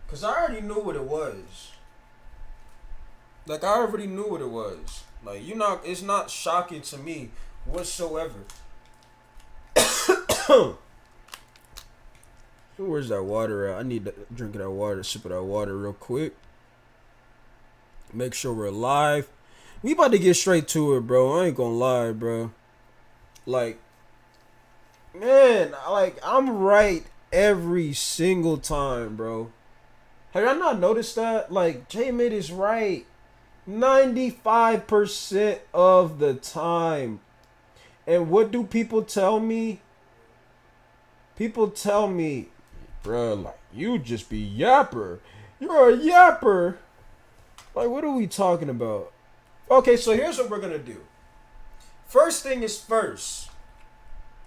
Cause I already knew what it was. Like I already knew what it was. Like it's not shocking to me whatsoever. Where's that water at? I need to drink of that water, sip of that water real quick. Make sure we're live. We about to get straight to it, bro. I ain't gonna lie, bro. Like, man, I'm right every single time, bro. Have y'all not noticed that? Like, J-Mid is right 95% of the time. And what do people tell me? People tell me, bro, like, you just be yapper. You're a yapper. Like, what are we talking about? Okay, so here's what we're gonna do. First thing is first.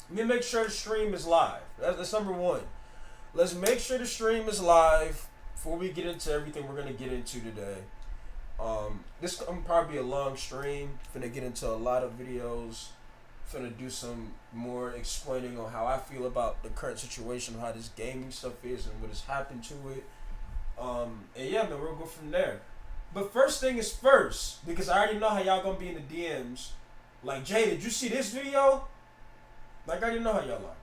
Let me make sure the stream is live. That's number one. Let's make sure the stream is live before we get into everything we're gonna get into today. This is probably a long stream. Finna get into a lot of videos. Finna do some more explaining on how I feel about the current situation, how this gaming stuff is, and what has happened to it. And yeah, man, we'll go from there. But first thing is first, because I already know how y'all gonna be in the DMs. Like, Jay, did you see this video? Like, I already know how y'all are.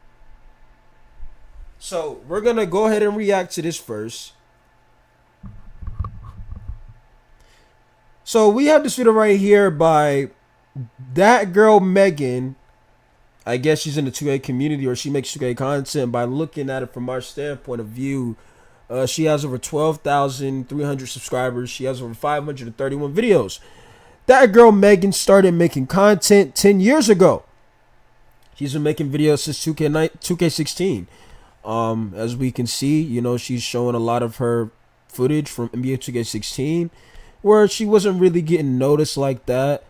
So we're gonna go ahead and react to this first. So we have this video right here by that girl Megan. I guess she's in the 2K community, or she makes 2K content. By looking at it from our standpoint of view, she has over 12,300 subscribers. She has over 531 videos. That girl Megan started making content 10 years ago. She's been making videos since 2K16. As we can see, you know, she's showing a lot of her footage from NBA 2K16, where she wasn't really getting noticed like that.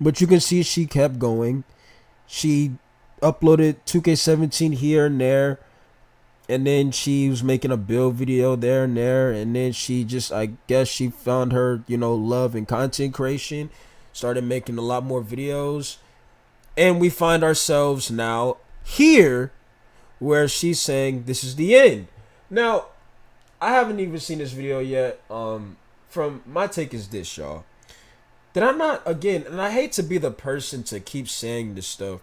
But you can see she kept going. She uploaded 2K17 here and there. And then she was making a build video there and there. And then she just, I guess she found her, you know, love in content creation. Started making a lot more videos. And we find ourselves now here where she's saying this is the end. Now, I haven't even seen this video yet. From my take is this, y'all. Did I not, again, and I hate to be the person to keep saying this stuff,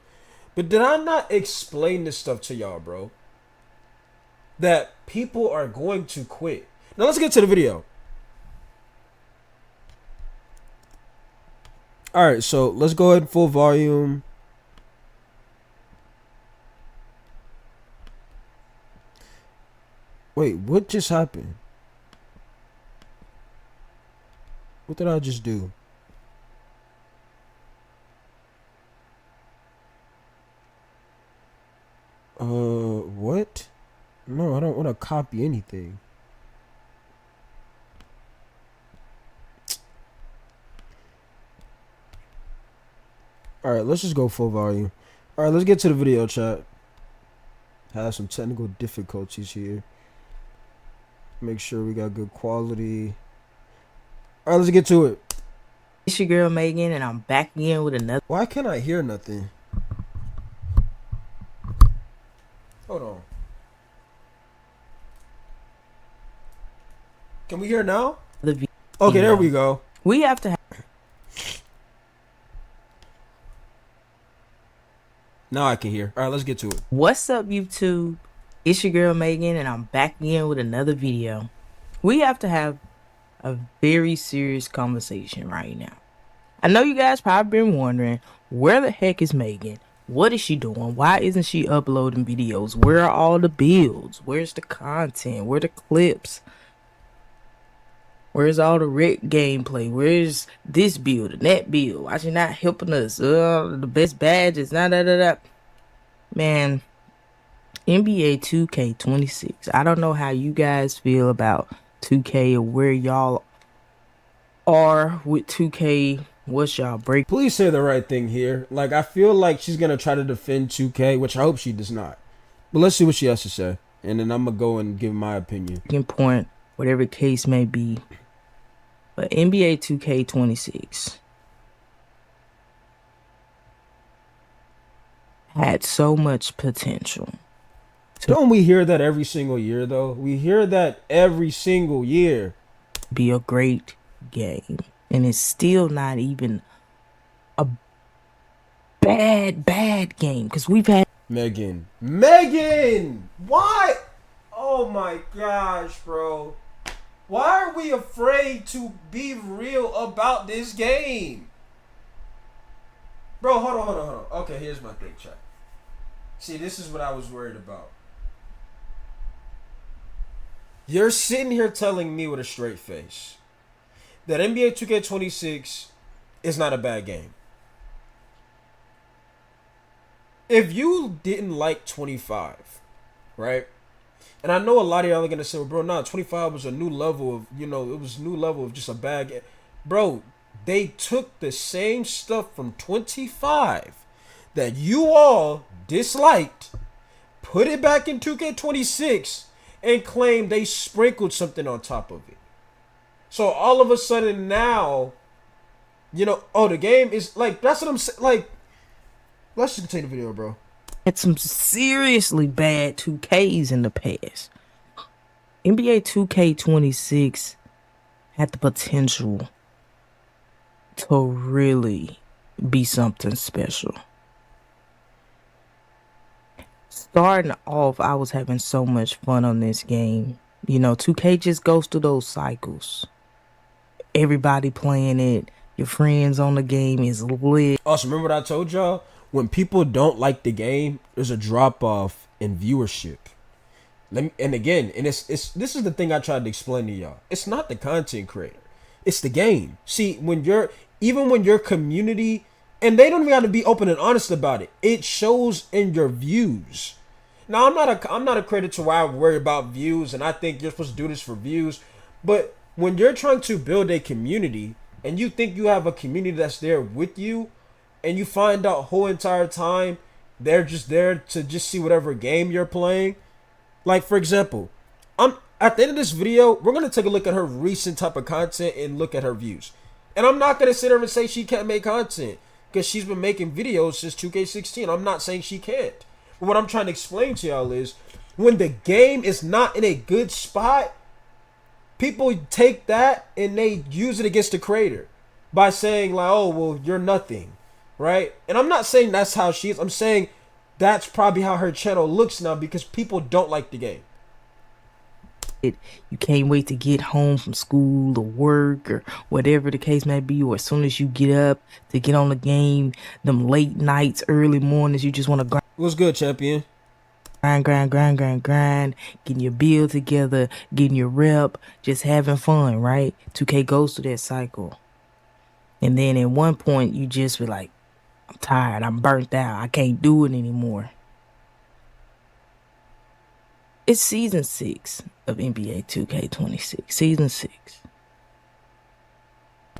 but did I not explain this stuff to y'all, bro? That people are going to quit. Now let's get to the video. Alright, so let's go ahead full volume. Wait, what just happened? What did I just do? What? No, I don't want to copy anything. Alright, let's just go full volume. Alright, let's get to the video, chat. Have some technical difficulties here. Make sure we got good quality. Alright, let's get to it. It's your girl Megan, and I'm back again with another. Why can't I hear nothing? Hold on. Can we hear now? Okay, there we go. We have to have. Now I can hear. All right, let's get to it. What's up, YouTube? It's your girl Megan, and I'm back again with another video. We have to have a very serious conversation right now. I know you guys probably been wondering, where the heck is Megan? What is she doing? Why isn't she uploading videos? Where are all the builds? Where's the content? Where are the clips? Where's all the wreck gameplay? Where's this build and that build? Why she not helping us? The best badges, Man, NBA 2K26. I don't know how you guys feel about 2K or where y'all are with 2K. What's y'all break? Please say the right thing here. Like, I feel like she's going to try to defend 2K, which I hope she does not. But let's see what she has to say. And then I'm going to go and give my opinion. Point, whatever case may be. But NBA 2K26 had so much potential. to Don't we hear that every single year though? We hear that every single year. be a great game. And it's still not even a bad game. Because we've had Megan! Why? Oh my gosh, bro. Why are we afraid to be real about this game? Bro, hold on. Okay, here's my thing, chat. See, this is what I was worried about. You're sitting here telling me with a straight face that NBA 2K26 is not a bad game. If you didn't like 25, right? And I know a lot of y'all are gonna say, well, bro, nah, 25 was a new level of, it was a new level of just a bad game. Bro, they took the same stuff from 25 that you all disliked, put it back in 2K26, and claimed they sprinkled something on top of it. So all of a sudden now, the game is like, that's what I'm saying. Like, let's just continue the video, bro. had some seriously bad 2Ks in the past. NBA 2K26 had the potential to really be something special. Starting off, I was having so much fun on this game. 2K just goes through those cycles. Everybody playing it. Your friends on the game is lit. Also, remember what I told y'all? When people don't like the game, there's a drop off in viewership. And this is the thing I tried to explain to y'all. It's not the content creator, it's the game. See, when your community, and they don't even have to be open and honest about it, it shows in your views. Now, I'm not a creator to where I worry about views, and I think you're supposed to do this for views. But when you're trying to build a community, and you think you have a community that's there with you, and you find out whole entire time they're just there to just see whatever game you're playing. Like, for example, I'm at the end of this video, we're gonna take a look at her recent type of content and look at her views. And I'm not gonna sit there and say she can't make content, because she's been making videos since 2K16. I'm not saying she can't. But what I'm trying to explain to y'all is, when the game is not in a good spot, people take that and they use it against the creator by saying like, oh, well, you're nothing, right? And I'm not saying that's how she is. I'm saying that's probably how her channel looks now, because people don't like the game. You can't wait to get home from school or work or whatever the case may be, or as soon as you get up to get on the game, them late nights, early mornings, you just want to grind. What's good, champion? Grind, getting your bill together, getting your rep, just having fun, right? 2K goes through that cycle. And then at one point, you just be like, I'm tired, I'm burnt out, I can't do it anymore. It's season 6 of NBA 2K26. Season 6.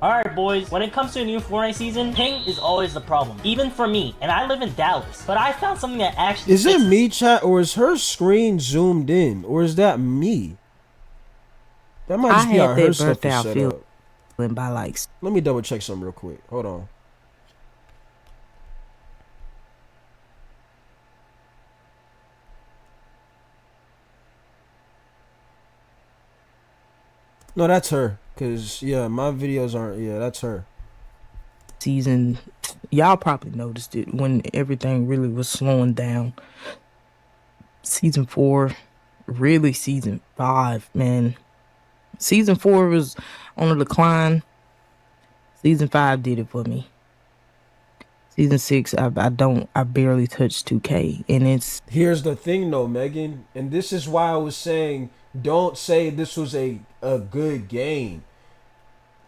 Alright boys, when it comes to a new Fortnite season, ping is always the problem. Even for me, and I live in Dallas. But I found something that actually Is it me, chat, or is her screen zoomed in? Or is that me? That might just be how her stuff is set up. By like, let me double check something real quick. Hold on. No, that's her. Cause yeah, my videos aren't. Yeah, that's her. Season, y'all probably noticed it when everything really was slowing down. Season 4, really season 5, man. Season 4 was on a decline. Season 5 did it for me. Season 6, I barely touched 2K, and it's. Here's the thing, though, Megan, and this is why I was saying, don't say this was a good game.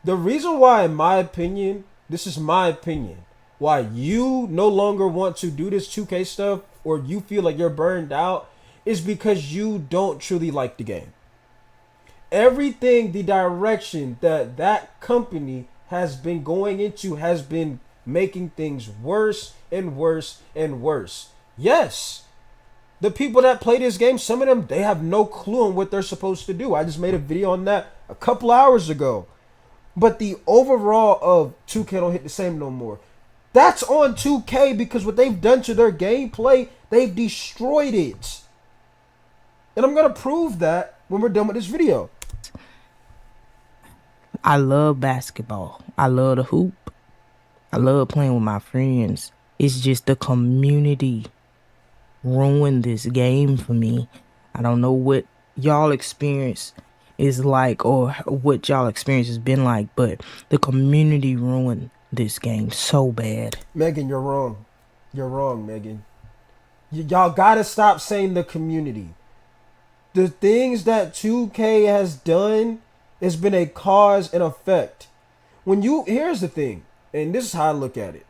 The reason why, in my opinion, this is my opinion, why you no longer want to do this 2K stuff, or you feel like you're burned out, is because you don't truly like the game. Everything, the direction that company has been going into has been making things worse and worse and worse. Yes, the people that play this game, some of them, they have no clue on what they're supposed to do. I just made a video on that a couple hours ago. But the overall of 2K don't hit the same no more. That's on 2K, because what they've done to their gameplay, they've destroyed it. And I'm gonna prove that when we're done with this video. I love basketball. I love the hoop. I love playing with my friends. It's just the community ruined this game for me. I don't know what y'all experience is like or what y'all experience has been like, but the community ruined this game so bad. Megan, you're wrong. You're wrong, Megan. Y'all gotta stop saying the community. The things that 2K has done has been a cause and effect. Here's the thing, and this is how I look at it.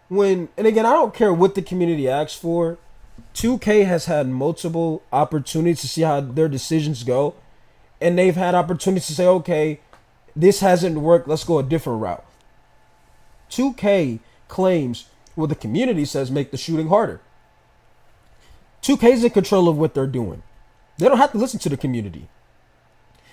And again, I don't care what the community asks for. 2K has had multiple opportunities to see how their decisions go, and they've had opportunities to say, okay, this hasn't worked, let's go a different route. 2K claims, well, the community says make the shooting harder. 2K is in control of what they're doing. They don't have to listen to the community.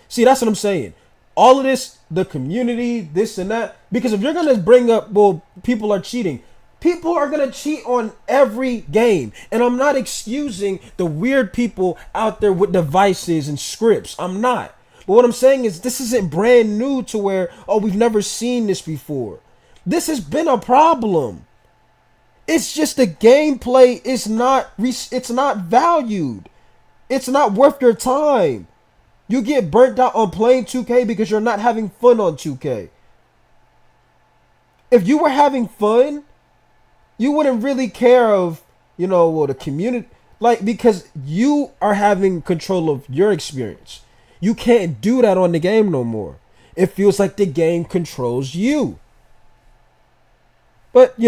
See, that's what I'm saying. All of this, the community, this and that, because if you're going to bring up, well, people are cheating, people are going to cheat on every game. And I'm not excusing the weird people out there with devices and scripts. I'm not. But what I'm saying is this isn't brand new to where, oh, we've never seen this before. This has been a problem. It's just the gameplay is it's not valued. It's not worth your time. You get burnt out on playing 2K because you're not having fun on 2K. If you were having fun, you wouldn't really care of, the community, because you are having control of your experience. You can't do that on the game no more. It feels like the game controls you. But,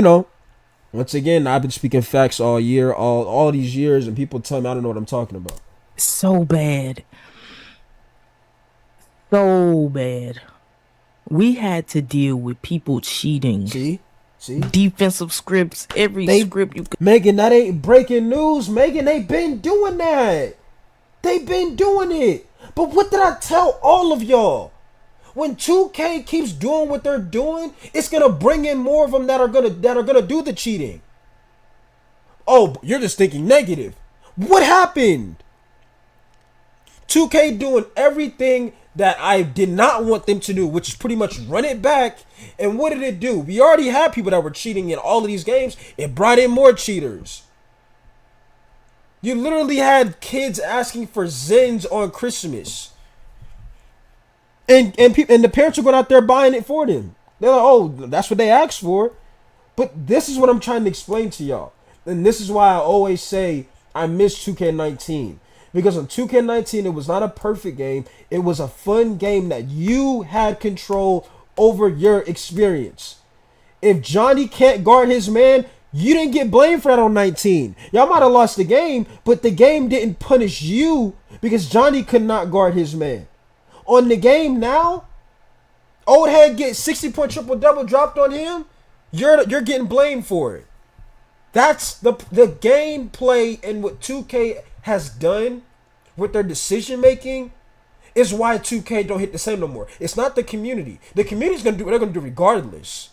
once again, I've been speaking facts all year, all these years, and people tell me I don't know what I'm talking about. So bad. So bad. We had to deal with people cheating. See? Defensive scripts, script you could. Megan, that ain't breaking news. Megan, they've been doing that. They've been doing it. But what did I tell all of y'all? When 2K keeps doing what they're doing, it's gonna bring in more of them that are gonna do the cheating. Oh, you're just thinking negative. What happened? 2K doing everything that I did not want them to do, which is pretty much run it back. And what did it do? We already had people that were cheating in all of these games. It brought in more cheaters. You literally had kids asking for Zens on Christmas. And the parents are going out there buying it for them. They're like, oh, that's what they asked for. But this is what I'm trying to explain to y'all. And this is why I always say I miss 2K19. Because on 2K19, it was not a perfect game. It was a fun game that you had control over your experience. If Johnny can't guard his man, you didn't get blamed for that on 19. Y'all might have lost the game, but the game didn't punish you because Johnny could not guard his man. On the game now, old head gets 60-point triple-double dropped on him, you're getting blamed for it. That's the gameplay and what 2K has done with their decision making is why 2K don't hit the same no more. It's not the community. The community's gonna do what they're gonna do regardless.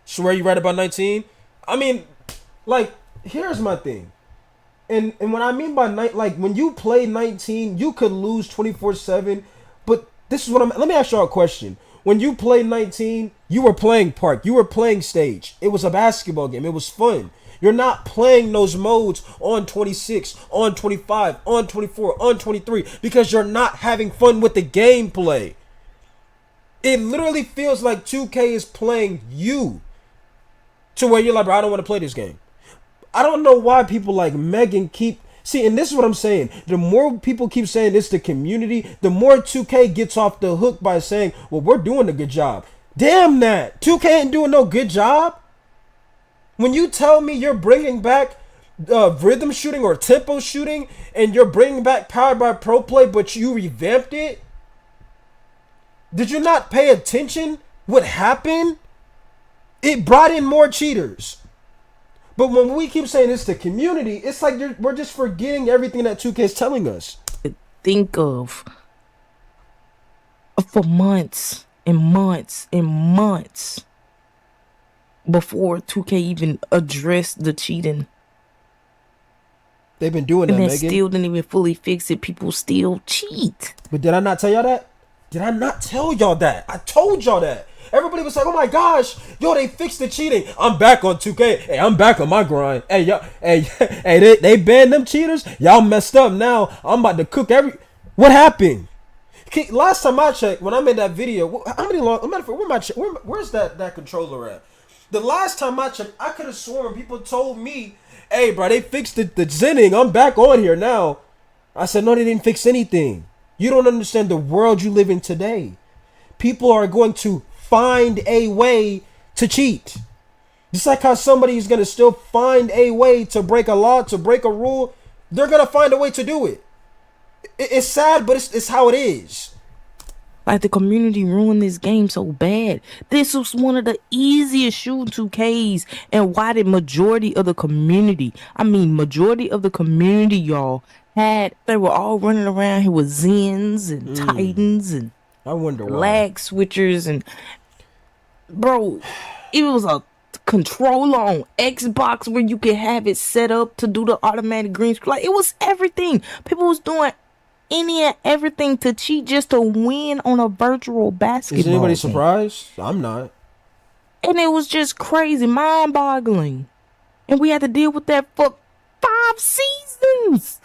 Swear you right about 19? I mean, here's my thing. And what I mean by when you play 19, you could lose 24/7. But this is what let me ask y'all a question. When you play 19, you were playing park. You were playing stage. It was a basketball game. It was fun. You're not playing those modes on 26, on 25, on 24, on 23 because you're not having fun with the gameplay. It literally feels like 2K is playing you to where you're like, bro, I don't want to play this game. I don't know why people like Megan and this is what I'm saying. The more people keep saying it's the community, the more 2K gets off the hook by saying, well, we're doing a good job. Damn that. 2K ain't doing no good job. When you tell me you're bringing back rhythm shooting or tempo shooting and you're bringing back Powered by Pro Play, but you revamped it, did you not pay attention what happened? It brought in more cheaters. But when we keep saying it's the community, it's like we're just forgetting everything that 2K is telling us. Think of for months and months and months before 2K even addressed the cheating. They've been doing And that, then Megan. still didn't even fully fix it. People still cheat. But did I not tell y'all that? Did I not tell y'all that? I told y'all that. Everybody was like, "Oh my gosh, yo, they fixed the cheating. I'm back on 2K. Hey, I'm back on my grind. Hey, y'all, hey, they banned them cheaters. Y'all messed up now. I'm about to cook every. What happened? Last time I checked, when I made that video, how many long? Where's that controller at? The last time I checked, I could have sworn people told me, "Hey, bro, they fixed the zinning. I'm back on here now." I said, "No, they didn't fix anything. You don't understand the world you live in today. People are going to find a way to cheat. Just like how somebody is going to still find a way to break a law, to break a rule, they're going to find a way to do it. It's sad, but it's how it is." Like, the community ruined this game so bad. This was one of the easiest shooting 2Ks. And why did majority of the community, y'all, they were all running around here with Zens and Titans and I wonder why. lag switchers. And, bro, it was a controller on Xbox where you could have it set up to do the automatic green screen. Like, it was everything. People was doing any and everything to cheat just to win on a virtual basketball Is anybody game. surprised? I'm not. And it was just crazy, mind-boggling. And we had to deal with that for 5 seasons.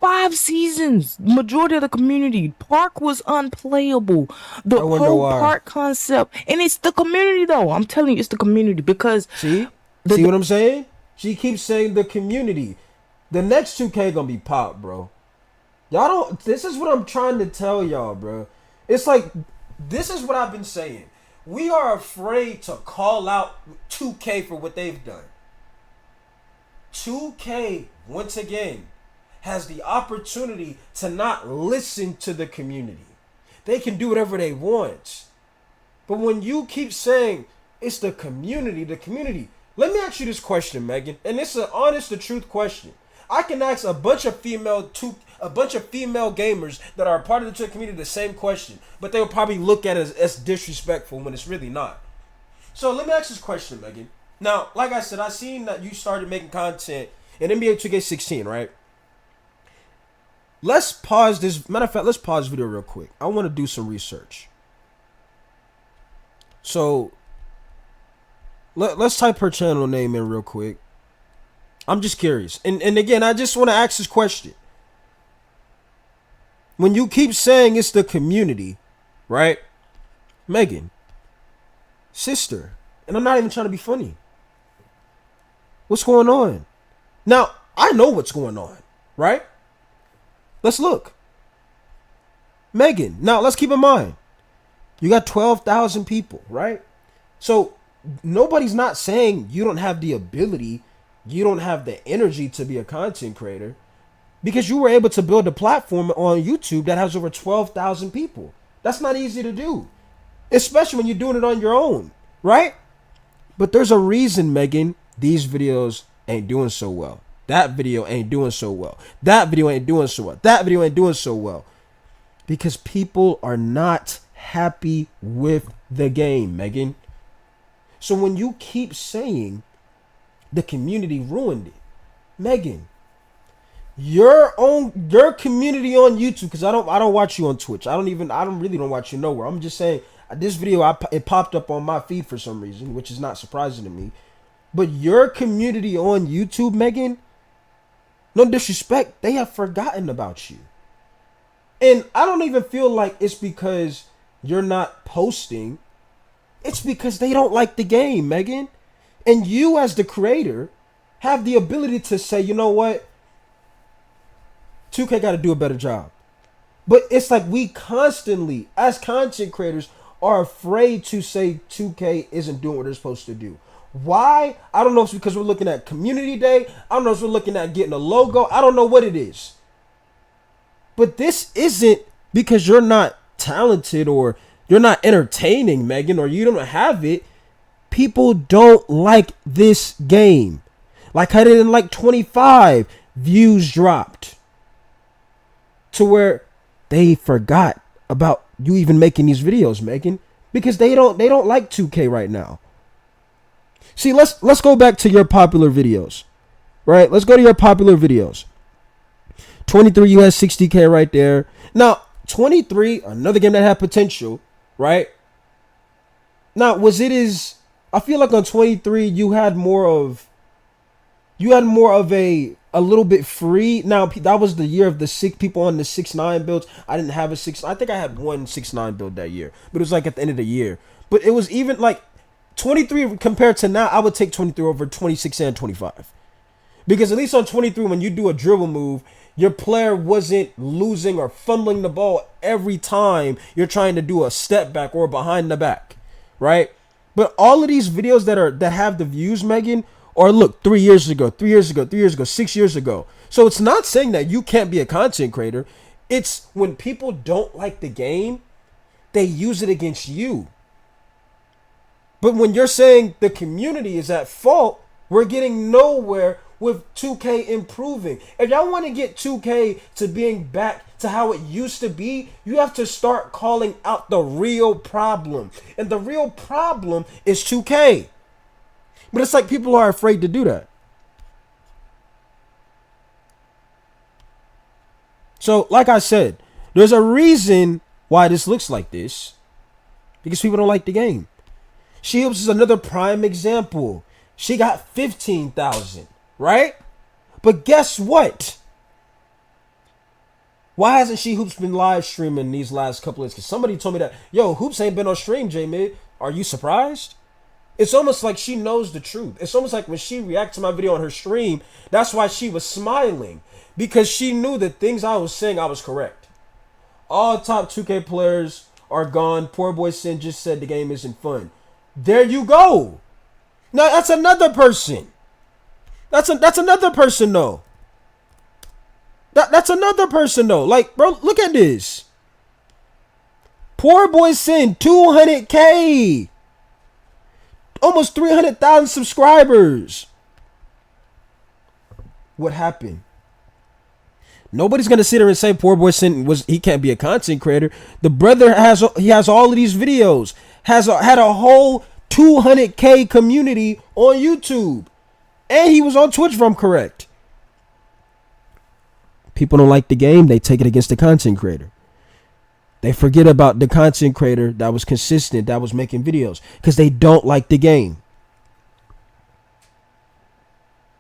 5 seasons. Majority of the community. Park was unplayable. The I wonder whole why. park concept. And it's the community, though. I'm telling you, it's the community. Because See what I'm saying? She keeps saying the community. The next 2K gonna be pop, bro. Y'all don't. This is what I'm trying to tell y'all, bro. It's like, this is what I've been saying. We are afraid to call out 2K for what they've done. 2K, once again, has the opportunity to not listen to the community. They can do whatever they want. But when you keep saying it's the community, let me ask you this question, Megan. And it's an honest to truth question. I can ask a bunch of female gamers that are a part of the Twitch community the same question, but they'll probably look at it as disrespectful when it's really not. So let me ask this question, Megan. Now, like I said, I seen that you started making content in NBA 2K16, right? Let's pause this. Matter of fact, let's pause the video real quick. I want to do some research. So let's type her channel name in real quick. I'm just curious. And again, I just want to ask this question. When you keep saying it's the community, right? Megan, sister, and I'm not even trying to be funny. What's going on? Now, I know what's going on, right? Let's look. Megan, now let's keep in mind, you got 12,000 people, right? So nobody's not saying you don't have the ability, you don't have the energy to be a content creator, because you were able to build a platform on YouTube that has over 12,000 people. That's not easy to do, especially when you're doing it on your own, right? But there's a reason, Megan, these videos ain't doing so well. That video ain't doing so well. That video ain't doing so well. That video ain't doing so well. Because people are not happy with the game, Megan. So when you keep saying the community ruined it, Megan, your community on YouTube, because I don't watch you on Twitch. I don't watch you nowhere. I'm just saying this video, it popped up on my feed for some reason, which is not surprising to me. But your community on YouTube, Megan, no disrespect, they have forgotten about you. And I don't even feel like it's because you're not posting. It's because they don't like the game, Megan. And you as the creator have the ability to say, you know what? 2K got to do a better job. But it's like we constantly, as content creators, are afraid to say 2K isn't doing what they're supposed to do. Why? I don't know if it's because we're looking at Community Day. I don't know if we're looking at getting a logo. I don't know what it is. But this isn't because you're not talented or you're not entertaining, Megan, or you don't have it. People don't like this game. Like I didn't like 25 views dropped to where they forgot about you even making these videos, Megan, because they don't like 2K right now. See, let's go back to your popular videos. right? Let's go to your popular videos. 23, you had 60K right there. Now, 23, another game that had potential, right? Now, was it as... I feel like on 23, you had more of a little bit free. Now, that was the year of the six people on the 6ix9ine builds. I didn't have a 6. I think I had one 6ix9ine build that year, but it was like at the end of the year. But it was even like 23 compared to now. I would take 23 over 26 and 25, because at least on 23, when you do a dribble move, your player wasn't losing or fumbling the ball every time you're trying to do a step back or behind the back, right? But all of these videos that have the views, Megan, or look, 3 years ago, 6 years ago. So it's not saying that you can't be a content creator. It's when people don't like the game, they use it against you. But when you're saying the community is at fault, we're getting nowhere with 2K improving. If y'all want to get 2K to being back to how it used to be, you have to start calling out the real problem. And the real problem is 2K. But it's like people are afraid to do that. So, like I said, there's a reason why this looks like this. Because people don't like the game. She Hoops is another prime example. She got 15,000, right? But guess what? Why hasn't She Hoops been live streaming these last couple of days? Because somebody told me that, yo, Hoops ain't been on stream, J-Mid. Are you surprised? It's almost like she knows the truth. It's almost like when she reacted to my video on her stream, that's why she was smiling. Because she knew the things I was saying, I was correct. All top 2K players are gone. Poor Boy Sin just said the game isn't fun. There you go. Now, that's another person. That's another person, though. That's another person, though. Like, bro, look at this. Poor Boy Sin, 200K. Almost 300,000 subscribers. What happened? Nobody's gonna sit there and say Poor Boy Sin he can't be a content creator. The brother has all of these videos. Had a whole 200K community on YouTube, and he was on Twitch, if I'm correct. People don't like the game. They take it against the content creator. They forget about the content creator that was consistent, that was making videos, because they don't like the game.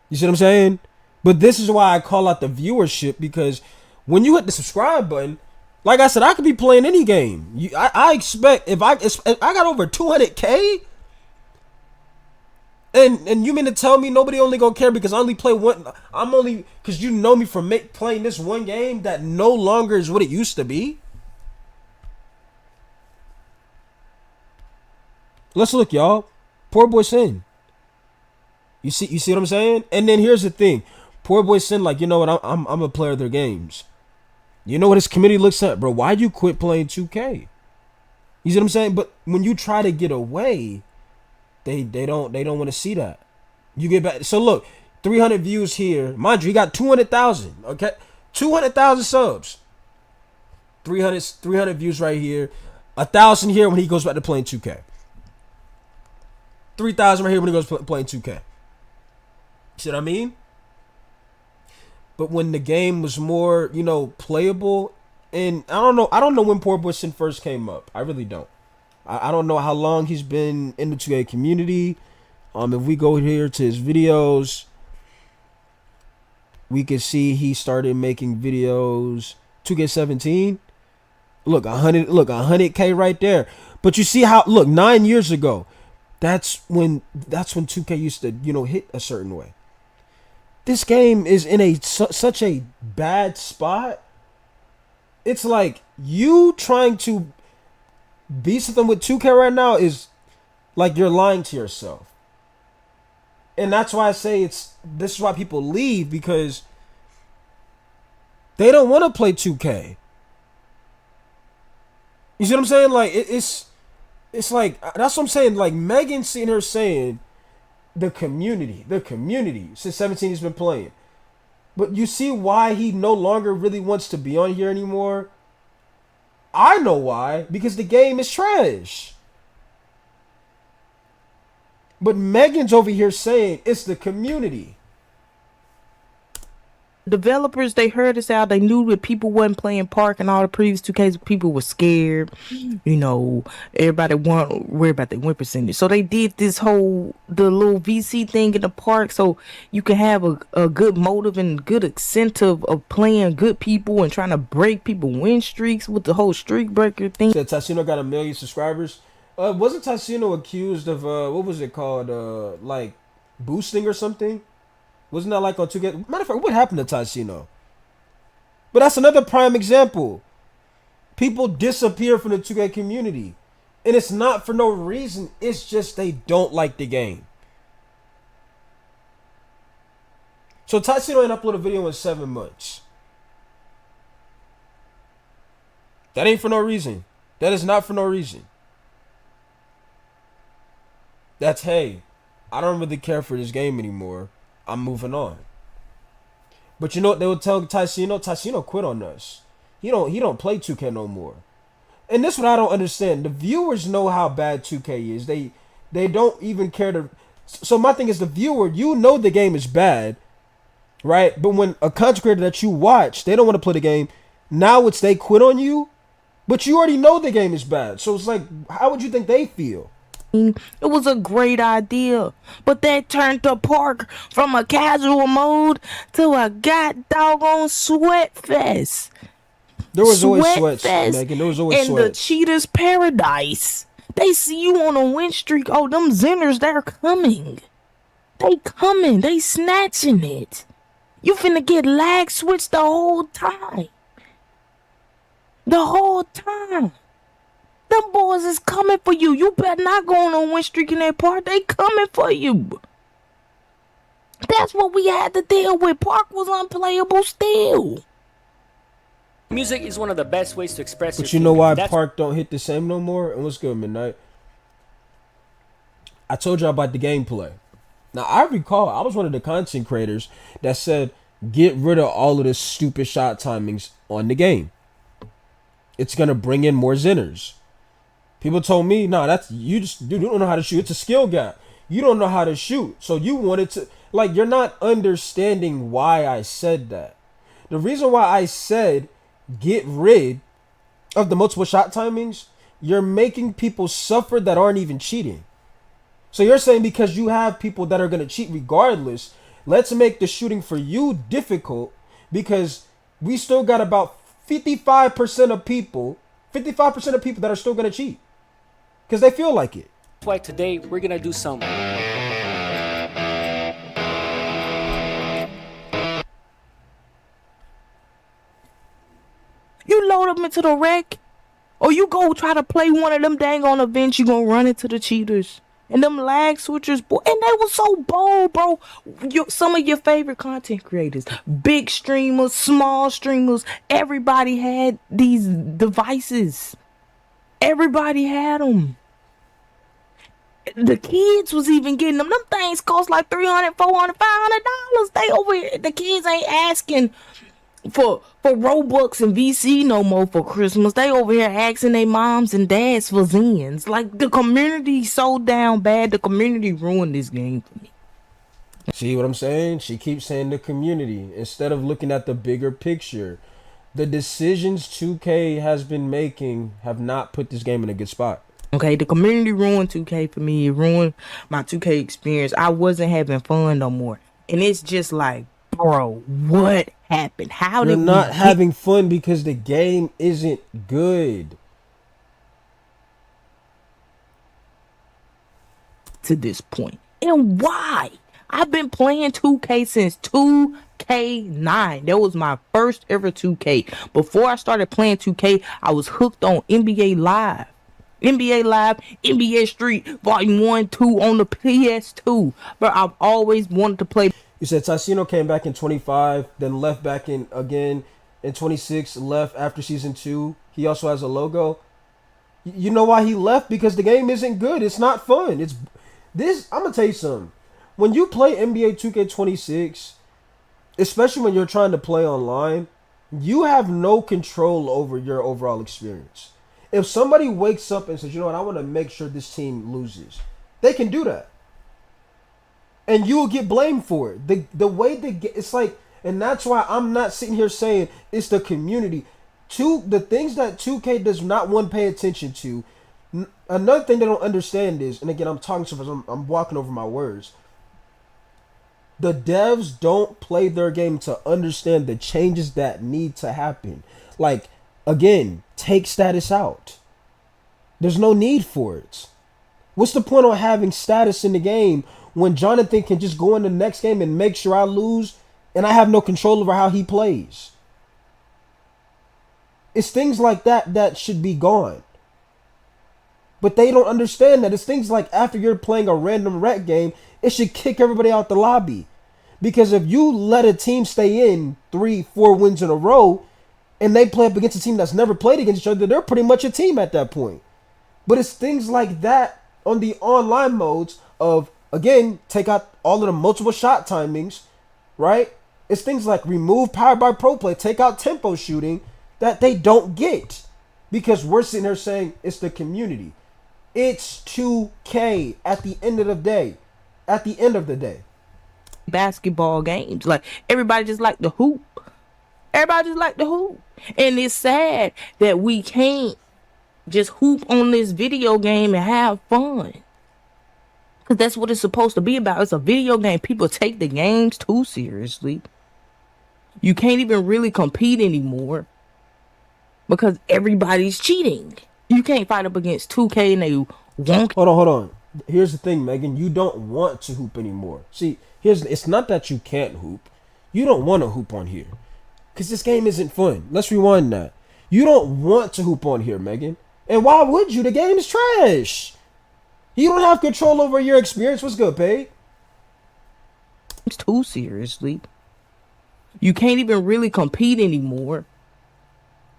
You see what I'm saying? But this is why I call out the viewership, because when you hit the subscribe button, like I said, I could be playing any game. I expect if I got over 200K, and you mean to tell me nobody only gonna care because I only play one? I'm only because you know me from playing this one game that no longer is what it used to be. Let's look, y'all. Poor Boy Sin. You see what I'm saying? And then here's the thing. Poor Boy Sin, like, you know what? I'm a player of their games. You know what his community looks at, bro? Why'd you quit playing 2K? You see what I'm saying? But when you try to get away, they don't want to see that. You get back. So look, 300 views here. Mind you, he got 200,000. Okay, 200,000 subs. 300 views right here. 1,000 here when he goes back to playing 2K. 3,000 right here when he goes playing 2K. See what I mean? But when the game was more, playable, and I don't know when Poor Boy Sin first came up. I really don't. I don't know how long he's been in the 2K community. If we go here to his videos, we can see he started making videos 2K17. Look, 100K right there. But you see how, 9 years ago, that's when 2K used to, hit a certain way. This game is in such a bad spot. It's like you trying to be something with 2K right now is like you're lying to yourself. And that's why I say this is why people leave, because they don't want to play 2K. You see what I'm saying? Like it's like, that's what I'm saying. Like Megan sitting here saying the community since 17 he's been playing. But you see why he no longer really wants to be on here anymore? I know why. Because the game is trash. But Megan's over here saying it's the community. Developers, they heard us out. They knew that people wasn't playing Park and all the previous 2Ks. People were scared. You know, everybody want worry about their win percentage. So they did the little VC thing in the Park, so you can have a good motive and good incentive of playing good people and trying to break people win streaks with the whole streak breaker thing. Said Tassino got 1 million subscribers. Wasn't Tassino accused of what was it called? Like boosting or something? Wasn't that like on 2K? Matter of fact, what happened to Tassino? But that's another prime example. People disappear from the 2K community. And it's not for no reason. It's just they don't like the game. So Tassino ain't uploaded a video in 7 months. That ain't for no reason. That is not for no reason. That's, hey, I don't really care for this game anymore. I'm moving on. But you know what they would tell Tassino? Tassino quit on us. He don't play 2K no more. And this is what I don't understand. The viewers know how bad 2K is. They don't even care to. So my thing is, the viewer, you know the game is bad, right? But when a content creator that you watch, they don't want to play the game. Now it's they quit on you, but you already know the game is bad. So it's like, how would you think they feel? It was a great idea, but that turned the Park from a casual mode to a god doggone sweat fest. There was always sweats, fest Megan. There was always in sweats. the cheaters' paradise. They see you on a win streak. Oh, them Zenners, they're coming. They coming. They snatching it. You finna get lag switched the whole time. The whole time. Them boys is coming for you. You better not go on a win streak in that Park. They coming for you. That's what we had to deal with. Park was unplayable still. Music is one of the best ways to express But your you know why feelings. Park don't hit the same no more? And what's good, Midnight? I told y'all about the gameplay. Now, I recall I was one of the content creators that said, get rid of all of the stupid shot timings on the game. It's going to bring in more Zenners. People told me, nah, that's you don't know how to shoot. It's a skill gap. You don't know how to shoot. So you wanted to, like, you're not understanding why I said that. The reason why I said get rid of the multiple shot timings, you're making people suffer that aren't even cheating. So you're saying because you have people that are going to cheat regardless, let's make the shooting for you difficult, because we still got about 55% of people that are still going to cheat because they feel like it. That's why today we're gonna do some. You load them into the wreck, or you go try to play one of them dang on events, you gonna run into the cheaters. And them lag switchers, boy, and they were so bold, bro. Some of your favorite content creators, big streamers, small streamers, everybody had these devices. Everybody had them. The kids was even getting them. Them things cost like $300, $400, $500. They over here. The kids ain't asking for Robux and VC no more for Christmas. They over here asking their moms and dads for Zens. Like, the community so down bad. The community ruined this game for me. See what I'm saying? She keeps saying the community instead of looking at the bigger picture. The decisions 2K has been making have not put this game in a good spot. Okay, the community ruined 2K for me. It ruined my 2K experience. I wasn't having fun no more. And it's just like, bro, what happened? How You're did not we having fun because the game isn't good. to this point? And why? I've been playing 2K since 2K9. That was my first ever 2K. Before I started playing 2K, I was hooked on NBA Live. NBA Live, NBA Street, Volume 1, 2 on the PS2. But I've always wanted to play. You said Tassino came back in 25, then left back in again in 26, left after season 2. He also has a logo. You know why he left? Because the game isn't good. It's not fun. It's this. I'm gonna tell you something. When you play NBA 2K26, especially when you're trying to play online, you have no control over your overall experience. If somebody wakes up and says, you know what, I want to make sure this team loses, they can do that. And you will get blamed for it. The way they get, it's like And that's why I'm not sitting here saying it's the community. The things that 2K does not want to pay attention to. Another thing they don't understand is, and again, I'm talking to I'm walking over my words. The devs don't play their game to understand the changes that need to happen. Like, again, take status out. There's no need for it. What's the point of having status in the game when Jonathan can just go in the next game and make sure I lose and I have no control over how he plays? It's things like that that should be gone. But they don't understand that. It's things like after you're playing a random rec game, it should kick everybody out the lobby. Because if you let a team stay in 3-4 wins in a row and they play up against a team that's never played against each other, they're pretty much a team at that point. But it's things like that on the online modes of, again, take out all of the multiple shot timings, right? It's things like remove power by pro play, take out tempo shooting that they don't get. Because we're sitting here saying it's the community. It's 2K at the end of the day. At the end of the day. Basketball games. Like, everybody just like the hoop. Everybody just like the hoop. And it's sad that we can't just hoop on this video game and have fun. Because that's what it's supposed to be about. It's a video game. People take the games too seriously. You can't even really compete anymore because everybody's cheating. You can't fight up against 2K and they won't. Hold on. Here's the thing, Megan. You don't want to hoop anymore. See, it's not that you can't hoop. You don't want to hoop on here. Because this game isn't fun. Let's rewind that. You don't want to hoop on here, Megan. And why would you? The game is trash. You don't have control over your experience. What's good, Paige? Too seriously. You can't even really compete anymore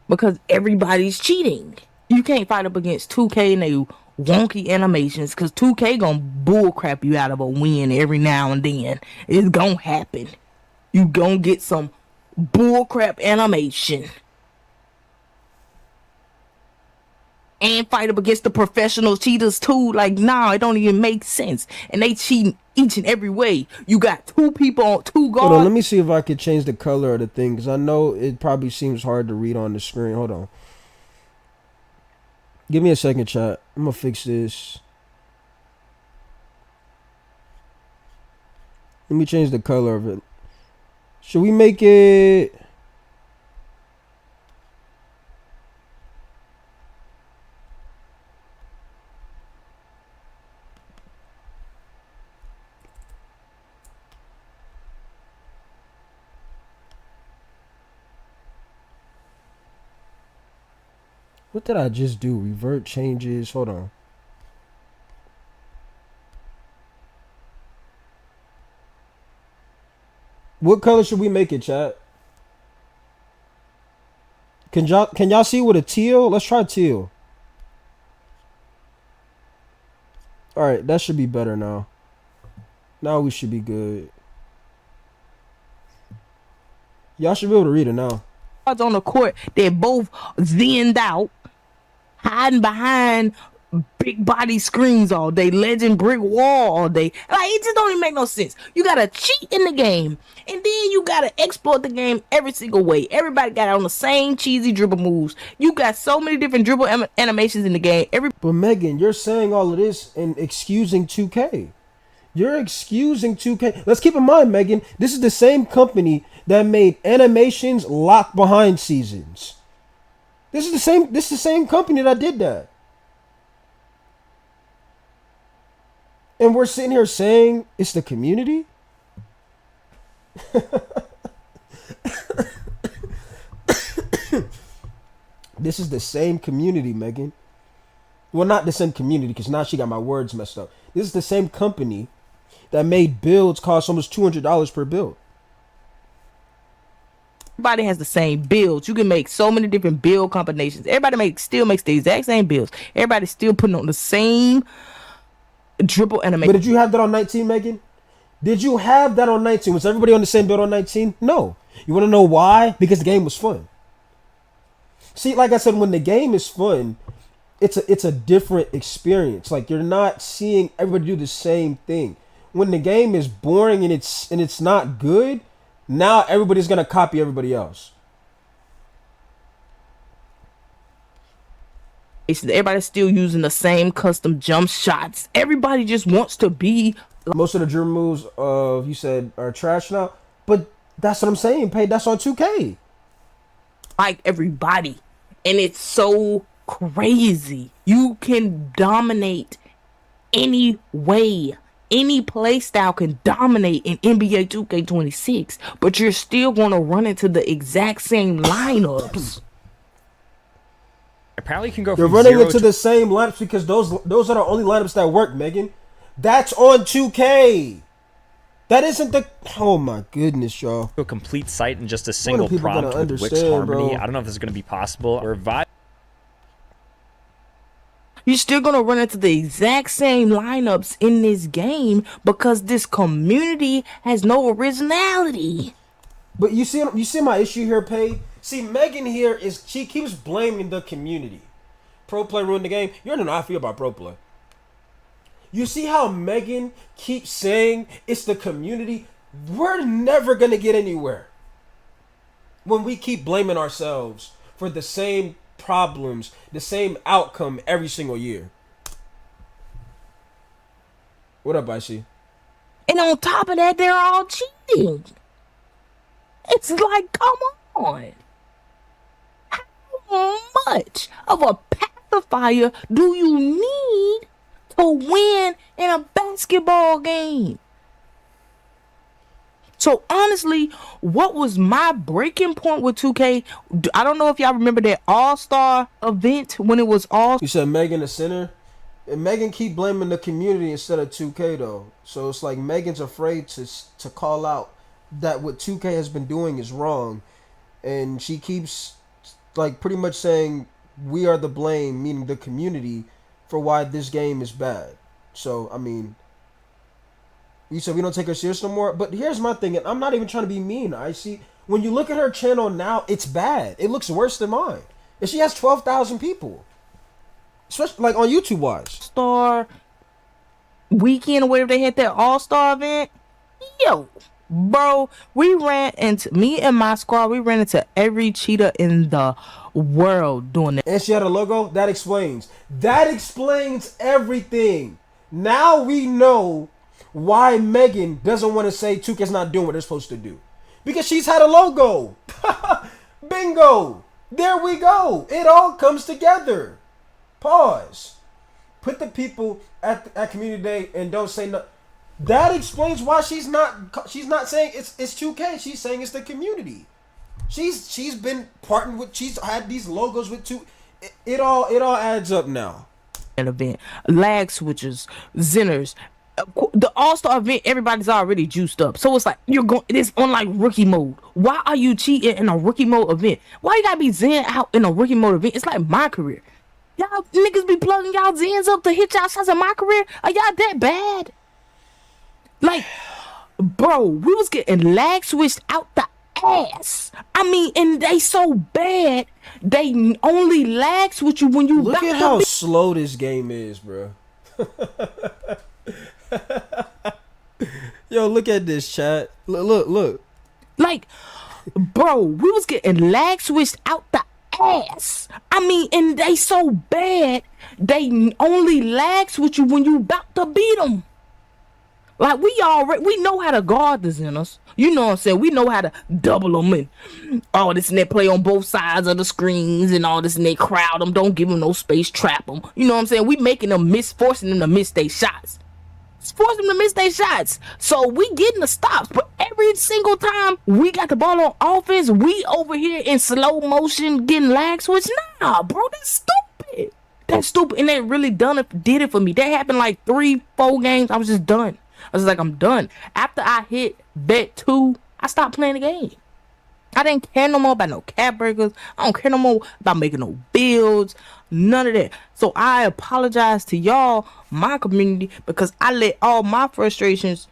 because everybody's cheating. You can't fight up against 2K and they wonky animations because 2K gonna bullcrap you out of a win every now and then. It's gonna happen. You gonna get some bullcrap animation. And fight up against the professional cheaters too. Like, nah, it don't even make sense. And they cheating each and every way. You got two people on two guards. Hold on, let me see if I could change the color of the thing, because I know it probably seems hard to read on the screen. Hold on. Give me a second, chat. I'm gonna fix this. Let me change the color of it. Should we make it... What did I just do? Revert changes. Hold on. What color should we make it, chat? Can y'all see with a teal? Let's try teal. Alright, that should be better now. Now we should be good. Y'all should be able to read it now. On the court, they're both zenned out, hiding behind big body screens all day, legend brick wall all day. Like, it just don't even make no sense. You gotta cheat in the game, and then you gotta exploit the game every single way. Everybody got on the same cheesy dribble moves. You got so many different dribble animations in the game. But Megan, you're saying all of this and excusing 2K. You're excusing 2K. Let's keep in mind, Megan, this is the same company that made animations locked behind seasons. This is the same company that did that. And we're sitting here saying it's the community? This is the same community, Megan. Well, not the same community, because now she got my words messed up. This is the same company that made builds cost almost $200 per build. Everybody has the same builds. You can make so many different build combinations. Everybody still makes the exact same builds. Everybody's still putting on the same dribble animation. But did you have that on 19, Megan? Did you have that on 19? Was everybody on the same build on 19? No. You want to know why? Because the game was fun. See, like I said, when the game is fun, it's a different experience. Like, you're not seeing everybody do the same thing. When the game is boring and it's not good, Now everybody's gonna copy everybody else. Everybody's still using the same custom jump shots. Everybody just wants to be Most of the drill moves, you said, are trash now. But that's what I'm saying, Pay. That's on 2K. like everybody. And it's so crazy. You can dominate any way. Any play style can dominate in NBA 2K26, but you're still going to run into the exact same lineups. Apparently, you can go You're from running 0 into to the same lineups because those are the only lineups that work, Megan. That's on 2K. That isn't the... Oh, my goodness, y'all. a complete site in just a single people prompt gonna with Wix understand, Harmony. bro? I don't know if this is going to be possible. Or Vibe. You're still going to run into the exact same lineups in this game because this community has no originality. But you see my issue here, Pay? See, Megan here she keeps blaming the community. Pro Play ruined the game. You don't know how I feel about Pro Play. You see how Megan keeps saying it's the community? We're never going to get anywhere when we keep blaming ourselves for the same problems, the same outcome every single year. What up, Icy? And on top of that, they're all cheating. It's like, come on. How much of a pacifier do you need to win in a basketball game? So honestly, what was my breaking point with 2K? I don't know if y'all remember that All-Star event when it was all. You said Megan the center? And Megan keep blaming the community instead of 2K though. So it's like Megan's afraid to call out that what 2K has been doing is wrong. And she keeps like pretty much saying we are the blame, meaning the community, for why this game is bad. So, I mean, you said we don't take her serious no more. But here's my thing, and I'm not even trying to be mean. I see when you look at her channel now, it's bad. It looks worse than mine. And she has 12,000 people. Especially like on YouTube wise. Star weekend or whatever they had that All-Star event. Yo, bro, me and my squad, we ran into every cheater in the world doing that. And she had a logo. That explains everything. Now we know why Megan doesn't want to say 2K's not doing what they're supposed to do. Because she's had a logo. Bingo. There we go. It all comes together. Pause. Put the people at Community Day and don't say no. That explains why she's not saying it's 2K. She's saying it's the community. She's been partnering with. She's had these logos with two. It all adds up now. An event, lag switches, Zenners, the All-Star event. Everybody's already juiced up, so it's like it's on like rookie mode. Why are you cheating in a rookie mode event? Why you gotta be zen out in a rookie mode event? It's like my career. Y'all niggas be plugging y'all zens up to hit y'all shots in my career. Are y'all that bad? Like, bro, we was getting lag switched out the ass. I mean, and they so bad, they only lag switch you when you Look at how slow this game is, bro. Yo, look at this, chat. Look. Like, bro, we was getting lag switched out the ass. I mean, and they so bad, they only lag switch you when you about to beat them. Like, we know how to guard the Zenners. You know what I'm saying? We know how to double them and all this and they play on both sides of the screens and all this and they crowd them. Don't give them no space, trap them. You know what I'm saying? We making them forcing them to miss their shots. It's forcing them to miss their shots. So we getting the stops. But every single time we got the ball on offense, we over here in slow motion getting lag switch. Nah, bro, that's stupid. That's stupid. And they really did it for me. That happened like 3-4 games. I was just done. I was like, I'm done. After I hit bet 2, I stopped playing the game. I didn't care no more about no cap breakers. I don't care no more about making no builds. None of that. So I apologize to y'all, my community, because I let all my frustrations.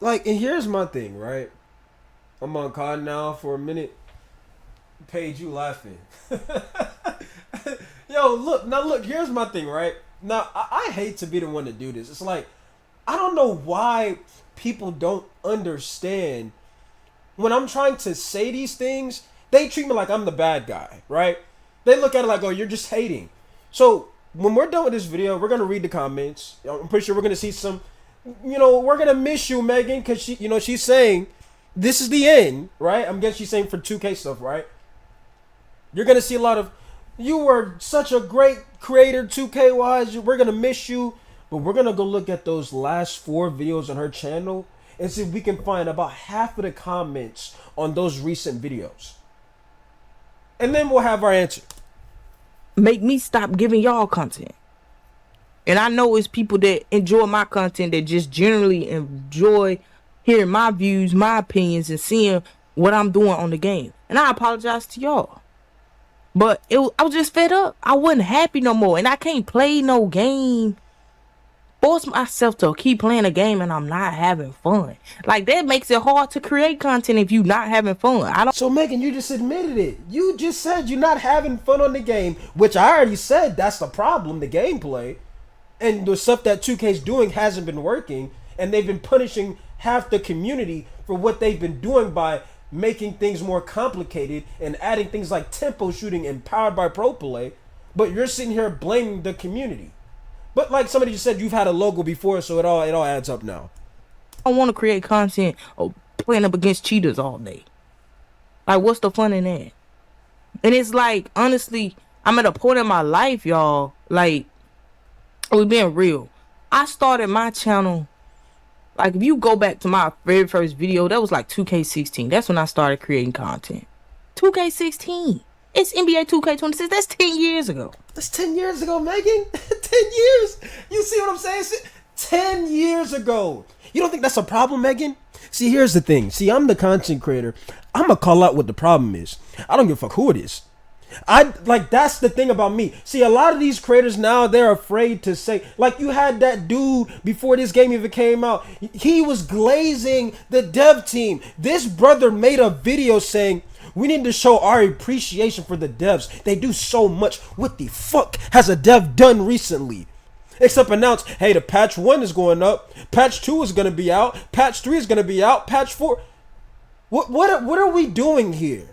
Like, and here's my thing, right? I'm on COD now for a minute. Paige, you laughing. Yo, look, here's my thing, right? Now, I hate to be the one to do this. It's like, I don't know why people don't understand when I'm trying to say these things, they treat me like I'm the bad guy, right? They look at it like, oh, you're just hating. So when we're done with this video, we're gonna read the comments. I'm pretty sure we're gonna see some, we're gonna miss you, Megan, because she's saying this is the end, right? I'm guessing she's saying for 2K stuff, right? You're gonna see a lot of, you were such a great creator 2K wise. We're gonna miss you, but we're gonna go look at those last 4 videos on her channel and see if we can find about half of the comments on those recent videos, and then we'll have our answer. Make me stop giving y'all content. And I know it's people that enjoy my content that just generally enjoy hearing my views, my opinions, and seeing what I'm doing on the game. And I apologize to y'all. But I was just fed up. I wasn't happy no more. And I can't play no game. Force myself to keep playing a game and I'm not having fun. Like, that makes it hard to create content if you're not having fun. So Megan, you just admitted it. You just said you're not having fun on the game, which I already said that's the problem, the gameplay. And the stuff that 2K's doing hasn't been working, and they've been punishing half the community for what they've been doing by making things more complicated and adding things like tempo shooting and powered by pro play. But you're sitting here blaming the community. But like somebody just said, you've had a logo before, so it all adds up now. I don't want to create content or playing up against cheaters all day. Like, what's the fun in that? And it's like, honestly, I'm at a point in my life, y'all. Like, we're being real. I started my channel. Like, if you go back to my very first video, that was like 2K16. That's when I started creating content. 2K16. It's NBA 2K26. That's 10 years ago. That's 10 years ago, Megan. 10 years. You see what I'm saying? 10 years ago. You don't think that's a problem, Megan? See, here's the thing. See, I'm the content creator. I'm going to call out what the problem is. I don't give a fuck who it is. That's the thing about me. See, a lot of these creators now, they're afraid to say, like, you had that dude before this game even came out. He was glazing the dev team. This brother made a video saying, we need to show our appreciation for the devs. They do so much. What the fuck has a dev done recently? Except announce, hey, the patch 1 is going up. Patch 2 is going to be out. Patch 3 is going to be out. Patch 4. What are we doing here?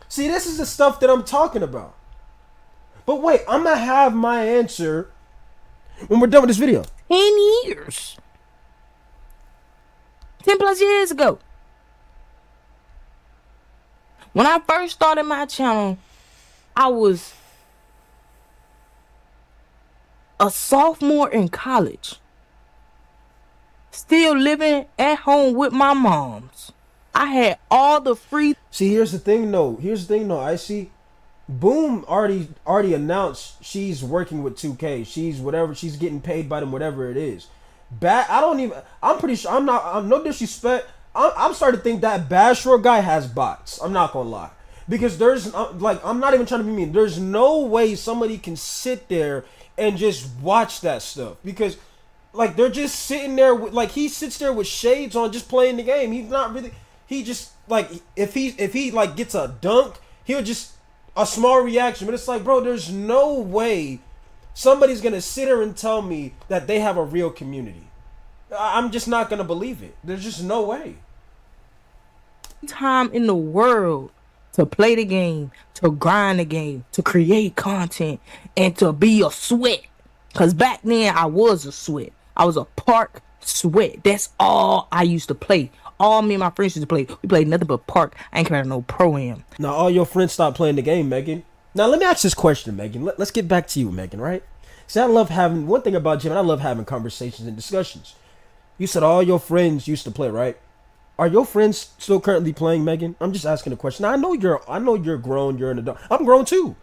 See, this is the stuff that I'm talking about. But wait, I'm going to have my answer when we're done with this video. 10 years. 10 plus years ago. When I first started my channel, I was a sophomore in college. Still living at home with my moms. I had all the free. See, here's the thing, though. I see Boom already announced she's working with 2K. She's getting paid by them, whatever it is. I'm pretty sure, I'm no disrespect. I'm starting to think that Bashroor guy has bots. I'm not gonna lie. Because there's, I'm not even trying to be mean. There's no way somebody can sit there and just watch that stuff. Because, like, they're just sitting there, he sits there with shades on just playing the game. He's not really, he just, if he gets a dunk, he'll just, a small reaction. But it's like, bro, there's no way somebody's gonna sit here and tell me that they have a real community. I'm just not gonna believe it. There's just no way. Time in the world to play the game, to grind the game, to create content, and to be a sweat. Cause back then I was a sweat. I was a park sweat. That's all I used to play. All me and my friends used to play. We played nothing but park. I ain't care about no pro-am. Now all your friends stopped playing the game, Megan. Now let me ask this question, Megan. Let's get back to you, Megan, right? See, I love having, one thing about Jim, I love having conversations and discussions. You said all your friends used to play, right? Are your friends still currently playing, Megan? I'm just asking a question. Now, I know you're grown, you're an adult. I'm grown too.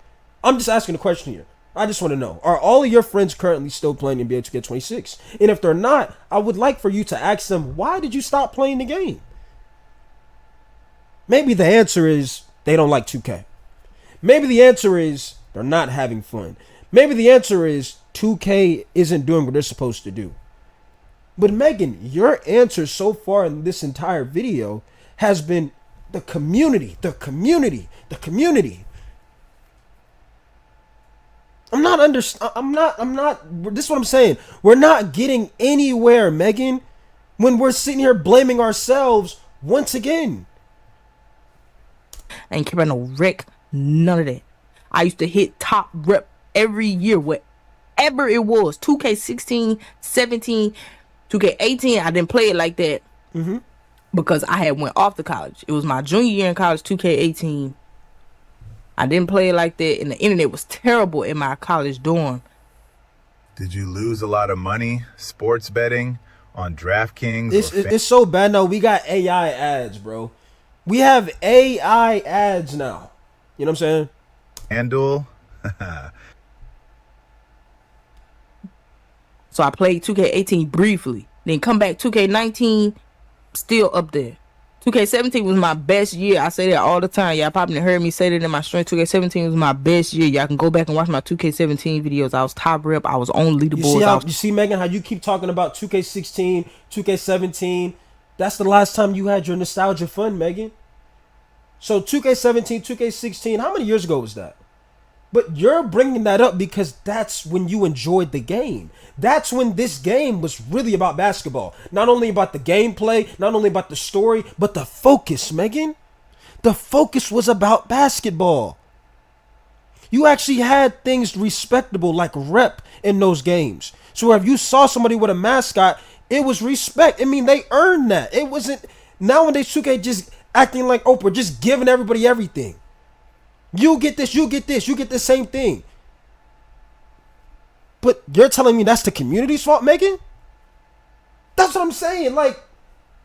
I'm just asking a question here. I just want to know, are all of your friends currently still playing NBA 2K26? And if they're not, I would like for you to ask them, why did you stop playing the game? Maybe the answer is they don't like 2K. Maybe the answer is they're not having fun. Maybe the answer is 2K isn't doing what they're supposed to do. But Megan, your answer so far in this entire video has been the community, the community, the community. I'm not, this is what I'm saying. We're not getting anywhere, Megan, when we're sitting here blaming ourselves once again. I ain't care about no rec, none of that. I used to hit top rep every year, whatever it was. 2K16, 17, 2K18. I didn't play it like that because I had went off to college. It was my junior year in college, 2K18. I didn't play it like that, and the internet was terrible in my college dorm. Did you lose a lot of money sports betting on DraftKings? It's so bad now. We got AI ads, bro. We have AI ads now. You know what I'm saying? FanDuel? So I played 2K18 briefly, then come back 2K19, still up there. 2K17 was my best year. I say that all the time. Y'all probably heard me say that in my stream. 2K17 was my best year. Y'all can go back and watch my 2K17 videos. I was top rep. I was on leaderboards. You see, Megan, how you keep talking about 2K16, 2K17. That's the last time you had your nostalgia fun, Megan. So 2K17, 2K16, how many years ago was that? But you're bringing that up because that's when you enjoyed the game. That's when this game was really about basketball. Not only about the gameplay, not only about the story, but the focus, Megan. The focus was about basketball. You actually had things respectable like rep in those games. So if you saw somebody with a mascot, it was respect. I mean, they earned that. It wasn't nowadays 2K just acting like Oprah, just giving everybody everything. You get this, you get this, you get the same thing. But you're telling me that's the community's fault, Megan? That's what I'm saying. Like,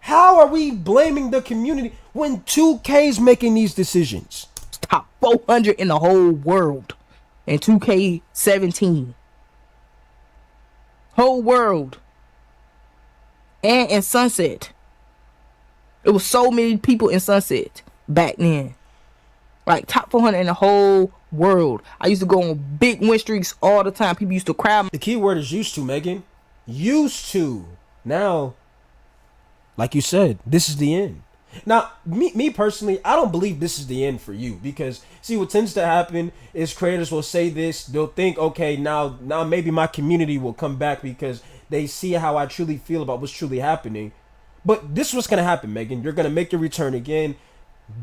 how are we blaming the community when 2K's making these decisions? Top 400 in the whole world in 2K17. Whole world. And in Sunset. It was so many people in Sunset back then. Like top 400 in the whole world. I used to go on big win streaks all the time. People used to crowd. The key word is used to, Megan. Used to. Now, like you said, this is the end. Now, me personally, I don't believe this is the end for you because, see, what tends to happen is creators will say this. They'll think, okay, now maybe my community will come back because they see how I truly feel about what's truly happening. But this is what's going to happen, Megan. You're going to make your return again.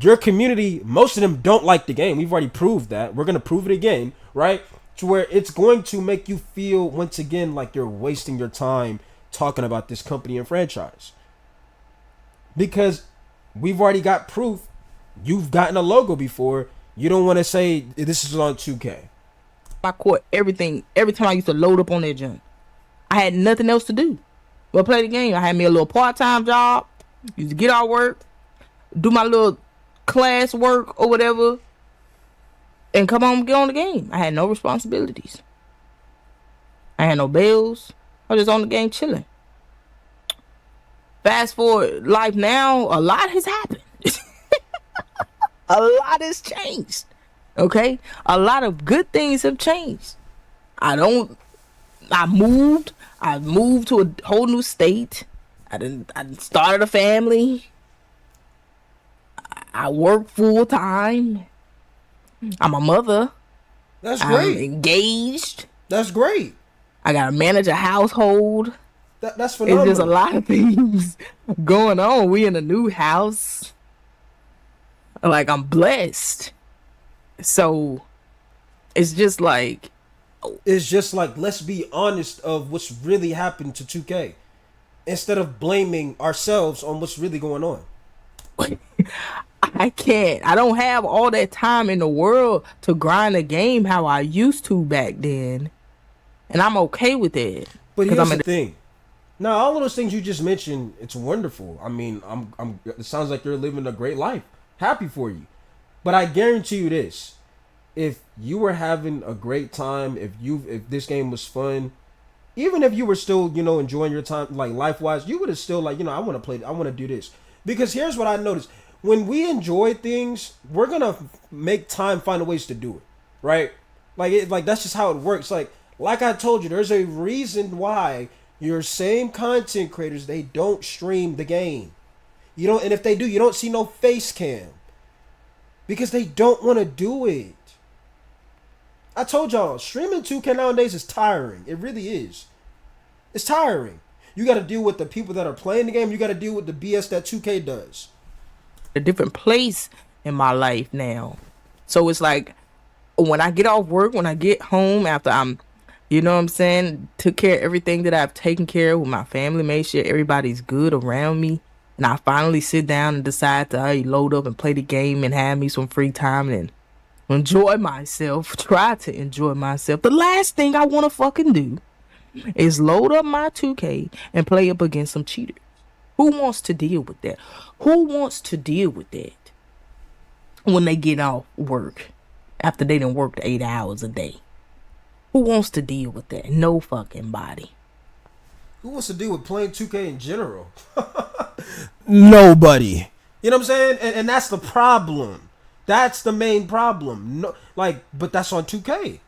Your community, most of them don't like the game. We've already proved that. We're going to prove it again, right? To where it's going to make you feel, once again, like you're wasting your time talking about this company and franchise. Because we've already got proof. You've gotten a logo before. You don't want to say this is on 2K. I caught everything. Every time I used to load up on that junk, I had nothing else to do but play the game. I had me a little part-time job. Used to get out work, do my little class work or whatever, and come home and get on the game. I had no responsibilities. I had no bills. I was just on the game chilling. Fast forward life now, a lot has happened. A lot has changed. Okay? A lot of good things have changed. I moved to a whole new state. I started a family. I work full time. I'm a mother. That's great. I'm engaged. That's great. I gotta manage a household. That's phenomenal. It's just a lot of things going on. We in a new house. Like, I'm blessed. So it's just like let's be honest of what's really happened to 2K instead of blaming ourselves on what's really going on. I can't. I don't have all that time in the world to grind a game how I used to back then. And I'm okay with it. But here's the thing. Now, all of those things you just mentioned, it's wonderful. I mean, it sounds like you're living a great life. Happy for you. But I guarantee you this. If you were having a great time, if this game was fun, even if you were still, enjoying your time, like life-wise, you would have still I want to play, I want to do this. Because here's what I noticed. When we enjoy things, we're going to make time find ways to do it, right? Like that's just how it works. Like I told you, there's a reason why your same content creators, they don't stream the game. And if they do, you don't see no face cam. Because they don't want to do it. I told y'all, streaming 2K nowadays is tiring. It really is. It's tiring. You got to deal with the people that are playing the game. You got to deal with the BS that 2K does. a different place in my life now. So it's like when I get off work, when I get home after I'm, you know what I'm saying, took care of everything that I've taken care of with my family, made sure everybody's good around me, and I finally sit down and decide to load up and play the game and have me some free time and enjoy myself, try to enjoy myself. The last thing I want to fucking do is load up my 2K and play up against some cheaters. Who wants to deal with that? Who wants to deal with that when they get off work after they done worked 8 hours a day? Who wants to deal with that? No fucking body. Who wants to deal with playing 2K in general? Nobody. You know what I'm saying? And that's the problem. That's the main problem. No, like, but that's on 2K.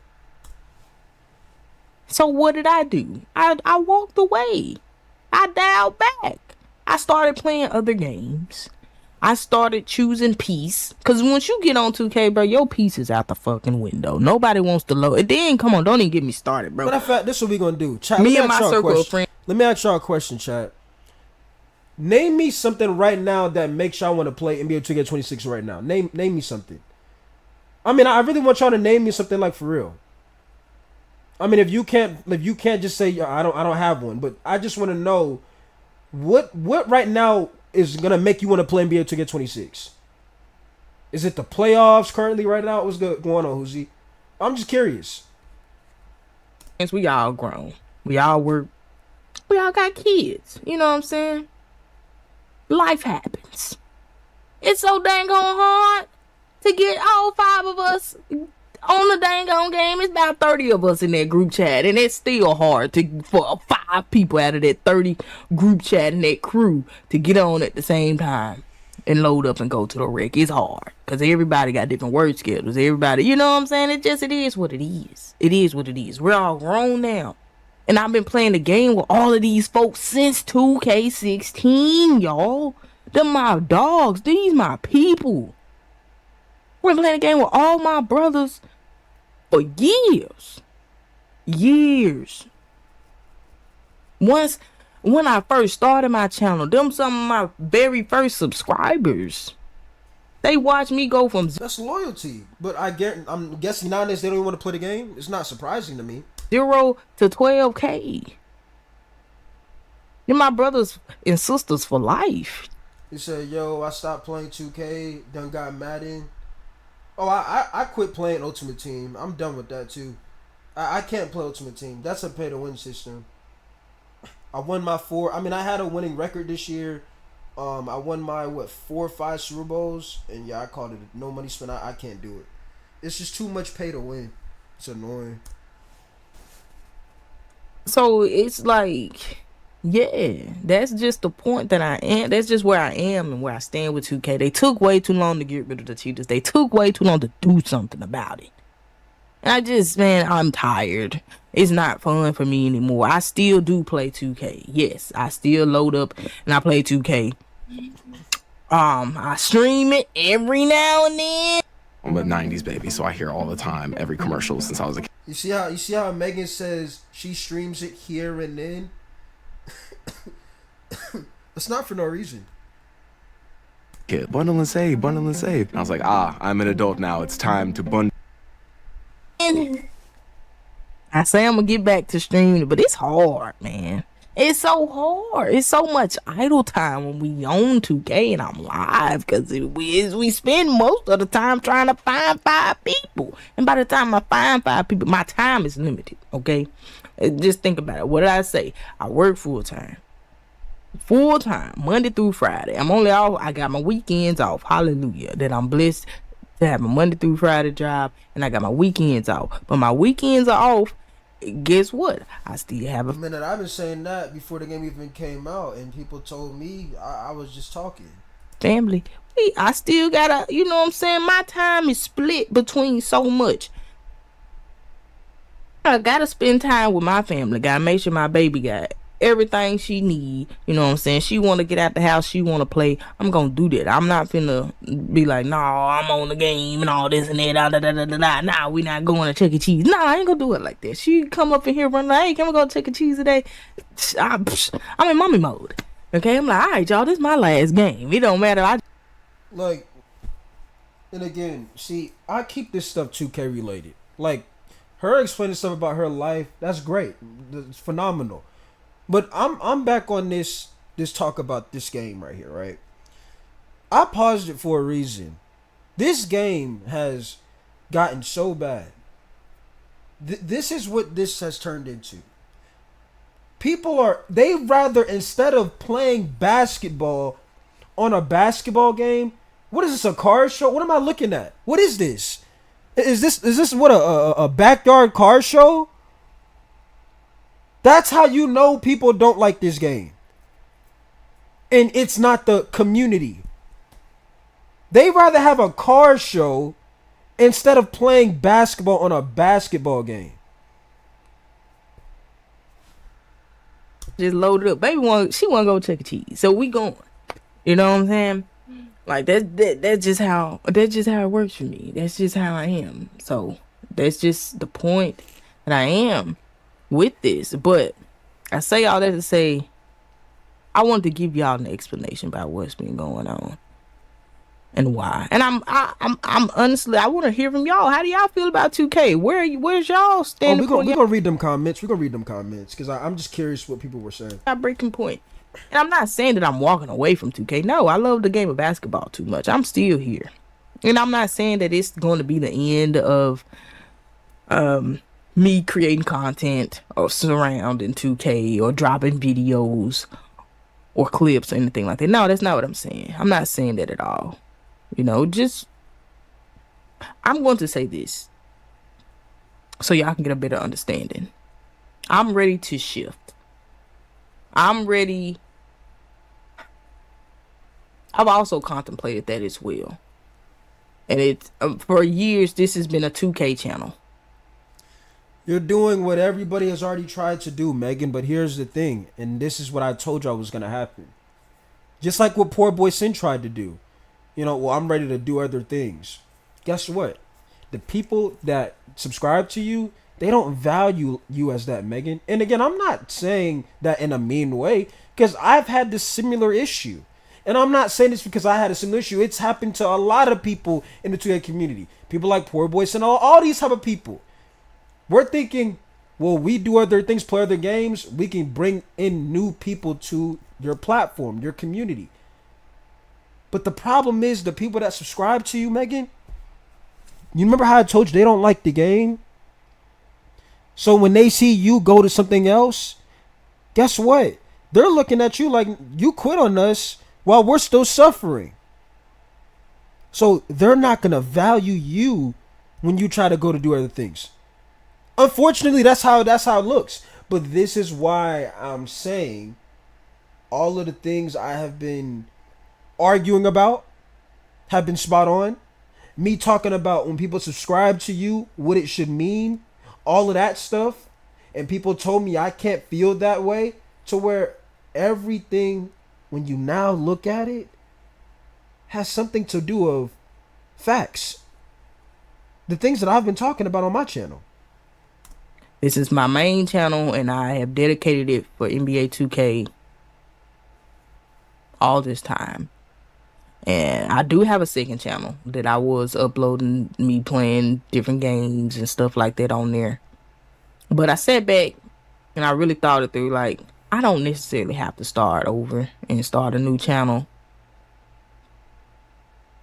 So what did I do? I walked away. I dialed back. I started playing other games. I started choosing peace. Because once you get on 2K, bro, your peace is out the fucking window. Nobody wants to load. Then, come on, don't even get me started, bro. Matter of fact, this is what we going to do. Chat, me and my circle of friends. Let me ask y'all a question, chat. Name me something right now that makes y'all want to play NBA 2K26 right now. Name me something. I mean, I really want y'all to name me something, like, for real. I mean, if you can't just say I don't have one, but I just want to know what right now is gonna make you want to play NBA 2K26. Is it the playoffs currently right now? What's going on, Hoosie? I'm just curious. We all grown. We all work. We all got kids. You know what I'm saying? Life happens. It's so dang on hard to get all 5 of us on the dang on game. It's about 30 of us in that group chat, and it's still hard for 5 people out of that 30 group chat and that crew to get on at the same time and load up and go to the wreck. It's hard because everybody got different work schedules. Everybody, you know what I'm saying? It is what it is. It is what it is. We're all grown now. And I've been playing the game with all of these folks since 2K16, y'all. Them my dogs. These my people. We're playing the game with all my brothers for years. Years. When I first started my channel, them some of my very first subscribers. They watched me go from That's loyalty. But I'm guessing nowadays they don't even want to play the game. It's not surprising to me. 0 to 12K. They're my brothers and sisters for life. He said, yo, I stopped playing 2K, done got Madden. Oh, I quit playing Ultimate Team. I'm done with that too. I can't play Ultimate Team. That's a pay to win system. I won my 4. I mean, I had a winning record this year. I won my 4 or 5 Super Bowls, and yeah, I called it no money spent. I can't do it. It's just too much pay to win. It's annoying. So it's like, yeah, that's just the point that I am. That's just where I am and where I stand with 2K. They took way too long to get rid of the cheaters. They took way too long to do something about it. And I'm tired. It's not fun for me anymore. I still do play 2K. Yes, I still load up and I play 2K. I stream it every now and then. I'm a 90s baby, so I hear all the time, every commercial since I was a kid. You see how Megan says she streams it here and then? It's not for no reason. Kid, bundle and save, bundle and save. And I was like, I'm an adult now. It's time to bundle. I say I'm gonna get back to streaming, but it's hard, man. It's so hard. It's so much idle time when we own 2K and I'm live because we spend most of the time trying to find 5 people. And by the time I find 5 people, my time is limited, okay? Just think about it. What did I say? I work full-time. Full-time, Monday through Friday. I'm only off. I got my weekends off. Hallelujah. That I'm blessed to have a Monday through Friday job, and I got my weekends off. But my weekends are off. Guess what? I still have a minute. I've been saying that before the game even came out, and people told me I was just talking. Family. I still gotta, you know what I'm saying? My time is split between so much. I gotta spend time with my family. Gotta make sure my baby got everything she need. You know what I'm saying? She want to get out the house. She want to play. I'm gonna do that. I'm not finna be like, no, I'm on the game and all this and that. Nah, we not going to Chuck E. Cheese. Nah, I ain't gonna do it like that. She come up in here running like, hey, can we go to Chuck E. Cheese today? I'm in mommy mode. Okay, I'm like, all right, y'all, this is my last game. It don't matter. Like, and again, see, I keep this stuff 2K related. Like, her explaining stuff about her life, that's great. It's phenomenal. But I'm back on this talk about this game right here, right? I paused it for a reason. This game has gotten so bad. This is what this has turned into. They rather, instead of playing basketball on a basketball game, what is this, a car show? What am I looking at? What is this? Is this what, a backyard car show? That's how you know people don't like this game. And it's not the community. They rather have a car show instead of playing basketball on a basketball game. Just load it up. Baby she wanna go Chuck E. Cheese. So we going. You know what I'm saying? Like that's just how it works for me. That's just how I am. So that's just the point that I am with this. But I say all that to say I wanted to give y'all an explanation about what's been going on and why. And I'm honestly, I want to hear from y'all. How do y'all feel about 2K? Where's y'all standing? We're gonna read them comments. We're gonna read them comments because I'm just curious what people were saying. Breaking point. And I'm not saying that I'm walking away from 2K. No, I love the game of basketball too much. I'm still here. And I'm not saying that it's going to be the end of me creating content or surrounding 2K or dropping videos or clips or anything like that. No, that's not what I'm saying. I'm not saying that at all. You know, just I'm going to say this so y'all can get a better understanding. I'm ready to shift. I'm ready. I've also contemplated that as well. And it's for years, this has been a 2K channel. You're doing what everybody has already tried to do, Megan, but here's the thing, and this is what I told y'all was going to happen. Just like what Poor Boy Sin tried to do. You know, well, I'm ready to do other things. Guess what? The people that subscribe to you, they don't value you as that, Megan. And again, I'm not saying that in a mean way, because I've had this similar issue. And I'm not saying this because I had a similar issue. It's happened to a lot of people in the 2K community. People like Poor Boys and all these type of people. We're thinking, well, we do other things, play other games. We can bring in new people to your platform, your community. But the problem is the people that subscribe to you, Megan, you remember how I told you they don't like the game? So when they see you go to something else, guess what? They're looking at you like you quit on us while we're still suffering. So they're not going to value you when you try to go to do other things. Unfortunately, that's how it looks. But this is why I'm saying all of the things I have been arguing about have been spot on. Me talking about when people subscribe to you, what it should mean, all of that stuff. And people told me I can't feel that way, to where everything, when you now look at it, has something to do of facts. The things that I've been talking about on my channel. This is my main channel, and I have dedicated it for NBA 2K all this time. And I do have a second channel that I was uploading me playing different games and stuff like that on there. But I sat back and I really thought it through. Like, I don't necessarily have to start over and start a new channel.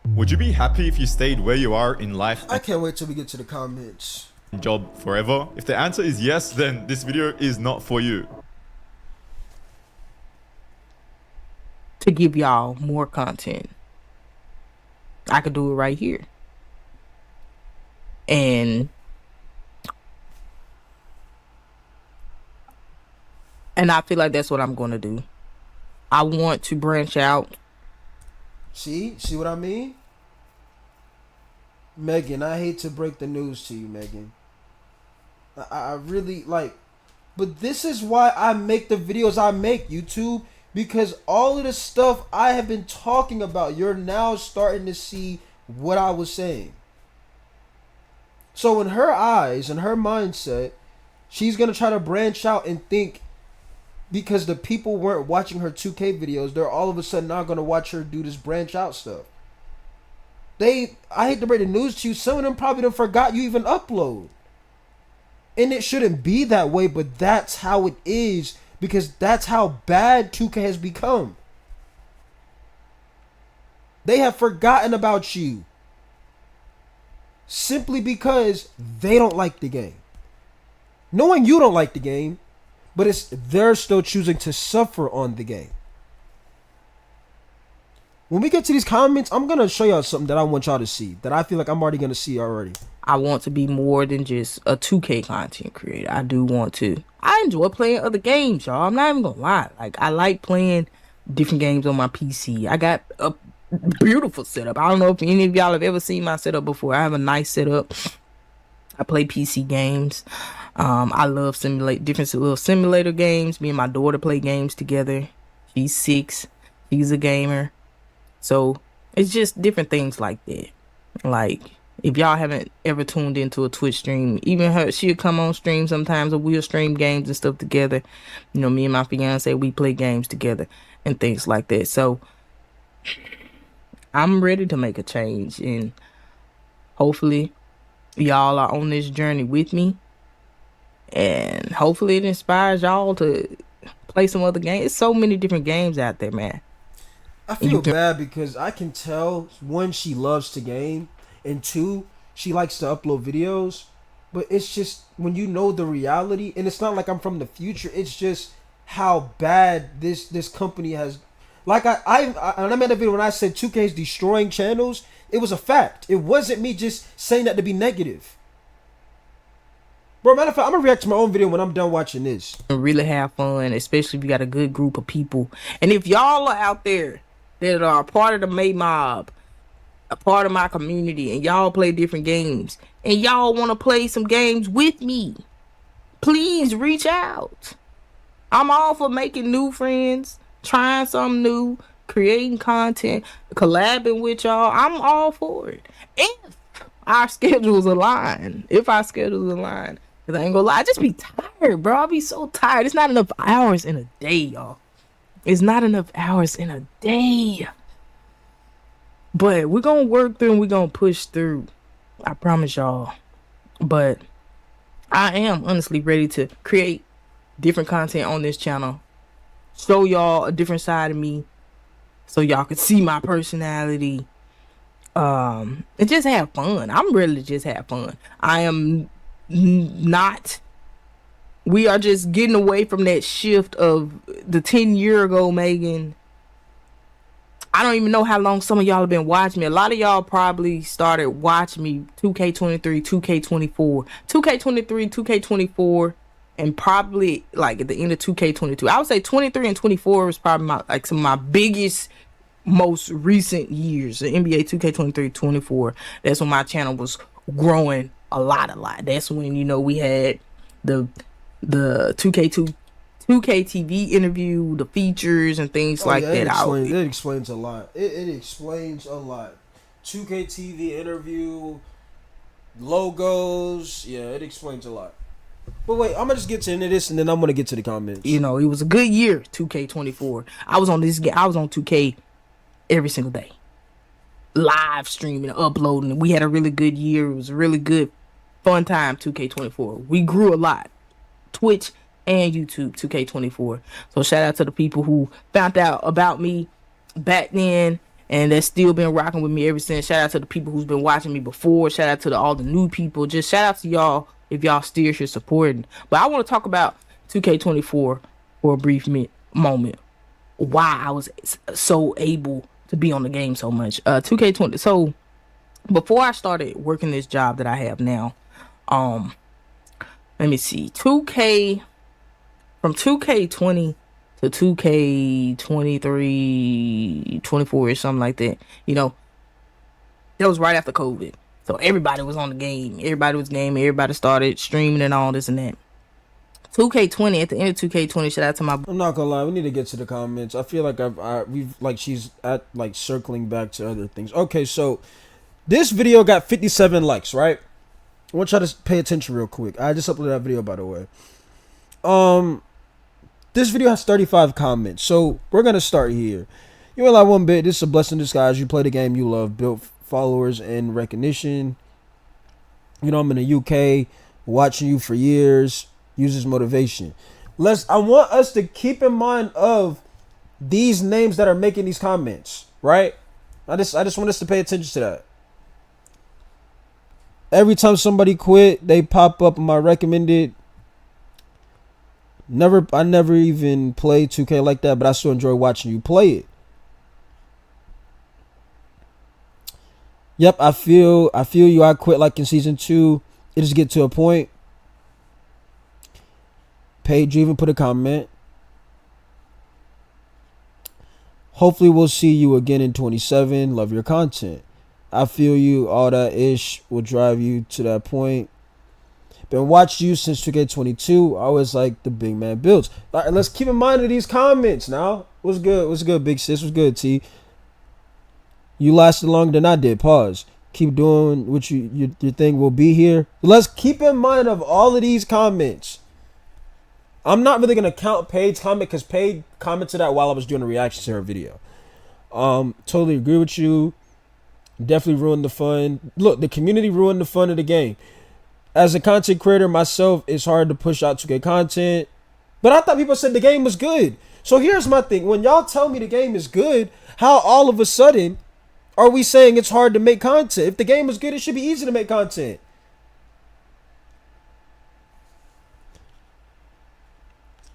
Would you be happy if you stayed where you are in life I can't wait till we get to the comments. and job forever? If the answer is yes, then this video is not for you. To give y'all more content, I could do it right here. And I feel like that's what I'm going to do. I want to branch out. See what I mean? Megan, I hate to break the news to you, Megan. I really like, but this is why I make the videos I make, YouTube, because all of the stuff I have been talking about, you're now starting to see what I was saying. So in her eyes, in her mindset, she's going to try to branch out and think because the people weren't watching her 2K videos, they're all of a sudden not going to watch her do this branch out stuff. I hate to break the news to you, some of them probably done forgot you even upload. And it shouldn't be that way, but that's how it is, because that's how bad 2K has become. They have forgotten about you simply because they don't like the game. Knowing you don't like the game, but they're still choosing to suffer on the game. When we get to these comments, I'm going to show y'all something that I want y'all to see, that I feel like I'm already going to see already. I want to be more than just a 2K content creator. I do want to. I enjoy playing other games, y'all. I'm not even going to lie. Like, I like playing different games on my PC. I got a beautiful setup. I don't know if any of y'all have ever seen my setup before. I have a nice setup. I play PC games. I love different little simulator games. Me and my daughter play games together. She's 6. She's a gamer. So it's just different things like that. Like, if y'all haven't ever tuned into a Twitch stream, even she'll come on stream sometimes, or we'll stream games and stuff together. You know, me and my fiance, we play games together and things like that. So I'm ready to make a change, and hopefully y'all are on this journey with me, and hopefully it inspires y'all to play some other games. There's so many different games out there, man. I feel bad because I can tell, one, she loves to game, and 2, she likes to upload videos, but it's just when you know the reality, and it's not like I'm from the future, it's just how bad this company has. Like I made a video when I said 2K is destroying channels. It was a fact. It wasn't me just saying that to be negative. Bro, matter of fact, I'm gonna react to my own video when I'm done watching this. Really have fun, especially if you got a good group of people. And if y'all are out there that are a part of the May Mob, a part of my community, and y'all play different games, and y'all want to play some games with me, please reach out. I'm all for making new friends, trying something new, creating content, collabing with y'all. I'm all for it. If our schedules align. Because I ain't gonna lie, I just be tired, bro. I be so tired. It's not enough hours in a day, y'all. It's not enough hours in a day. But we're gonna work through and we're gonna push through. I promise y'all. But I am honestly ready to create different content on this channel. Show y'all a different side of me, so y'all can see my personality. And just have fun. I'm ready to just have fun. I am not. We are just getting away from that shift of the 10-year ago Megan. I don't even know how long some of y'all have been watching me. A lot of y'all probably started watching me 2K23, 2K24, 2K23, 2K24, and probably like at the end of 2K22. I would say 23 and 24 was probably some of my biggest, most recent years. The NBA 2K23, 24. That's when my channel was growing a lot. That's when, you know, we had the 2K TV interview, the features and things like that. It explains a lot. It explains a lot. 2K TV interview, logos. Yeah, it explains a lot. But wait, I'm gonna just get into this and then I'm gonna get to the comments. You know, it was a good year, 2K24. I was on 2K every single day, live streaming, uploading. We had a really good year. It was a really good, fun time. 2K24. We grew a lot. Twitch and YouTube, 2K24. So shout out to the people who found out about me back then and that's still been rocking with me ever since. Shout out to the people who's been watching me before. Shout out to all the new people. Just shout out to y'all if y'all still here supporting. But I want to talk about 2K24 for a brief moment. Why I was so able to be on the game so much. 2K20. So before I started working this job that I have now, let me see. 2K from 2K20 to 2K23, 24 or something like that. You know, that was right after COVID. So everybody was on the game. Everybody was gaming. Everybody started streaming and all this and that. 2K20, at the end of 2K20, shout out to my... I'm not gonna lie, we need to get to the comments. I feel like she's at like circling back to other things. Okay, so this video got 57 likes, right? I want y'all to pay attention real quick. I just uploaded that video, by the way. This video has 35 comments, so we're gonna start here. You ain't like one bit. This is a blessing in disguise. You play the game you love, built followers and recognition. You know, I'm in the UK, watching you for years. Use this motivation. I want us to keep in mind of these names that are making these comments, right? I just want us to pay attention to that. Every time somebody quit, they pop up on my recommended. I never even played 2K like that, but I still enjoy watching you play it. Yep, I feel you. I quit like in season 2. It just get to a point. Paige even put a comment. Hopefully we'll see you again in 27. Love your content. I feel you. All that ish will drive you to that point. Been watching you since 2K22. I always like the big man builds. All right, let's keep in mind of these comments now. What's good? What's good, big sis? What's good, T? You lasted longer than I did. Pause. Keep doing what your thing will be here. Let's keep in mind of all of these comments. I'm not really gonna count Paige's comment because Paige commented that while I was doing a reaction to her video. Totally agree with you. Definitely ruined the fun. Look, the community ruined the fun of the game. As a content creator myself, it's hard to push out 2K content. But I thought people said the game was good. So here's my thing. When y'all tell me the game is good, how all of a sudden are we saying it's hard to make content? If the game is good, it should be easy to make content.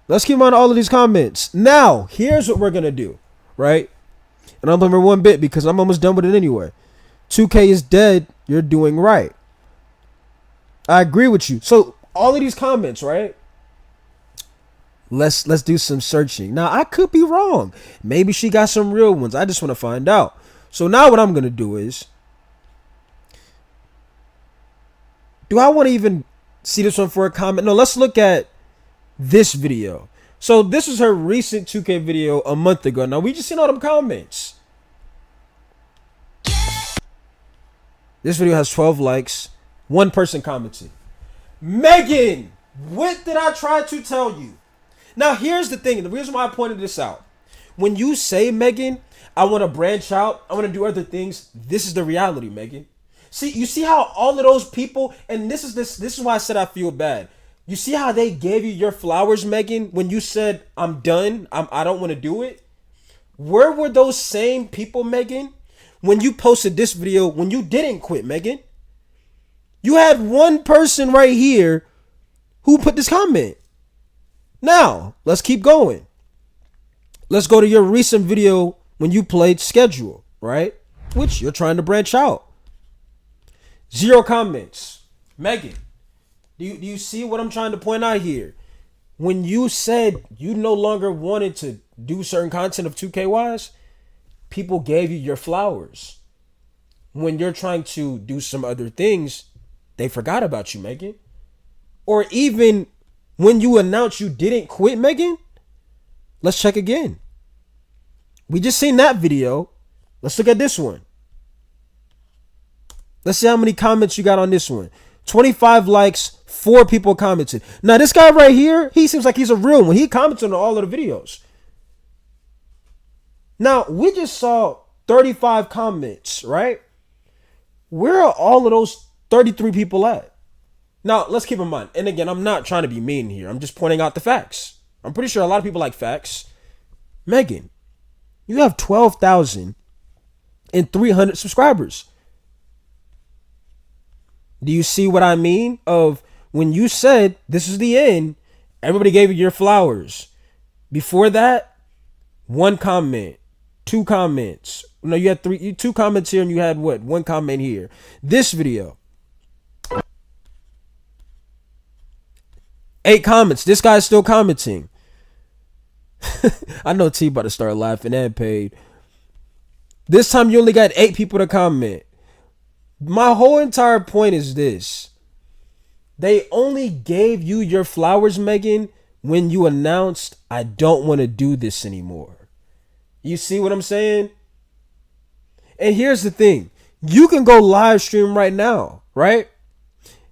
Let's keep on all of these comments. Now, here's what we're going to do, right? And I'm number 1 bit because I'm almost done with it anyway. 2K is dead. You're doing right. I agree with you. So all of these comments, right? Let's do some searching. Now, I could be wrong. Maybe she got some real ones. I just want to find out. So now what I'm going to do is, do I want to even see this one for a comment? No, let's look at this video. So this is her recent 2K video a month ago. Now we just seen all them comments. This video has 12 likes. 1 person commented. Megan, what did I try to tell you? Now here's the thing. The reason why I pointed this out. When you say, Megan, I want to branch out, I want to do other things. This is the reality, Megan. See, you see how all of those people, and this is why I said I feel bad. You see how they gave you your flowers, Megan, when you said, I'm done, I don't want to do it? Where were those same people, Megan, when you posted this video, when you didn't quit, Megan? You had 1 person right here who put this comment. Now, let's keep going. Let's go to your recent video when you played Schedule, right? Which you're trying to branch out. 0 comments. Megan, do you see what I'm trying to point out here? When you said you no longer wanted to do certain content of 2K wise, people gave you your flowers. When you're trying to do some other things, they forgot about you, Megan. Or even when you announced you didn't quit, Megan, let's check again. We just seen that video. Let's look at this one. Let's see how many comments you got on this one. 25 likes, 4 people commented. Now this guy right here, he seems like he's a real one. He commented on all of the videos. Now we just saw 35 comments, right? Where are all of those 33 people at? Now let's keep in mind, and again, I'm not trying to be mean here. I'm just pointing out the facts. I'm pretty sure a lot of people like facts. Megan, you have 12,300 subscribers. Do you see what I mean? Of when you said this is the end, everybody gave you your flowers. Before that, 1 comment, 2 comments. No, you had 2 comments here and you had what? 1 comment here. This video, 8 comments. This guy's still commenting. I know T about to start laughing and paid. This time you only got 8 people to comment. My whole entire point is this. They only gave you your flowers, Megan, when you announced, I don't want to do this anymore. You see what I'm saying? And here's the thing. You can go live stream right now, right?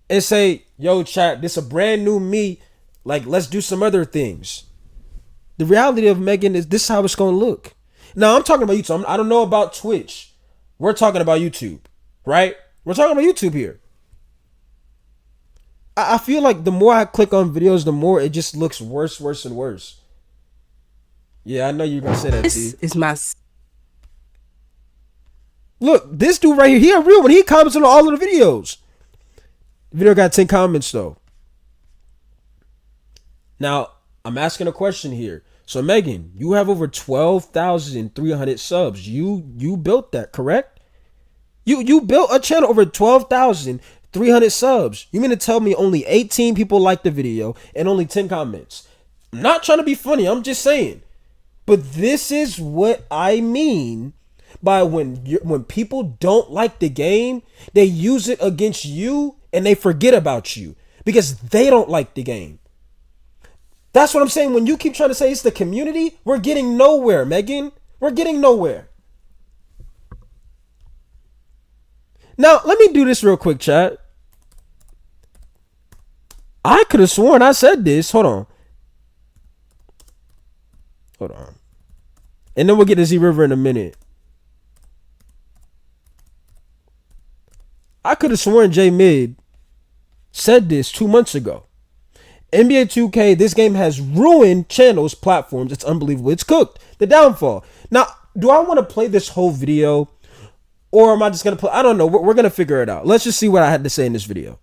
And say, yo, chat, this is a brand new me. Like, let's do some other things. The reality of Megan is this is how it's going to look. Now, I'm talking about YouTube. I don't know about Twitch. We're talking about YouTube. right? We're talking about YouTube here. I feel like the more I click on videos, the more it just looks worse, worse, and worse. Yeah, I know you're gonna say that, This T. is my Look, this dude right here, he a real one. He comments on all of the videos. The video got 10 comments though. Now, I'm asking a question here. So Megan, you have over 12,300 subs. You built that, correct? You built a channel over 12,300 subs. You mean to tell me only 18 people liked the video and only 10 comments? I'm not trying to be funny. I'm just saying. But this is what I mean by when people don't like the game, they use it against you and they forget about you because they don't like the game. That's what I'm saying. When you keep trying to say it's the community, we're getting nowhere, Megan. We're getting nowhere. Now, let me do this real quick, chat. I could have sworn I said this. Hold on. And then we'll get to Z River in a minute. I could have sworn J Mid said this 2 months ago. NBA 2K, this game has ruined channels, platforms. It's unbelievable. It's cooked. The downfall. Now, do I want to play this whole video? Or am I just going to play? I don't know. We're going to figure it out. Let's just see what I had to say in this video.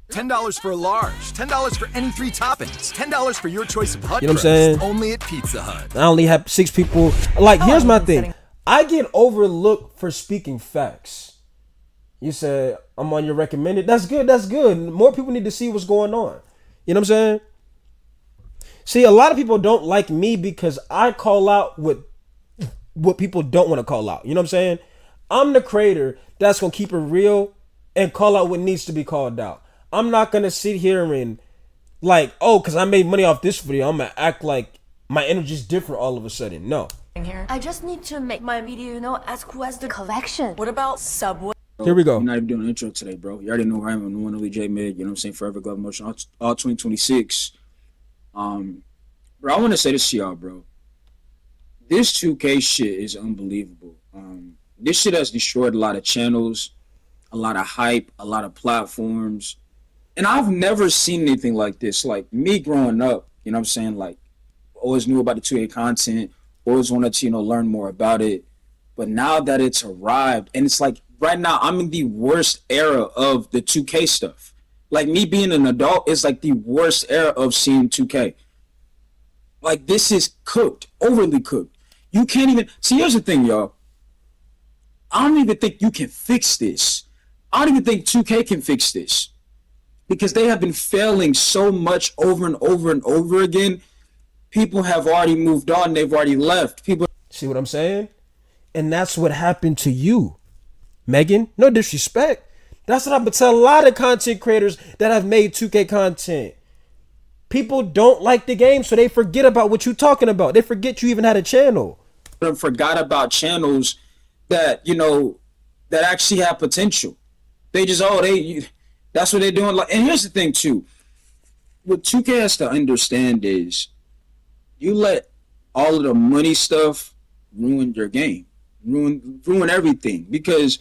$10 for a large, $10 for any 3 toppings, $10 for your choice of hut You know what I'm saying? only at Pizza Hut. I only have 6 people. Like, here's my thing. I get overlooked for speaking facts. You said, I'm on your recommended. That's good. That's good. More people need to see what's going on. You know what I'm saying? See, a lot of people don't like me because I call out what people don't want to call out. You know what I'm saying? I'm the creator that's going to keep it real and call out what needs to be called out. I'm not going to sit here and like, oh, because I made money off this video, I'm going to act like my energy's different all of a sudden. No. I just need to make my video, as cool as the collection. What about Subway? Here we go. We're not even doing an intro today, bro. You already know who I am. I'm the one only J Mid, you know what I'm saying? Forever Glove Motion, all 2026. Bro, I want to say this to y'all, bro. This 2K shit is unbelievable. This shit has destroyed a lot of channels, a lot of hype, a lot of platforms. And I've never seen anything like this. Like, me growing up, you know what I'm saying? Like, always knew about the 2K content, always wanted to, learn more about it. But now that it's arrived, and it's like, right now, I'm in the worst era of the 2K stuff. Like, me being an adult is like the worst era of seeing 2K. Like, this is cooked, overly cooked. You can't even... See, here's the thing, y'all. I don't even think you can fix this. I don't even think 2K can fix this. Because they have been failing so much over and over and over again. People have already moved on. They've already left. People... See what I'm saying? And that's what happened to you, Megan. No disrespect. That's what I've been telling a lot of content creators that have made 2K content. People don't like the game, so they forget about what you're talking about. They forget you even had a channel. Forgot about channels that, that actually have potential. They just, that's what they're doing. Like, and here's the thing, too. What 2K has to understand is you let all of the money stuff ruin your game. Ruin everything. Because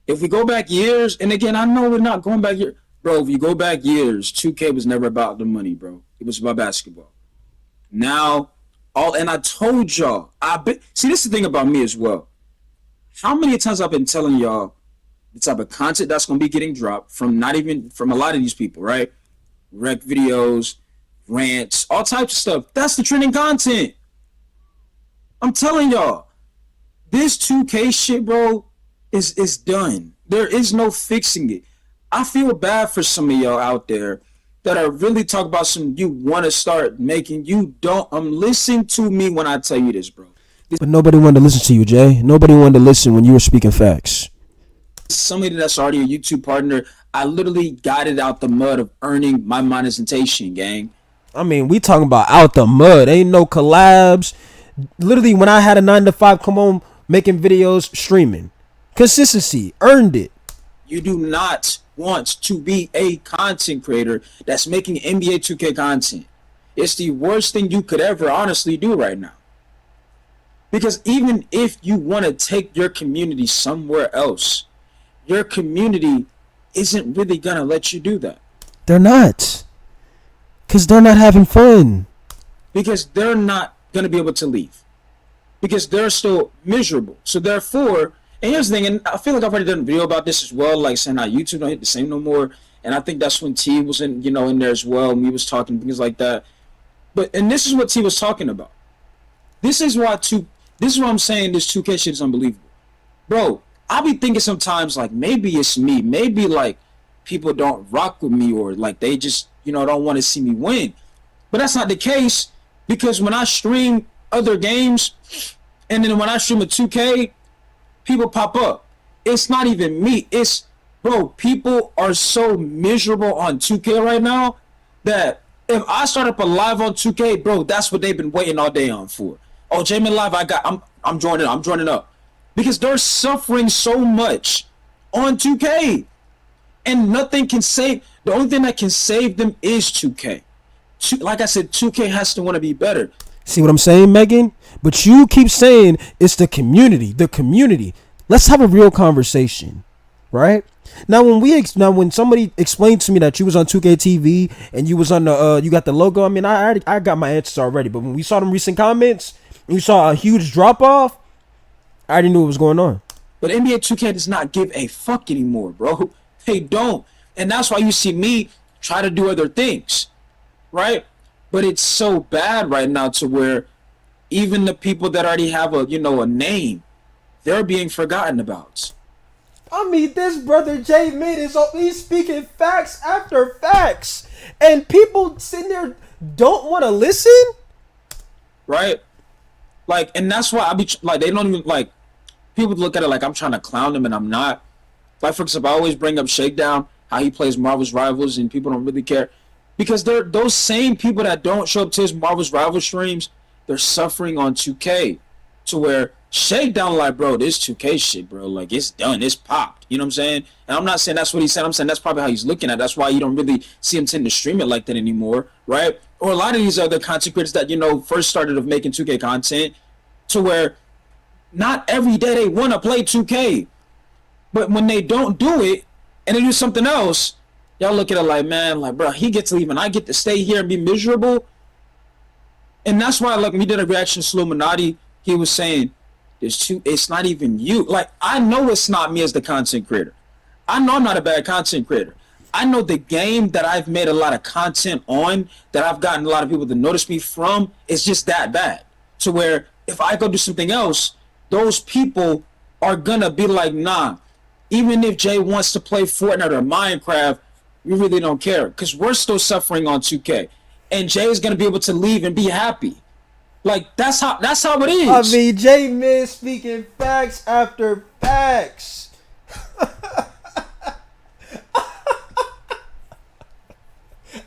if we go back years, and again, I know we're not going back years. Bro, if you go back years, 2K was never about the money, bro. It was about basketball. Now, and I told y'all, see, this is the thing about me as well. How many times I've been telling y'all the type of content that's going to be getting dropped from a lot of these people, right? Rec videos, rants, all types of stuff. That's the trending content. I'm telling y'all, this 2K shit, bro, is done. There is no fixing it. I feel bad for some of y'all out there that are really talking about you want to start making. You don't. Listen to me when I tell you this, bro. But nobody wanted to listen to you, Jay. Nobody wanted to listen when you were speaking facts. Somebody that's already a YouTube partner, I literally got it out the mud of earning my monetization, gang. I mean, we talking about out the mud. Ain't no collabs. Literally, when I had a 9-to-5, come on, making videos, streaming. Consistency. Earned it. You do not want to be a content creator that's making NBA 2K content. It's the worst thing you could ever honestly do right now. Because even if you want to take your community somewhere else, your community isn't really gonna let you do that. They're not. Because they're not having fun. Because they're not gonna be able to leave. Because they're still miserable. So therefore, and here's the thing, and I feel like I've already done a video about this as well, like saying how YouTube don't hit the same no more. And I think that's when T was in, in there as well, and we was talking things like that. And this is what T was talking about. This is why I'm saying this 2K shit is unbelievable. Bro, I be thinking sometimes like maybe it's me. Maybe like people don't rock with me, or like they just, don't want to see me win. But that's not the case, because when I stream other games and then when I stream a 2K, people pop up. It's not even me. Bro, people are so miserable on 2K right now that if I start up a live on 2K, bro, that's what they've been waiting all day on for. Oh, J-Man Live, I'm joining up. Because they're suffering so much on 2K. And nothing can save, the only thing that can save them is 2K. Like I said, 2K has to want to be better. See what I'm saying, Megan? But you keep saying it's the community. Let's have a real conversation, right? Now, when somebody explained to me that you was on 2K TV and you was on you got the logo, I mean, I got my answers already. But when we saw them recent comments and you saw a huge drop off, I already knew what was going on. But NBA 2K does not give a fuck anymore, bro. They don't. And that's why you see me try to do other things, right? But it's so bad right now to where even the people that already have a name, they're being forgotten about. I mean, this brother J Mid he's speaking facts after facts, and people sitting there don't want to listen, right? Like, and that's why I be like, they don't even like. People look at it like I'm trying to clown them, and I'm not. Like, for example, I always bring up Shakedown, how he plays Marvel's Rivals, and people don't really care. Because they're those same people that don't show up to his Marvel's Rivals streams, they're suffering on 2K. To where Shakedown like, bro, this 2K shit, bro, like, it's done, it's popped. You know what I'm saying? And I'm not saying that's what he said. I'm saying that's probably how he's looking at it. That's why you don't really see him tend to stream it like that anymore, right? Or a lot of these other content creators that, first started of making 2K content, to where not every day they want to play 2K. But when they don't do it, and they do something else, y'all look at it like, man, like, bro, he gets to leave and I get to stay here and be miserable. And that's why, like, when we did a reaction to Illuminati, he was saying, it's not even you. Like, I know it's not me as the content creator. I know I'm not a bad content creator. I know the game that I've made a lot of content on, that I've gotten a lot of people to notice me from, is just that bad. To where if I go do something else, those people are gonna be like, nah, even if Jay wants to play Fortnite or Minecraft, we really don't care, because we're still suffering on 2K. And Jay is gonna be able to leave and be happy. Like, that's how it is. I mean, J Mid speaking facts after facts.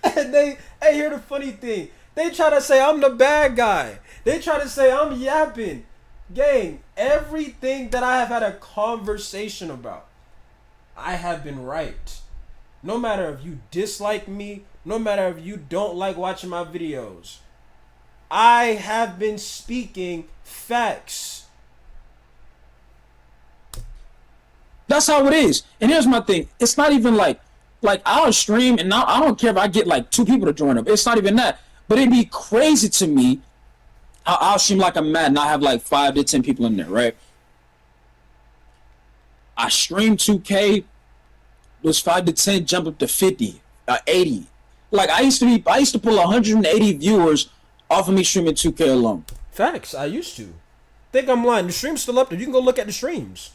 And hear the funny thing. They try to say I'm the bad guy. They try to say I'm yapping. Gang, everything that I have had a conversation about, I have been right. No matter if you dislike me, no matter if you don't like watching my videos, I have been speaking facts. That's how it is. And here's my thing. It's not even like I'll stream and I don't care if I get like 2 people to join up. It's not even that. But it'd be crazy to me. I'll stream like I'm mad and I have like 5 to 10 people in there, right? I stream 2K, those 5 to 10 jump up to 50, 80. Like, I used to pull 180 viewers off of me streaming 2K alone. Facts. I used to. Think I'm lying. The stream's still up there. You can go look at the streams.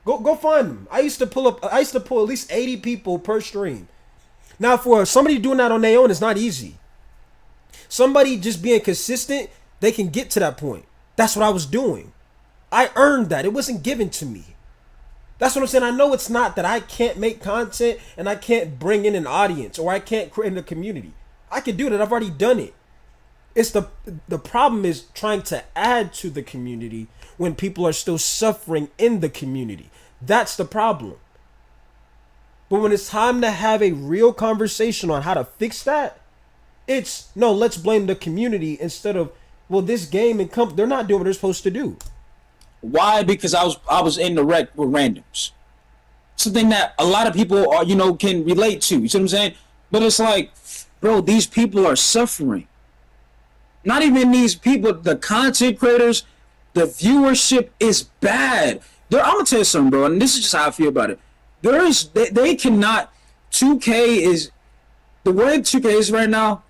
Go find them. I used to pull at least 80 people per stream. Now, for somebody doing that on their own, it's not easy. Somebody just being consistent, they can get to that point. That's what I was doing. I earned that. It wasn't given to me. That's what I'm saying. I know it's not that I can't make content and I can't bring in an audience or I can't create a community. I can do that. I've already done it. It's the problem is trying to add to the community when people are still suffering in the community. That's the problem. But when it's time to have a real conversation on how to fix that, it's no, let's blame the community instead of, well, this game and they're not doing what they're supposed to do. Why? Because I was in the wreck with randoms. something that a lot of people are, can relate to. You see what I'm saying? But it's like, bro, these people are suffering. Not even these people, the content creators, the viewership is bad. I'm gonna tell you something, bro, and this is just how I feel about it. They cannot. 2K is the way 2K is right now.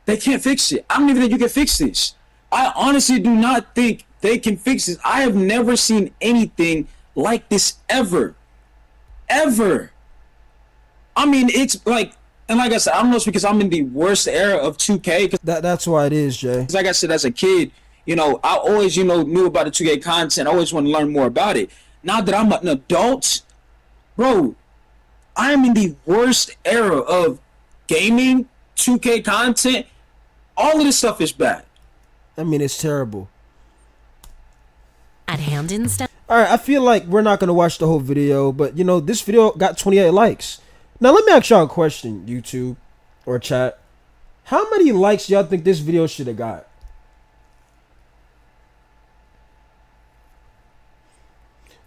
They can't fix it. I don't even think you can fix this. I honestly do not think they can fix this. I have never seen anything like this ever. Ever. I mean, it's like, and like I said, I don't know if it's because I'm in the worst era of 2K. That's why it is, Jay. Like I said, as a kid, I always, knew about the 2K content. I always want to learn more about it. Now that I'm an adult, bro, I'm in the worst era of gaming, 2K content. All of this stuff is bad. I mean, it's terrible. At Hamden's. All right, I feel like we're not going to watch the whole video, but, this video got 28 likes. Now, let me ask y'all a question, YouTube or chat. How many likes y'all think this video should have got?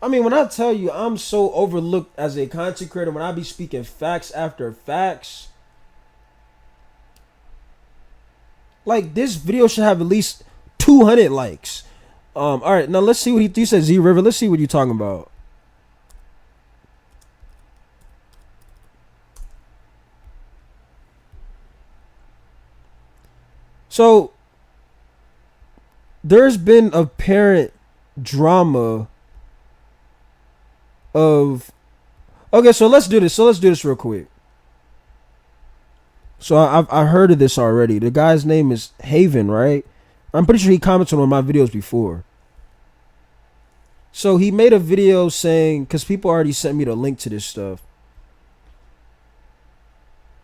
I mean, when I tell you I'm so overlooked as a content creator, when I be speaking facts after facts, like, this video should have at least 200 likes. All right, now let's see what he said. Z River, let's see what you're talking about. So there's been apparent drama of, okay, so let's do this. Real quick. So I heard of this already. The guy's name is Haven, right? I'm pretty sure he commented on my videos before. So he made a video saying, because people already sent me the link to this stuff.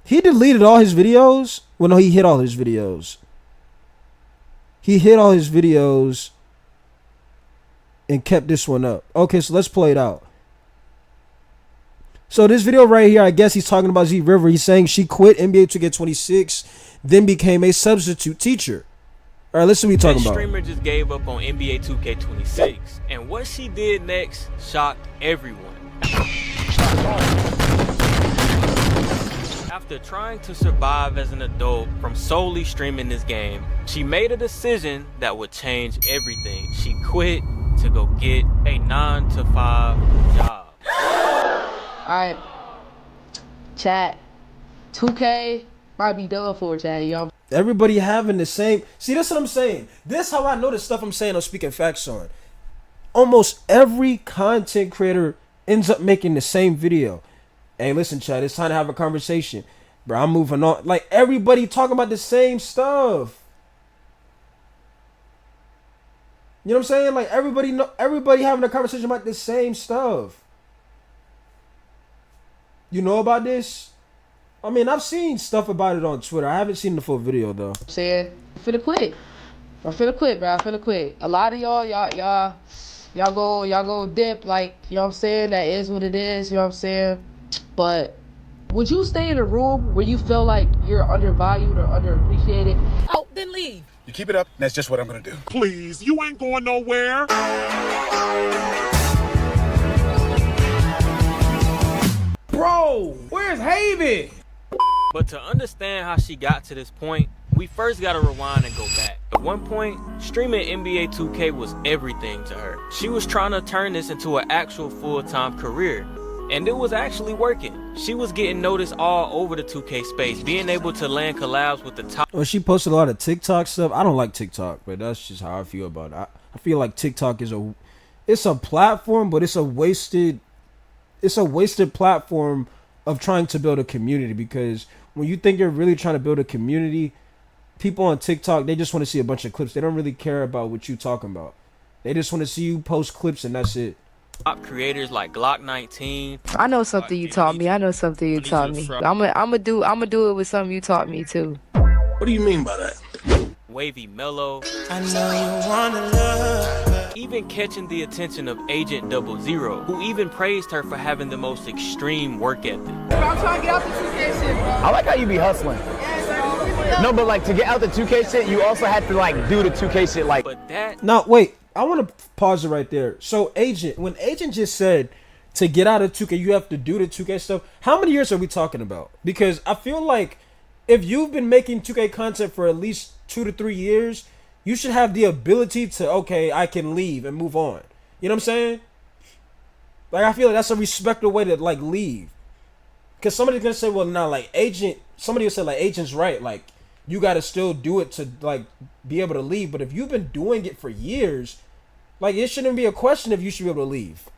He deleted all his videos. Well, no, he hid all his videos. He hid all his videos and kept this one up. Okay, so let's play it out. So this video right here, I guess he's talking about Z River. He's saying she quit NBA 2K26, then became a substitute teacher. All right, let's see what he's talking about. Streamer just gave up on NBA 2K26, and what she did next shocked everyone. After trying to survive as an adult from solely streaming this game, she made a decision that would change everything. She quit to go get a 9-to-5 job. Alright, chat, 2K might be done for, chat, y'all. Everybody having the same. See, that's what I'm saying. This how I know the stuff I'm saying I'm speaking facts on. Almost every content creator ends up making the same video. Hey, listen, chat, it's time to have a conversation. Bro, I'm moving on. Like, everybody talking about the same stuff. You know what I'm saying? Like, everybody having a conversation about the same stuff. You know about this? I mean, I've seen stuff about it on Twitter. I haven't seen the full video though. I'm saying, I'm finna quit, bro. I'm finna quit. A lot of y'all go dip, like, you know what I'm saying? That is what it is, you know what I'm saying? But would you stay in a room where you feel like you're undervalued or underappreciated? Oh, then leave. You keep it up, and that's just what I'm gonna do. Please, you ain't going nowhere. Bro, where's Haven? But to understand how she got to this point, we first gotta rewind and go back. At one point, streaming NBA 2K was everything to her. She was trying to turn this into an actual full-time career, and it was actually working. She was getting noticed all over the 2K space, being able to land collabs with the top. Well, she posted a lot of TikTok stuff. I don't like TikTok, but that's just how I feel about it. I feel like TikTok is it's a platform, but it's a wasted platform of trying to build a community, because when you think you're really trying to build a community, people on TikTok, they just want to see a bunch of clips. They don't really care about what you're talking about. They just want to see you post clips and that's it. Top creators like Glock19. I know something you taught me. I'm gonna do it with something you taught me too. What do you mean by that? Wavy Mellow. I know you wanna love. Even catching the attention of Agent 00, who even praised her for having the most extreme work ethic. I'm trying to get out the 2K shit, bro. I like how you be hustling. No, but like to get out the 2K shit, you also have to like do the 2K shit like. But that. Now wait, I want to pause it right there. So when Agent just said to get out of 2K, you have to do the 2K stuff. How many years are we talking about? Because I feel like if you've been making 2K content for at least 2 to 3 years, you should have the ability to, okay, I can leave and move on. You know what I'm saying? Like, I feel like that's a respectable way to, like, leave. Because somebody's going to say, well, nah, like, somebody will say, like, agent's right. Like, you got to still do it to, like, be able to leave. But if you've been doing it for years, like, it shouldn't be a question if you should be able to leave.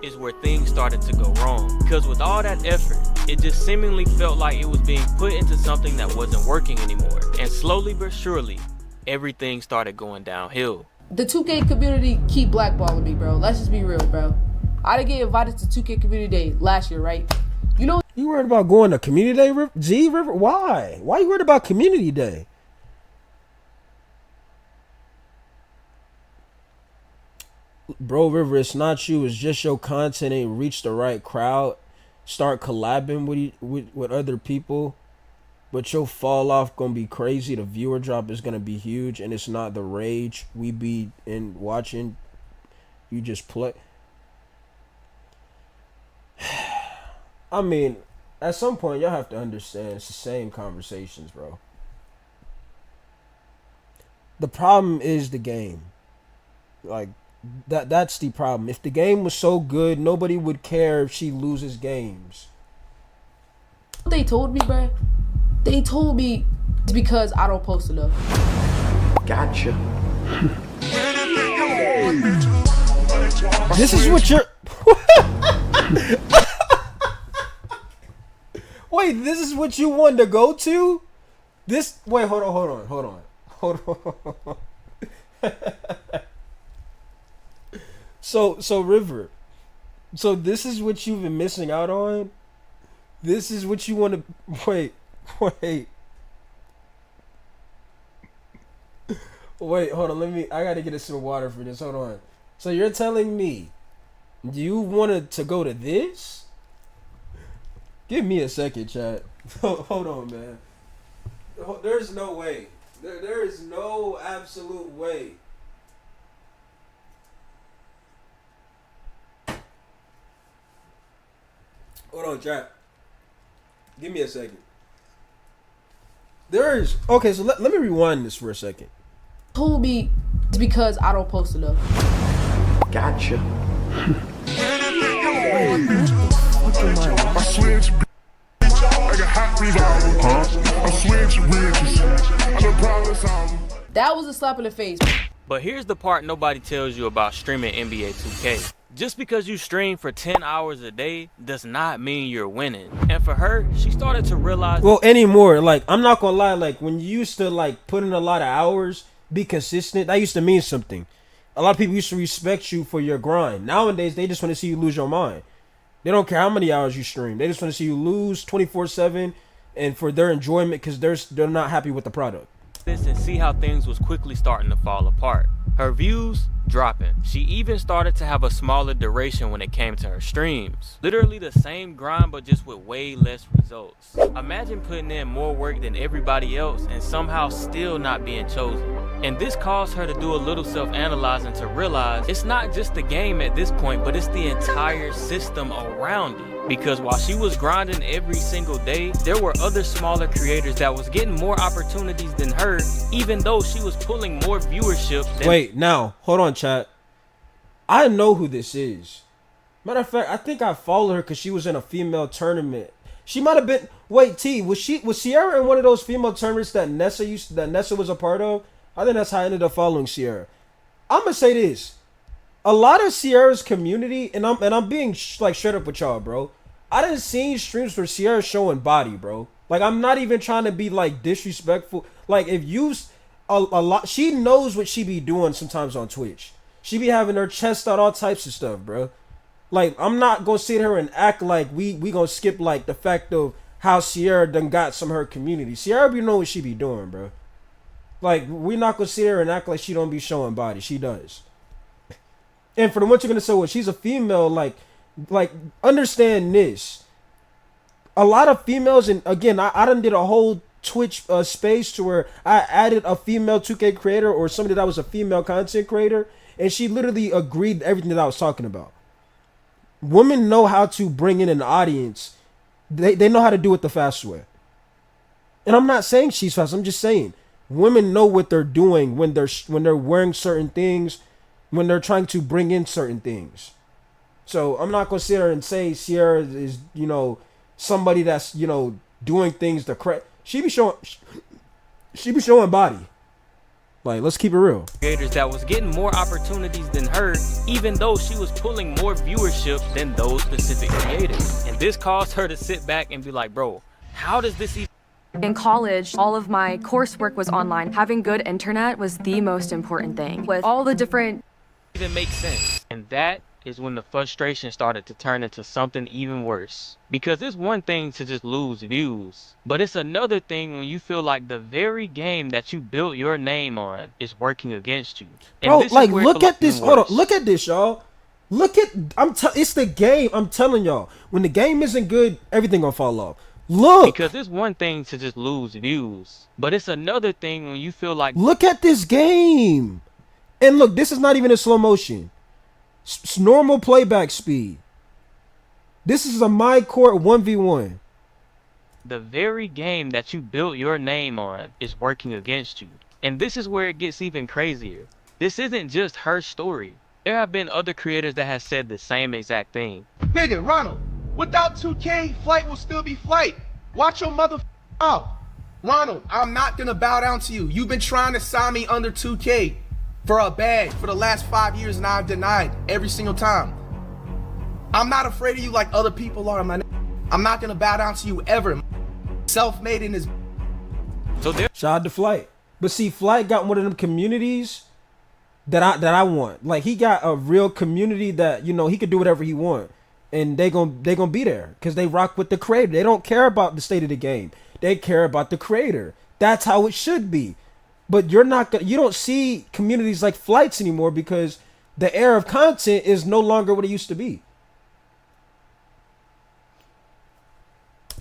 Is where things started to go wrong. Because with all that effort, it just seemingly felt like it was being put into something that wasn't working anymore. And slowly but surely, everything started going downhill. The 2K community keep blackballing me, bro. Let's just be real, bro. I didn't get invited to 2K Community Day last year, right? You know, you worried about going to Community Day, River? Why? Why you worried about Community Day? Bro, River, it's not you. It's just your content ain't reached the right crowd. Start collabing with other people. But your fall off gonna be crazy. The viewer drop is gonna be huge. And it's not the rage we be in watching. You just play. I mean, at some point, y'all have to understand it's the same conversations, bro. The problem is the game. Like, that's the problem. If the game was so good, nobody would care if she loses games. They told me, bro. They told me it's because I don't post enough. Gotcha. This is what you're... Wait, this is what you wanted to go to? This... Wait, hold on. So River, so this is what you've been missing out on? This is what you want to... Wait, hold on, I gotta get a sip of water for this, hold on. So you're telling me you wanted to go to this? Give me a second, chat. Hold on, man. There's no way. There is no absolute way. Hold on, chat. Give me a second. Okay, so let me rewind this for a second. Told me it's because I don't post enough. Gotcha. That was a slap in the face. But here's the part nobody tells you about streaming NBA 2K. Just because you stream for 10 hours a day does not mean you're winning. And for her, she started to realize... Well, anymore, like, I'm not gonna lie, like, when you used to, like, put in a lot of hours, be consistent, that used to mean something. A lot of people used to respect you for your grind. Nowadays, they just want to see you lose your mind. They don't care how many hours you stream. They just want to see you lose 24/7 and for their enjoyment because they're not happy with the product. This and see how things was quickly starting to fall apart. Her views dropping. She even started to have a smaller duration when it came to her streams. Literally the same grind but just with way less results. Imagine putting in more work than everybody else and somehow still not being chosen. And this caused her to do a little self-analyzing to realize it's not just the game at this point, but it's the entire system around it. Because while she was grinding every single day, there were other smaller creators that was getting more opportunities than her, even though she was pulling more viewership than... Wait, now, hold on, chat. I know who this is. Matter of fact, I think I followed her because she was in a female tournament. She might have been... Wait, T, was Sierra in one of those female tournaments that Nessa was a part of? I think that's how I ended up following Sierra. I'm gonna say this. A lot of Sierra's community, and I'm being like straight up with y'all, bro. I done seen streams where Sierra showing body, bro. Like, I'm not even trying to be like disrespectful. Like, if you a lot, she knows what she be doing sometimes on Twitch. She be having her chest out, all types of stuff, bro. Like, I'm not gonna sit here and act like we gonna skip like the fact of how Sierra done got some of her community. Sierra be know what she be doing, bro. Like, we're not gonna sit here and act like she don't be showing body. She does. And for the ones you're gonna say, well, she's a female, like understand this. A lot of females, and again, I done did a whole Twitch space to where I added a female 2K creator or somebody that was a female content creator, and she literally agreed to everything that I was talking about. women know how to bring in an audience. They know how to do it the fast way. And I'm not saying she's fast. I'm just saying women know what they're doing when they're wearing certain things, when they're trying to bring in certain things. So I'm not gonna sit here and say Sierra is, you know, somebody that's, you know, doing things the correct. She be showing body. Like, let's keep it real. Creators that was getting more opportunities than her, even though she was pulling more viewership than those specific creators. And this caused her to sit back and be like, bro, how does this even... In college, all of my coursework was online. Having good internet was the most important thing. With all the different... even make sense. And that is when the frustration started to turn into something even worse. Because it's one thing to just lose views, but it's another thing when you feel like the very game that you built your name on is working against you. And bro, this like, is where look at this. worse. Hold on, look at this, y'all. Look at, it's the game. I'm telling y'all, when the game isn't good, everything gonna fall off. Look. Because it's one thing to just lose views, but it's another thing when you feel like... Look at this game. And look, this is not even in slow motion. It's normal playback speed. This is a my court 1v1. the very game that you built your name on is working against you. And this is where it gets even crazier. This isn't just her story. There have been other creators that have said the same exact thing. Nigga, Ronald, without 2K, Flight will still be Flight. Watch your mother out. Ronald, I'm not gonna bow down to you. You've been trying to sign me under 2K for a bag for the last 5 years and I've denied every single time. I'm not afraid of you like other people are, man. I'm not gonna bow down to you ever. Self-made in his... So there... Shout out to Flight. But see, Flight got one of them communities that I want. Like, he got a real community that, you know, he could do whatever he want. And they gonna be there because they rock with the creator. They don't care about the state of the game. They care about the creator. That's how it should be. But you don't see communities like Flights anymore because the era of content is no longer what it used to be.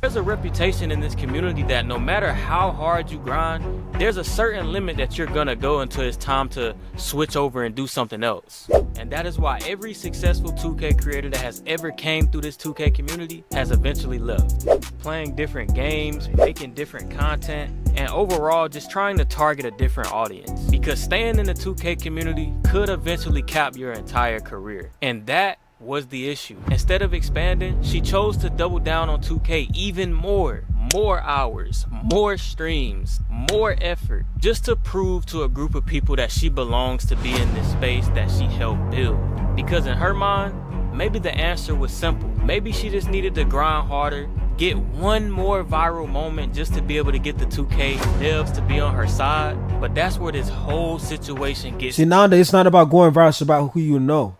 There's a reputation in this community that no matter how hard you grind, there's a certain limit that you're gonna go until it's time to switch over and do something else. And that is why every successful 2K creator that has ever came through this 2K community has eventually left. Playing different games, making different content, and overall just trying to target a different audience. Because staying in the 2K community could eventually cap your entire career. And that was the issue. Instead of expanding, she chose to double down on 2K even more. More hours, more streams, more effort, just to prove to a group of people that she belongs to be in this space that she helped build. Because in her mind, maybe the answer was simple. Maybe she just needed to grind harder, get one more viral moment just to be able to get the 2K devs to be on her side. But that's where this whole situation gets. See, nowadays it's not about going viral, it's about who you know.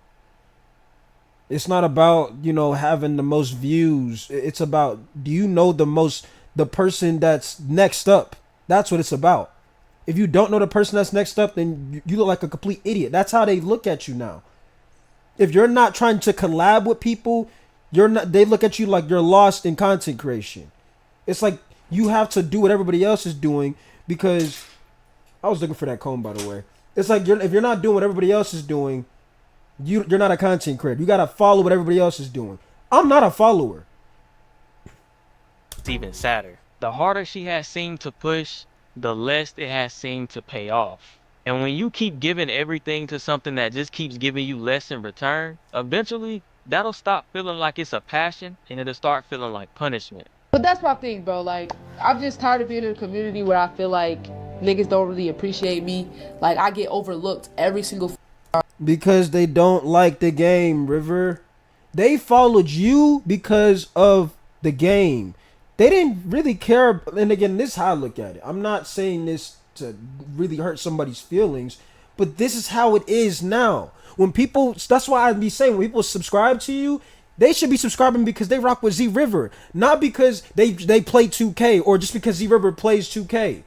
It's not about, you know, having the most views. It's about, do you know the person that's next up? That's what it's about. If you don't know the person that's next up, then you look like a complete idiot. That's how they look at you now. If you're not trying to collab with people, they look at you like you're lost in content creation. It's like you have to do what everybody else is doing because I was looking for that comb, by the way. It's like if you're not doing what everybody else is doing, you're not a content creator. You gotta follow what everybody else is doing. I'm not a follower. It's even sadder. The harder she has seemed to push, the less it has seemed to pay off. And when you keep giving everything to something that just keeps giving you less in return, eventually that'll stop feeling like it's a passion and it'll start feeling like punishment. But that's my thing, bro. Like, I'm just tired of being in a community where I feel like niggas don't really appreciate me. Like, I get overlooked every single because they don't like the game, River. They followed you because of the game. They didn't really care. And again, this is how I look at it. I'm not saying this to really hurt somebody's feelings, but this is how it is now. When people, that's why I'd be saying when people subscribe to you, they should be subscribing because they rock with Z River, not because they play 2K or just because Z River plays 2K.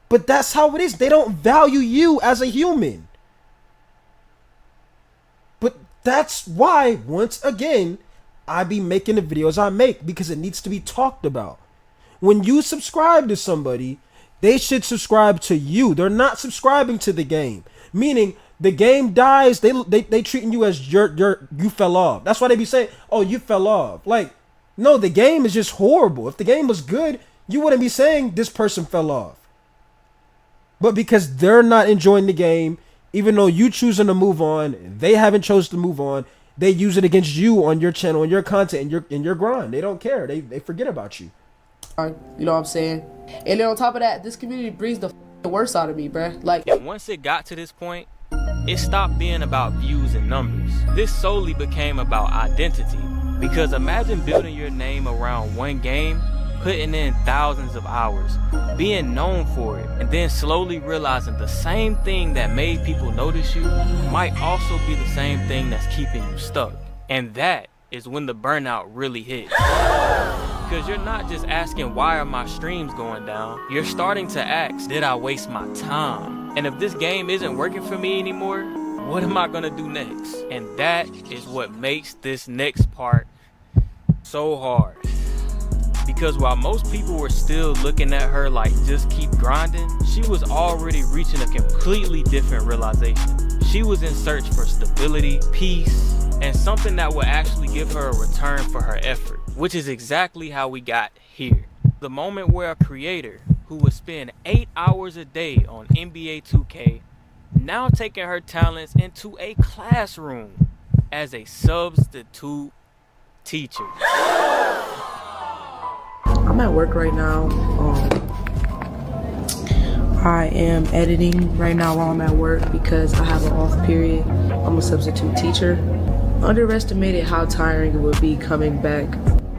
But that's how it is. They don't value you as a human. That's why, once again, I be making the videos I make because it needs to be talked about. When you subscribe to somebody, they should subscribe to you. They're not subscribing to the game. Meaning, The game dies. They treating you as you fell off. That's why they be saying, "Oh, you fell off." Like, no, the game is just horrible. If the game was good, you wouldn't be saying this person fell off. But because they're not enjoying the game, even though you choosing to move on, they haven't chosen to move on. They use it against you on your channel, on your content, in your grind. They don't care. They forget about you. You know what I'm saying? And then on top of that, this community brings the worst out of me, bruh. Like, and once it got to this point, it stopped being about views and numbers. This solely became about identity. Because imagine building your name around one game, putting in thousands of hours, being known for it, and then slowly realizing the same thing that made people notice you might also be the same thing that's keeping you stuck. And that is when the burnout really hits. Because you're not just asking, why are my streams going down? You're starting to ask, did I waste my time? And if this game isn't working for me anymore, what am I gonna do next? And that is what makes this next part so hard. Because while most people were still looking at her like, just keep grinding, she was already reaching a completely different realization. She was in search for stability, peace, and something that would actually give her a return for her effort, which is exactly how we got here. The moment where a creator who would spend 8 hours a day on NBA 2K, now taking her talents into a classroom as a substitute teacher. I'm at work right now. I am editing right now while I'm at work because I have an off period. I'm a substitute teacher. Underestimated how tiring it would be coming back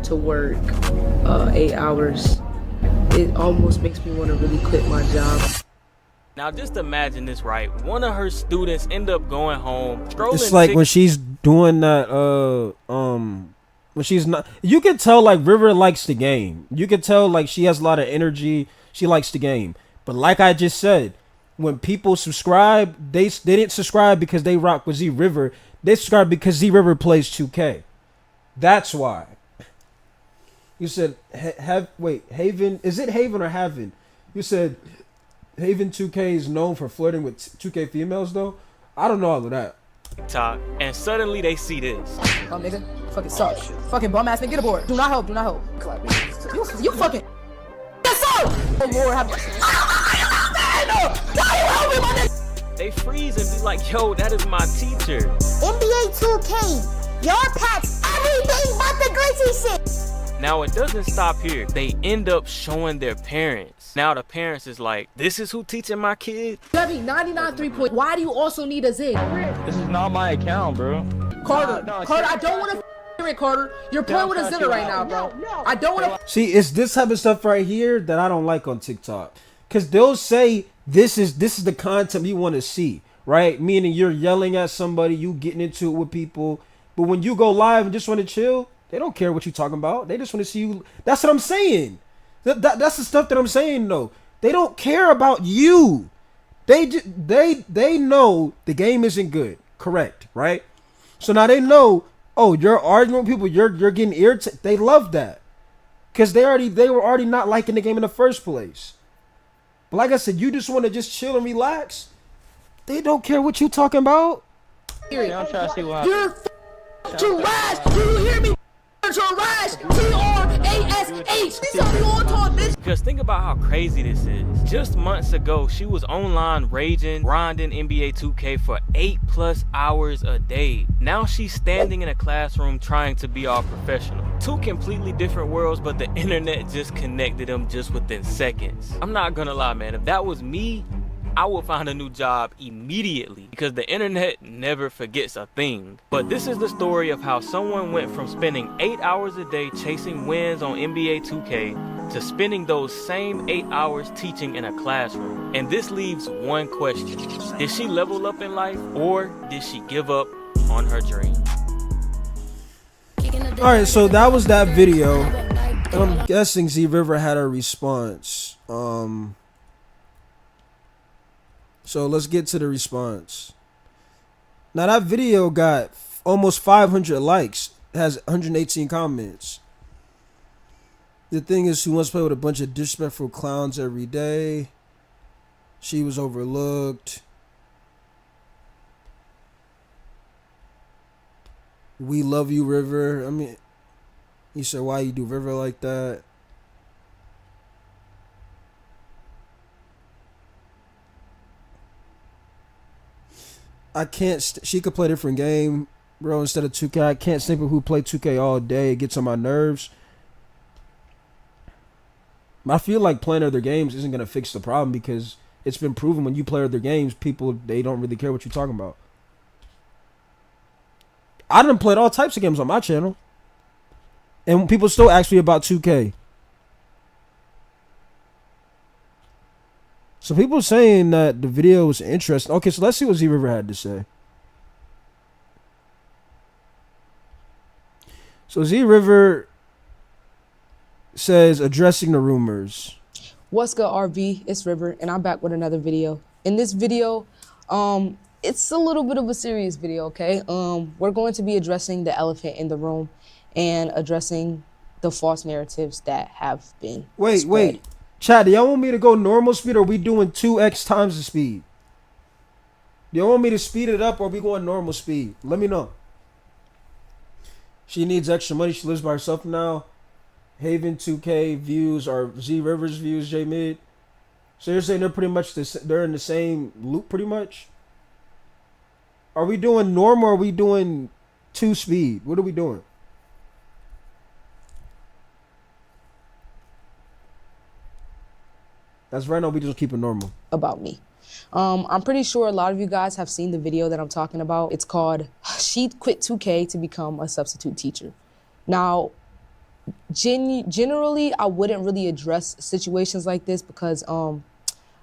to work 8 hours. It almost makes me want to really quit my job. Now just imagine this, right? One of her students end up going home, scrolling. It's like when she's doing that, when she's not, you can tell like River likes the game. You can tell like she has a lot of energy. She likes the game. But like I just said, when people subscribe, they didn't subscribe because they rock with Z River. They subscribe because Z River plays 2K. That's why. You said Haven, is it Haven or Haven? You said Haven 2K is known for flirting with 2K females though. I don't know all of that. TikTok, and suddenly they see this. Oh nigga, fucking suck. Fucking bum ass nigga, get aboard. Do not help, do not help. You fucking suck! Oh Lord, have mercy. Why you helping my nigga? They freeze and be like, yo, that is my teacher. NBA 2K, your pets, everything but the glitchy shit. Now it doesn't stop here. They end up showing their parents. Now the parents is like, this is who teaching my kid? Debbie, 99 3-point. Why do you also need a zig? This is not my account, bro. Carter, Carter, I don't want to hear it, Carter. You're playing with a zilla right now, bro. I don't want to. See, it's this type of stuff right here that I don't like on TikTok. Cause they'll say this is the content you want to see, right? Meaning you're yelling at somebody, you getting into it with people. But when you go live and just want to chill, they don't care what you're talking about. They just want to see you. That's what I'm saying. That's the stuff that I'm saying though. They don't care about you. They know the game isn't good. Correct, right? So now they know, oh, you're arguing with people, you're getting irritated. They love that. Cause they were already not liking the game in the first place. But like I said, you just want to just chill and relax. They don't care what you talking about. I'm trying to see what happens. You're trash. Do you hear me? Trash. TRASH. These are all taught bitch. Because think about how crazy this is. Just months ago, she was online raging, grinding NBA 2K for 8+ hours a day. Now she's standing in a classroom trying to be all professional. Two completely different worlds, but the internet just connected them just within seconds. I'm not gonna lie, man. If that was me, I would find a new job immediately because the internet never forgets a thing. But this is the story of how someone went from spending 8 hours a day chasing wins on NBA 2K to spending those same 8 hours teaching in a classroom. And this leaves one question. Did she level up in life or did she give up on her dream? Alright, so that was that video. I'm guessing Z River had a response. So let's get to the response. Now that video got almost 500 likes. It has 118 comments. The thing is, she wants to play with a bunch of disrespectful clowns every day. She was overlooked. We love you, River. I mean, you said why you do River like that? I can't. She could play a different game, bro. Instead of 2K, I can't stand people who play 2K all day. It gets on my nerves. I feel like playing other games isn't gonna fix the problem because it's been proven when you play other games, people they don't really care what you're talking about. I done played all types of games on my channel, and people still ask me about 2K. So people saying that the video was interesting. Okay, so let's see what Z River had to say. So Z River says addressing the rumors. What's good, RV? It's River, and I'm back with another video. In this video, it's a little bit of a serious video, okay? We're going to be addressing the elephant in the room and addressing the false narratives that have been spread. Chad, do y'all want me to go normal speed or are we doing 2x times the speed? Do y'all want me to speed it up or are we going normal speed? Let me know. She needs extra money. She lives by herself now. Haven 2K views are Z Rivers views, J Mid. So you're saying they're pretty much they're in the same loop pretty much? Are we doing normal or are we doing 2 speed? What are we doing? That's right now, we just keep it normal. About me. I'm pretty sure a lot of you guys have seen the video that I'm talking about. It's called She Quit 2K to Become a Substitute Teacher. Now, generally, I wouldn't really address situations like this because, I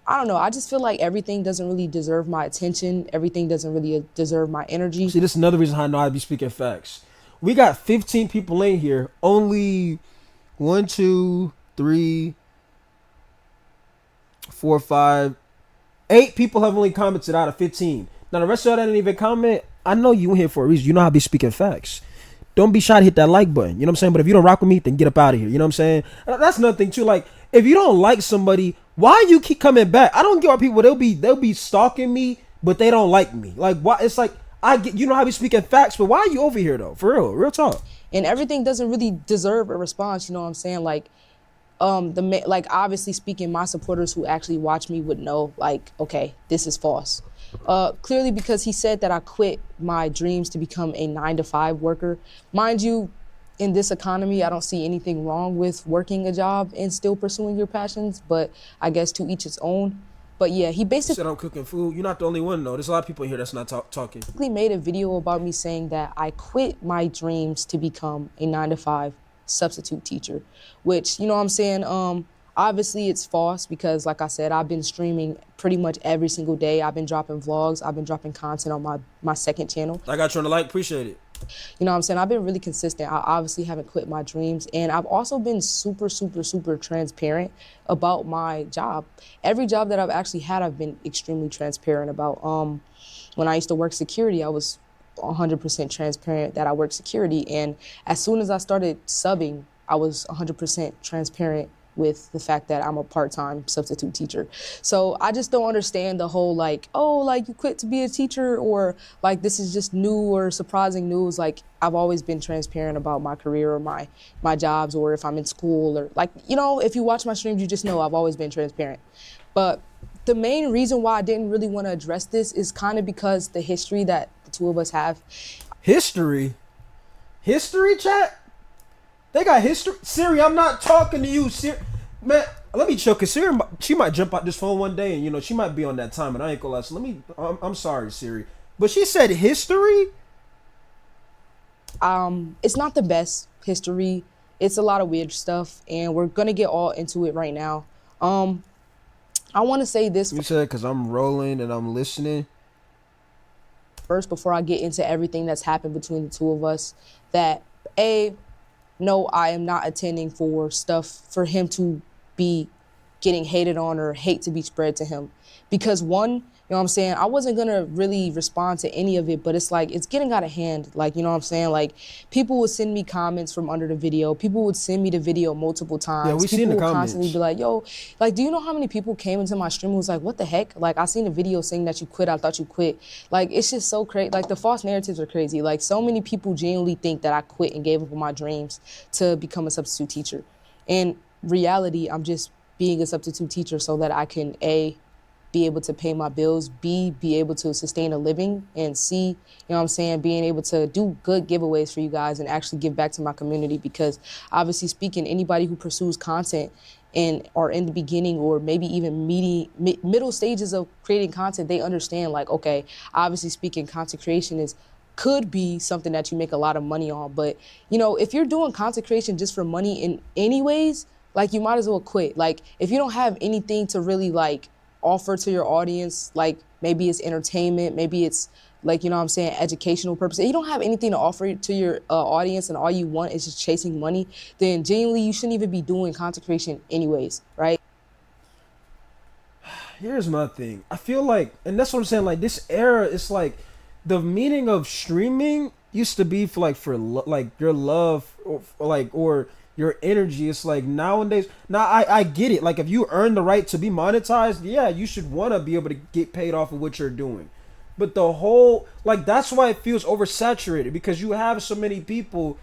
don't know, I just feel like everything doesn't really deserve my attention. Everything doesn't really deserve my energy. See, this is another reason I know I'd be speaking facts. We got 15 people in here. Only 1, 2, 3, 4, 5, 8 people have only commented out of 15. Now the rest of y'all that didn't even comment, I know you in here for a reason. You know how I be speaking facts. Don't be shy to hit that like button. You know what I'm saying? But if you don't rock with me, then get up out of here. You know what I'm saying? That's another thing too. Like, if you don't like somebody, why you keep coming back? I don't get why people they'll be stalking me, but they don't like me. Like, why? It's like I get, you know how I be speaking facts, but why are you over here though? For real talk. And everything doesn't really deserve a response. You know what I'm saying? Like, like obviously speaking, my supporters who actually watch me would know, like, okay, this is false. Clearly because he said that I quit my dreams to become a 9-to-5 worker. Mind you, in this economy, I don't see anything wrong with working a job and still pursuing your passions, but I guess to each its own. But yeah, he basically said I'm cooking food. You're not the only one though. There's a lot of people here that's not talking. He made a video about me saying that I quit my dreams to become a 9-to-5 substitute teacher, which, you know what I'm saying, obviously it's false because, like I said, I've been streaming pretty much every single day. I've been dropping vlogs. I've been dropping content on my second channel. I got you on the like. Appreciate it. You know what I'm saying? I've been really consistent. I obviously haven't quit my dreams. And I've also been super transparent about my job. Every job that I've actually had, I've been extremely transparent about. When I used to work security, I was 100% transparent that I work security. And as soon as I started subbing, I was 100% transparent with the fact that I'm a part-time substitute teacher. So I just don't understand the whole like, oh, like you quit to be a teacher, or like this is just new or surprising news. Like, I've always been transparent about my career or my jobs, or if I'm in school, or like, you know, if you watch my streams, you just know I've always been transparent. But the main reason why I didn't really want to address this is kind of because the history that the two of us have. History, chat? They got history. Siri, I'm not talking to you. Siri, man, let me chill, because Siri, she might jump out this phone one day and, you know, she might be on that time and I ain't gonna lie. So I'm sorry, Siri. But she said history? It's not the best history. It's a lot of weird stuff and we're gonna get all into it right now. I want to say this. You said because I'm rolling and I'm listening. First, before I get into everything that's happened between the two of us, that no, I am not attending for stuff for him to be getting hated on or hate to be spread to him. Because one, you know what I'm saying, I wasn't gonna really respond to any of it, but it's like, it's getting out of hand. Like, you know what I'm saying? Like, people would send me comments from under the video. People would send me the video multiple times. Yeah, we people seen the would comments. constantly be like, yo, like, do you know how many people came into my stream and was like, what the heck? Like, I seen a video saying that you quit, I thought you quit. Like, it's just so crazy. Like, the false narratives are crazy. Like, so many people genuinely think that I quit and gave up on my dreams to become a substitute teacher. In reality, I'm just being a substitute teacher so that I can, A, be able to pay my bills, B, be able to sustain a living, and C, you know what I'm saying, being able to do good giveaways for you guys and actually give back to my community. Because obviously speaking, anybody who pursues content and are in the beginning or maybe even middle stages of creating content, they understand, like, okay, obviously speaking, content creation could be something that you make a lot of money on. But, you know, if you're doing content creation just for money in anyways, like, you might as well quit. Like, if you don't have anything to really, like, offer to your audience, like, maybe it's entertainment, maybe it's, like, you know what I'm saying, educational purposes. If you don't have anything to offer to your audience and all you want is just chasing money, then genuinely you shouldn't even be doing content creation anyways, right? Here's my thing. I feel like, and that's what I'm saying, like, this era, it's like, the meaning of streaming used to be for, like, like, your love, or your energy. It's like, nowadays, now I get it. Like, if you earn the right to be monetized, yeah, you should want to be able to get paid off of what you're doing. But the whole, like, that's why it feels oversaturated, because you have so many people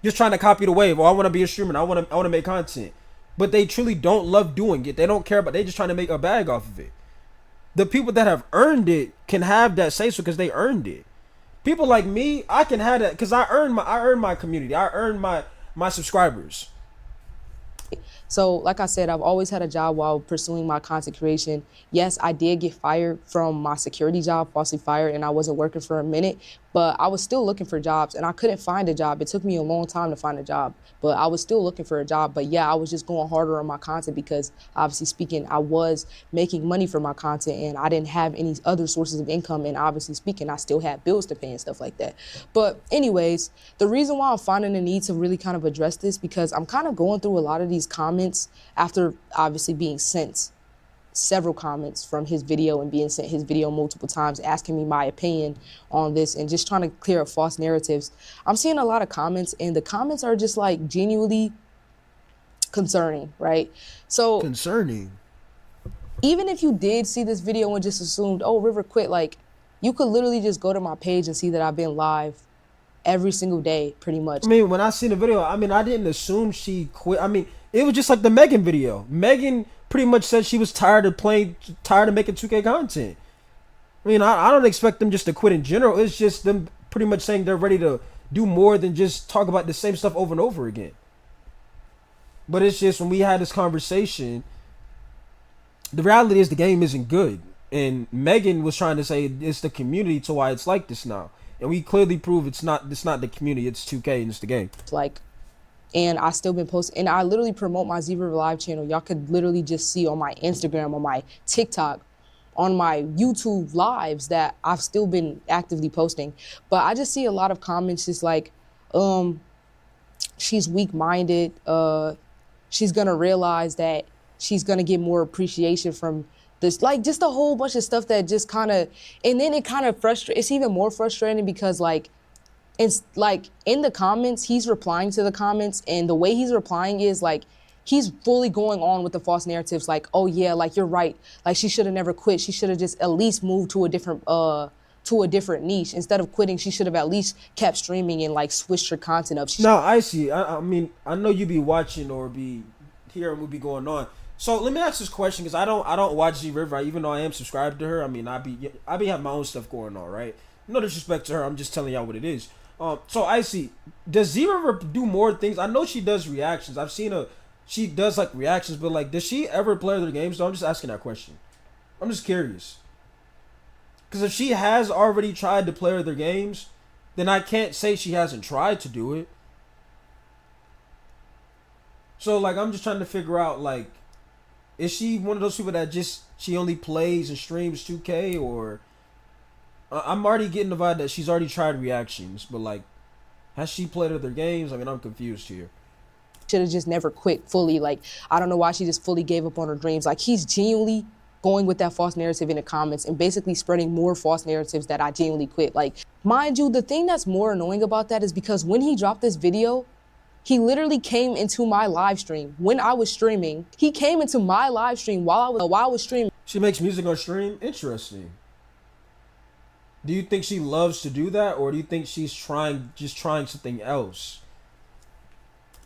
just trying to copy the wave. Oh, I want to be a streamer. I want to make content. But they truly don't love doing it. They don't care, but they just trying to make a bag off of it. The people that have earned it can have that say so because they earned it. People like me, I can have that because I earned my community. I earned my subscribers. So, like I said, I've always had a job while pursuing my content creation. Yes, I did get fired from my security job, falsely fired, and I wasn't working for a minute, but I was still looking for jobs, and I couldn't find a job. It took me a long time to find a job, but I was still looking for a job. But yeah, I was just going harder on my content because, obviously speaking, I was making money for my content, and I didn't have any other sources of income, and obviously speaking, I still had bills to pay and stuff like that. But anyways, the reason why I'm finding the need to really kind of address this, because I'm kind of going through a lot of these comments after obviously being sent several comments from his video and being sent his video multiple times asking me my opinion on this and just trying to clear up false narratives. I'm seeing a lot of comments, and the comments are just like genuinely concerning, right? So concerning. Even if you did see this video and just assumed, oh, River quit, like, you could literally just go to my page and see that I've been live every single day, pretty much. I mean, when I seen the video, I mean, I didn't assume she quit. I mean, it was just like the Megan video. Megan pretty much said she was tired of making 2K content. I mean, I don't expect them just to quit in general. It's just them pretty much saying they're ready to do more than just talk about the same stuff over and over again. But it's just when we had this conversation, the reality is the game isn't good. And Megan was trying to say it's the community to why it's like this now. And we clearly prove it's not the community, it's 2K and it's the game. Like, and I still been posting, and I literally promote my Z-River Live channel. Y'all could literally just see on my Instagram, on my TikTok, on my YouTube lives that I've still been actively posting. But I just see a lot of comments just like, she's weak-minded, she's gonna realize that she's gonna get more appreciation from this, like, just a whole bunch of stuff that just kind of, and then it kind of frustrates, it's even more frustrating because, like, it's like in the comments, he's replying to the comments, and the way he's replying is like, he's fully going on with the false narratives, like, oh yeah, like, you're right, like, she should have never quit, she should have just at least moved to a different niche. Instead of quitting, she should have at least kept streaming and like switched her content up. No, I see. I mean, I know you be watching or be hearing what be going on. So let me ask this question, because I don't watch Z-River, even though I am subscribed to her. I mean, I be having my own stuff going on, right? No disrespect to her, I'm just telling y'all what it is. So I see. Does Z-River do more things? I know she does reactions. I've seen her. She does like reactions, but like, does she ever play other games? So I'm just asking that question. I'm just curious. Because if she has already tried to play other games, then I can't say she hasn't tried to do it. So like, I'm just trying to figure out, like, is she one of those people that just, she only plays and streams 2K, or I'm already getting the vibe that she's already tried reactions, but like, has she played other games? I mean, I'm confused here. should have just never quit fully. Like, I don't know why she just fully gave up on her dreams. Like, he's genuinely going with that false narrative in the comments and basically spreading more false narratives that I genuinely quit. Like, mind you, the thing that's more annoying about that is because when he dropped this video, he literally came into my live stream when I was streaming. He came into my live stream while I was streaming. She makes music on stream? Interesting. Do you think she loves to do that, or do you think she's just trying something else?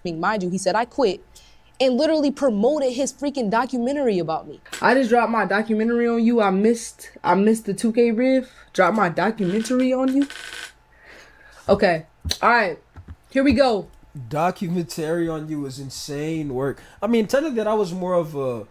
Mind you, he said I quit and literally promoted his freaking documentary about me. I just dropped my documentary on you. I missed the 2K riff. Dropped my documentary on you. Okay. All right. Here we go. Documentary on you is insane work. I mean, technically that was more of a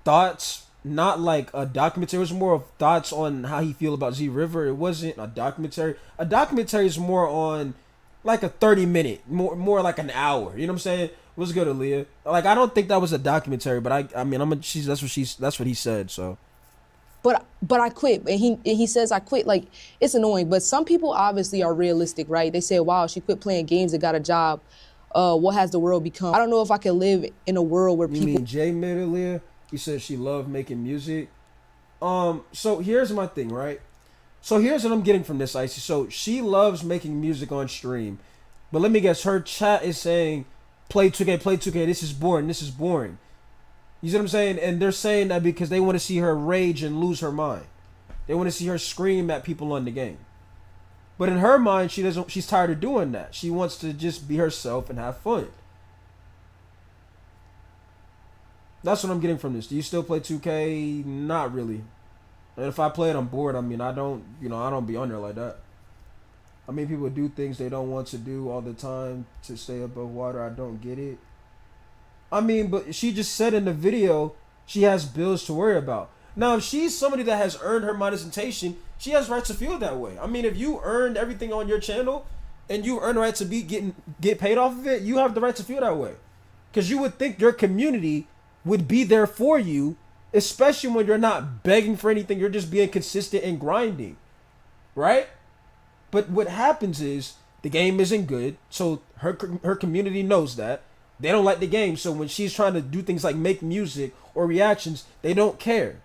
thoughts, not like a documentary. It was more of thoughts on how he feel about Z River. It wasn't a documentary. A documentary is more on like a 30-minute, more like an hour. You know what I'm saying? What's good, Aaliyah? Like, I don't think that was a documentary, but I mean, that's what he said. So, but I quit, and he says I quit. Like, it's annoying, but some people obviously are realistic, right? They say, wow, she quit playing games and got a job. What has the world become? I don't know if I can live in a world where people. You mean J Mid, Aaliyah? He said she loved making music. So here's my thing, right? So here's what I'm getting from this, Icy. So she loves making music on stream, but let me guess, her chat is saying, play 2K, this is boring. You see what I'm saying? And they're saying that because they want to see her rage and lose her mind. They want to see her scream at people on the game. But in her mind, she's tired of doing that. She wants to just be herself and have fun. That's what I'm getting from this. Do you still play 2K? Not really. And if I play it, I'm bored. I mean, I don't be on there like that. I mean, people do things they don't want to do all the time to stay above water. I don't get it. I mean, but she just said in the video she has bills to worry about. Now, if she's somebody that has earned her monetization, she has rights to feel that way. I mean, if you earned everything on your channel and you earn the right to get paid off of it, you have the right to feel that way. Because you would think your community would be there for you, especially when you're not begging for anything. You're just being consistent and grinding, right? But what happens is the game isn't good, so her community knows that. They don't like the game, so when she's trying to do things like make music or reactions, they don't care.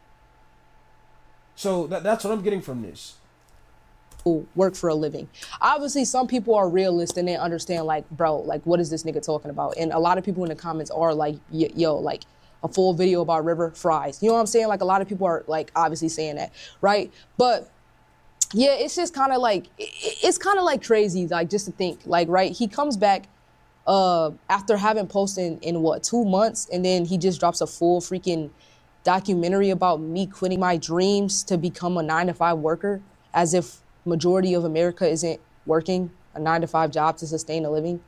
So that's what I'm getting from this. Work for a living. Obviously, some people are realists and they understand, like, bro, like, what is this nigga talking about? And a lot of people in the comments are like, yo, like, a full video about River fries. You know what I'm saying? Like, a lot of people are, like, obviously saying that, right? But yeah, it's just kind of like, it's kind of like crazy, like, just to think, like, right? He comes back after having posted in what, 2 months, and then he just drops a full freaking documentary about me quitting my dreams to become a 9-to-5 worker, as if majority of America isn't working a 9-to-5 job to sustain a living.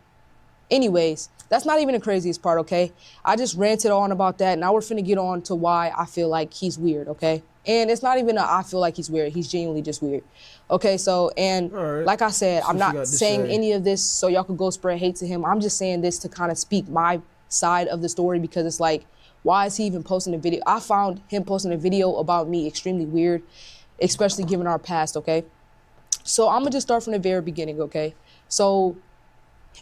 Anyways, that's not even the craziest part, okay? I just ranted on about that. Now we're finna get on to why I feel like he's weird, okay? And it's not even I feel like he's weird. He's genuinely just weird. Okay, so, and like I said, I'm not saying any of this so y'all could go spread hate to him. I'm just saying this to kind of speak my side of the story, because it's like, why is he even posting a video? I found him posting a video about me extremely weird, especially given our past, okay? So I'm gonna just start from the very beginning, okay? So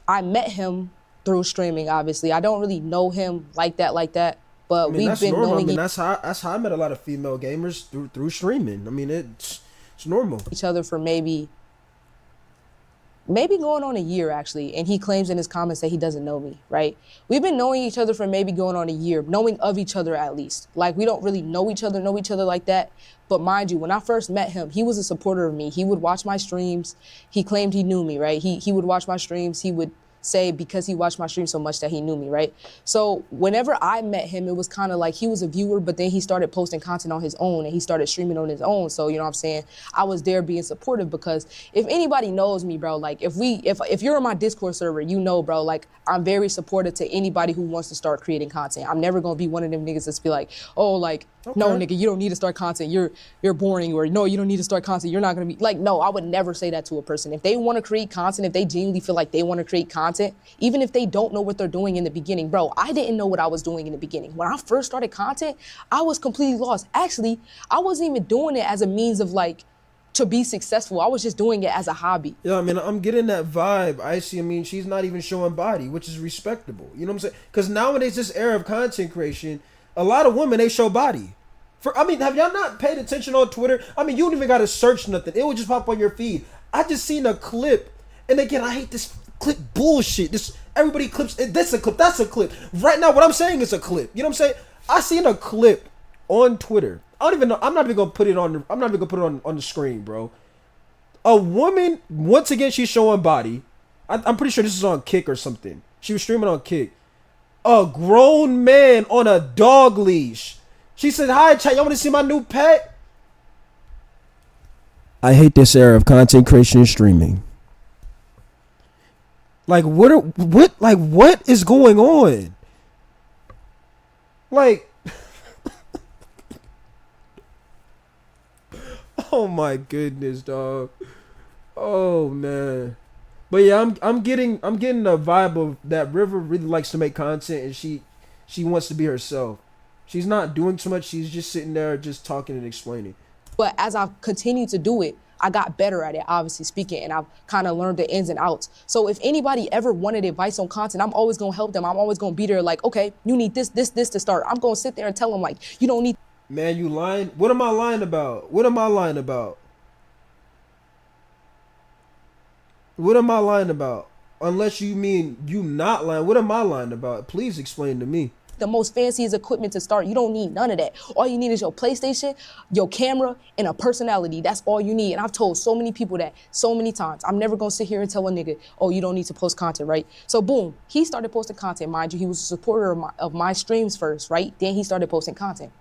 I met him through streaming, obviously. I don't really know him like that, but we've been knowing. I mean, that's how I met a lot of female gamers through streaming. I mean, it's normal. Each other for maybe going on a year, actually, and he claims in his comments that he doesn't know me, right? We've been knowing each other for maybe going on a year, knowing of each other at least. Like, we don't really know each other like that. But mind you, when I first met him, he was a supporter of me. He would watch my streams. He claimed he knew me, right? He would watch my streams. He would say because he watched my stream so much that he knew me, right? So whenever I met him, it was kind of like he was a viewer, but then he started posting content on his own and he started streaming on his own. So, you know what I'm saying? I was there being supportive, because if anybody knows me, bro, like if you're on my Discord server, you know, bro, like I'm very supportive to anybody who wants to start creating content. I'm never gonna be one of them niggas that's be like, oh, like, no, nigga, you don't need to start content. You're boring, or no, you don't need to start content. You're not gonna be like, no, I would never say that to a person. If they want to create content, if they genuinely feel like they want to create content, even if they don't know what they're doing in the beginning, bro, I didn't know what I was doing in the beginning. When I first started content, I was completely lost. Actually, I wasn't even doing it as a means of like to be successful. I was just doing it as a hobby. Yeah, I mean, I'm getting that vibe. I mean, she's not even showing body, which is respectable. You know what I'm saying? Because nowadays, this era of content creation, a lot of women, they show body. I mean, have y'all not paid attention on Twitter? I mean, you don't even got to search nothing. It will just pop on your feed. I just seen a clip. And again, I hate this clip bullshit. Everybody clips. That's a clip. That's a clip. Right now, what I'm saying is a clip. You know what I'm saying? I seen a clip on Twitter. I don't even know. I'm not even gonna put it on. I'm not even gonna put it on the screen, bro. A woman, once again, she's showing body. I'm pretty sure this is on Kick or something. She was streaming on Kick. A grown man on a dog leash. She said, "Hi, chat. Y'all want to see my new pet?" I hate this era of content creation and streaming. Like, what is going on? Like. Oh my goodness, dog. Oh man. But yeah, I'm getting a vibe of that River really likes to make content and she wants to be herself. She's not doing too much. She's just sitting there just talking and explaining. But as I've continued to do it, I got better at it, obviously speaking, and I've kind of learned the ins and outs. So if anybody ever wanted advice on content, I'm always going to help them. I'm always going to be there like, okay, you need this to start. I'm going to sit there and tell them like, you don't need. Man, you lying? What am I lying about? What am I lying about? What am I lying about? Unless you mean you not lying. What am I lying about? Please explain to me. The most fanciest equipment to start. You don't need none of that. All you need is your PlayStation, your camera, and a personality. That's all you need. And I've told so many people that so many times. I'm never going to sit here and tell a nigga, oh, you don't need to post content, right? So boom, he started posting content. Mind you, he was a supporter of my streams first, right? Then he started posting content.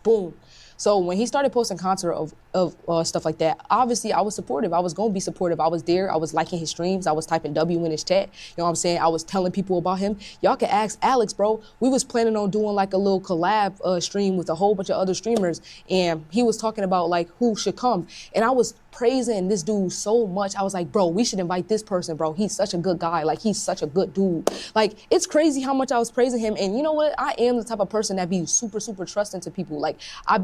Boom. So when he started posting content of stuff like that, obviously I was supportive. I was going to be supportive. I was there. I was liking his streams. I was typing W in his chat. You know what I'm saying? I was telling people about him. Y'all can ask Alex, bro. We was planning on doing like a little collab stream with a whole bunch of other streamers. And he was talking about like who should come. And I was praising this dude so much. I was like, bro, we should invite this person, bro. He's such a good guy. Like, he's such a good dude. Like, it's crazy how much I was praising him. And you know what? I am the type of person that be super, super trusting to people. Like, I'll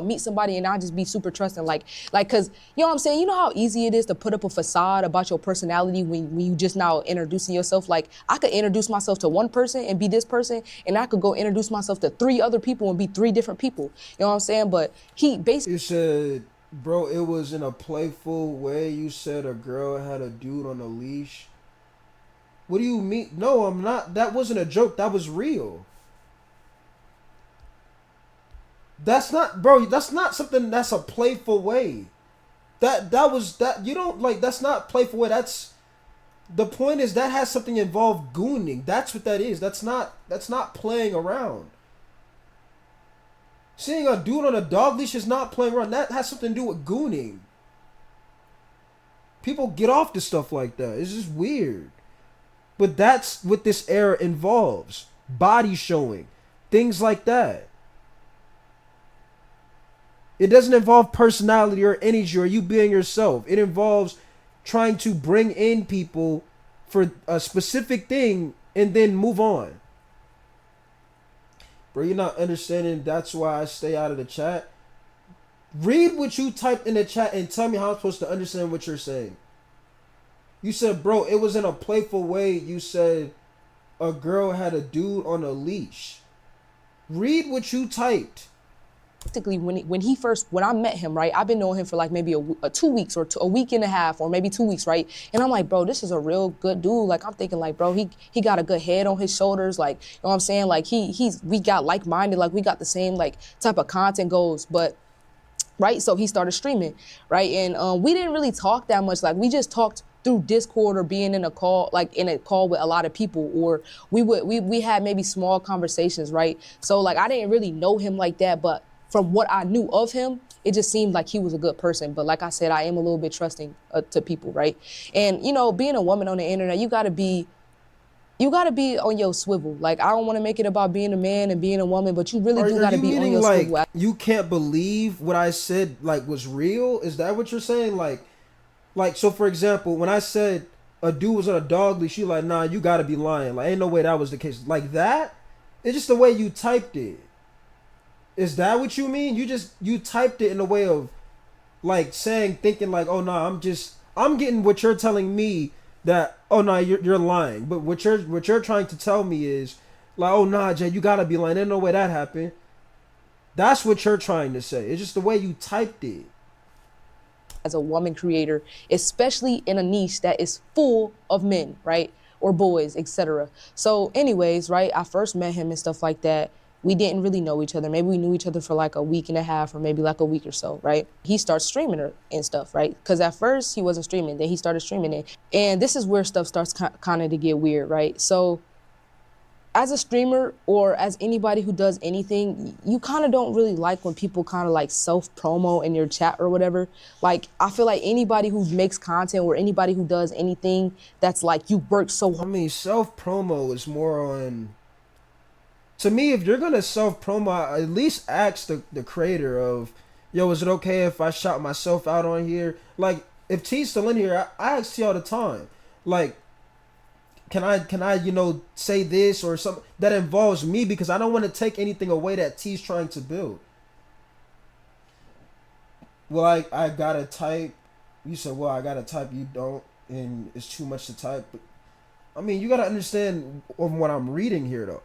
meet somebody and I'll just be super trusting. Like, cause you know what I'm saying? You know how easy it is to put up a facade about your personality when you just now introducing yourself? Like, I could introduce myself to one person and be this person, and I could go introduce myself to 3 other people and be 3 different people. You know what I'm saying? But he basically said, bro, it was in a playful way. You said a girl had a dude on a leash. What do you mean? No, I'm not. That wasn't a joke. That was real. That's not, bro, that's not something that's a playful way. You don't, like, that's not playful way. The point is that has something involved gooning. That's what that is. That's not playing around. Seeing a dude on a dog leash is not playing around. That has something to do with gooning. People get off to stuff like that. It's just weird. But that's what this era involves. Body showing. Things like that. It doesn't involve personality or energy or you being yourself. It involves trying to bring in people for a specific thing and then move on. Bro, you're not understanding. That's why I stay out of the chat. Read what you typed in the chat and tell me how I'm supposed to understand what you're saying. You said, bro, it was in a playful way. You said a girl had a dude on a leash. Read what you typed. Basically, when I met him, right, I've been knowing him for like maybe a 2 weeks or a week and a half or maybe 2 weeks, right? And I'm like, bro, this is a real good dude. Like, I'm thinking like, bro, he got a good head on his shoulders. Like, you know what I'm saying? Like, we got like-minded, like we got the same like type of content goals, but right? So he started streaming, right? And we didn't really talk that much. Like, we just talked through Discord or being in a call, like in a call with a lot of people, or we had maybe small conversations, right? So like, I didn't really know him like that, but from what I knew of him, it just seemed like he was a good person. But like I said, I am a little bit trusting to people, right? And, you know, being a woman on the internet, you gotta be on your swivel. Like, I don't want to make it about being a man and being a woman, but you really do gotta be on your swivel. You can't believe what I said, like, was real? Is that what you're saying? Like, so for example, when I said a dude was on a dog leash, you like, nah, you gotta be lying. Like, ain't no way that was the case. Like that? It's just the way you typed it. Is that what you mean? You typed it in a way of like thinking like, oh no, I'm getting what you're telling me that, oh no, you're lying. But what you're trying to tell me is like, oh nah, Jay, you gotta be lying. There's no way that happened. That's what you're trying to say. It's just the way you typed it. As a woman creator, especially in a niche that is full of men, right? Or boys, etc. So anyways, right, I first met him and stuff like that. We didn't really know each other. Maybe we knew each other for like a week and a half or maybe like a week or so, right? He starts streaming her and stuff, right? Because at first he wasn't streaming, then he started streaming it. And this is where stuff starts kind of to get weird, right? So as a streamer or as anybody who does anything, you kind of don't really like when people kind of like self-promo in your chat or whatever. Like, I feel like anybody who makes content or anybody who does anything that's like, you work so hard. I mean, self-promo is more on... To me, if you're going to self-promo, at least ask the creator of, yo, is it okay if I shout myself out on here? Like, if T's still in here, I ask T all the time. Like, Can I, you know, say this or something that involves me, because I don't want to take anything away that T's trying to build. Well, I gotta type. You said, well, I gotta type. You don't, and it's too much to type. But I mean, you gotta understand what I'm reading here, though.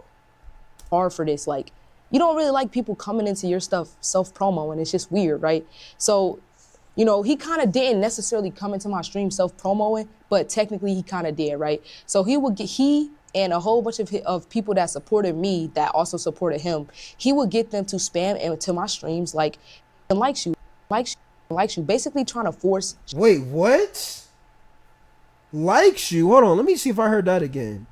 Hard for this, like, you don't really like people coming into your stuff self-promo, and it's just weird, right? So, you know, he kind of didn't necessarily come into my stream self-promoing, but technically he kind of did, right? So he and a whole bunch of people that supported me that also supported him, he would get them to spam into my streams like, likes you, basically trying to force. Wait, what? Likes you? Hold on, let me see if I heard that again.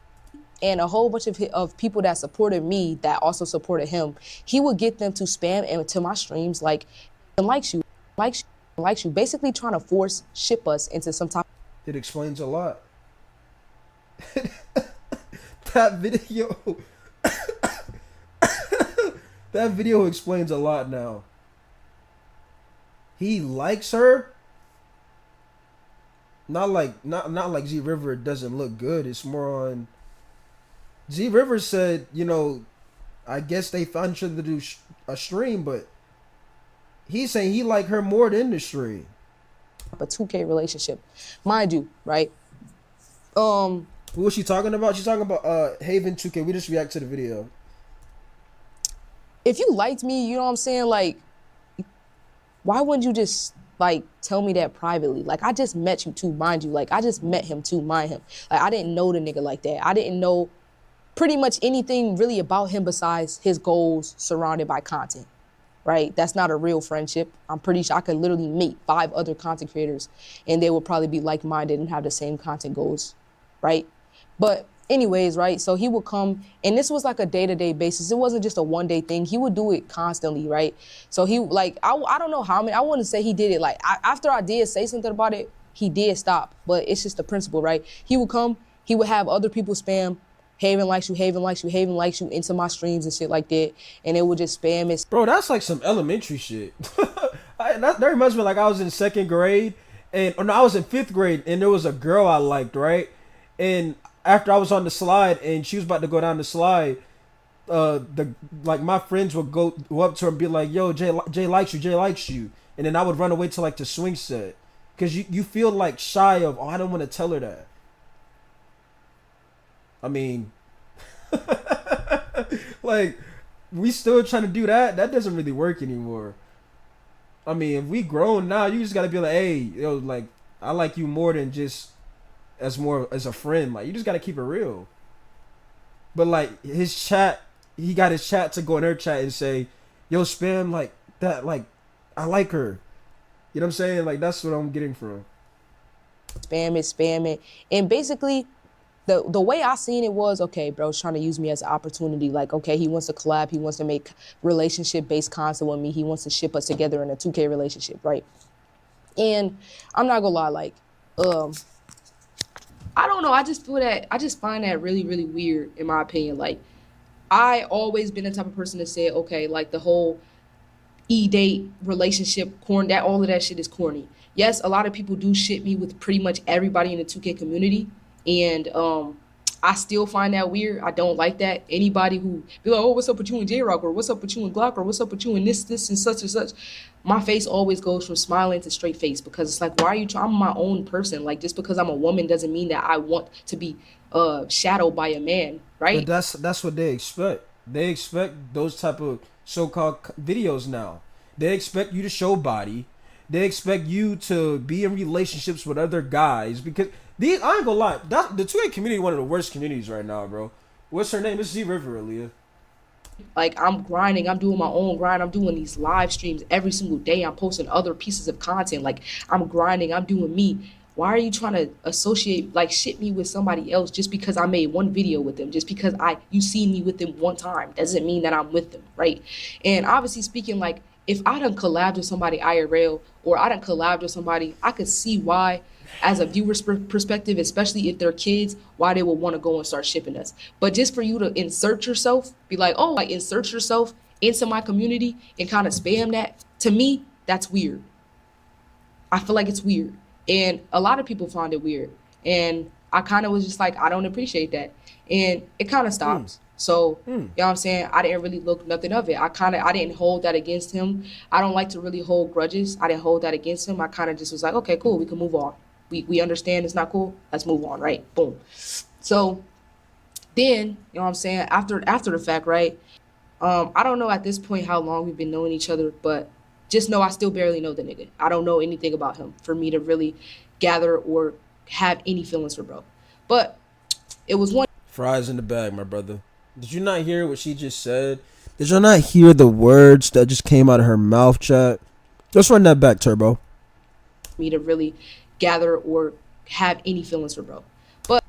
And a whole bunch of people that supported me that also supported him, he would get them to spam into my streams like, likes you, basically trying to force ship us into some type. It explains a lot. That video that video explains a lot now. He likes her. Not like Z River doesn't look good. It's more on Z River said, you know, I guess they found each other to do a stream, but he's saying he liked her more than the stream. A 2K relationship, mind you, right? Who was she talking about? She's talking about Haven 2K. We just react to the video. If you liked me, you know what I'm saying? Like, why wouldn't you just like tell me that privately? Like, I just met you too, mind you. Like, I just met him too, mind him. Like, I didn't know the nigga like that. I didn't know pretty much anything really about him besides his goals surrounded by content. Right? That's not a real friendship. I'm pretty sure I could literally meet 5 other content creators and they would probably be like-minded and have the same content goals, right? But anyways, right? So he would come, and this was like a day-to-day basis. It wasn't just a one-day thing. He would do it constantly, right? So he, like, I don't know how many, I wouldn't say he did it. Like, after I did say something about it, he did stop. But it's just the principle, right? He would come, he would have other people spam, Haven likes you, Haven likes you, Haven likes you into my streams and shit like that. And it would just spam it. Bro, that's like some elementary shit. That reminds me like I was in 2nd grade or no, I was in 5th grade and there was a girl I liked, right? And after I was on the slide and she was about to go down the slide, my friends would go up to her and be like, yo, Jay likes you, Jay likes you. And then I would run away to like the swing set. Cause you feel like shy of, oh, I don't want to tell her that. I mean, like, we still trying to do that? That doesn't really work anymore. I mean, if we grown now, you just gotta be like, hey, yo, like, I like you more than just as a friend. Like, you just gotta keep it real. But like his chat, he got his chat to go in her chat and say, yo, spam like that, like, I like her. You know what I'm saying? Like, that's what I'm getting from. Spam it. And basically, the way I seen it was, okay, bro's trying to use me as an opportunity. Like, okay, he wants to collab. He wants to make relationship-based content with me. He wants to ship us together in a 2K relationship, right? And I'm not gonna lie, like, I don't know. I just find that really, really weird, in my opinion. Like, I always been the type of person to say, okay, like the whole e-date relationship, that all of that shit is corny. Yes, a lot of people do shit me with pretty much everybody in the 2K community. And I still find that weird. I don't like that. Anybody who be like, oh, what's up with you and J-Rock, or what's up with you and Glock, or what's up with you and this, and such and such. My face always goes from smiling to straight face, because it's like, why are you trying? I'm my own person. Like, just because I'm a woman doesn't mean that I want to be shadowed by a man, right? But that's what they expect. They expect those type of so-called videos now. They expect you to show body. They expect you to be in relationships with other guys, because these, I ain't gonna lie, the 2A community one of the worst communities right now, bro. What's her name? It's Z River, Aaliyah. Like, I'm grinding, I'm doing my own grind, I'm doing these live streams every single day, I'm posting other pieces of content, like, I'm grinding, I'm doing me. Why are you trying to associate, like, shit me with somebody else just because I made one video with them, just because you see me with them one time doesn't mean that I'm with them, right? And obviously speaking, like, if I done collabed with somebody IRL, or I done collabed with somebody, I could see why, as a viewer's perspective, especially if they're kids, why they would want to go and start shipping us. But just for you to insert yourself, be like, oh, like, insert yourself into my community and kind of spam that, to me, that's weird. I feel like it's weird. And a lot of people find it weird. And I kind of was just like, I don't appreciate that. And it kind of stops. So, you know what I'm saying? I didn't really look nothing of it. I didn't hold that against him. I don't like to really hold grudges. I didn't hold that against him. I kind of just was like, okay, cool, we can move on. We understand it's not cool. Let's move on, right? Boom. So then, you know what I'm saying? After the fact, right? I don't know at this point how long we've been knowing each other, but just know I still barely know the nigga. I don't know anything about him for me to really gather or have any feelings for bro. But it was one. Fries in the bag, my brother. Did you not hear what she just said? Did you not hear the words that just came out of her mouth, chat? Let's run that back, Turbo. Me to really gather or have any feelings for bro. But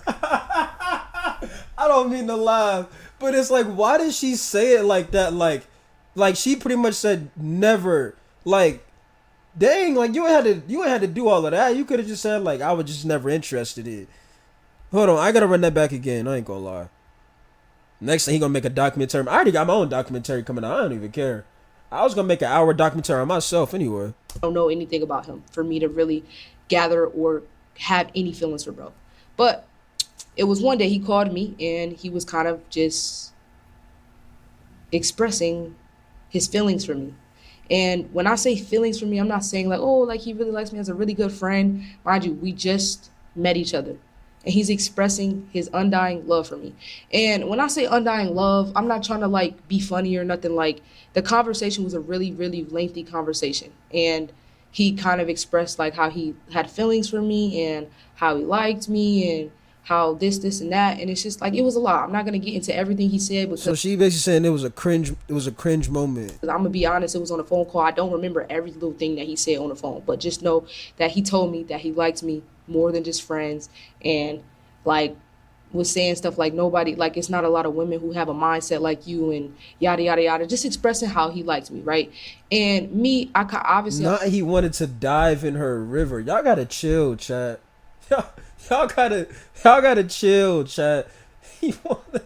I don't mean to laugh, but it's like, why did she say it like that? Like she pretty much said never. Like, dang, like you ain't had to do all of that. You could have just said, like, I was just never interested in. Hold on, I gotta run that back again. I ain't gonna lie. Next thing he gonna make a documentary. I already got my own documentary coming out. I don't even care. I was gonna make an hour documentary on myself anyway. I don't know anything about him for me to really gather or have any feelings for bro. But it was one day he called me and he was kind of just expressing his feelings for me. And when I say feelings for me, I'm not saying like, oh, like he really likes me as a really good friend. Mind you, we just met each other. And he's expressing his undying love for me. And when I say undying love, I'm not trying to like be funny or nothing. Like, the conversation was a really, really lengthy conversation. And he kind of expressed like how he had feelings for me and how he liked me and how this and that. And it's just like, it was a lot. I'm not going to get into everything he said. Because so she basically saying it was a cringe moment. I'm going to be honest, it was on a phone call. I don't remember every little thing that he said on the phone. But just know that he told me that he liked me more than just friends, and like was saying stuff like nobody, like it's not a lot of women who have a mindset like you, and yada yada yada, just expressing how he likes me, right? And me, I obviously not he wanted to dive in her river. Y'all gotta chill, chat. Y'all gotta chill, chat. He wanted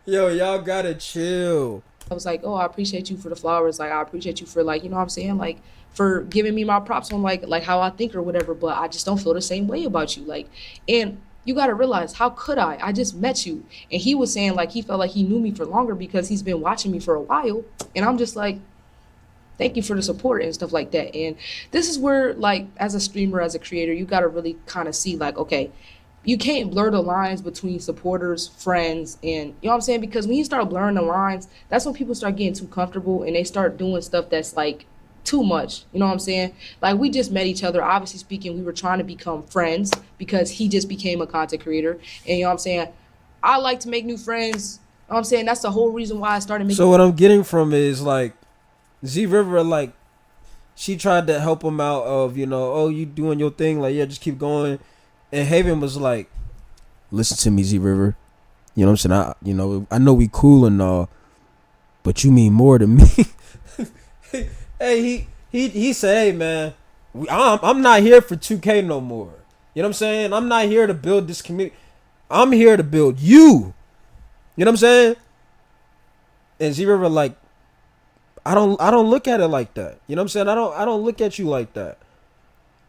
y'all gotta chill. I was like, oh, I appreciate you for the flowers, like I appreciate you for, like, you know what I'm saying, like for giving me my props on like how I think or whatever, but I just don't feel the same way about you. Like, and you got to realize, how could I just met you. And he was saying like he felt like he knew me for longer because he's been watching me for a while. And I'm just like, thank you for the support and stuff like that. And this is where, like, as a streamer, as a creator, you got to really kind of see like, okay, you can't blur the lines between supporters, friends, and, you know what I'm saying? Because when you start blurring the lines, that's when people start getting too comfortable and they start doing stuff that's like too much. You know what I'm saying? Like, we just met each other. Obviously speaking, we were trying to become friends because he just became a content creator. And, you know what I'm saying? I like to make new friends. You know what I'm saying? That's the whole reason why I started making. So what I'm getting from is like Z River, like, she tried to help him out of, you know, oh, you doing your thing, like, yeah, just keep going. And Haven was like, listen to me, Z River. You know what I'm saying? I know we cool and all, but you mean more to me. Hey, he said, hey man, I'm not here for 2K no more. You know what I'm saying? I'm not here to build this community. I'm here to build you. You know what I'm saying? And Z River like, I don't look at it like that. You know what I'm saying? I don't look at you like that.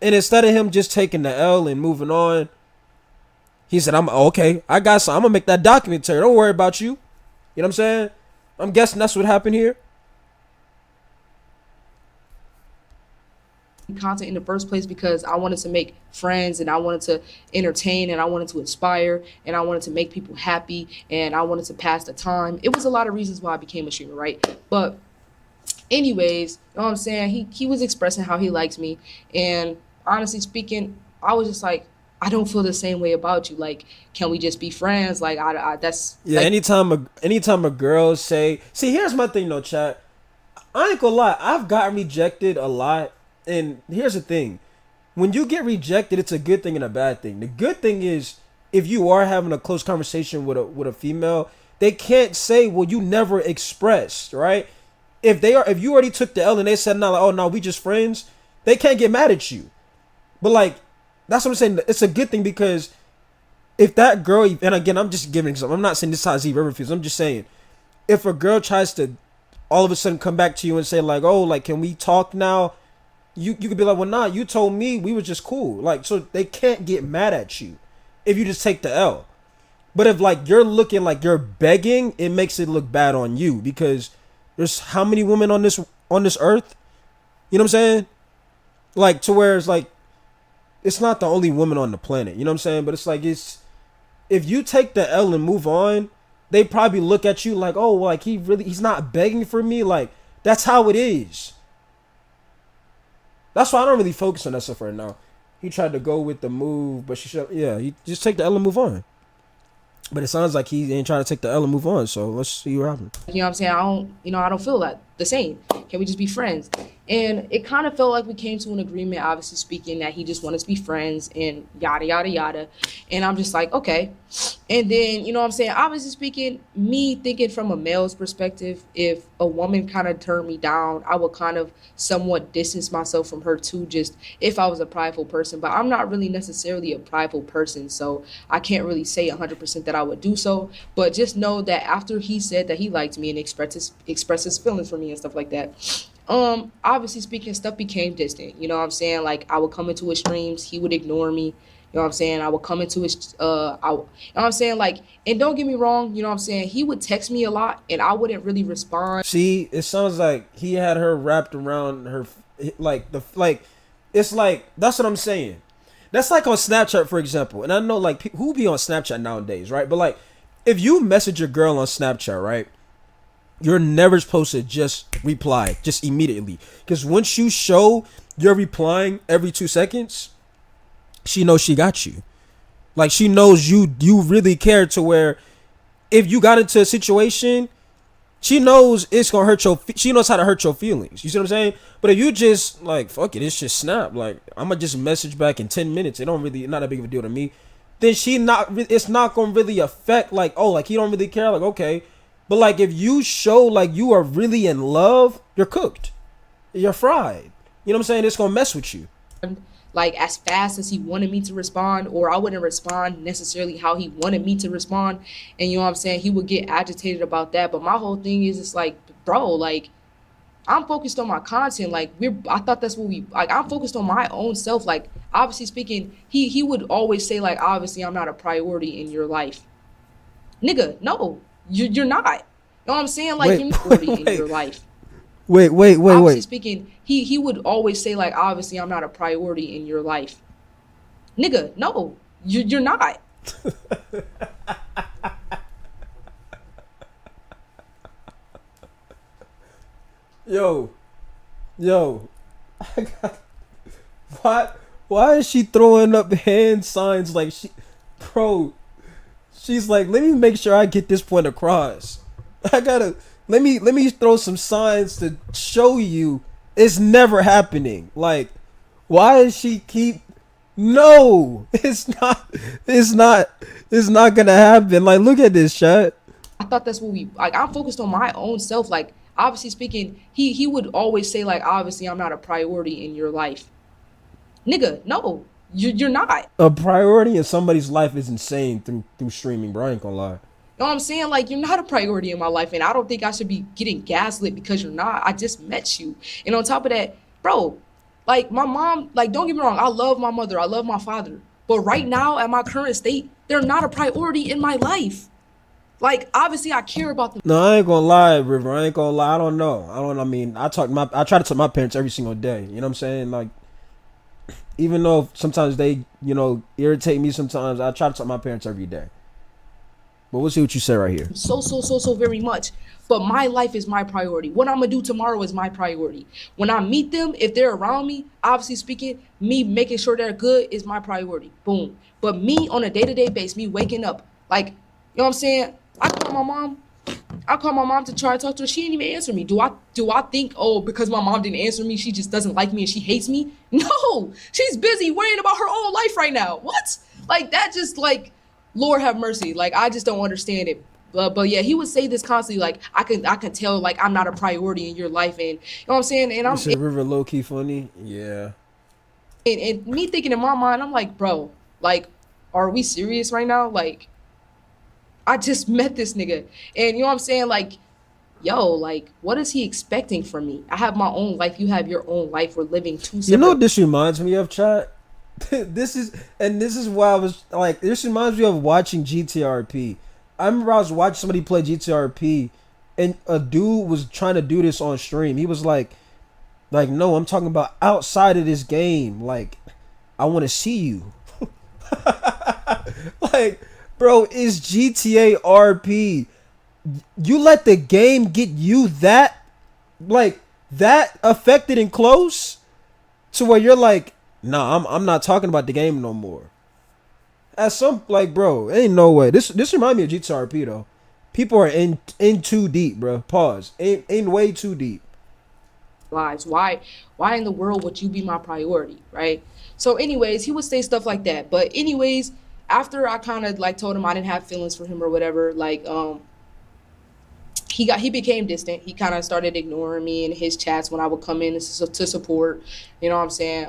And instead of him just taking the L and moving on, He said, I'm okay. I got some. I'm gonna make that documentary. Don't worry about you. You know what I'm saying? I'm guessing that's what happened here. Content in the first place because I wanted to make friends and I wanted to entertain and I wanted to inspire and I wanted to make people happy and I wanted to pass the time. It was a lot of reasons why I became a streamer, right? But anyways, you know what I'm saying? He was expressing how he likes me, and honestly speaking, I was just like, I don't feel the same way about you. Like, can we just be friends? Like, that's yeah. like, Anytime a girl say, see, here's my thing though, chat. I ain't gonna lie, I've gotten rejected a lot. And here's the thing. When you get rejected, it's a good thing and a bad thing. The good thing is if you are having a close conversation with a female, they can't say, well, you never expressed, right? If you already took the L and they said, no, like, oh no, we just friends, they can't get mad at you. But like, that's what I'm saying. It's a good thing because if that girl, and again, I'm just giving example. I'm not saying this is how Zee River feels. I'm just saying, if a girl tries to all of a sudden come back to you and say like, oh, like, can we talk now? You could be like, well, nah, you told me we were just cool. Like, so they can't get mad at you if you just take the L. But if like you're looking like you're begging, it makes it look bad on you because there's how many women on this earth? You know what I'm saying? Like, to where it's like, it's not the only woman on the planet. You know what I'm saying? But it's like, if you take the L and move on, they probably look at you like, oh, like he's not begging for me. Like, that's how it is. That's why I don't really focus on that stuff right now. He tried to go with the move, but he just take the L and move on. But it sounds like he ain't trying to take the L and move on. So let's see what happens. You know what I'm saying? I don't feel that the same. Can we just be friends? And it kind of felt like we came to an agreement, obviously speaking, that he just wanted to be friends and yada, yada, yada. And I'm just like, okay. And then, you know what I'm saying? Obviously speaking, me thinking from a male's perspective, if a woman kind of turned me down, I would kind of somewhat distance myself from her too, just if I was a prideful person. But I'm not really necessarily a prideful person, so I can't really say 100% that I would do so. But just know that after he said that he liked me and expressed his feelings for me and stuff like that, obviously speaking, stuff became distant. You know what I'm saying? Like, I would come into his streams, he would ignore me. You know what I'm saying? I would come into his, you know what I'm saying? Like, and don't get me wrong, you know what I'm saying? He would text me a lot and I wouldn't really respond. See, it sounds like he had her wrapped around her, it's like, that's what I'm saying. That's like on Snapchat, for example. And I know like who be on Snapchat nowadays, right? But like, if you message your girl on Snapchat, right? You're never supposed to just reply just immediately. Because once you show you're replying every 2 seconds, she knows she got you. Like, she knows you really care, to where if you got into a situation, she knows it's gonna hurt she knows how to hurt your feelings. You see what I'm saying? But if you just like, fuck it, it's just Snap, like, I'm gonna just message back in 10 minutes, not that big of a deal to me, then it's not gonna really affect, like, oh, like, he don't really care, like, okay. But like, if you show like you are really in love, you're cooked, you're fried. You know what I'm saying? It's gonna mess with you. Like, as fast as he wanted me to respond, or I wouldn't respond necessarily how he wanted me to respond. And you know what I'm saying? He would get agitated about that. But my whole thing is, it's like, bro, like, I'm focused on my content. Like, I thought that's what I'm focused on my own self. Like, obviously speaking, he would always say, like, obviously I'm not a priority in your life. Nigga, no, you're not. You know what I'm saying? Like, you're not a priority in your life. Wait. Obviously speaking, he would always say, like, obviously I'm not a priority in your life. Nigga, no, you're not. Yo, why is she throwing up hand signs like she's like, let me make sure I get this point across. Let me throw some signs to show you it's never happening. Like, why does she keep? No, it's not gonna happen. Like, look at this chat. I thought that's what I'm focused on my own self. Like, obviously speaking, he would always say, like, obviously I'm not a priority in your life. Nigga, no, you're not. A priority in somebody's life is insane through streaming, bro. I ain't gonna lie. You know what I'm saying? Like, you're not a priority in my life, and I don't think I should be getting gaslit because you're not. I just met you. And on top of that, bro, like, my mom, like, don't get me wrong, I love my mother, I love my father. But right now, at my current state, they're not a priority in my life. Like, obviously I care about them. No, I ain't gonna lie, River. I ain't gonna lie. I don't know. I mean, I try to talk to my parents every single day. You know what I'm saying? Like, even though sometimes they, you know, irritate me sometimes, I try to talk to my parents every day. But we'll see what you say right here. So very much. But my life is my priority. What I'm gonna do tomorrow is my priority. When I meet them, if they're around me, obviously speaking, me making sure they're good is my priority. Boom. But me on a day-to-day basis, me waking up, like, you know what I'm saying? I call my mom to try to talk to her. She didn't even answer me. Do I think, oh, because my mom didn't answer me, she just doesn't like me and she hates me? No, she's busy worrying about her own life right now. What? Like, that just, like, Lord have mercy. Like, I just don't understand it. But yeah, he would say this constantly, like, I can tell, like, I'm not a priority in your life, and you know what I'm saying? And You said River low key funny? Yeah. And me thinking in my mind, I'm like, bro, like, are we serious right now? Like, I just met this nigga, and you know what I'm saying? Like, yo, like, what is he expecting from me? I have my own life. You have your own life. We're living two separate. You know what this reminds me of, chat? This is why I was like, this reminds me of watching GTRP. I remember I was watching somebody play GTRP, and a dude was trying to do this on stream. He was like, no, I'm talking about outside of this game. Like, I want to see you. Like, bro, it's GTA RP. You let the game get you that, like, that affected and close to where you're like, nah, I'm not talking about the game no more. As some, like, bro, ain't no way. This remind me of GTRP though. People are in too deep, bro. Pause. In way too deep. Lives. Why in the world would you be my priority, right? So anyways, he would say stuff like that. But anyways, after I kind of like told him I didn't have feelings for him or whatever, like he became distant. He kind of started ignoring me in his chats when I would come in to support. You know what I'm saying?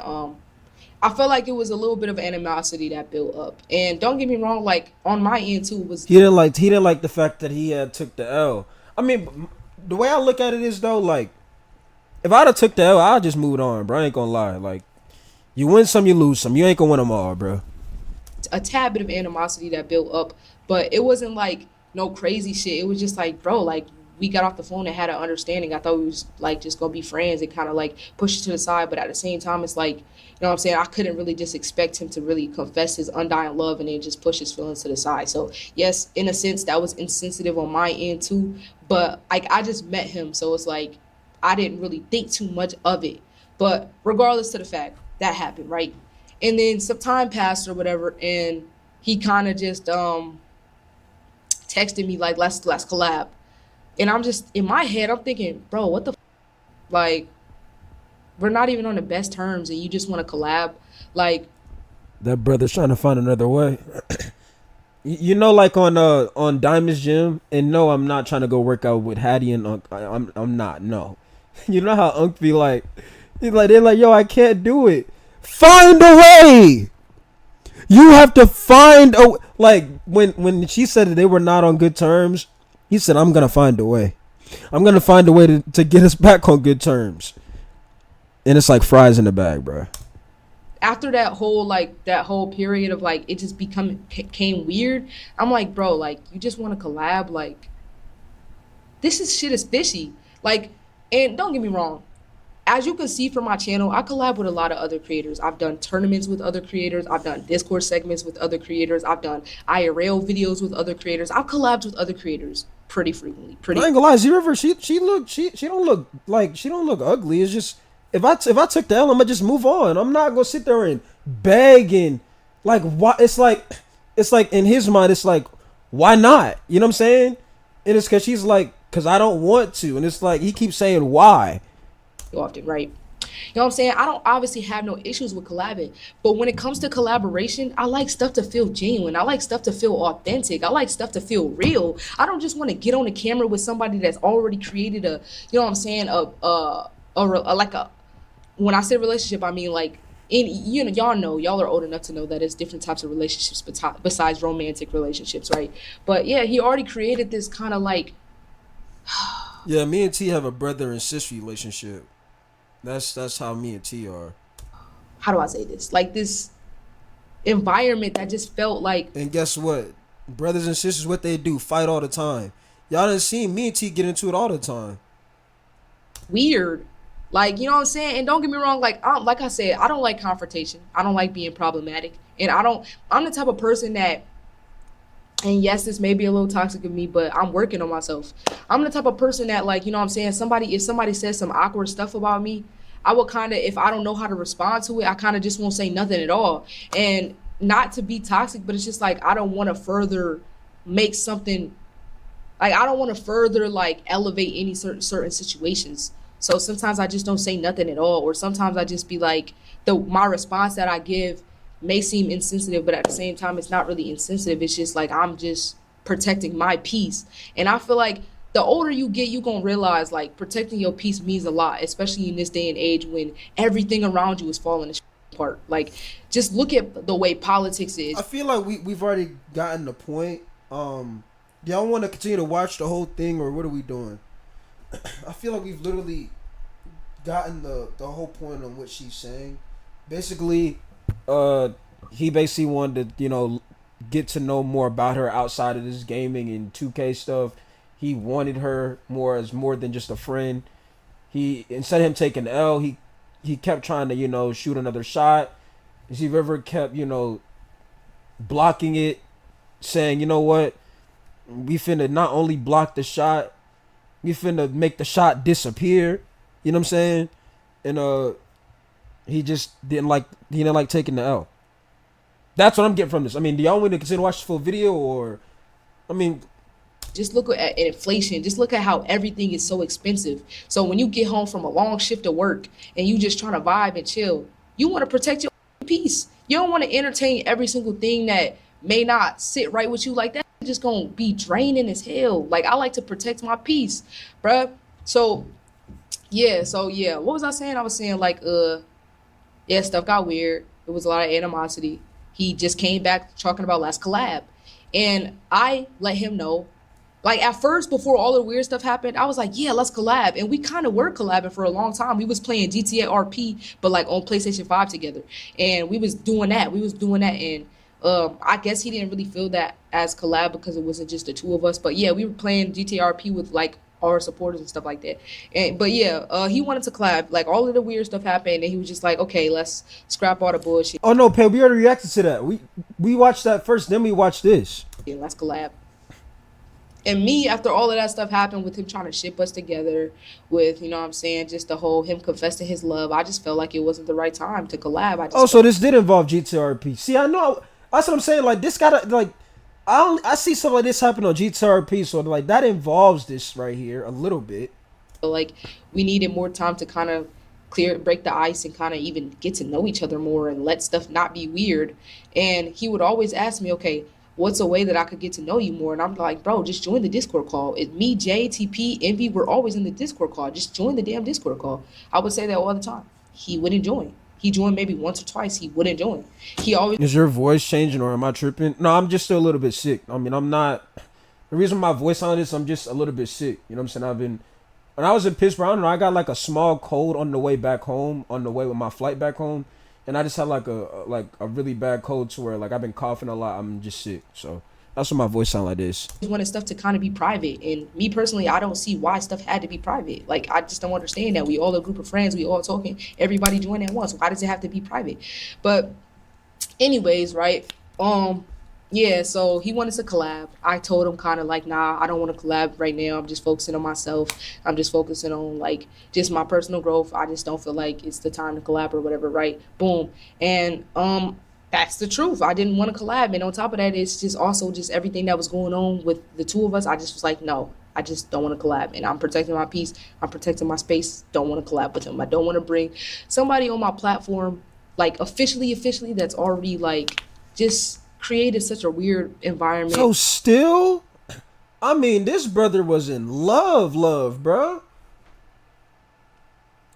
I felt like it was a little bit of animosity that built up. And don't get me wrong, like on my end too was he didn't like the fact that he had took the L. I mean, the way I look at it is though, like, if I'd have took the L, I'd just moved on, bro. I ain't gonna lie. Like, you win some, you lose some. You ain't gonna win them all, bro. A tad bit of animosity that built up, but it wasn't like no crazy shit. It was just like, bro, like, we got off the phone and had an understanding. I thought we was like just gonna be friends and kind of like push it to the side, but at the same time, it's like, you know what I'm saying? I couldn't really just expect him to really confess his undying love and then just push his feelings to the side. So yes, in a sense, that was insensitive on my end too. But like, I just met him, so it's like I didn't really think too much of it. But regardless to the fact that happened, right? And then some time passed or whatever, and he kind of just texted me like, let's collab. And I'm just in my head, I'm thinking, bro, what the like, we're not even on the best terms and you just want to collab. Like, that brother's trying to find another way. You know, like on Diamond's Gym, and no, I'm not trying to go work out with Hattie and Unk. I'm not, no. You know how Unk be like, they're like, yo, I can't do it. Find a way. You have to find a, like, when she said that they were not on good terms, he said, I'm gonna find a way. I'm gonna find a way to get us back on good terms. And it's like fries in the bag, bro. After that whole period of like it just became weird, I'm like, bro, like, you just want to collab? Like, shit is fishy. Like, and don't get me wrong, as you can see from my channel, I collab with a lot of other creators. I've done tournaments with other creators. I've done Discord segments with other creators. I've done IRL videos with other creators. I've collabed with other creators pretty frequently. I ain't gonna lie, Z-River, she don't look ugly. It's just, if I took the L, I'm gonna just move on. I'm not gonna sit there and beg and like, why? It's like in his mind, it's like, why not? You know what I'm saying? And it's because she's like, because I don't want to. And it's like, he keeps saying why. Often, right? You know what I'm saying? I don't obviously have no issues with collabing, but when it comes to collaboration, I like stuff to feel genuine. I like stuff to feel authentic. I like stuff to feel real. I don't just want to get on the camera with somebody that's already created a, you know what I'm saying, when I say relationship, I mean like, y'all are old enough to know that it's different types of relationships besides romantic relationships, right? But yeah, he already created this kind of like, yeah, me and T have a brother and sister relationship. That's how me and T are. How do I say this? Like this, environment that just felt like. And guess what? Brothers and sisters, what they do, fight all the time. Y'all done seen me and T get into it all the time. Weird. Like, you know what I'm saying? And don't get me wrong, like I said, I don't like confrontation. I don't like being problematic. And I'm the type of person that, and yes, this may be a little toxic of me, but I'm working on myself. I'm the type of person that, like, you know what I'm saying, if somebody says some awkward stuff about me, I will kind of, if I don't know how to respond to it, I kind of just won't say nothing at all. And not to be toxic, but it's just like, I don't want to further make something, like, I don't want to further, like, elevate any certain situations. So sometimes I just don't say nothing at all. Or sometimes I just be like, my response that I give may seem insensitive, but at the same time, it's not really insensitive. It's just like, I'm just protecting my peace. And I feel like the older you get, you're going to realize, like, protecting your peace means a lot, especially in this day and age when everything around you is falling apart. Like, just look at the way politics is. I feel like we've already gotten the point. Y'all want to continue to watch the whole thing, or what are we doing? I feel like we've literally gotten the whole point on what she's saying. Basically, he basically wanted to, you know, get to know more about her outside of this gaming and 2K stuff. He wanted her more than just a friend. Instead of him taking the L, he kept trying to, you know, shoot another shot. He ever kept, you know, blocking it, saying, you know what, we finna not only block the shot, we finna make the shot disappear. You know what I'm saying? And he just didn't like taking the L. That's what I'm getting from this. I mean, do y'all want to consider watch the full video, or, I mean, just look at inflation. Just look at how everything is so expensive. So when you get home from a long shift of work and you just trying to vibe and chill, you want to protect your peace. You don't want to entertain every single thing that may not sit right with you. Like, that just gonna be draining as hell. Like, I like to protect my peace, bruh. So yeah, what was I saying? I was saying, like, yeah, stuff got weird. It was a lot of animosity. He just came back talking about let's collab, and I let him know. Like, at first, before all the weird stuff happened, I was like, yeah, let's collab. And we kind of were collabing for a long time. We was playing GTA RP, but, like, on PlayStation 5 together. And we was doing that. And I guess he didn't really feel that as collab because it wasn't just the two of us. But, yeah, we were playing GTA RP with, like, our supporters and stuff like that. But, yeah, he wanted to collab. Like, all of the weird stuff happened, and he was just like, okay, let's scrap all the bullshit. Oh, no, Pay, we already reacted to that. We watched that first, then we watched this. Yeah, let's collab. And me, after all of that stuff happened with him trying to ship us together, with, you know what I'm saying, just the whole him confessing his love, I just felt like it wasn't the right time to collab. So this did involve GTRP. See, I know, that's what I'm saying. Like, this gotta, like, I see something like this happen on GTRP, so, like, that involves this right here a little bit. So, like, we needed more time to kind of break the ice and kind of even get to know each other more and let stuff not be weird. And he would always ask me, okay, what's a way that I could get to know you more? And I'm like, bro, just join the Discord call. It's me, Jay, TP, Envy, we're always in the Discord call. Just join the damn Discord call. I would say that all the time. He wouldn't join. He joined maybe once or twice. He wouldn't join. He always... Is your voice changing, or am I tripping? No, I'm just still a little bit sick. I mean, I'm not... The reason my voice on this, I'm just a little bit sick. You know what I'm saying? When I was in Pittsburgh, I don't know, I got like a small cold on the way back home, on the way with my flight back home. And I just had like a really bad cold to where, like, I've been coughing a lot. I'm just sick. So that's why my voice sound like this. I wanted stuff to kind of be private. And me personally, I don't see why stuff had to be private. Like, I just don't understand that. We all a group of friends. We all talking. Everybody join at once. Why does it have to be private? But anyways, right? Yeah, so he wanted to collab. I told him kind of like, nah, I don't want to collab right now. I'm just focusing on myself. I'm just focusing on, like, just my personal growth. I just don't feel like it's the time to collab or whatever, right? Boom. And that's the truth. I didn't want to collab. And on top of that, it's just also just everything that was going on with the two of us. I just was like, no, I just don't want to collab. And I'm protecting my peace. I'm protecting my space. Don't want to collab with him. I don't want to bring somebody on my platform, like, officially, that's already, like, just created such a weird environment. So still, I mean, this brother was in love, bro.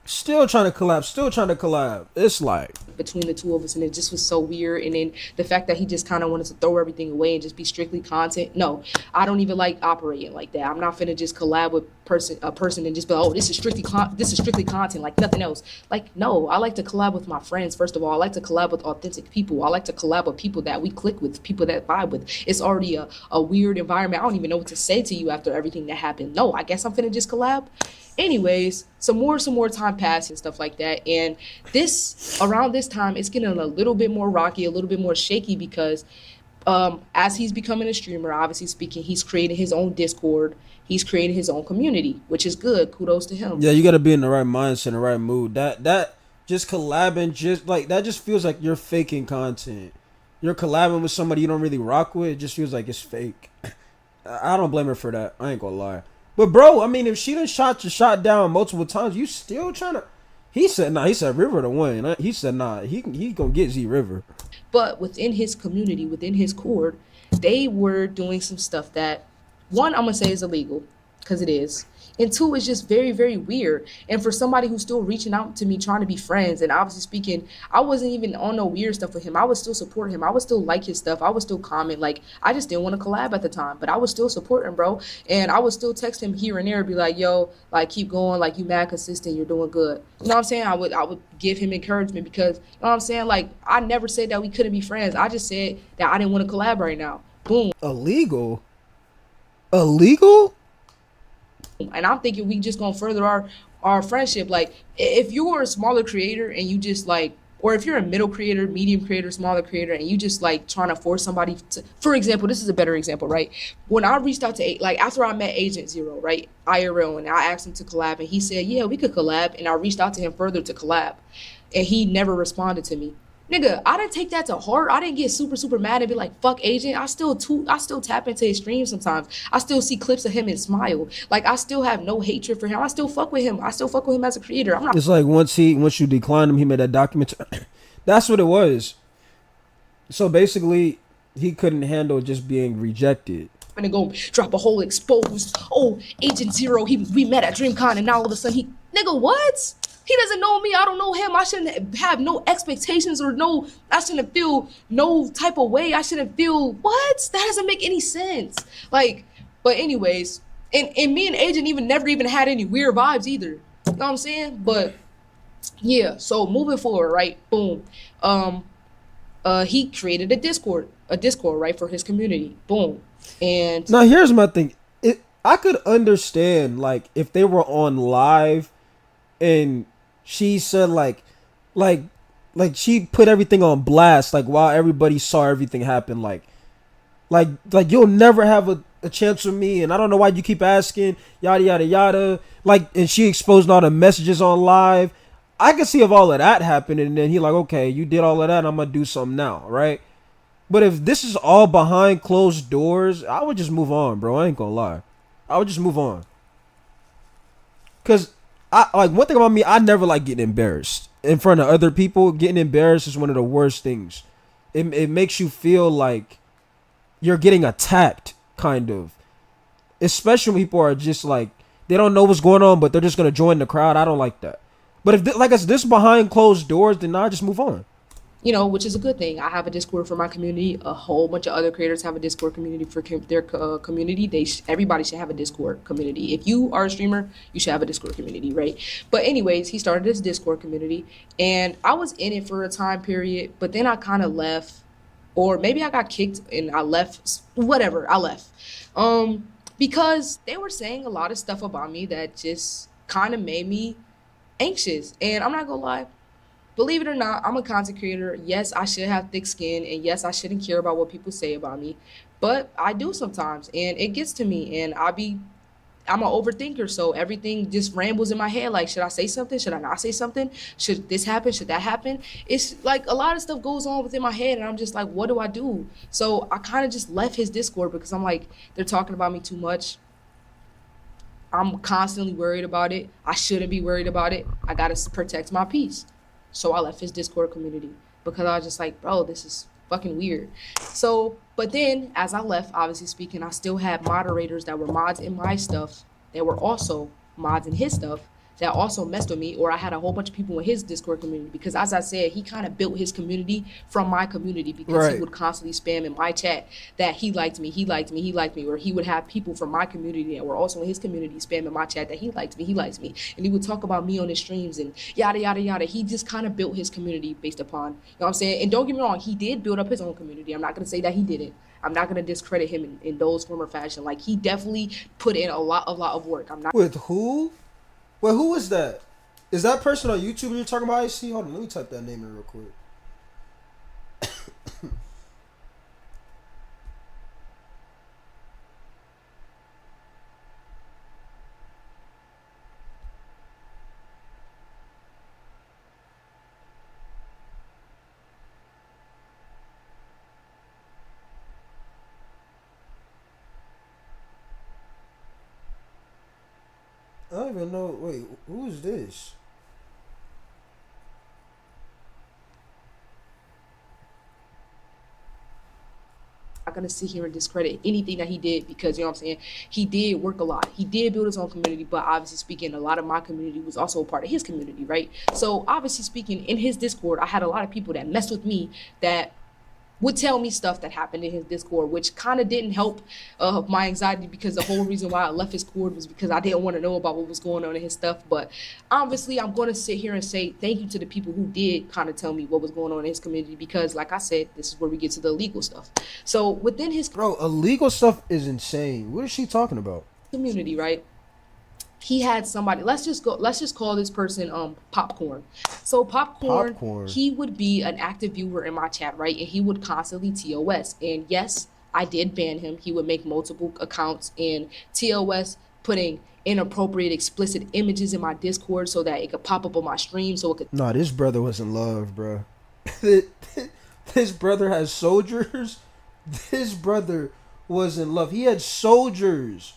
Still trying to collab. It's like, between the two of us, and it just was so weird. And then the fact that he just kind of wanted to throw everything away and just be strictly content. No, I don't even like operating like that. I'm not finna just collab with a person and just be like, oh, this is strictly content, like nothing else. Like, no, I like to collab with my friends. First of all, I like to collab with authentic people. I like to collab with people that we click with, people that vibe with. It's already a weird environment. I don't even know what to say to you after everything that happened. No, I guess I'm finna just collab. Anyways, some more time passed and stuff like that. And around this time, it's getting a little bit more rocky, a little bit more shaky, because as he's becoming a streamer, obviously speaking, he's creating his own Discord. He's creating his own community, which is good. Kudos to him. Yeah, you got to be in the right mindset, the right mood. That just collabing, just like that, just feels like you're faking content. You're collabing with somebody you don't really rock with. It just feels like it's fake. I don't blame her for that. I ain't gonna lie. But bro, I mean, if she done shot down multiple times, you still trying to? He said nah. He said River to win. He said nah. He gonna get Z River. But within his community, within his cord, they were doing some stuff that, one, I'm gonna say is illegal, because it is. And two, it's just very, very weird. And for somebody who's still reaching out to me, trying to be friends, and obviously speaking, I wasn't even on no weird stuff with him. I would still support him. I would still like his stuff. I would still comment. Like, I just didn't want to collab at the time, but I would still support him, bro. And I would still text him here and there, be like, yo, like, keep going. Like, you mad consistent. You're doing good. You know what I'm saying? I would give him encouragement, because, you know what I'm saying? Like, I never said that we couldn't be friends. I just said that I didn't want to collab right now. Boom. Illegal? And I'm thinking we just gonna further our friendship. Like, if you're a smaller creator and you just like, or if you're a middle creator, medium creator, smaller creator, and you just like trying to force somebody to, for example, this is a better example, right? When I reached out to, like, after I met Agent Zero, right, IRL, and I asked him to collab, and he said, yeah, we could collab, and I reached out to him further to collab, and he never responded to me. Nigga, I didn't take that to heart. I didn't get super mad and be like, fuck Agent. I still tap into his stream sometimes. I still see clips of him and smile. Like, I still have no hatred for him. I still fuck with him. I still fuck with him as a creator. I'm not. It's like once you declined him, he made that document. That's what it was. So basically, he couldn't handle just being rejected. I'm gonna go drop a whole exposed. Oh, Agent Zero, we met at DreamCon, and now all of a sudden nigga, what? He doesn't know me. I don't know him. I shouldn't have no expectations I shouldn't feel no type of way. I shouldn't feel, what? That doesn't make any sense. Like, but anyways, and me and Agent never even had any weird vibes either. You know what I'm saying? But yeah, so moving forward, right? Boom. He created a Discord, right, for his community. Boom. And now here's my thing. I could understand, like, if they were on live and she said like she put everything on blast, like, while everybody saw everything happen, like you'll never have a chance with me, and I don't know why you keep asking, yada yada yada, like, and she exposed all the messages on live. I can see if all of that happened, and then he like, okay, you did all of that, I'm gonna do something now, right? But if this is all behind closed doors, I would just move on, bro. I ain't gonna lie, I would just move on. Cause one thing about me, I never like getting embarrassed in front of other people. Getting embarrassed is one of the worst things. It makes you feel like you're getting attacked, kind of. Especially when people are just like, they don't know what's going on, but they're just gonna join the crowd. I don't like that. But if like it's this behind closed doors, then I just move on. You know, which is a good thing. I have a Discord for my community. A whole bunch of other creators have a Discord community for their community. Everybody should have a Discord community. If you are a streamer, you should have a Discord community, right? But anyways, he started this Discord community, and I was in it for a time period, but then I kind of left, or maybe I got kicked and I left. Whatever, I left, because they were saying a lot of stuff about me that just kind of made me anxious. And I'm not gonna lie. Believe it or not, I'm a content creator. Yes, I should have thick skin, and yes, I shouldn't care about what people say about me, but I do sometimes, and it gets to me, and I'm an overthinker, so everything just rambles in my head. Like, should I say something? Should I not say something? Should this happen? Should that happen? It's like a lot of stuff goes on within my head, and I'm just like, what do I do? So I kind of just left his Discord, because I'm like, they're talking about me too much. I'm constantly worried about it. I shouldn't be worried about it. I gotta protect my peace. So I left his Discord community, because I was just like, bro, this is fucking weird. So, but then as I left, obviously speaking, I still had moderators that were mods in my stuff that were also mods in his stuff that also messed with me, or I had a whole bunch of people in his Discord community, because as I said, he kind of built his community from my community, because he would constantly spam in my chat that he liked me, he liked me, he liked me, or he would have people from my community that were also in his community spam in my chat that he liked me, he likes me, and he would talk about me on his streams and yada yada yada. He just kind of built his community based upon, you know what I'm saying? And don't get me wrong, he did build up his own community. I'm not gonna say that he didn't. I'm not gonna discredit him in those form or fashion. Like, he definitely put in a lot of work. I'm not. With who? Wait, who is that? Is that person on YouTube you're talking about? I see. Hold on, let me type that name in real quick. I don't even know. Wait, who is this? Not gonna sit here and discredit anything that he did, because, you know what I'm saying, he did work a lot. He did build his own community, but obviously speaking, a lot of my community was also a part of his community, right? So obviously speaking, in his Discord, I had a lot of people that messed with me that would tell me stuff that happened in his Discord, which kind of didn't help my anxiety, because the whole reason why I left his Discord was because I didn't want to know about what was going on in his stuff. But obviously, I'm going to sit here and say thank you to the people who did kind of tell me what was going on in his community, because, like I said, this is where we get to the illegal stuff. So within his illegal stuff is insane. What is she talking about? Community, right? He had somebody, let's just call this person Popcorn. So Popcorn, he would be an active viewer in my chat, right? And he would constantly TOS. And yes, I did ban him. He would make multiple accounts and TOS, putting inappropriate, explicit images in my Discord so that it could pop up on my stream, so it could. Nah, this brother was in love, bro. This brother has soldiers. This brother was in love. He had soldiers.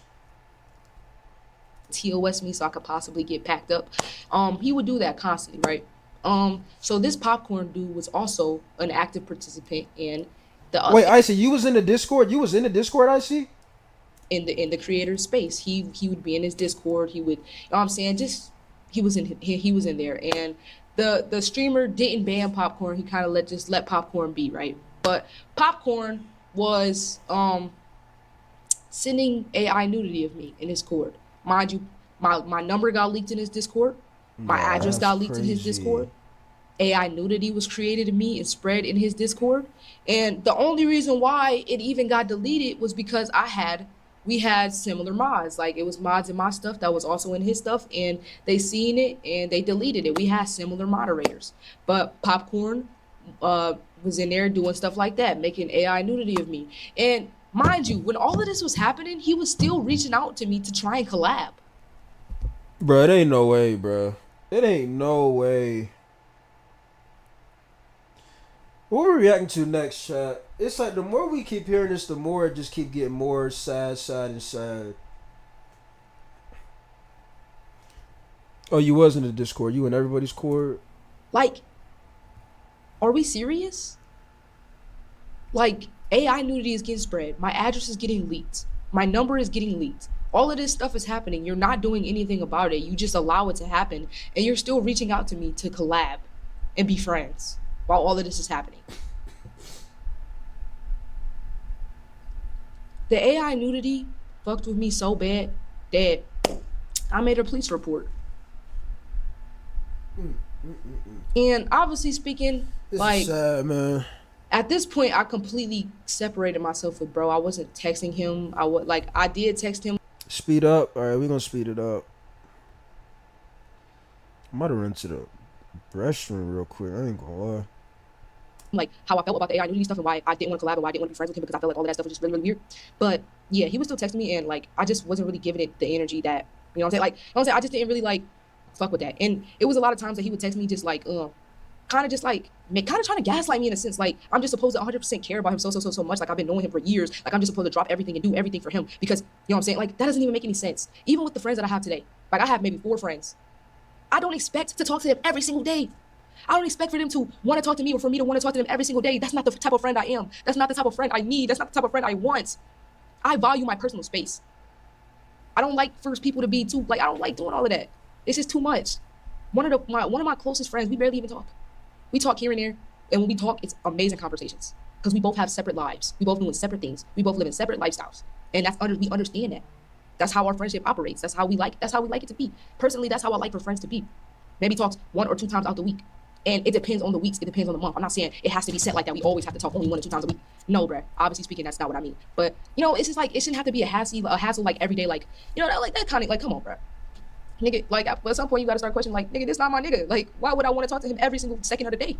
TOS me so I could possibly get packed up. He would do that constantly, right? So this Popcorn dude was also an active participant in the Wait, I see you was in the Discord? You was in the Discord, I see? In the creator space. He would be in his Discord. He would, you know what I'm saying, just he was in there. And the streamer didn't ban Popcorn. He kind of let Popcorn be, right? But Popcorn was sending AI nudity of me in his Discord. Mind you, my number got leaked in his Discord. My address got leaked in his Discord. AI nudity was created of me and spread in his Discord. And the only reason why it even got deleted was because we had similar mods. Like, it was mods in my stuff that was also in his stuff, and they seen it and they deleted it. We had similar moderators. But Popcorn was in there doing stuff like that, making AI nudity of me. And mind you, when all of this was happening, he was still reaching out to me to try and collab. Bro, it ain't no way, bro. It ain't no way. What we're reacting to next, chat? It's like the more we keep hearing this, the more it just keep getting more sad, and sad. Oh, you was in the Discord. You in everybody's Discord? Like, are we serious? Like, AI nudity is getting spread. My address is getting leaked. My number is getting leaked. All of this stuff is happening. You're not doing anything about it. You just allow it to happen. And you're still reaching out to me to collab and be friends while all of this is happening. The AI nudity fucked with me so bad that I made a police report. And obviously speaking, This like, is sad, man. At this point, I completely separated myself with bro. I wasn't texting him. I did text him. Speed up. All right, we're gonna speed it up. I might have run to the restroom real quick. I ain't gonna lie. Like, how I felt about the AI nudity stuff and why I didn't want to collab and why I didn't want to be friends with him, because I felt like all of that stuff was just really, really weird. But yeah, he was still texting me, and like, I just wasn't really giving it the energy that, you know what I'm saying? Like, you know what I'm saying? I just didn't really like fuck with that. And it was a lot of times that he would text me just like, kind of just like, kind of trying to gaslight me in a sense. Like, I'm just supposed to 100% care about him so much. Like, I've been knowing him for years. Like, I'm just supposed to drop everything and do everything for him because, you know what I'm saying? Like, that doesn't even make any sense. Even with the friends that I have today. Like, I have maybe 4 friends. I don't expect to talk to them every single day. I don't expect for them to want to talk to me or for me to want to talk to them every single day. That's not the type of friend I am. That's not the type of friend I need. That's not the type of friend I want. I value my personal space. I don't like for people to be too, like, I don't like doing all of that. It's just too much. One of my closest friends, we barely even talk. We talk here and there, and when we talk, it's amazing conversations because we both have separate lives. We both doing separate things. We both live in separate lifestyles, and we understand that. That's how our friendship operates. That's how we like it to be. Personally, that's how I like for friends to be. Maybe talks 1 or 2 times out the week. And it depends on the weeks. It depends on the month. I'm not saying it has to be set like that. We always have to talk only 1 or 2 times a week. No, bruh. Obviously speaking, that's not what I mean. But, you know, it's just like, it shouldn't have to be a hassle like every day. Like, you know, like that kind of, like, come on, bruh. Nigga, like, at some point you got to start questioning, like, nigga, this not my nigga. Like, why would I want to talk to him every single second of the day?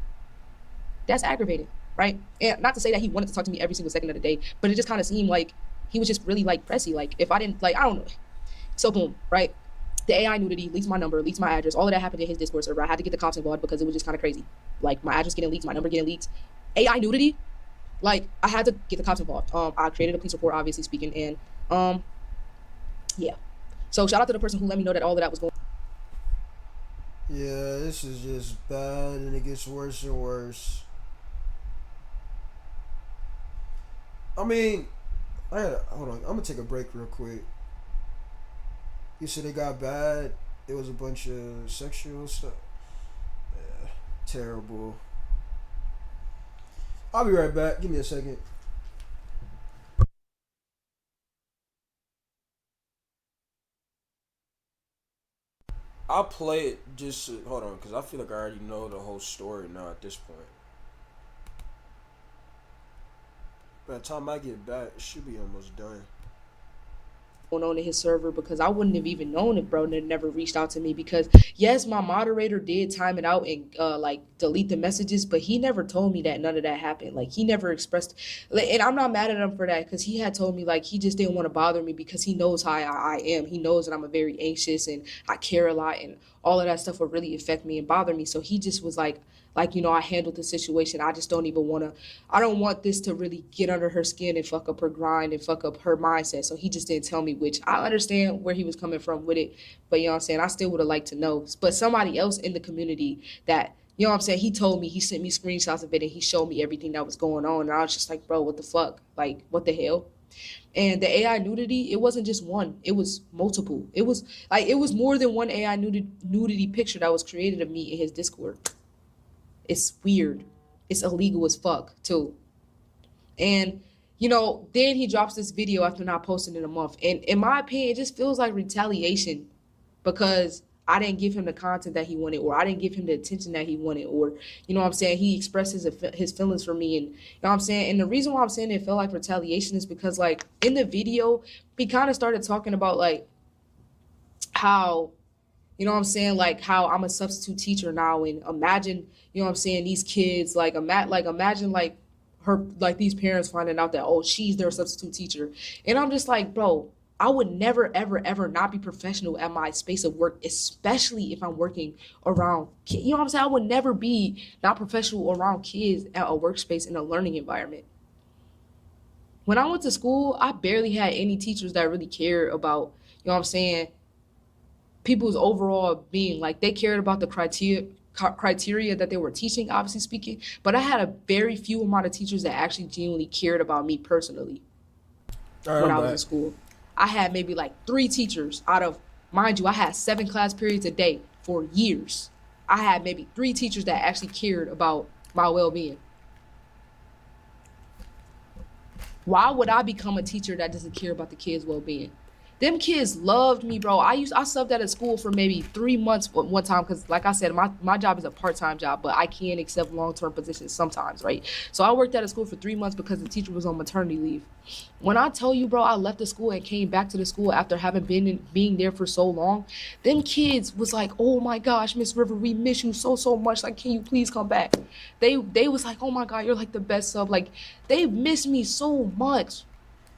That's aggravating, right? And not to say that he wanted to talk to me every single second of the day, but it just kind of seemed like he was just really, like, pressy. Like, if I didn't, like, I don't know. So boom, right? The AI nudity leaks my number, leaks my address. All of that happened in his Discord server. I had to get the cops involved because it was just kind of crazy. Like, my address getting leaked, my number getting leaked. AI nudity, like, I had to get the cops involved. I created a police report, obviously speaking, and yeah. So shout out to the person who let me know that all of that was going on. Yeah, this is just bad, and it gets worse and worse. I mean, hold on. I'm gonna take a break real quick. You said it got bad. It was a bunch of sexual stuff. Yeah, terrible. I'll be right back. Give me a second. I'll play it just hold on, because I feel like I already know the whole story now at this point. By the time I get back, it should be almost done. On in his server, because I wouldn't have even known if bro never reached out to me, because yes, my moderator did time it out and like delete the messages, but he never told me that none of that happened. Like, he never expressed, and I'm not mad at him for that, because he had told me like he just didn't want to bother me because he knows how I am. He knows that I'm a very anxious and I care a lot, and all of that stuff would really affect me and bother me. So he just was like, you know, I handled the situation. I just don't even want to, I don't want this to really get under her skin and fuck up her grind and fuck up her mindset. So he just didn't tell me, which I understand where he was coming from with it. But you know what I'm saying? I still would have liked to know. But somebody else in the community that, you know what I'm saying? He told me, he sent me screenshots of it and he showed me everything that was going on. And I was just like, bro, what the fuck? Like, what the hell? And the AI nudity, it wasn't just one, it was multiple. It was like, it was more than one AI nudity picture that was created of me in his Discord. It's weird. It's illegal as fuck too. And you know, then he drops this video after not posting in a month. And in my opinion, it just feels like retaliation because I didn't give him the content that he wanted, or I didn't give him the attention that he wanted, or, you know what I'm saying, he expressed his feelings for me. And you know what I'm saying? And the reason why I'm saying it felt like retaliation is because, like, in the video, he kind of started talking about, like, how, you know what I'm saying, like, how I'm a substitute teacher now, and imagine, you know what I'm saying, these kids, like, imagine, like, her, like, these parents finding out that, oh, she's their substitute teacher. And I'm just like, bro, I would never, ever, ever not be professional at my space of work, especially if I'm working around kids. You know what I'm saying? I would never be not professional around kids at a workspace in a learning environment. When I went to school, I barely had any teachers that really cared about, you know what I'm saying, people's overall being. Like, they cared about the criteria that they were teaching, obviously speaking, but I had a very few amount of teachers that actually genuinely cared about me personally when I was in school. I had maybe like 3 teachers out of, mind you, I had 7 class periods a day for years. I had maybe 3 teachers that actually cared about my well-being. Why would I become a teacher that doesn't care about the kids' well-being? Them kids loved me, bro. I subbed at a school for maybe 3 months one time because, like I said, my job is a part-time job, but I can accept long-term positions sometimes, right? So I worked at a school for 3 months because the teacher was on maternity leave. When I tell you, bro, I left the school and came back to the school after having being there for so long, them kids was like, oh my gosh, Miss River, we miss you so much. Like, can you please come back? They was like, oh my God, you're like the best sub. Like, they miss me so much.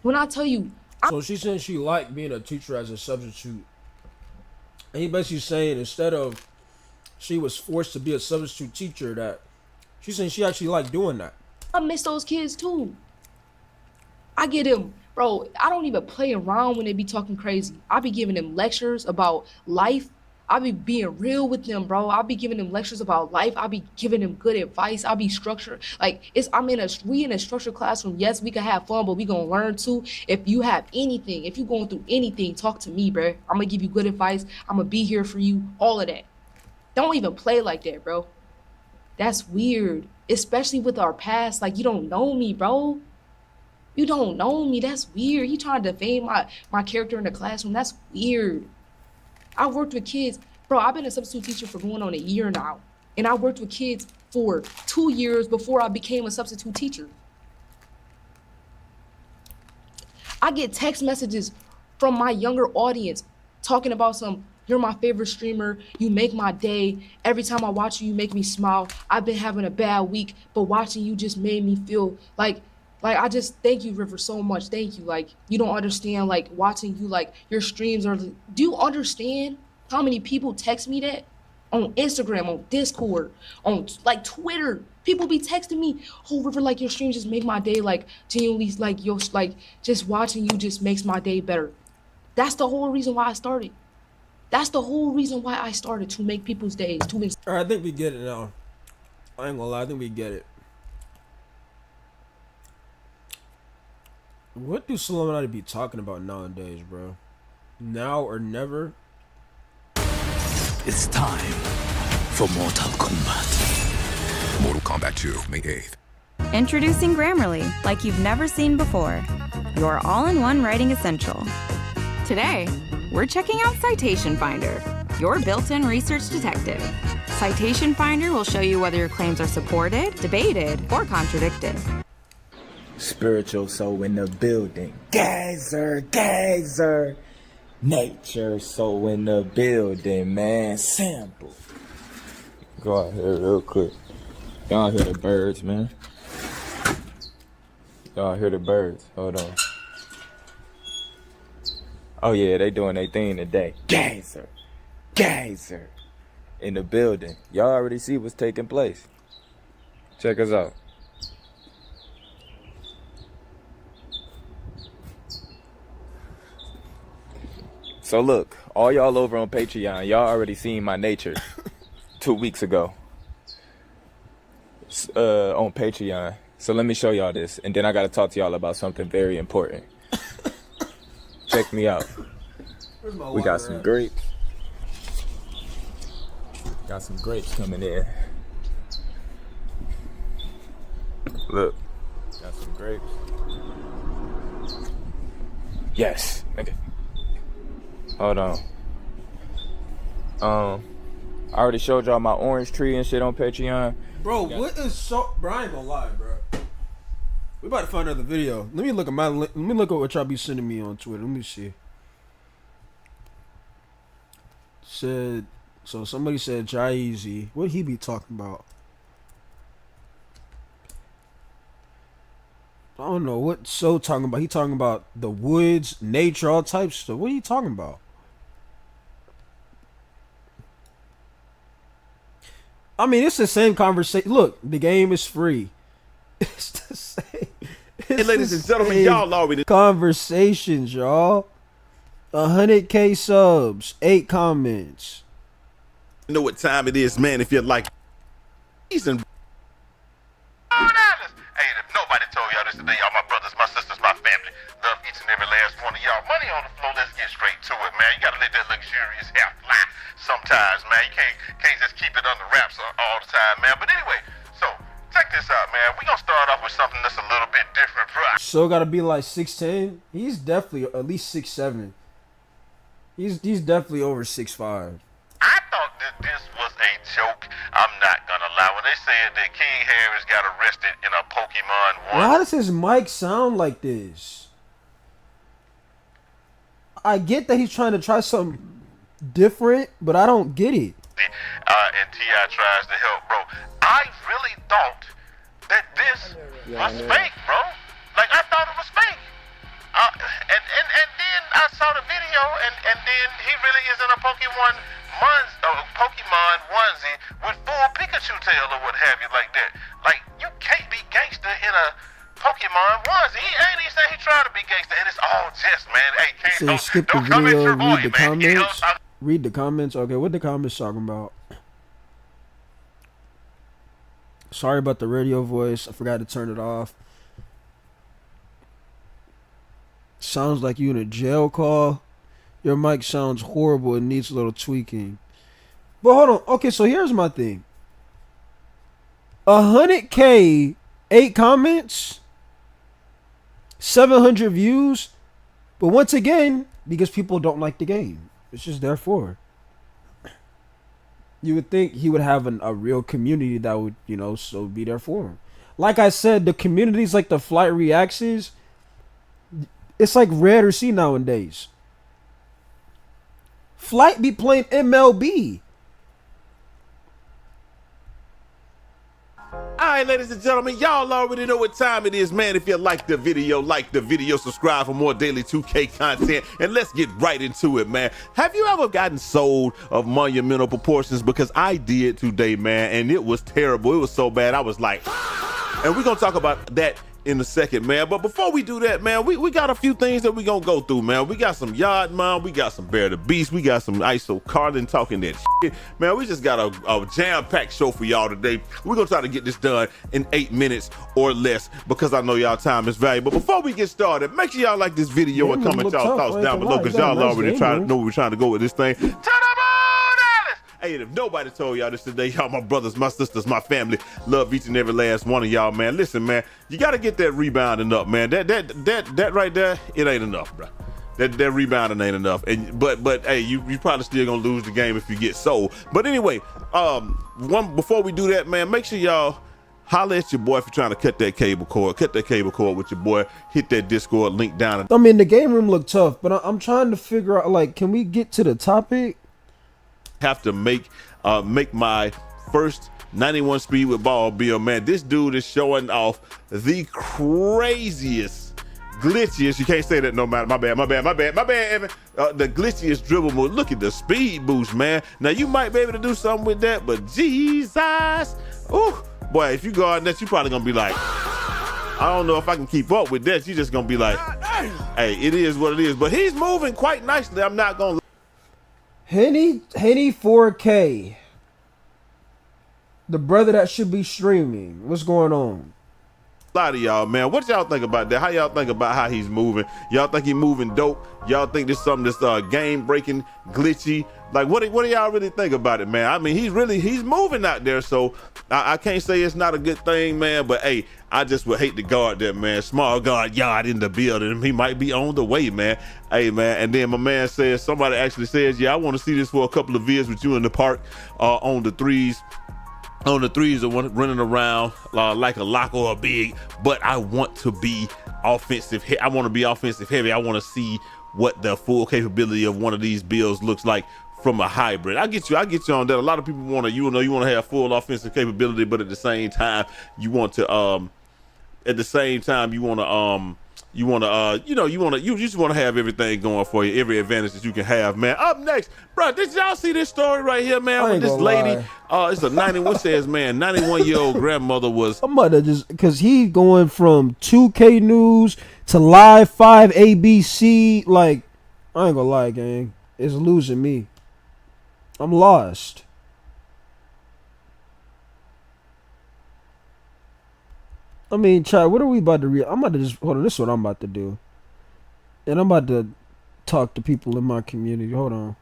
When I tell you, so she said she liked being a teacher as a substitute. And he basically saying instead of she was forced to be a substitute teacher, that she's saying she actually liked doing that. I miss those kids too. I get them, bro, I don't even play around when they be talking crazy. I be giving them lectures about life. I be being real with them, bro. I be giving them lectures about life. I be giving them good advice. I be structured. Like we in a structured classroom. Yes, we can have fun, but we gonna learn too. If you have anything, if you going through anything, talk to me, bro. I'm gonna give you good advice. I'm gonna be here for you. All of that. Don't even play like that, bro. That's weird, especially with our past. Like, you don't know me, bro. You don't know me. That's weird. You trying to defame my character in the classroom. That's weird. I worked with kids. Bro, I've been a substitute teacher for going on a year now. And I worked with kids for 2 years before I became a substitute teacher. I get text messages from my younger audience talking about you're my favorite streamer, you make my day. Every time I watch you, you make me smile. I've been having a bad week, but watching you just made me feel like I just thank you, River, so much. Thank you. Like, you don't understand, like, watching you, like, your streams are, do you understand how many people text me that? On Instagram, on Discord, on, like, Twitter. People be texting me, oh, River, like, your streams just make my day, like, genuinely, like, just watching you just makes my day better. That's the whole reason why I started. That's the whole reason why I started, to make people's days. All right, I think we get it now. I ain't gonna lie, I think we get it. What do Illuminati be talking about nowadays, bro? Now or never? It's time for Mortal Kombat. Mortal Kombat 2, May 8th. Introducing Grammarly, like you've never seen before. Your all-in-one writing essential. Today, we're checking out Citation Finder, your built-in research detective. Citation Finder will show you whether your claims are supported, debated, or contradicted. Spiritual soul in the building. Geyser, geyser. Nature soul in the building, man. Sample. Go out here real quick. Y'all hear the birds, man. Y'all hear the birds. Hold on. Oh yeah, they doing their thing today. Geyser. Geyser. In the building. Y'all already see what's taking place. Check us out. So look, all y'all over on Patreon, y'all already seen my nature 2 weeks ago on Patreon. So let me show y'all this, and then I gotta talk to y'all about something very important. Check me out. We got some grapes. Got some grapes coming in. Look, got some grapes. Yes, nigga. Hold on. I already showed y'all my orange tree and shit on Patreon. Bro, what is so? Bro, I ain't gonna lie, bro. We about to find another video. Let me look at what y'all be sending me on Twitter. Let me see. So somebody said Jai-Eazy. What he be talking about? I don't know what So talking about. He talking about the woods, nature, all types of stuff. What are you talking about? I mean, it's the same conversation. Look, the game is free. It's the same. Hey, ladies and gentlemen, y'all already conversations, y'all. 100K subs, 8 comments. You know what time it is, man. If you're like, hey, if nobody told y'all this today, y'all my brothers, my sisters, my family. Love each and every last one of y'all. Money on the floor. Let's get straight to it, man. You gotta let that luxurious hair fly sometimes, man. You can't just keep it under wraps all the time, man. But anyway, so check this out, man. We gonna start off with something that's a little bit different, bro. So gotta be like 6'10". He's definitely at least 6'7". He's definitely over 6'5". I thought that this was a joke. I'm not gonna lie. When they said that King Harris got arrested in a Pokemon 1. Why does his mic sound like this? I get that he's trying to try something different, but I don't get it. And T.I. tries to help, bro. I really thought that this was fake, bro. Like, I thought it was fake. And then I saw the video, and then he really is in a Pokemon onesie with full Pikachu tail or what have you like that. Like, you can't be gangster in a Pokemon onesie. He ain't even say he tried to be gangster, and it's all just, man. Hey, King, don't come at your boy, man. Read the comments. Okay, what the comments talking about? Sorry about the radio voice. I forgot to turn it off. Sounds like you in a jail call. Your mic sounds horrible and needs a little tweaking. But hold on. Okay, so here's my thing. 100K, 8 comments, 700 views. But once again, because people don't like the game. It's just therefore. You would think he would have a real community that would, you know, so be there for him. Like I said, the communities like the Flight Reactions, it's like rare to see nowadays. Flight be playing MLB. Alright, ladies and gentlemen, y'all already know what time it is, man. If you like the video, subscribe for more daily 2K content, and let's get right into it, man. Have you ever gotten sold of monumental proportions? Because I did today, man, and it was terrible. It was so bad, I was like, and we're gonna talk about that in a second, man. But before we do that, man, we got a few things that we gonna go through, man. We got some Yard Mom, we got some Bear the Beast, we got some ISO Carlin talking that shit. Man, we just got a jam-packed show for y'all today. We're gonna try to get this done in 8 minutes or less because I know y'all time is valuable. Before we get started, make sure y'all like this video and comment y'all thoughts down below because y'all already know where we're trying to go with this thing. Hey, and if nobody told y'all this today, y'all my brothers, my sisters, my family, love each and every last one of y'all, man. Listen, man, you got to get that rebounding up, man. That right there, it ain't enough, bro. That rebounding ain't enough. And but hey, you probably still gonna lose the game if you get sold. But anyway, before we do that, man, make sure y'all holler at your boy if you're trying to cut that cable cord. Cut that cable cord with your boy. Hit that Discord link down. I mean, the game room looked tough, but I'm trying to figure out, like, can we get to the topic? Have to make my first 91 speed with ball bill, man. This dude is showing off the craziest, glitchiest, you can't say that no matter, my bad, Evan. The glitchiest dribble move. Look at the speed boost, man. Now you might be able to do something with that, but Jesus, ooh, boy, if you guard that, you probably gonna be like, I don't know if I can keep up with that. You just gonna be like, hey, it is what it is. But he's moving quite nicely. I'm not gonna. Henny 4K, the brother that should be streaming. What's going on? A lot of y'all, man, what y'all think about that? How y'all think about how he's moving? Y'all think he moving dope? Y'all think this something that's game breaking, glitchy? Like, what do y'all really think about it, man? I mean, he's moving out there, so I can't say it's not a good thing, man. But hey, I just would hate to guard that, man. Small guard Yard in the building. He might be on the way, man. Hey, man. And then my man says, somebody actually says, yeah, I want to see this for a couple of vids with you in the park on the threes. On the threes are running around like a lock or a big, but I want to be offensive. I want to be offensive heavy. I want to see what the full capability of one of these builds looks like from a hybrid. I get you on that. A lot of people want to, you want to have full offensive capability, but at the same time, you want to, you just want to have everything going for you, every advantage that you can have, man. Up next, bro, did y'all see this story right here, man? With this lady, it's a 91-year-old grandmother was. I'm about to just, because he going from 2K News to Live 5 ABC. Like, I ain't gonna lie, gang, it's losing me. I'm lost. I mean, Chad, what are we about to I'm about to just, hold on, this is what I'm about to do. And I'm about to talk to people in my community. Hold on.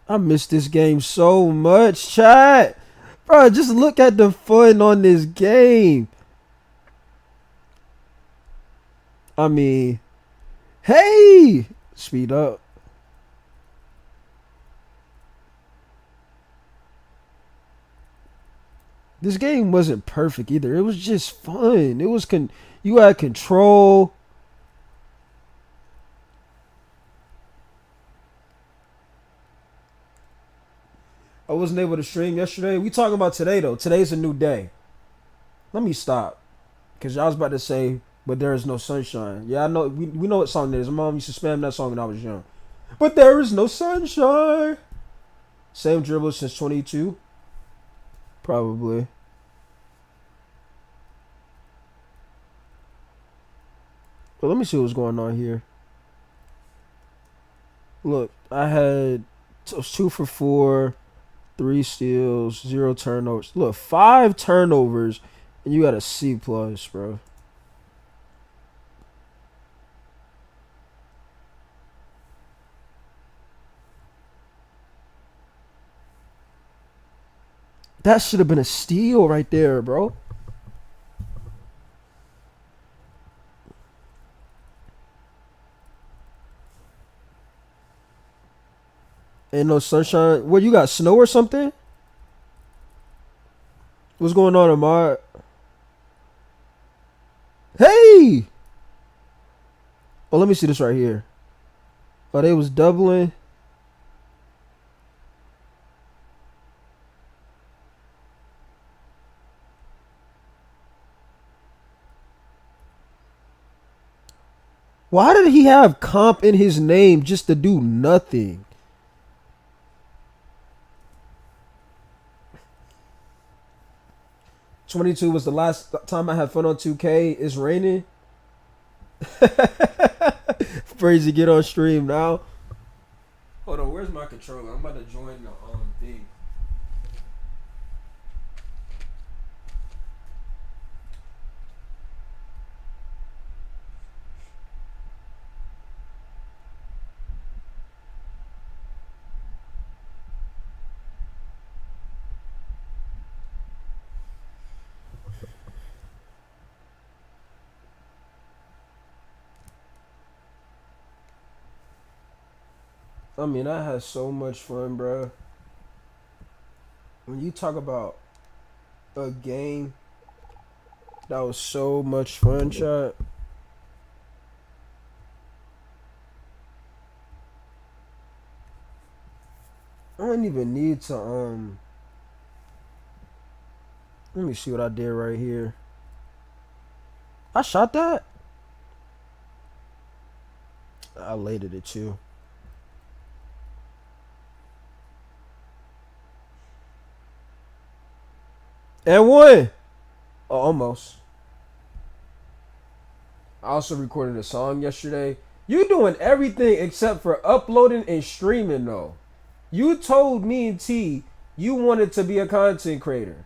I miss this game so much, Chad. Bro, just look at the fun on this game. I mean, hey! Speed up. This game wasn't perfect either. It was just fun. It was you had control. I wasn't able to stream yesterday. We talking about today though. Today's a new day. Let me stop, cause y'all was about to say, "But there is no sunshine." Yeah, I know. We know what song that is. My mom used to spam that song when I was young. But there is no sunshine. Same dribble since 22. Probably. But let me see what's going on here. Look, I was 2 for 4, 3 steals, 0 turnovers. Look, 5 turnovers, and you got a C plus, bro. That should have been a steal right there, bro. Ain't no sunshine. What, you got snow or something? What's going on, Amar? Hey! Oh, let me see this right here. Oh, they was doubling. Why did he have comp in his name just to do nothing? '22 was the last time I had fun on 2K. It's raining. Crazy, get on stream now. Hold on, where's my controller? I'm about to join the thing. I mean, I had so much fun, bro. When you talk about a game that was so much fun, chat. I don't even need to let me see what I did right here. I shot that? I lated it too. And won. Oh, almost. I also recorded a song yesterday. You doing everything except for uploading and streaming though. You told me and T you wanted to be a content creator.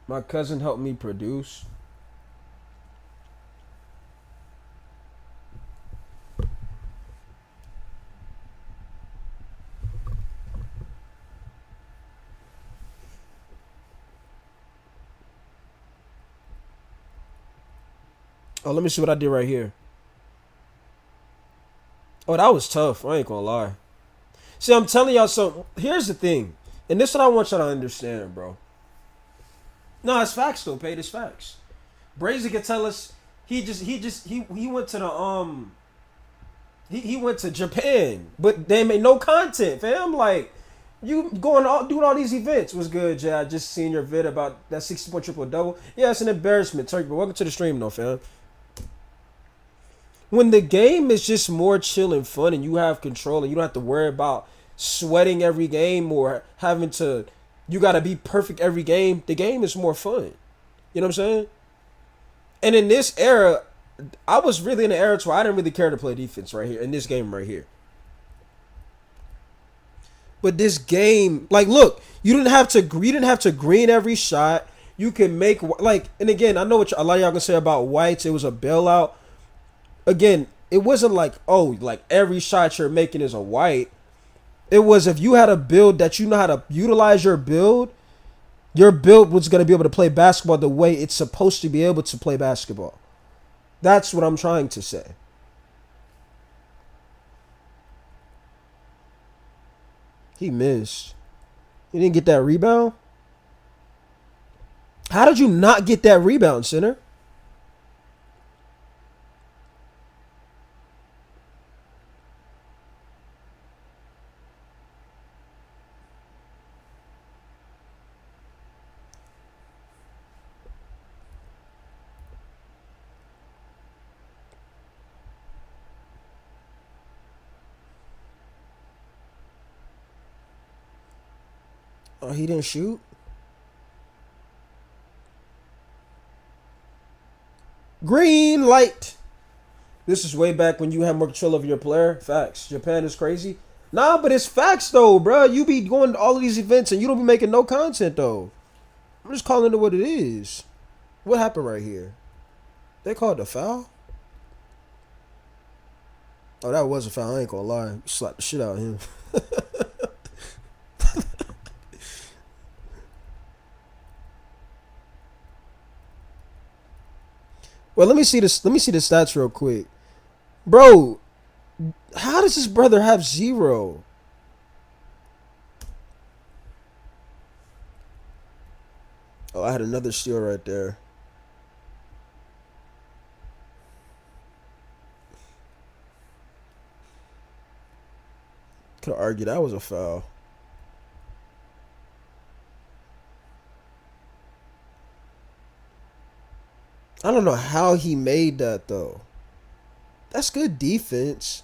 My cousin helped me produce. Oh, let me see what I did right here. Oh, that was tough. I ain't gonna lie. See, I'm telling y'all something. Here's the thing. And this is what I want y'all to understand, bro. No, it's facts though, Pate. It's facts. Brazy can tell us he went to the he went to Japan, but they made no content, fam. Like, you doing all these events was good, Jay. I just seen your vid about that 60-point triple double. Yeah, it's an embarrassment, Turkey. But welcome to the stream, though, fam. When the game is just more chill and fun, and you have control, and you don't have to worry about sweating every game or having to, you gotta be perfect every game. The game is more fun. You know what I'm saying? And in this era, I was really in an era where I didn't really care to play defense right here in this game right here. But this game, like, look, you didn't have to green every shot. You can make, like, and again, I know what a lot of y'all gonna say about whites. It was a bailout. Again, it wasn't like, oh, like every shot you're making is a white. It was, if you had a build that you know how to utilize your build was going to be able to play basketball the way it's supposed to be able to play basketball. That's what I'm trying to say. He missed. He didn't get that rebound? How did you not get that rebound, center? Oh, he didn't shoot? Green light. This is way back when you had more control over your player. Facts. Japan is crazy. Nah, but it's facts though, bro. You be going to all of these events and you don't be making no content though. I'm just calling it what it is. What happened right here? They called the foul? Oh, that was a foul. I ain't gonna lie. You slapped the shit out of him. Well, let me see this. Let me see the stats real quick, bro. How does this brother have 0? Oh, I had another steal right there. Could argue that was a foul. I don't know how he made that though. That's good defense.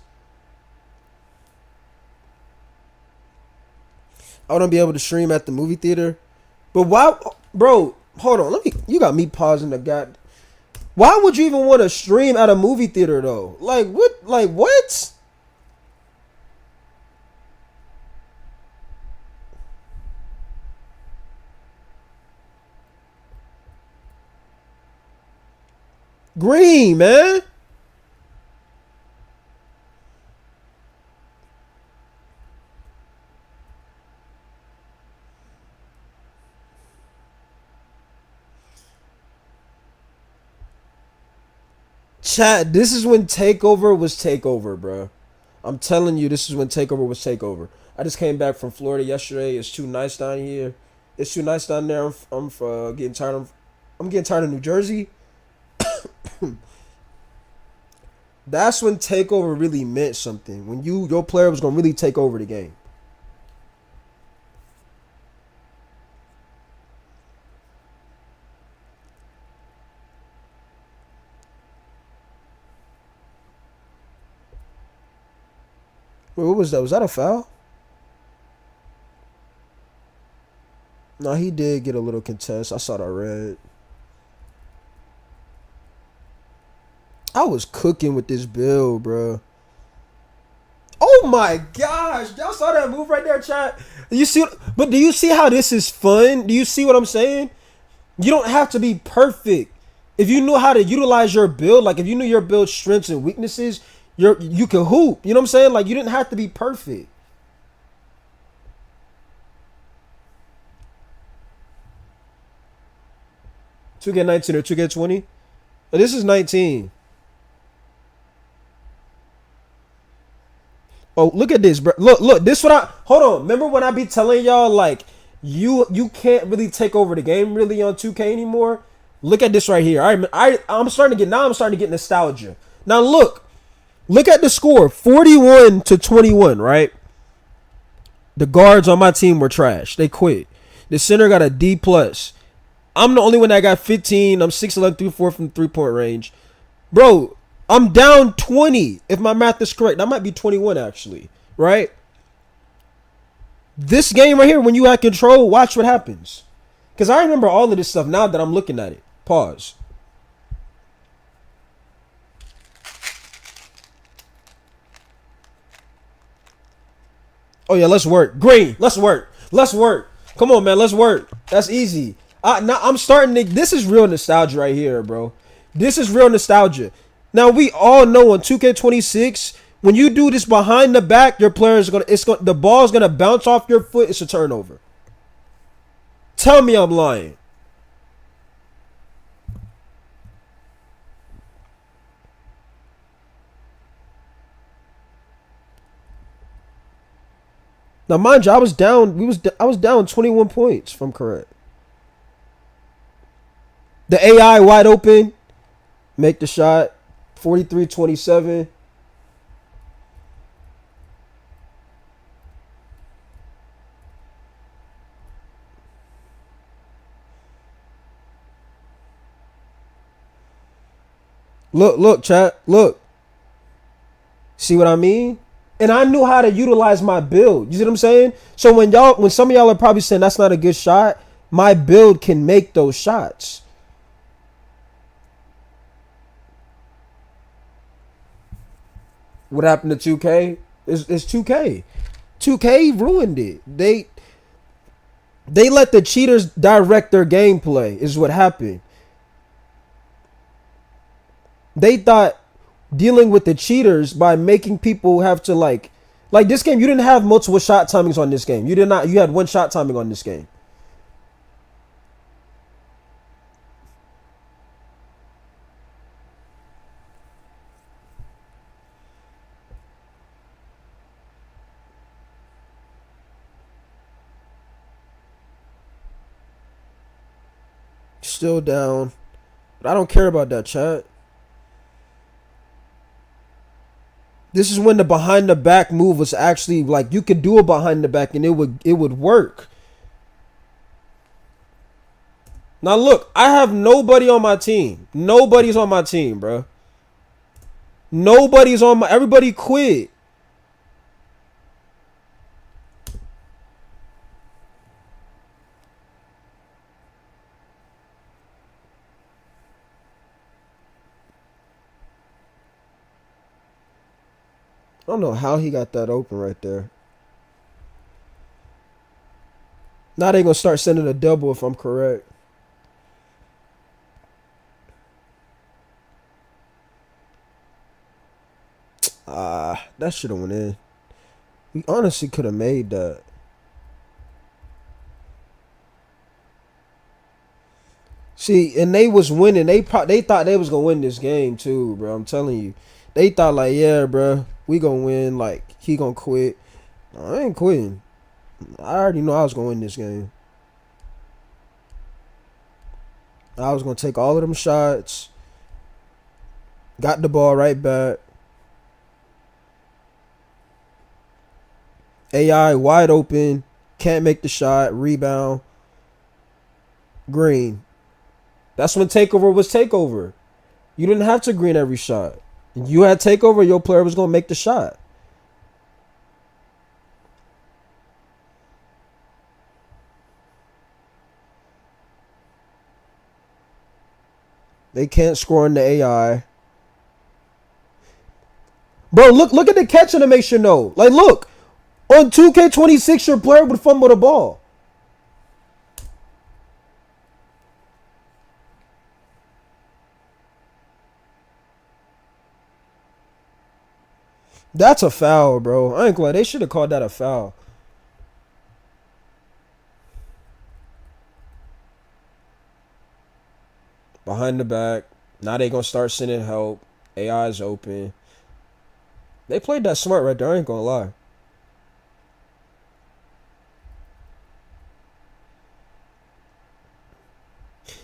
I wouldn't be able to stream at the movie theater. But why, bro, hold on. You got me pausing the god. Why would you even want to stream at a movie theater though? Like what? Green, man. Chat, this is when TakeOver was TakeOver, bro. I'm telling you, this is when TakeOver was TakeOver. I just came back from Florida yesterday. It's too nice down here. It's too nice down there. I'm getting tired. I'm getting tired of New Jersey. That's when TakeOver really meant something. When your player was gonna really take over the game. Wait, what was that? Was that a foul? No, he did get a little contest. I saw that red. I was cooking with this build, bro. Oh my gosh. Y'all saw that move right there, chat? You see, but do you see how this is fun? Do you see what I'm saying? You don't have to be perfect. If you know how to utilize your build, like if you knew your build strengths and weaknesses, you can hoop. You know what I'm saying? Like you didn't have to be perfect. Two get 19 or 2 get 20? But this is 19. Oh, look at this, bro. Look, this what hold on. Remember when I be telling y'all like you can't really take over the game really on 2K anymore? Look at this right here. I'm starting to get nostalgia. Now look at the score, 41-21, right? The guards on my team were trash. They quit. The center got a D+. I'm the only one that got 15. I'm 6'11", 3'4" from 3-point range. Bro, I'm down 20, if my math is correct. That might be 21, actually, right? This game right here, when you have control, watch what happens. Because I remember all of this stuff now that I'm looking at it. Pause. Oh, yeah, let's work. Green, let's work. Let's work. Come on, man, let's work. That's easy. Now I'm starting to... This is real nostalgia right here, bro. This is real nostalgia. Now, we all know on 2K26, when you do this behind the back, your player is the ball's going to bounce off your foot. It's a turnover. Tell me I'm lying. Now, mind you, I was down 21 points, if I'm correct. The AI wide open. Make the shot. 43-27. Look, chat. Look. See what I mean? And I knew how to utilize my build. You see what I'm saying? So when some of y'all are probably saying that's not a good shot, my build can make those shots. What happened to 2K? It's 2K. 2K ruined it. They let the cheaters direct their gameplay is what happened. They thought dealing with the cheaters by making people have to like this game, you didn't have multiple shot timings on this game. You had one shot timing on this game. Still down. But I don't care about that, chat. This is when the behind the back move was actually like you could do a behind the back and it would work. Now look, I have nobody on my team. Nobody's on my team, bro. Nobody's on my. Everybody quit. I don't know how he got that open right there. Now they gonna start sending a double if I'm correct. That should have went in. We honestly could have made that. See, and they was winning. They thought they was gonna win this game too, bro. I'm telling you. They thought like, yeah, bro, we gonna win. Like he gonna quit. No, I ain't quitting. I already know I was gonna win this game. I was gonna take all of them shots. Got the ball right back. AI wide open. Can't make the shot. Rebound. Green. That's when takeover was takeover. You didn't have to green every shot. You had takeover, your player was going to make the shot. They can't score in the AI. Bro, look at the catch animation though. Like, look. On 2K26, your player would fumble the ball. That's a foul, bro. I ain't glad they should have called that a foul. Behind the back. Now they gonna start sending help. AI is open. They played that smart right there. I ain't gonna lie.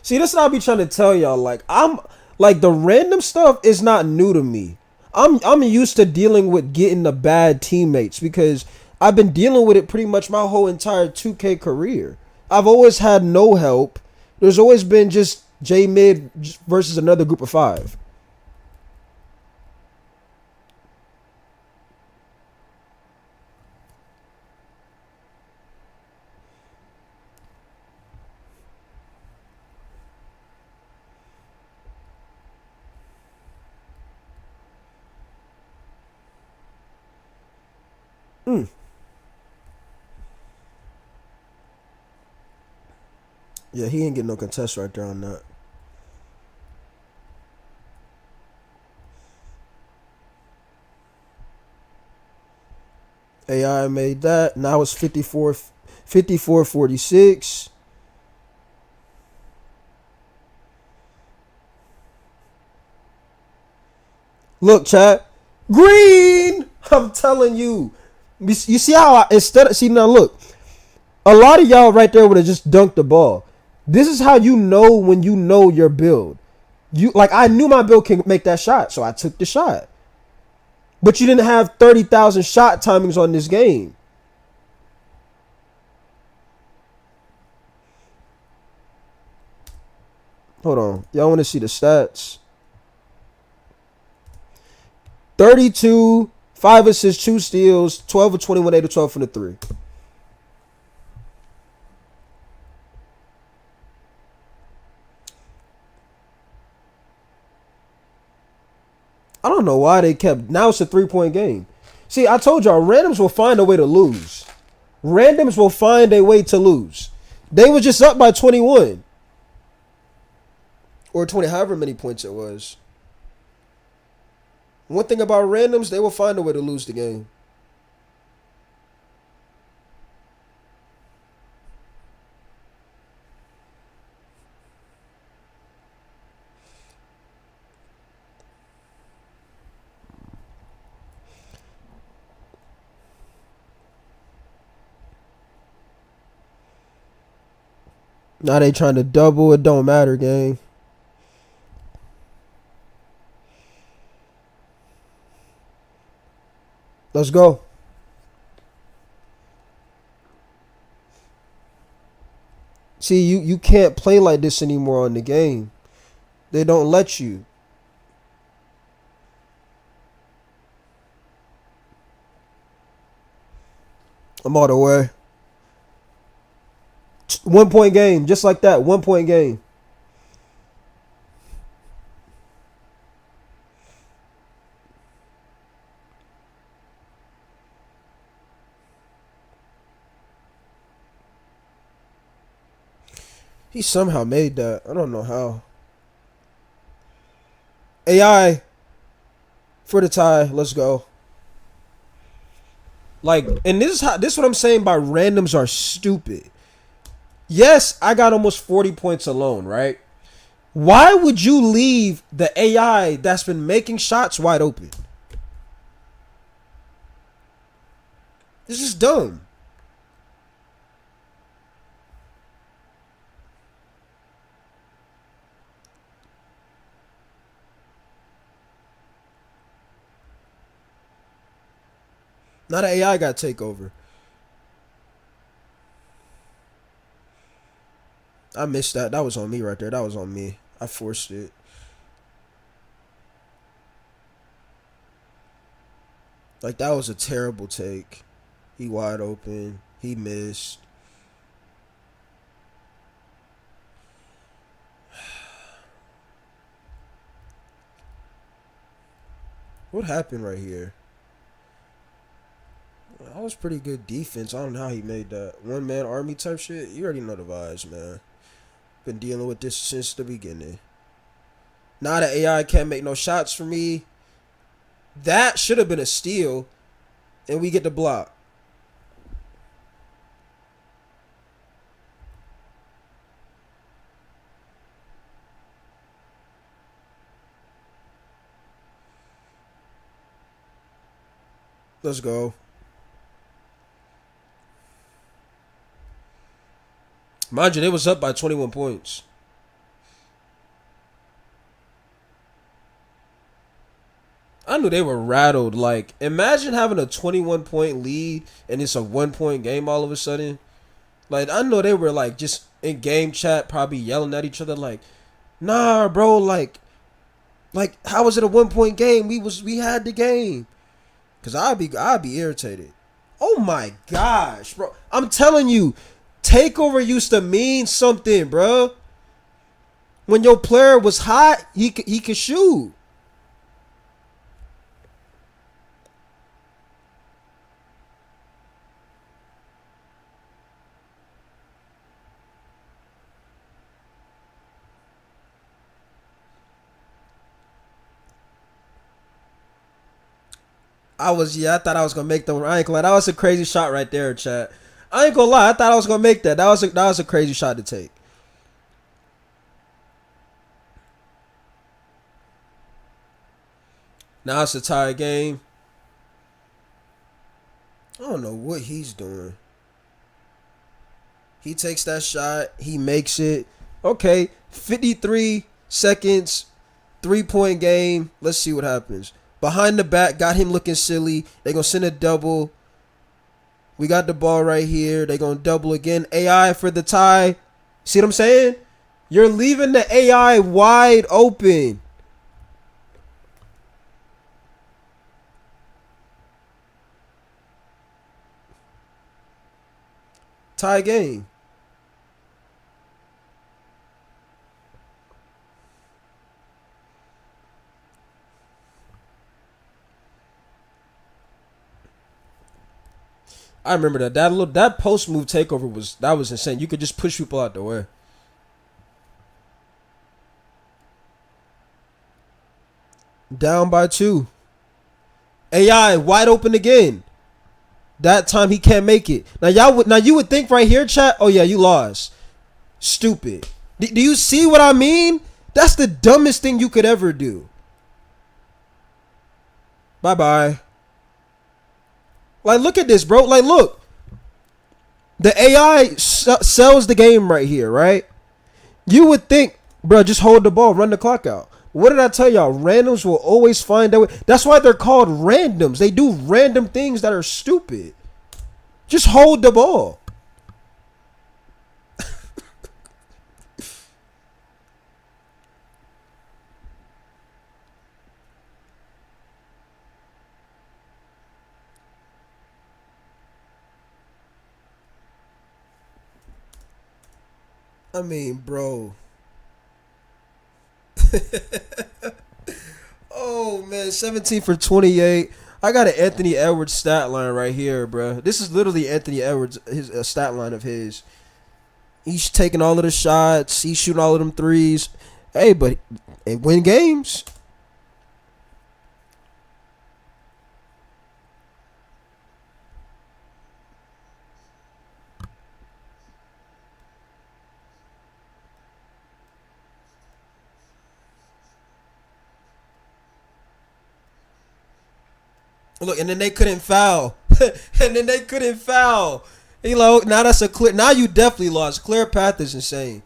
See, this is what I be trying to tell y'all. Like, I'm like the random stuff is not new to me. I'm used to dealing with getting the bad teammates because I've been dealing with it pretty much my whole entire 2K career. I've always had no help. There's always been just J mid versus another group of 5. Yeah, he ain't getting no contest right there on that. AI made that. Now it's 54-46. Look, chat. Green! I'm telling you. You see how see now look. A lot of y'all right there would have just dunked the ball. This is how you know when you know your build. I knew my build can make that shot, so I took the shot. But you didn't have 30,000 shot timings on this game. Hold on. Y'all want to see the stats? 32, 5 assists, 2 steals, 12 of 21, 8 of 12 from the 3. I don't don't know why they kept. Now it's a 3-point game. See, I told y'all, randoms will find a way to lose. Randoms will find a way to lose. They were just up by 21. Or 20, however many points it was. One thing about randoms, they will find a way to lose the game. Now they trying to double. It don't matter, gang. Let's go. See, you can't play like this anymore on the game. They don't let you. I'm all the way. 1-point game, just like that. 1-point game. He somehow made that. I don't know how. AI for the tie. Let's go. Like, and this is what I'm saying by randoms are stupid. Yes, I got almost 40 points alone, right? Why would you leave the AI that's been making shots wide open? This is dumb. Now the AI got takeover. I missed that. That was on me right there. That was on me. I forced it. Like, that was a terrible take. He wide open. He missed. What happened right here? That was pretty good defense. I don't know how he made that. One-man army type shit. You already know the vibes, man. Been dealing with this since the beginning. Now the AI can't make no shots for me. That should have been a steal. And we get the block. Let's go. Mind you, they was up by 21 points. I knew they were rattled. Like, imagine having a 21-point lead and it's a 1-point game all of a sudden. Like, I know they were, like, just in game chat probably yelling at each other like, nah, bro, like how was it a 1-point game? We had the game. Cause I'd be irritated. Oh my gosh, bro. I'm telling you, takeover used to mean something, bro. When your player was hot, he could shoot. I thought I was gonna make them. I ain't gonna lie, that was a crazy shot right there, chat. I ain't gonna lie, I thought I was gonna make that. That was a crazy shot to take. Now it's a tie game. I don't know what he's doing. He takes that shot. He makes it. Okay, 53 seconds, 3-point game. Let's see what happens. Behind the back, got him looking silly. They're going to send a double. We got the ball right here. They're going to double again. AI for the tie. See what I'm saying? You're leaving the AI wide open. Tie game. I remember that. That post move takeover was insane. You could just push people out the way. Down by 2. AI wide open again. That time he can't make it. Now you would think right here, chat. Oh yeah, you lost. Stupid. Do you see what I mean? That's the dumbest thing you could ever do. Bye bye. Like, look at this, bro. Like, look. The AI sells the game right here, right? You would think, bro, just hold the ball, run the clock out. What did I tell y'all? Randoms will always find a way. That's why they're called randoms. They do random things that are stupid. Just hold the ball. I mean, bro. Oh man, 17 for 28. I got an Anthony Edwards stat line right here, bro. This is literally Anthony Edwards, his stat line of his. He's taking all of the shots. He's shooting all of them threes. Hey, but they win games. Look, and then they couldn't foul. You know, now that's a clear. Now you definitely lost. Clear path is insane.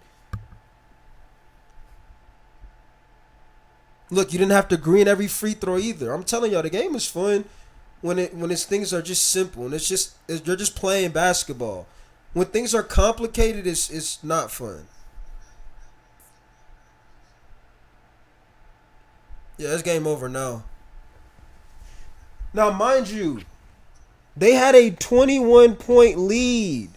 Look, you didn't have to green every free throw either. I'm telling y'all, the game is fun when it's things are just simple and you're just playing basketball. When things are complicated, it's not fun. Yeah, it's game over now. Now, mind you, they had a 21-point lead.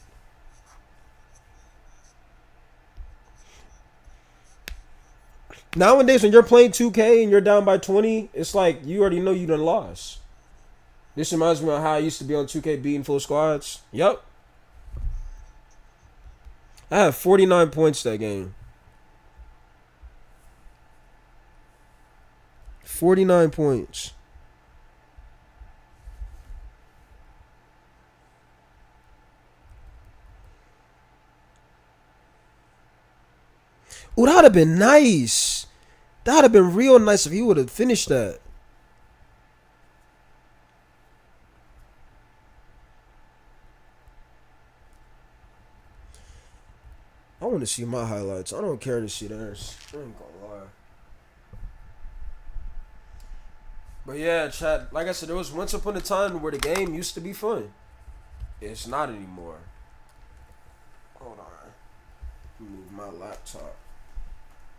Nowadays, when you're playing 2K and you're down by 20, it's like you already know you done lost. This reminds me of how I used to be on 2K beating full squads. Yup. I had 49 points that game. 49 points. Ooh, that would have been nice. That would have been real nice if he would have finished that. I want to see my highlights. I don't care to see theirs. I ain't gonna lie. But yeah, chat, like I said, there was once upon a time where the game used to be fun. It's not anymore. Hold on. Move my laptop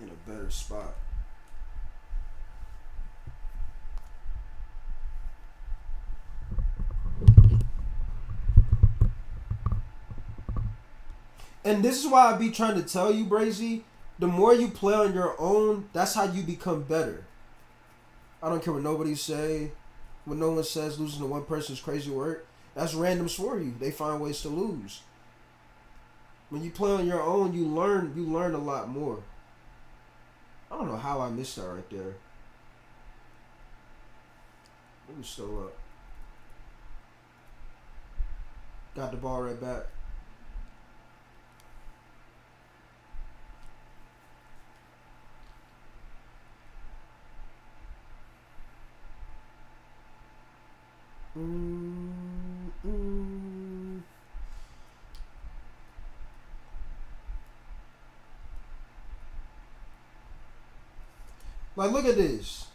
in a better spot. And this is why I be trying to tell you, Brazy, the more you play on your own, that's how you become better. I don't care what nobody say. When no one says losing to one person is crazy work, that's randoms for you. They find ways to lose. When you play on your own, you learn a lot more. I don't know how I missed that right there. It was still up. Got the ball right back. Like, look at this.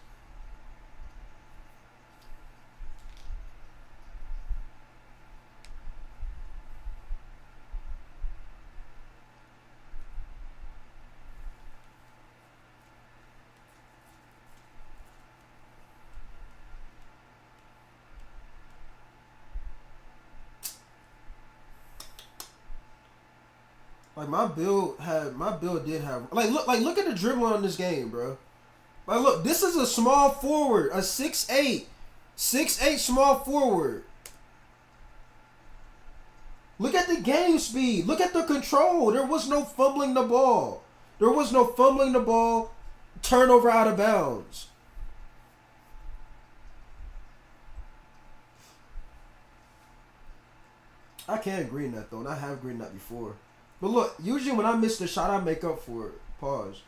Like my build did have look at the dribbling on this game, bro. Like look, this is a small forward, a 6'8", 6'8" small forward. Look at the game speed. Look at the control. There was no fumbling the ball. There was no fumbling the ball. Turnover out of bounds. I can green that though, and I have greened that before. But look, usually when I miss the shot, I make up for it. Pause.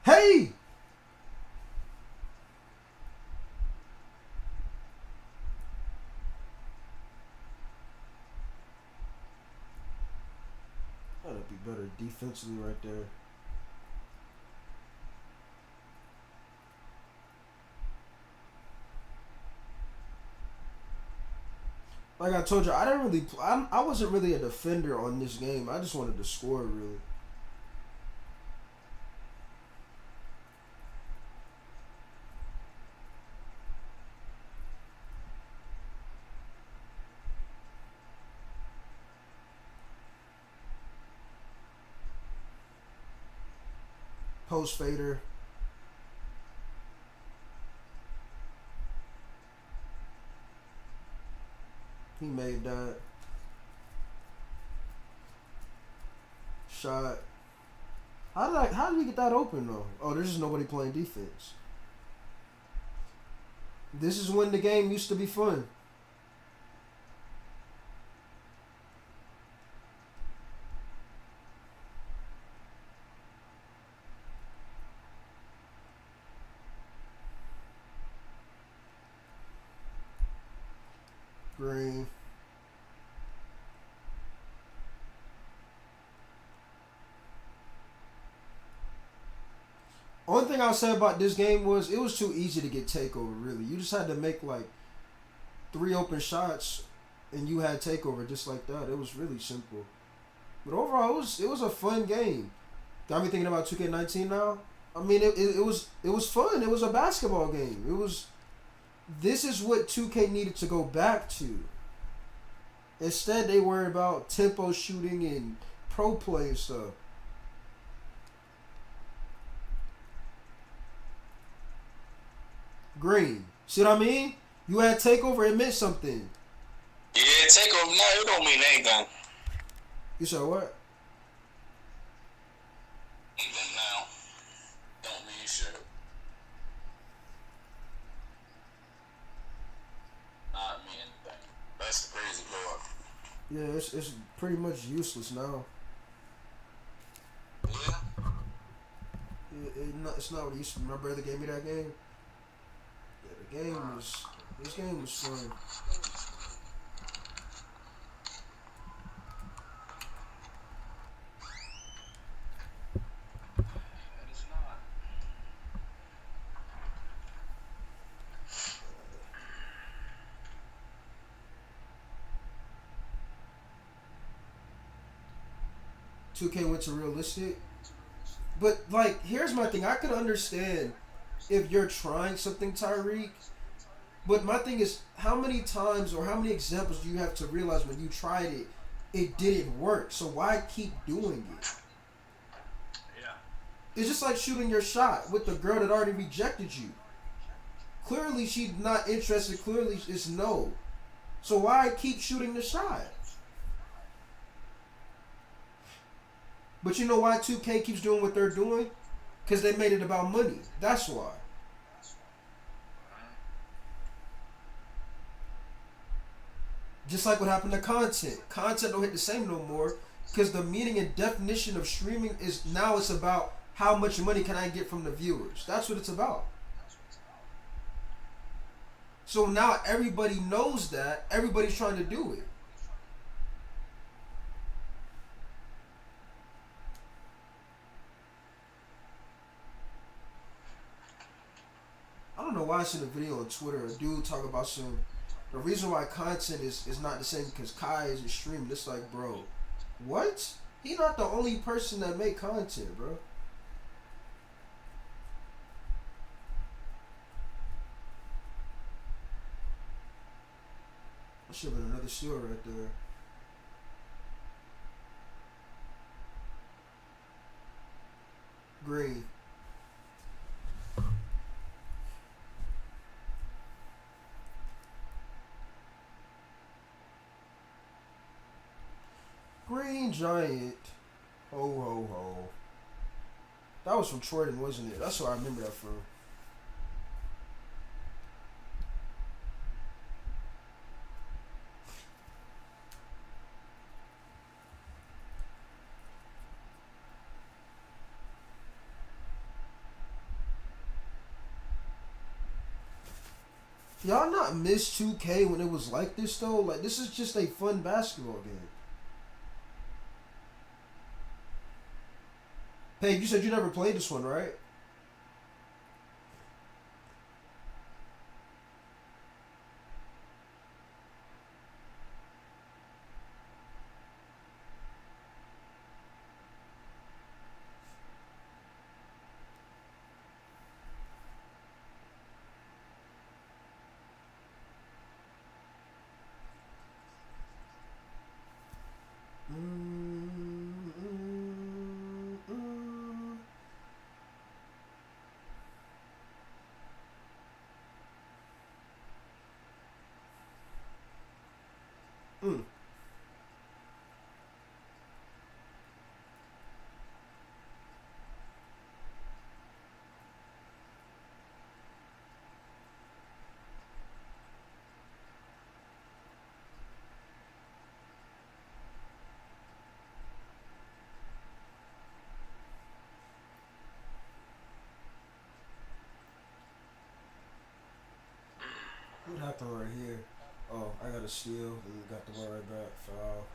Hey! That'd be better defensively right there. Like I told you, I didn't really. I wasn't really a defender on this game. I just wanted to score, really. Post fader. He made that. Shot. How did we get that open though? Oh, there's just nobody playing defense. This is when the game used to be fun. Green. Only thing I'll say about this game was it was too easy to get takeover, really. You just had to make like 3 open shots and you had takeover just like that. It was really simple. But overall it was a fun game. Got me thinking about 2K19 now. I mean it was fun. It was a basketball game. This is what 2K needed to go back to. Instead, they worry about tempo shooting and pro play and stuff. Green. See what I mean? You had takeover, it meant something. Yeah, takeover now, it don't mean anything. You said what? Even now, don't mean shit. Not mean anything. That's the crazy part. Yeah, it's pretty much useless now. Yeah. It's not what it used to be. My brother gave me that game. Yeah, this game was fun. It's not. $2K went to realistic. But, like, here's my thing. I could understand if you're trying something, Tyreek. But my thing is, how many times or how many examples do you have to realize when you tried it, it didn't work? So why keep doing it? Yeah. It's just like shooting your shot with the girl that already rejected you. Clearly she's not interested. Clearly it's no. So why keep shooting the shot? But you know why 2K keeps doing what they're doing? Because they made it about money. That's why. Just like what happened to content. Content don't hit the same no more because the meaning and definition of streaming is now it's about how much money can I get from the viewers. That's what it's about. So now everybody knows that. Everybody's trying to do it. I don't know why I seen a video on Twitter, a dude talk about the reason why content is not the same because Kai isn't streaming. It's like, bro, what? He not the only person that make content, bro. That should have been another steal right there. Green. Giant. Ho, ho, ho. That was from Troyton, wasn't it? That's where I remember that from. Y'all not miss 2K when it was like this though? Like, this is just a fun basketball game. Hey, you said you never played this one, right? What happened right here? Oh, I got a steal and got the one right back. Foul.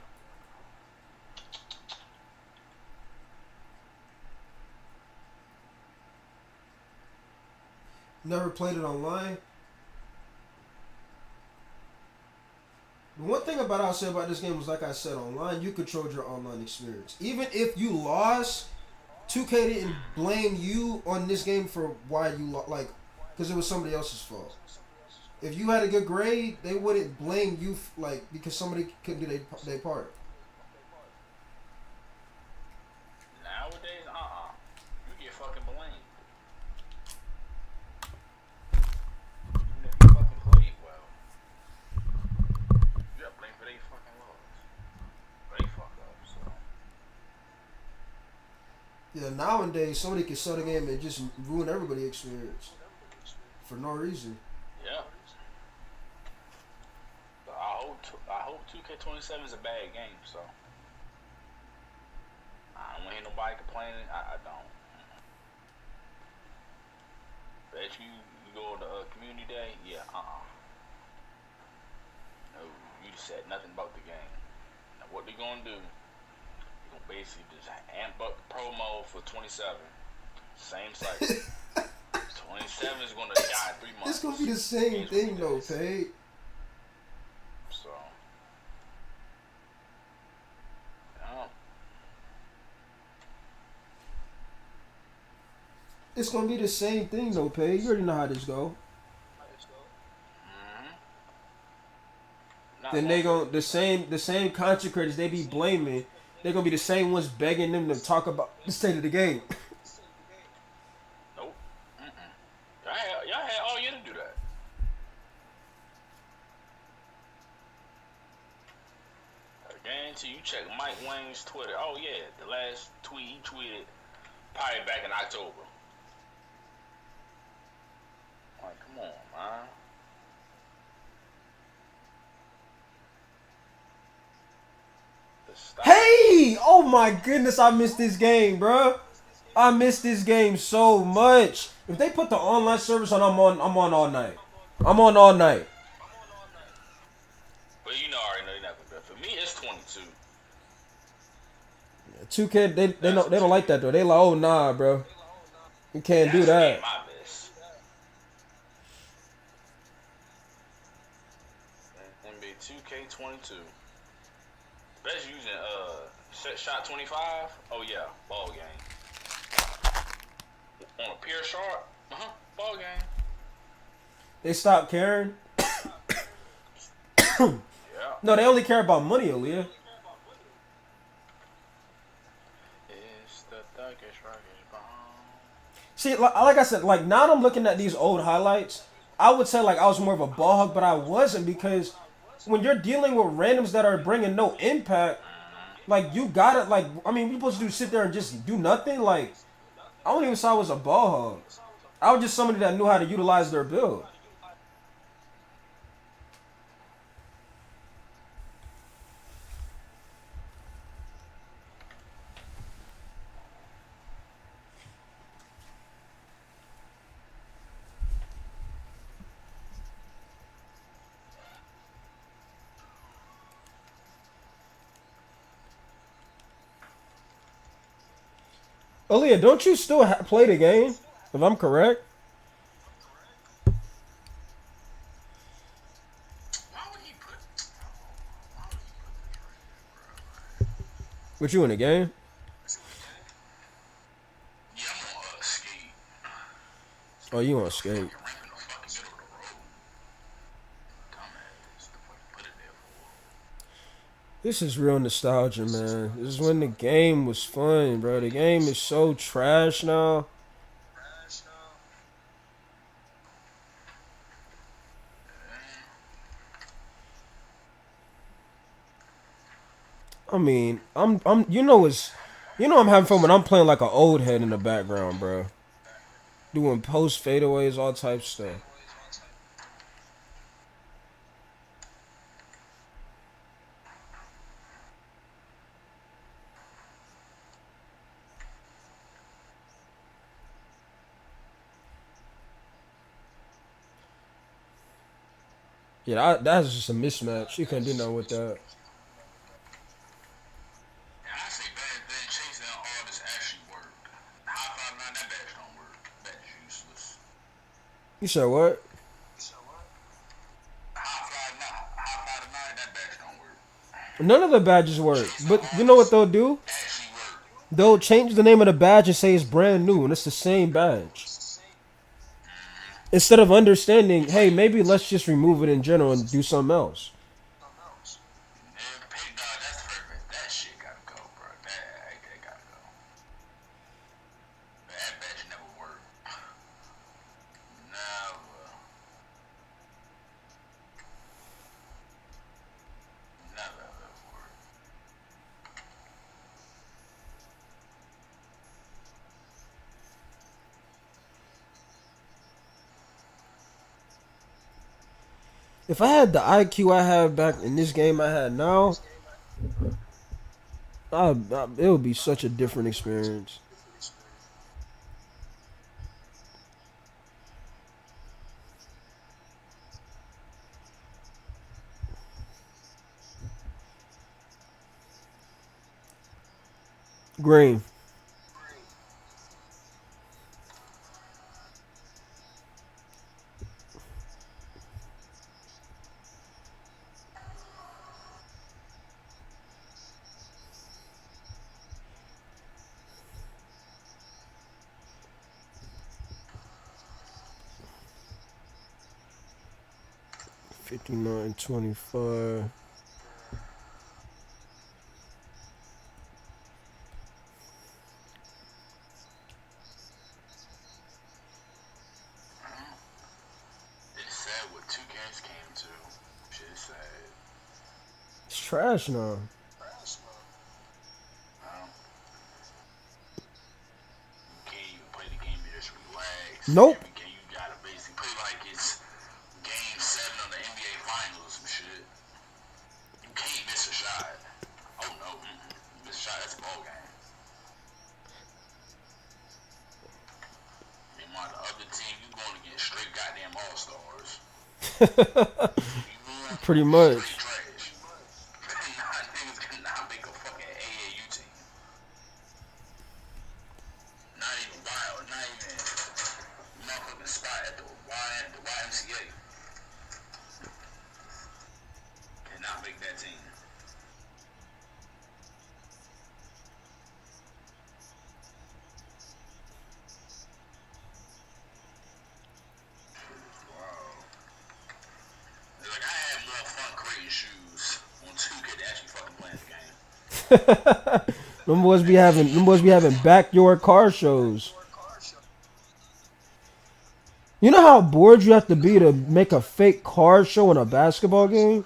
Never played it online. The one thing about I'll say about this game was, like I said, online you controlled your online experience. Even if you lost, 2K didn't blame you on this game for why you lost, like, because it was somebody else's fault. If you had a good grade, they wouldn't blame you, like, because somebody couldn't do their part. Nowadays, you get fucking blamed. Even if you fucking played well, you got blamed for they fucking loss. They fuck up, so. Yeah, nowadays somebody can sell the game and just ruin everybody's experience for no reason. Yeah. I hope 2K27 is a bad game, so I don't want to hear nobody complaining. I don't. Bet you go to community day, yeah, no, you just said nothing about the game. Now what they gonna do? They gonna basically just amp up the promo for 27. Same cycle. 27 is gonna die in 3 months. It's gonna be the same thing though, Paige. So, It's gonna be the same thing though, Paige. You already know how this go. Then they gon' the same content creators they be blaming. They gonna be the same ones begging them to talk about the state of the game. nope. Y'all had all year to do that. I guarantee you check Mike Wang's Twitter. Oh yeah, the last tweet he tweeted probably back in October. Like, come on, man. Hey! Oh my goodness, I missed this game, bro. I missed this game so much. If they put the online service on, I'm on all night. I'm on all night. But you know, I already know you're not gonna bet. For me, it's 22. 2K, they don't like that though. They like, oh nah, bro, you can't do that. My best. NBA 2K22. Best using shot 25. Oh yeah, ball game. On a pure sharp. Ball game. They stopped caring. Yeah. No, they only care about money, Aaliyah. See, like I said, like now that I'm looking at these old highlights, I would say like I was more of a ball hog, but I wasn't, because when you're dealing with randoms that are bringing no impact, Like, you gotta, like, I mean, we supposed to do sit there and just do nothing? Like, I don't even say I was a ball hog. I was just somebody that knew how to utilize their build. Aaliyah, don't you still play the game? If I'm correct. What, you in the game? Oh, you on skate. This is real nostalgia, man. This is when the game was fun, bro. The game is so trash now. I mean, I'm I'm having fun when I'm playing like an old head in the background, bro. Doing post fadeaways, all types of stuff. Yeah, that's just a mismatch. You can't do nothing with that. You said what? None of the badges work. But you know what they'll do? They'll change the name of the badge and say it's brand new, and it's the same badge. Instead of understanding, hey, maybe let's just remove it in general and do something else. If I had the IQ I have back in this game I had now, it would be such a different experience. Green. $59.25. It's trash now. Nope. Pretty much. Them boys be having backyard car shows. You know how bored you have to be to make a fake car show in a basketball game?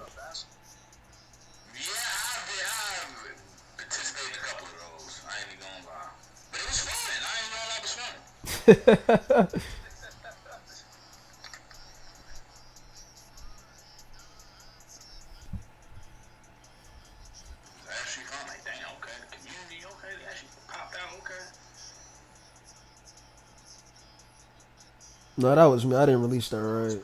No, that was me. I didn't release that right.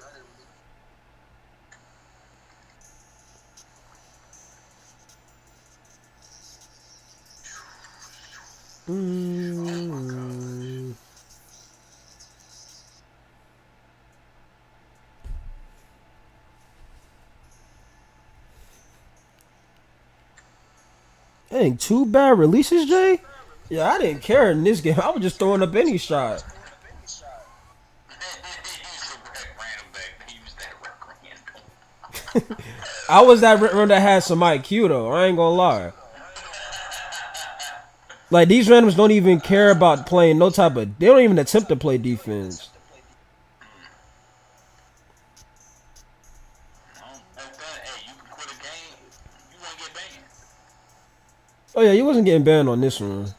Ain't too bad releases, Jay. Yeah, I didn't care in this game. I was just throwing up any shot. I was that random that had some IQ though. I ain't gonna lie. Like these randoms don't even care about playing no type of. They don't even attempt to play defense. Oh yeah, you wasn't getting banned on this one.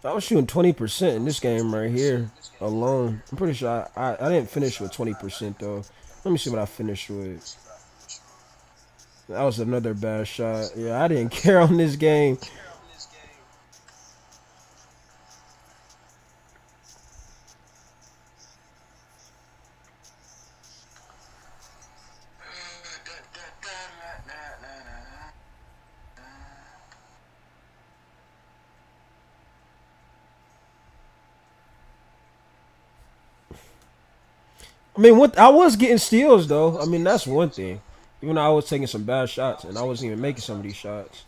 I was shooting 20% in this game right here alone. I'm pretty sure I didn't finish with 20% though. Let me see what I finished with. That was another bad shot. Yeah, I didn't care on this game. I mean, what I was getting steals though. I mean, that's one thing. Even though I was taking some bad shots and I wasn't even making some of these shots.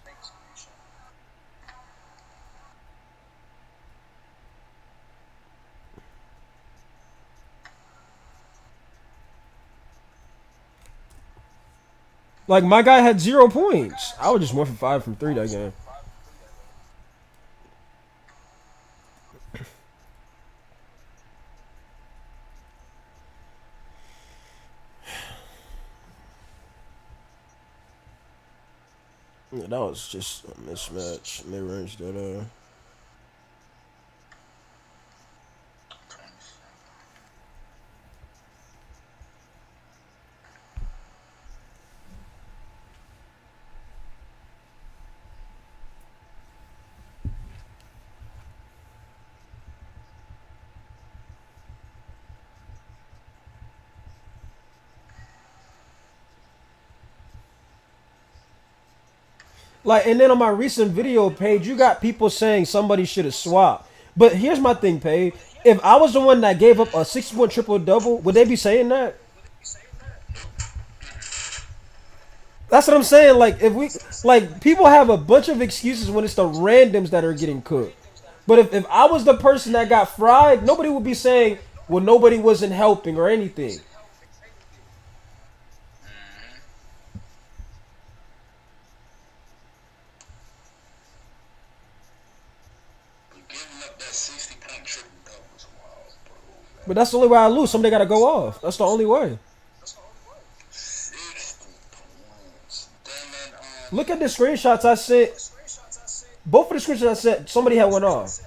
Like my guy had 0 points. I was just 1 for 5 from 3 that game. Yeah, that was just a mismatch. Mid-range that Like, and then on my recent video page, you got people saying somebody should have swapped. But here's my thing, Paige. If I was the one that gave up a 60-point triple-double, would they be saying that? That's what I'm saying. Like, if we, like, people have a bunch of excuses when it's the randoms that are getting cooked. But if I was the person that got fried, nobody would be saying, well, nobody wasn't helping or anything. But that's the only way I lose. Somebody got to go off. That's the only way. Look at the screenshots I sent. Both of the screenshots I sent, somebody had one off.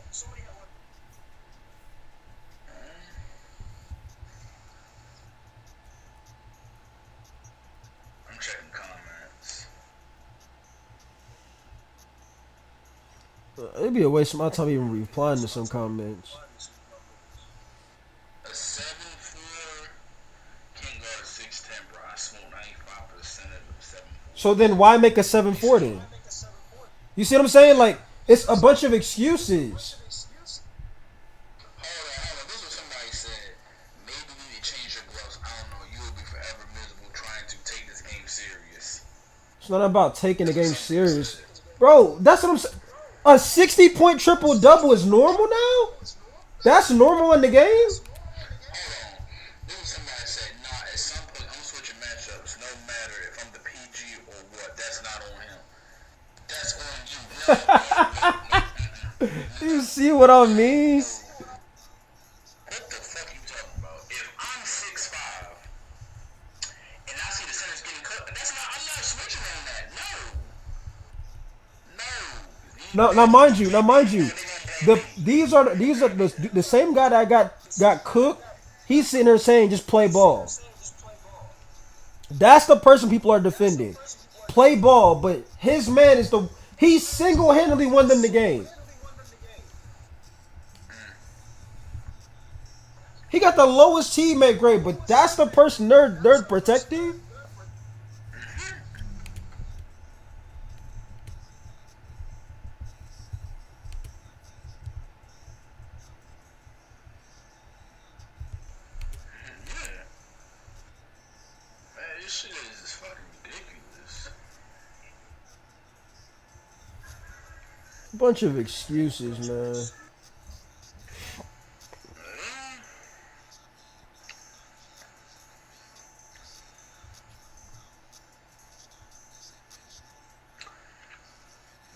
I'm checking comments. It'd be a waste of my time even replying to some comments. So then why make a 7-4 then? You see what I'm saying? Like, it's a bunch of excuses. It's not about taking the game serious. Bro, that's what I'm saying. A 60-point triple-double is normal now? That's normal in the game? You see what I mean? What the fuck you talking about? If I'm 6'5" and I see the center's getting cut, that's Now, mind you, these are the same guy that got cooked. He's sitting there saying just play ball. That's the person people are defending. Play ball, but his man is he single-handedly won them the game. He got the lowest teammate grade, but that's the person they're protecting. Bunch of excuses, man.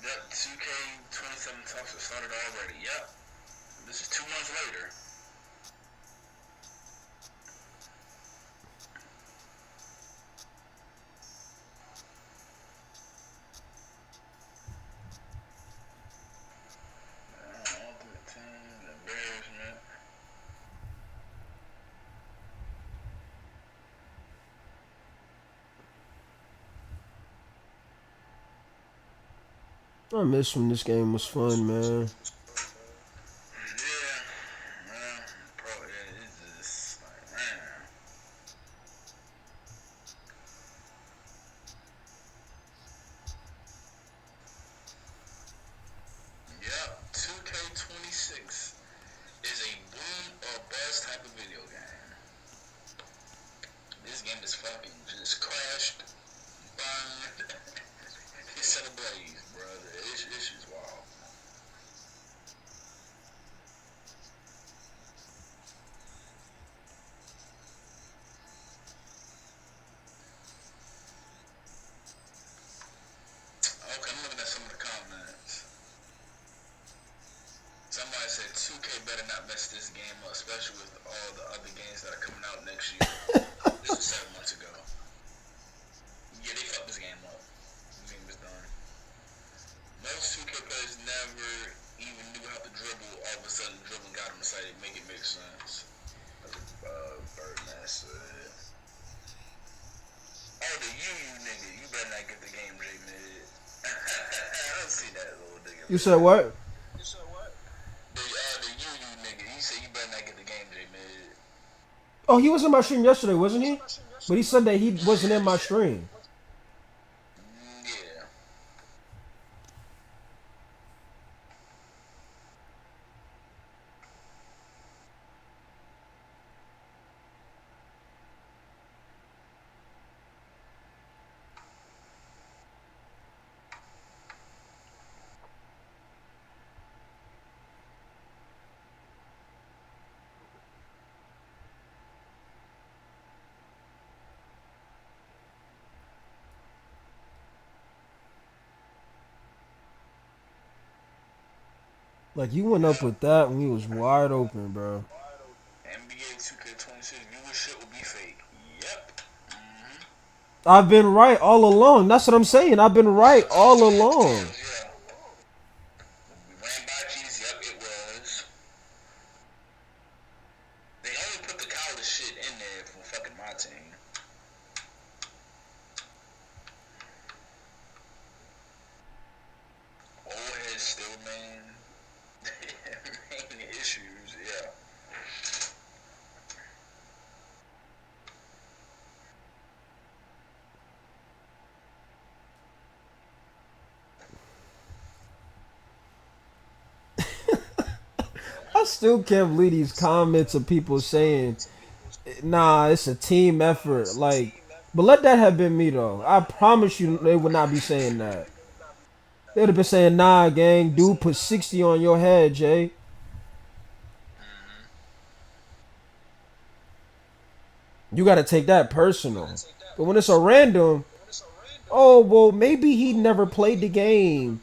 That 2K27 talks have started already. Yep. This is 2 months later. Ultimate Team, embarrassment. I miss when this game was fun, man. Yep, 2K26 is a boom or bust type of video game. This game is fucking just crashed, burned, it's set ablaze, bro. This is wild. Okay, I'm looking at some of the comments. Somebody said 2K better not mess this game up, especially with all the other games that are coming out next year. This was 7 months ago. Yeah, they fucked this game up. This game is done. Most 2K players never even knew how to dribble. All of a sudden, dribbling got them excited. Make it make sense. Birdman said. Oh, the you nigga. You better not get the game, J-Mid. I don't see that little nigga. You said what? The you nigga. You said you better not get the game, J-Mid. Oh, he was in my stream yesterday, wasn't he? But he said that he wasn't in my stream. Yeah. Like, you went up with that when he was wide open, bro. NBA 2K26 viewership will be fake. Yep. I've been right all along. That's what I'm saying. I've been right all along. Rambachi's, yep, it was. They only put the college shit in there for fucking my team. Old head still, man. Main issues, yeah. I still can't believe these comments of people saying, nah, it's a team effort. Like, but let that have been me, though. I promise you they would not be saying that. They would have been saying, nah, gang, dude put 60 on your head, Jay. You got to take that personal. But when it's a random, oh, well, maybe he never played the game.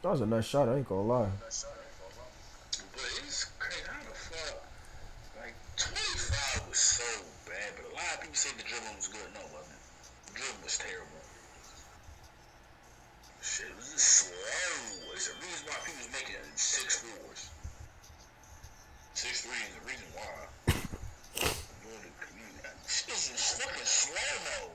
That was a nice shot. I ain't gonna lie. But it's crazy. How the fuck? Like, 25 was so bad, but a lot of people say the dribbling was good. No, it wasn't. The dribbling was terrible. Shit, it was just slow. It's the reason why people was making 6-4s. 6-3 is the reason why. Shit is fucking slow though.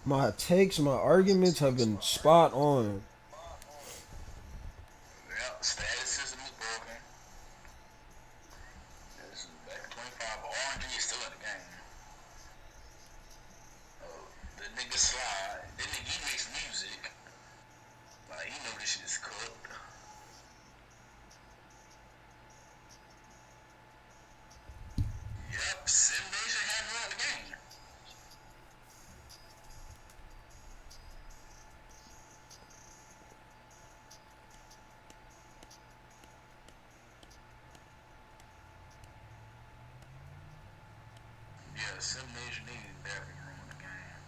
My takes, my arguments have been spot on. Yep, status system is broken. This is back to 25, but RNG is still in the game. The nigga slide. Then nigga, he makes music. Like, he know this shit is cooked. Yep, Simulation had me on the game. Yeah, Simulation needed definitely ruin the game.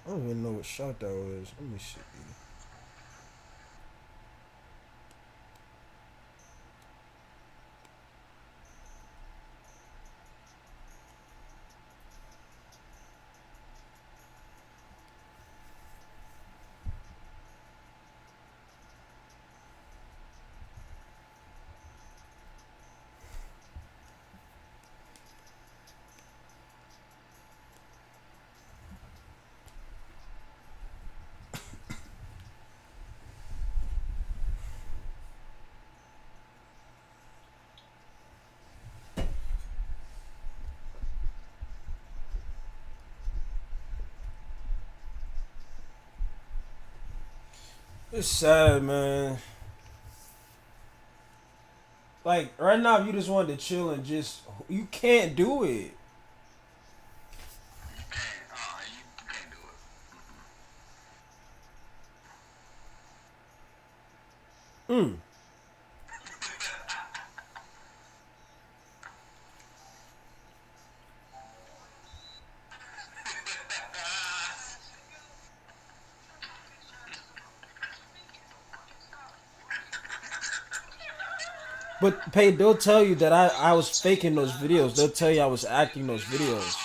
I don't even know what shot that was. Let me see. It's sad, man. Like, right now, if you just wanted to chill and just... You can't do it. You can't do it. But Pay, they'll tell you that I was faking those videos. They'll tell you I was acting those videos.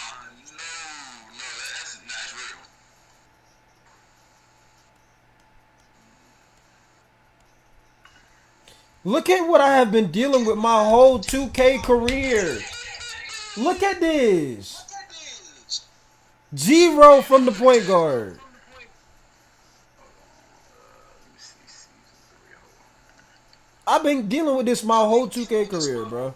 Look at what I have been dealing with my whole 2K career. Look at this. 0 from the point guard. I've been dealing with this my whole 2K career, bro.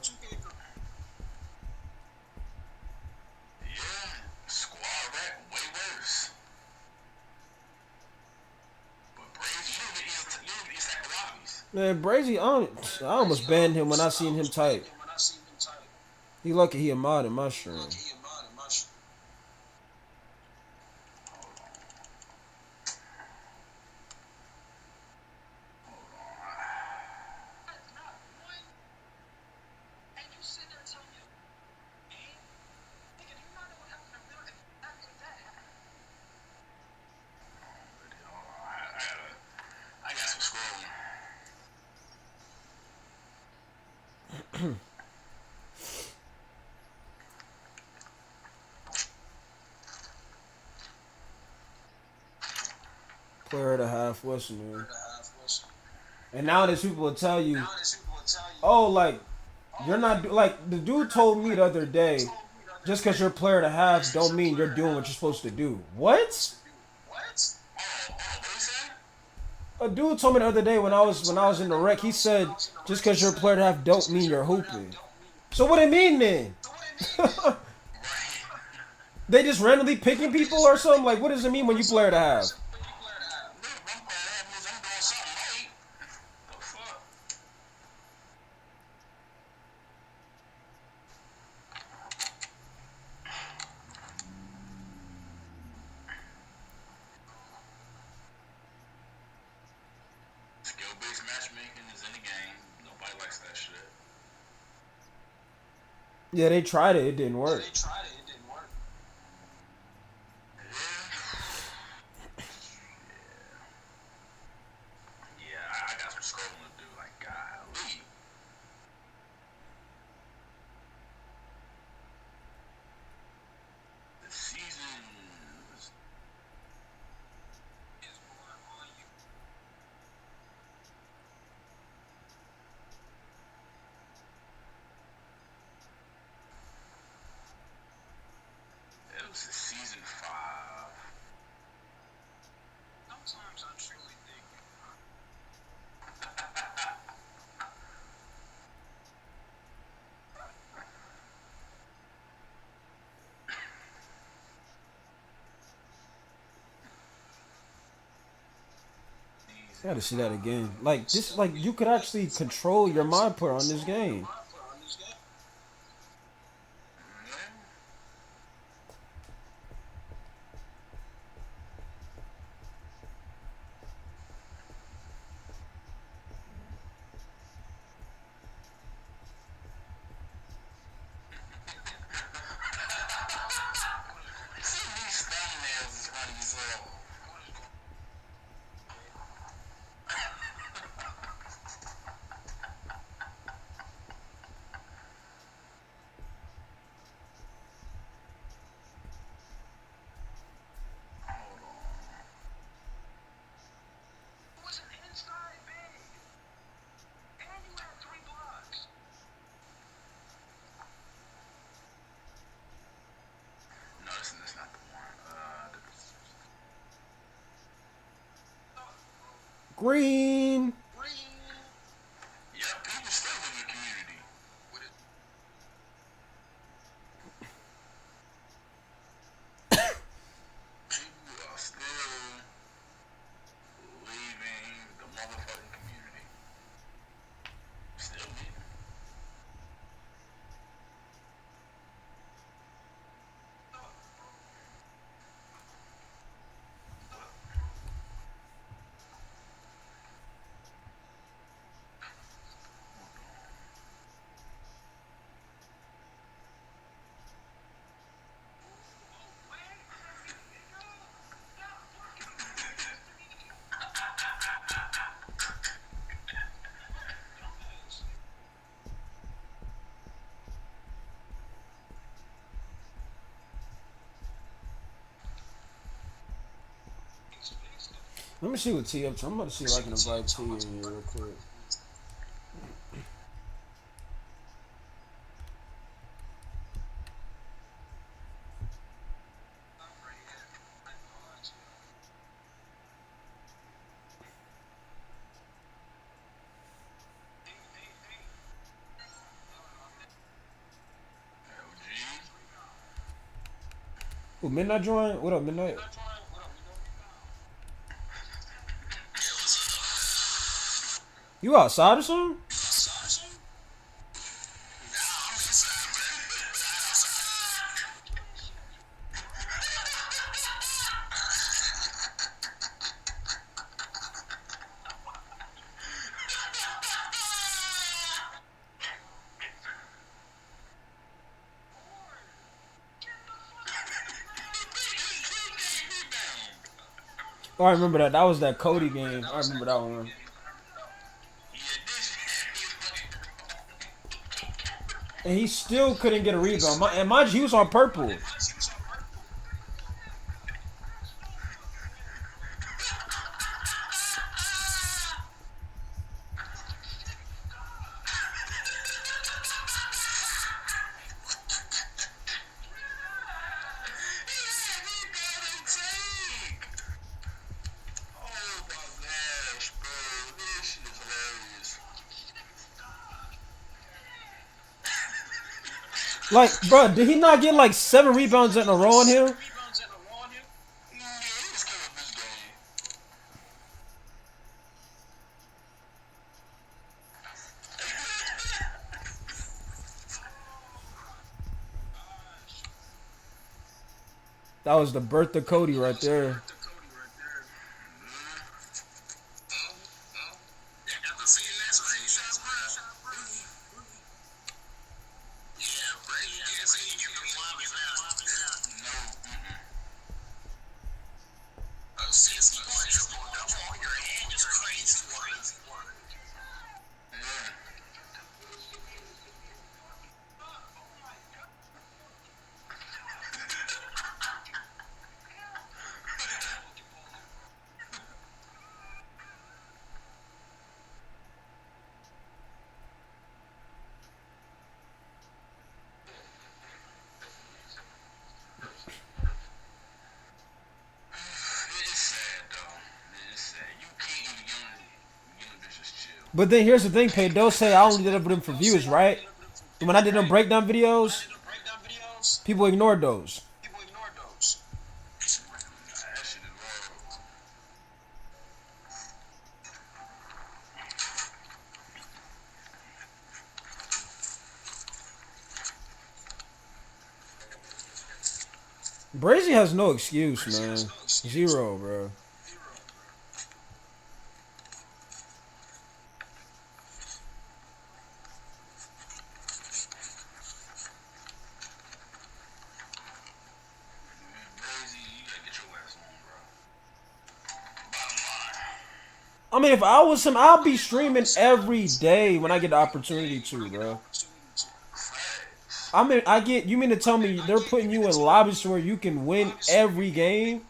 Man, Brazy, I almost banned him when I seen him type. He lucky he a mod in my stream. Player of the half, what's new? And nowadays people will tell you, oh, like, you're not, like, the dude told me the other day, just because you're player of the half don't mean you're doing what you're supposed to do. What? A dude told me the other day when I was in the rec, he said, just because you're a player of the half don't mean you're hooping. So what it mean then? They just randomly picking people or something? Like, what does it mean when you player of the half? Skill-based matchmaking is in the game. Nobody likes that shit. Yeah, they tried it. It didn't work. Yeah, I got some scrolling to do. Like, golly. The season is more on you. It was season 5. Sometimes I truly think. I gotta see that again. Like this, like you could actually control your mind put on this game. No, that's not the one. Green. Yeah, people still in the community. People are still leaving the motherfucking community. Still leaving. Let me see what T up to. I'm about to see if I can invite T in here real quick. Who, Midnight join? What up, Midnight? You outside or something? Oh, I remember that. That was that Cody game. I remember that one. And he still couldn't get a rebound. And mind you, he was on purple. Like, bro, did he not get like 7 rebounds in a row on him? That was the birth of Cody right there. But then here's the thing, Pay. They'll say I only did it for them for views, right? And when I did them breakdown videos, people ignored those. Brazy has no excuse, man. Zero, bro. I mean, if I was him, I'll be streaming every day when I get the opportunity to, bro. I mean, you mean to tell me they're putting you in lobbies where you can win every game?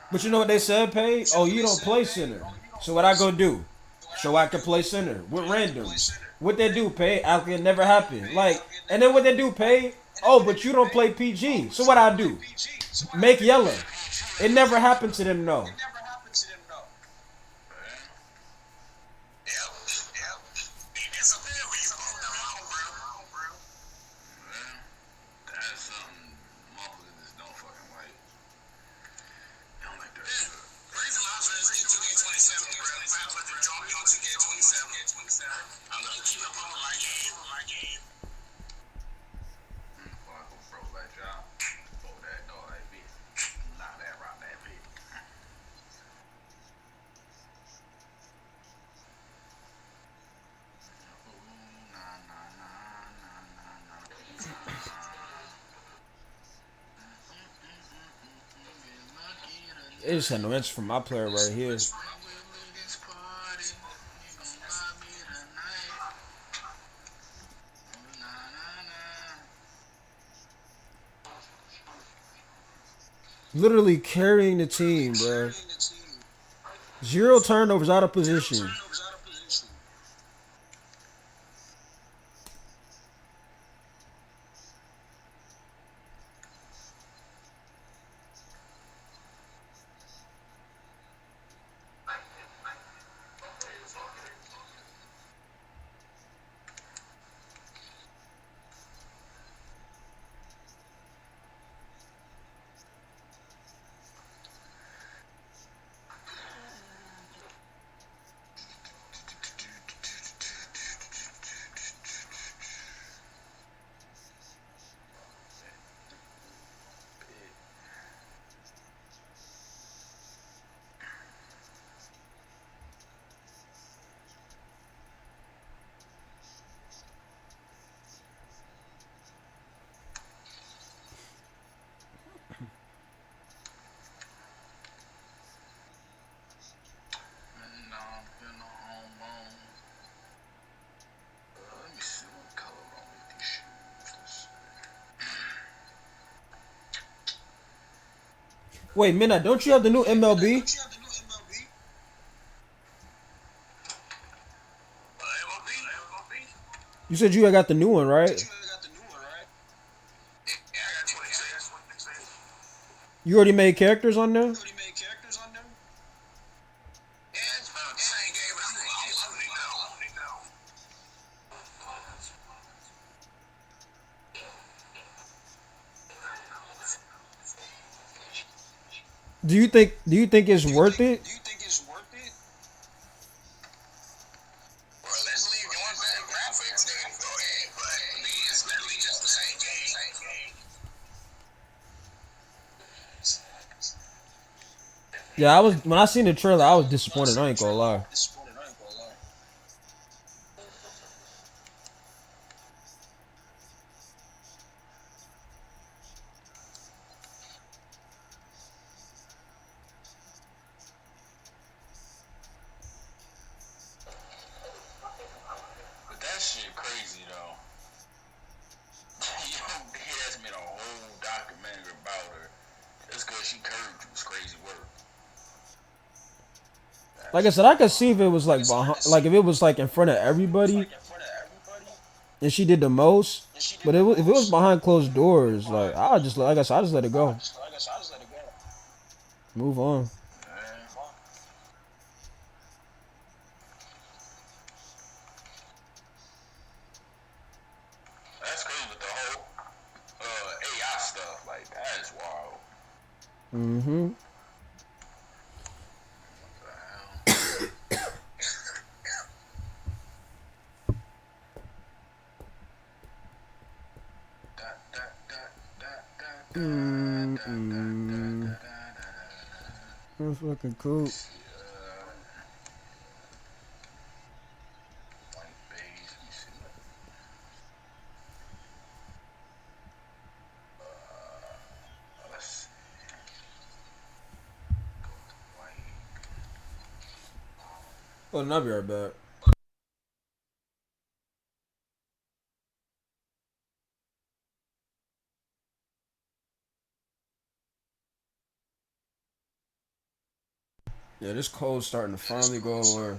But you know what they said, Pay? Oh, you don't play center. So what I go do? So I can play center with randoms. What they do, Pay? Act like it never happened. Like, and then what they do, Pay? Oh, but you don't play PG. So what I do? Make yellow. It never happened to them, no. They just had no answer from my player right here. Literally carrying the team, bro. 0 turnovers out of position. Wait, Minna, don't you have the new MLB? You said you got the new one, right? You already made characters on there? Do you think it's worth it? Yeah, I was when I seen the trailer, I was disappointed. I ain't gonna lie. But that shit crazy though. Yo, he has made a whole documentary about her. That's because she curved you. It's crazy work. Like I said, I could see if it was like behind, like if it was like in front of everybody, and she did the most. But if it was behind closed doors, like I just like I said, I just let it go. Move on. That's crazy with the whole AI stuff. Like that is wild. Mm-hmm. That's fucking cool. Oh, and I'll be right back. Yeah, this cold's starting to finally go away.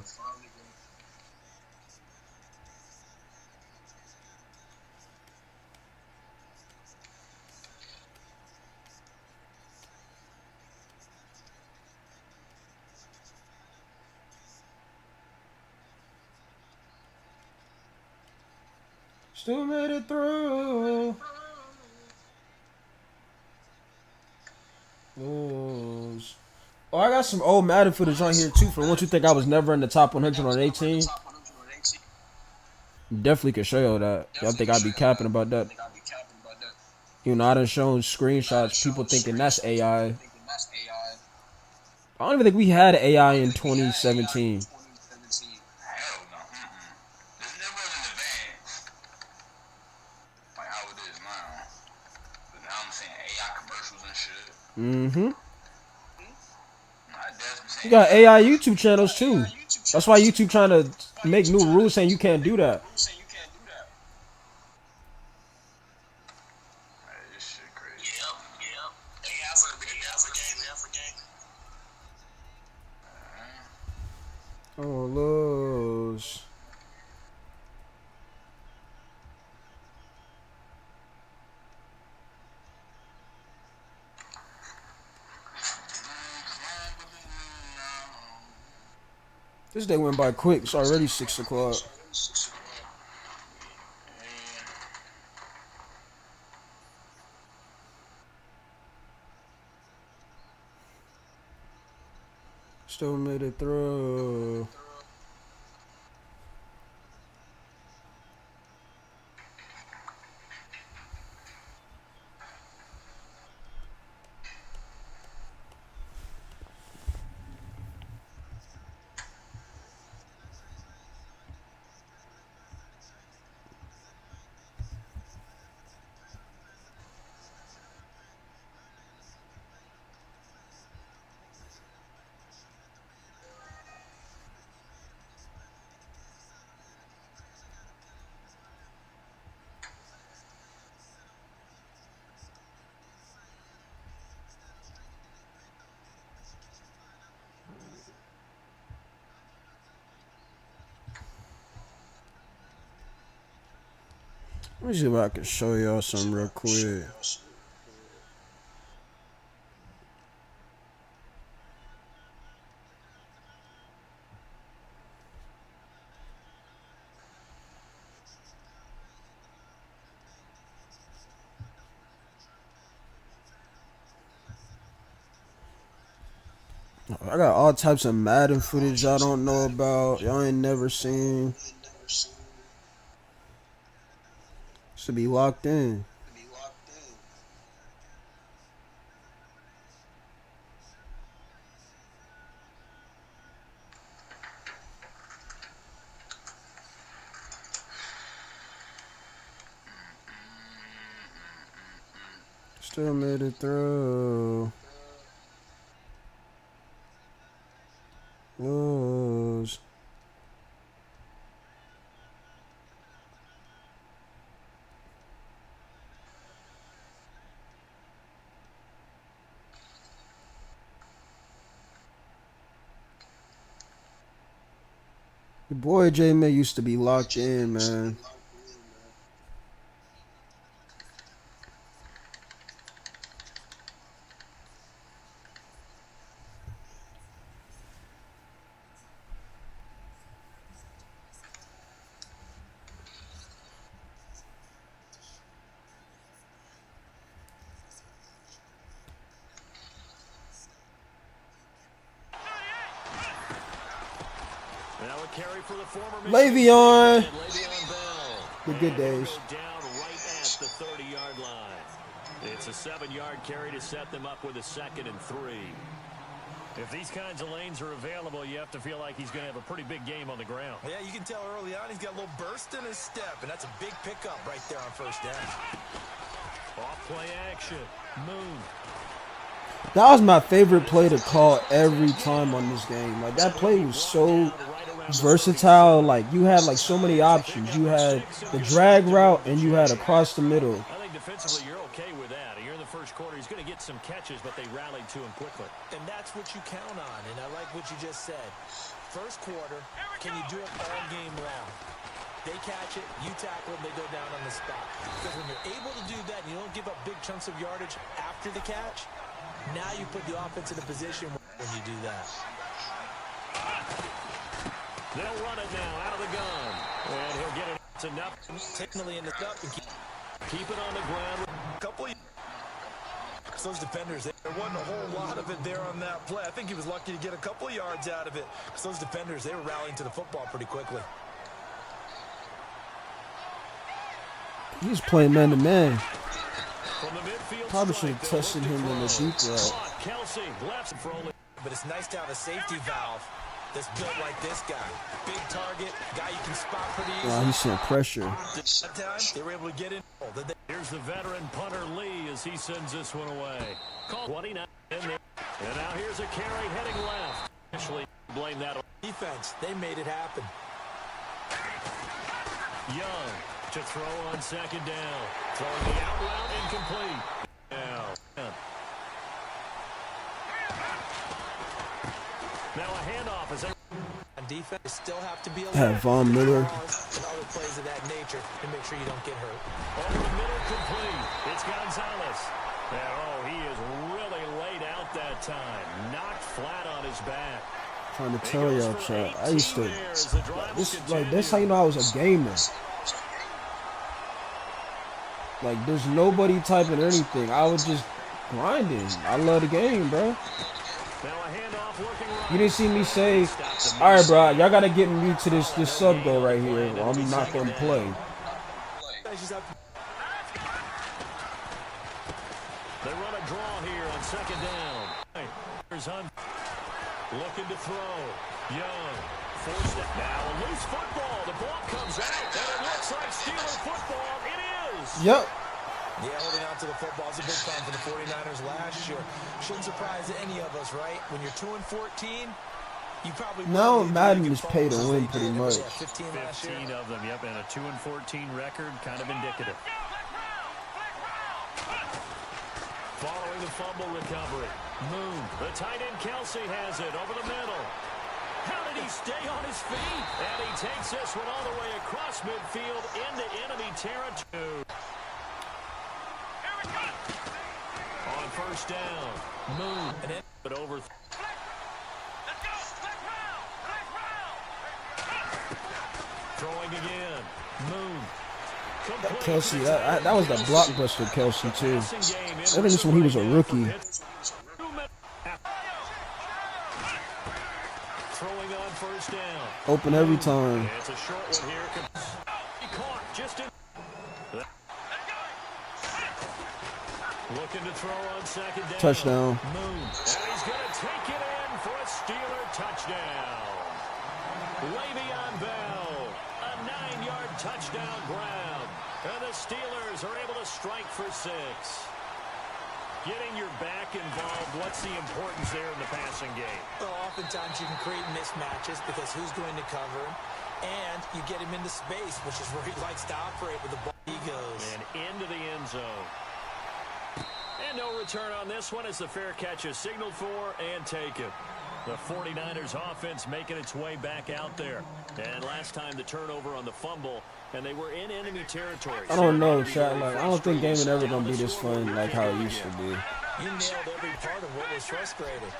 Still made it through. Lose. Oh, I got some old Madden footage on here too. For once you think I was never in the top 100 on 18, definitely could show you that. Y'all think I'd be capping about that? You know, I done shown screenshots. People thinking that's AI. I don't even think we had AI in 2017. Mm-hmm. You got AI YouTube channels too. That's why YouTube trying to make new rules saying you can't do that. Oh, Lord. This day went by quick. It's already 6 o'clock. Still made it through. Let me see if I can show y'all something real quick. I got all types of Madden footage y'all don't know about. Y'all ain't never seen. Should be locked in. Still made it through. Lose. The boy J-Man used to be locked in, man. Le'Veon. The good days. Down right at the 30-yard line. It's a 7-yard carry to set them up with a 2nd and 3. If these kinds of lanes are available, you have to feel like he's going to have a pretty big game on the ground. Yeah, you can tell early on he's got a little burst in his step, and that's a big pickup right there on first down. Off play action. Moon. That was my favorite play to call every time on this game. Like, that play was so versatile. Like, you had like so many options. You had the drag route and you had across the middle. I think defensively you're okay with that. Here in the first quarter, he's going to get some catches, but they rallied to him quickly. And that's what you count on, and I like what you just said. First quarter, can you do it all game long? They catch it, you tackle them, they go down on the spot. Because when you're able to do that and you don't give up big chunks of yardage after the catch, now you put the offense in a position when you do that. They'll run it now out of the gun. And he'll get it. It's enough. Technically in the up and keep it on the ground. A couple of those defenders, there wasn't a whole lot of it there on that play. I think he was lucky to get a couple of yards out of it. Because those defenders, they were rallying to the football pretty quickly. He's playing man-to-man. Probably should have tested him in the deep route. But it's nice to have a safety valve that's built like this guy. Big target, guy you can spot pretty easily. Wow, he's seeing pressure. That time, they were able to get in. Here's the veteran punter Lee as he sends this one away. 29 in there. And now here's a carry heading left. Actually, blame that on defense. They made it happen. Young to throw on 2nd down. Throwing the out route incomplete. Now a handoff is on defense. Still have to be Von Miller. And other plays of that nature to make sure you don't get hurt. Over the middle, complete. It's Gonzalez. And he is really laid out that time. Knocked flat on his back. Trying to tell y'all, chat. I used to that's how you know I was a gamer. Like, there's nobody typing anything. I was just grinding. I love the game, bro. You didn't see me say, all right, bro, y'all got to get me to this sub goal right here. Or I'm not going to play. They run a draw here on 2nd down. Here's Hunt looking to throw. Young forced it. Now a loose football. The ball comes out, and it looks like Steeler football. It is. Yep. Yeah, holding on to the football is a big time for the 49ers last year. Shouldn't surprise any of us, right? When you're 2-14, you probably now Madden is pay to win pretty much. 15 of them, yep, and a 2-14 record, kind of indicative. Following the fumble recovery, Moon, the tight end Kelsey has it over the middle. How did he stay on his feet? And he takes this one all the way across midfield into enemy territory. On first down, Moon, but over. Throwing again, Moon. Kelsey, that was the blockbuster Kelsey too. I think this when he was a rookie. Throwing on first down. Open every time. It's a short one here. He caught just in. Looking to throw on second down. Touchdown. Moon. And he's going to take it in for a Steeler touchdown. Le'Veon Bell, a 9-yard touchdown grab. And the Steelers are able to strike for 6. Getting your back involved, what's the importance there in the passing game? Well, oftentimes you can create mismatches because who's going to cover him, and you get him into space, which is where he likes to operate with the ball. He goes. And into the end zone. And no return on this one as the fair catch is signaled for and taken. The 49ers offense making its way back out there. And last time the turnover on the fumble, and they were in enemy territory. I don't know, chat. Like, I don't think gaming ever gonna be this fun like how it used to be. You nailed every part of what was frustrating.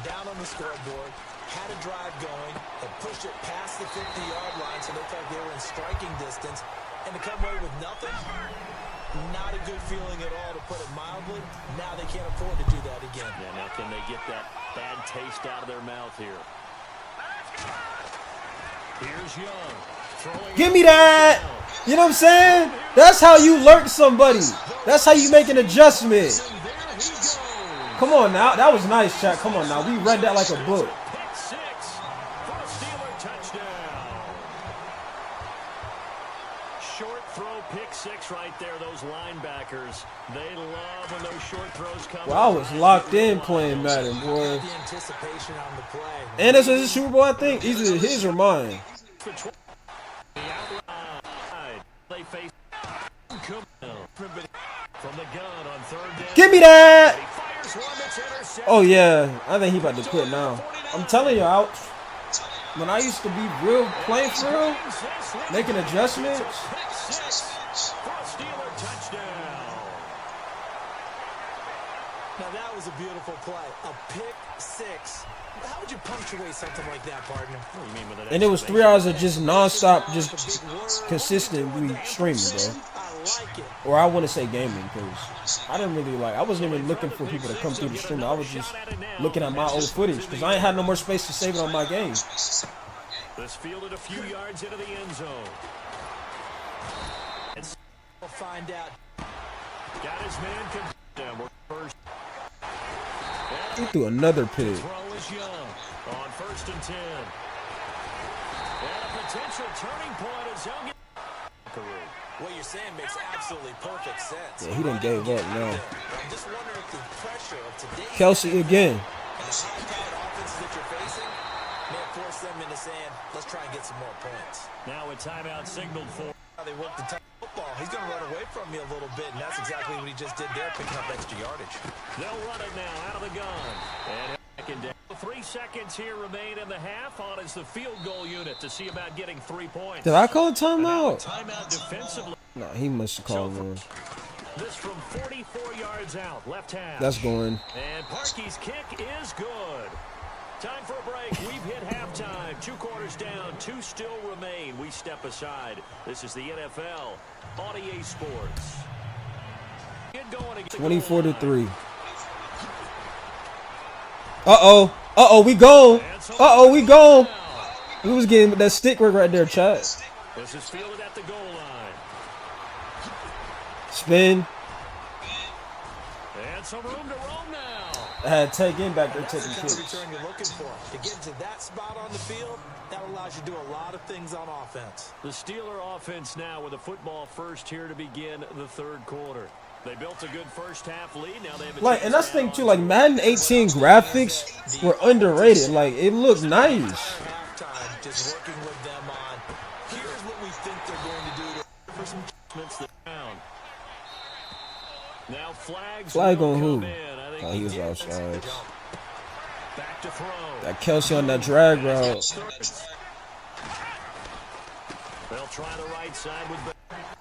Down on the scoreboard, had a drive going, and pushed it past the 50-yard line so they felt they were in striking distance, and to come away with nothing, not a good feeling at all, to put it mildly. Now they can't afford to do that again. Yeah, now can they get that bad taste out of their mouth here? Here's Young. Give me that! You know what I'm saying? That's how you lurk somebody. That's how you make an adjustment. Come on now. That was nice, chat. Come on now. We read that like a book. Pick 6 for a Steeler touchdown. Short throw, pick 6 right there. Those linebackers, they love when those short throws come. Well, I was locked in playing Madden, boy. And this is a Super Bowl, I think. Either his or mine. They face from the gun on third down. Give me that! Oh yeah, I think he about to quit now. I'm telling you, when I used to be real playing for real, making adjustments. Now that was a beautiful play. A pick 6. How would you punctuate something like that, partner? What do you mean with that? And it was 3 hours of just non-stop, just consistently streaming, bro. Or I want to say gaming, because I didn't really I wasn't even looking for people to come through the stream. I was just looking at my old footage, because I ain't had no more space to save it on my game. This fielded a few yards into the end zone. We'll find out. Got his man down first. He threw another pick. Throw is Young on 1st and 10. And a potential turning point as Young. What you're saying makes absolutely perfect sense. Yeah, he done gave up now. I'm just wondering if the pressure of today. Kelsey again. And the high-powered offenses that you're facing may force them into saying, let's try and get some more points. Now a timeout signaled for. They work the football. He's going to run away from me a little bit, and that's exactly what he just did there, picking up extra yardage. They'll run it now out of the gun. And second down. 3 seconds here remain in the half on as the field goal unit to see about getting 3 points. Did I call a timeout? Timeout defensively. No, he must have called one. This from 44 yards out, left half. That's going. And Parkey's kick is good. Time for a break. We've hit halftime. 2 quarters down. 2 still remain. We step aside. This is the NFL on EA Sports. 24-3. Uh-oh, we gone. Uh-oh, we gone. We was getting that stick work right there, chat. This is fielded at the goal line. Spin. And some room to roam now. I had Ted Ginn back there taking That's the kind of kicks. return you're looking for. To get to that spot on the field, that allows you to do a lot of things on offense. The Steeler offense now with a football first here to begin the 3rd quarter. They built a good first half lead. Now they have a And that's the thing too, Madden 18 graphics were underrated. It looked nice. Halftime, just working with them on, here's what we think they're going to do for some down. Now flags Flag on who? I think Oh, he was outside. Back to throw. That Kelsey on that drag route. They'll try the right side with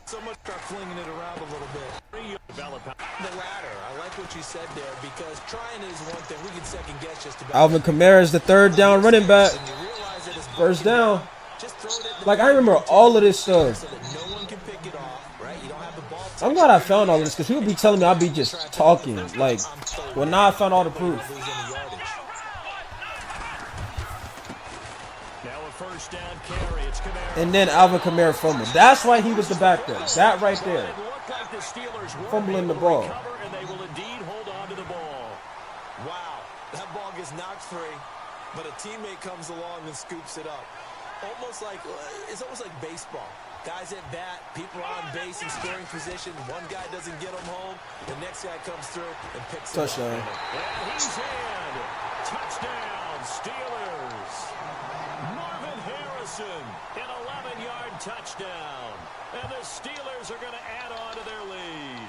So much start flinging it around a little bit. develop. The latter. I like what you said there because trying is one thing. We can second guess just about. Alvin Kamara is the third down running back. First down. Like, I remember all of this stuff. I'm glad I found all of this because people be telling me I'll be just talking. Like, well, now I found all the proof. First down carry. It's Kamara. And then Alvin Kamara fumbled. That's why he was the backup. That right there. Fumbling the ball. And they will indeed hold on to the ball. Wow, that ball gets knocked free, but a teammate comes along and scoops it up. It's almost like baseball. Guys at bat, people are on base in scoring position. One guy doesn't get them home. The next guy comes through and picks him up. Touchdown. And he's in. Touchdown, Steelers. Marvin Harrison, an 11-yard touchdown. And the Steelers are going to add on to their lead.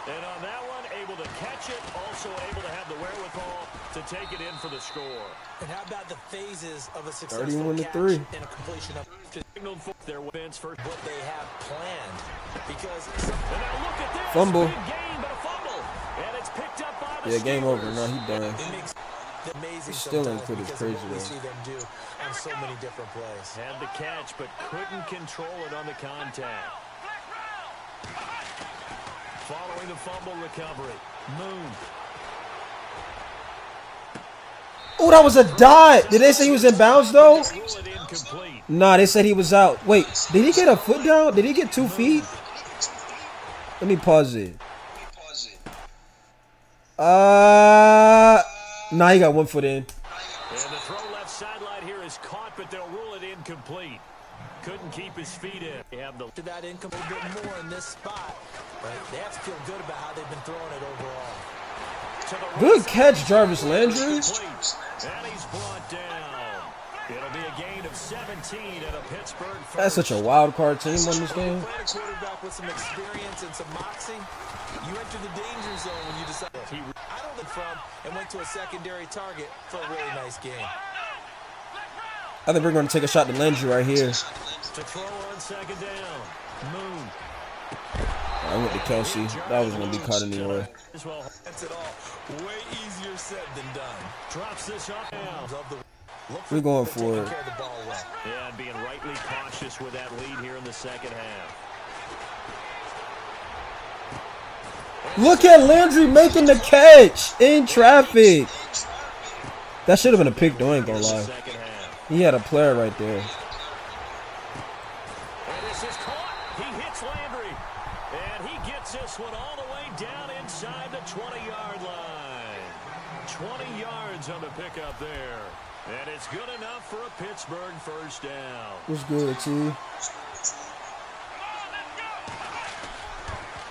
And on that one, able to catch it, also able to have the wherewithal to take it in for the score. And how about the phases of a successful 31-3 catch and a completion of Signaled for their wins for what they have planned? Because and now look at this. Fumble. Big gain, but a fumble. And it's picked up by the Yeah, game Steelers. over. No, he done. amazing Still ain't sometimes pretty because crazy of what we though. see them do on so many different plays. Had the catch, but couldn't control it on the contact. Following the fumble recovery, Moon. Oh, that was a dot. Did they say he was in bounds though? Nah, they said he was out. Wait, did he get a foot down? Did he get 2 feet? Let me pause it. Nah, he got 1 foot in. And the throw left sideline here is caught, but they'll rule it incomplete. Couldn't keep his feet in. They have the To that income a bit more in this spot, but they have to feel good about how they've been throwing it overall. Good catch, Jarvis Landry. And he's brought down. It'll be a gain of 17 at a Pittsburgh first. That's such a wild card team on this game. Playing a quarterback with some experience and some moxie, you enter the danger zone when you decide I don't think from and went to a secondary target for a really nice game. I think we're going to take a shot to Landry right here. To throw on second down. Moon. I went to Kelsey. That was going to be caught anyway. That's it all. Way easier said than done. Drops this up now. We're going for it. Yeah, and being rightly cautious with that lead here in the second half. Look at Landry making the catch in traffic. That should have been a pick, though, I ain't gonna lie. He had a player right there. And this is caught. He hits Landry. And he gets this one all the way down inside the 20-yard line. 20 yards on the pickup there. And it's good enough for a Pittsburgh first down. What's good, T?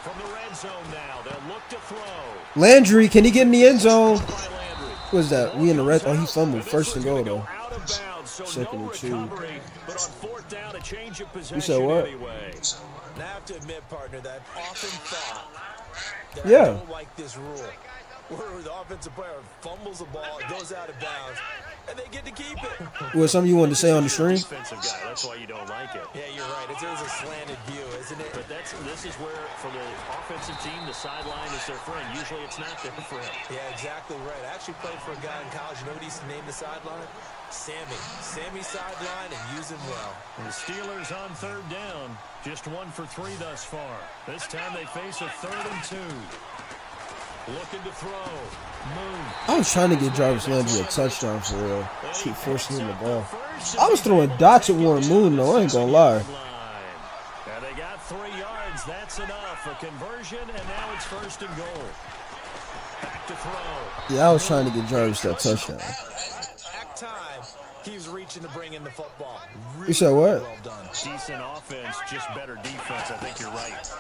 From the red zone now, they'll look to throw. Landry, can he get in the end zone? What is that? We in the red. Oh, he fumbled. First and goal, though. Second and 2. But on fourth down, a change of possession You said what? anyway. And I have to admit, partner, that I've often thought that Yeah. I don't like this rule. Where the offensive player fumbles the ball, it goes out of bounds, and they get to keep it. What, something you wanted to say on the stream? Defensive guy, that's why you don't like it. Yeah, you're right. It is a slanted view, isn't it? But this is where, for the offensive team, the sideline is their friend. Usually it's not their friend. Yeah, exactly right. I actually played for a guy in college. You know what he used to name the sideline? Sammy. Sammy sideline, and use him well. The Steelers on third down. Just 1 for 3 thus far. This time they face a 3rd and 2. Looking to throw. Moon. I was trying to get Jarvis Landry a touchdown for real. Keep forcing him the ball. I was throwing dots at Warren Moon, though. I ain't gonna lie. And they got 3 yards. That's enough. A conversion, and now it's 1st and goal. Back to throw. Yeah, I was trying to get Jarvis that touchdown. At time, he was reaching to bring in the football. Really You said what? well done. Decent offense, just better defense. I think you're right.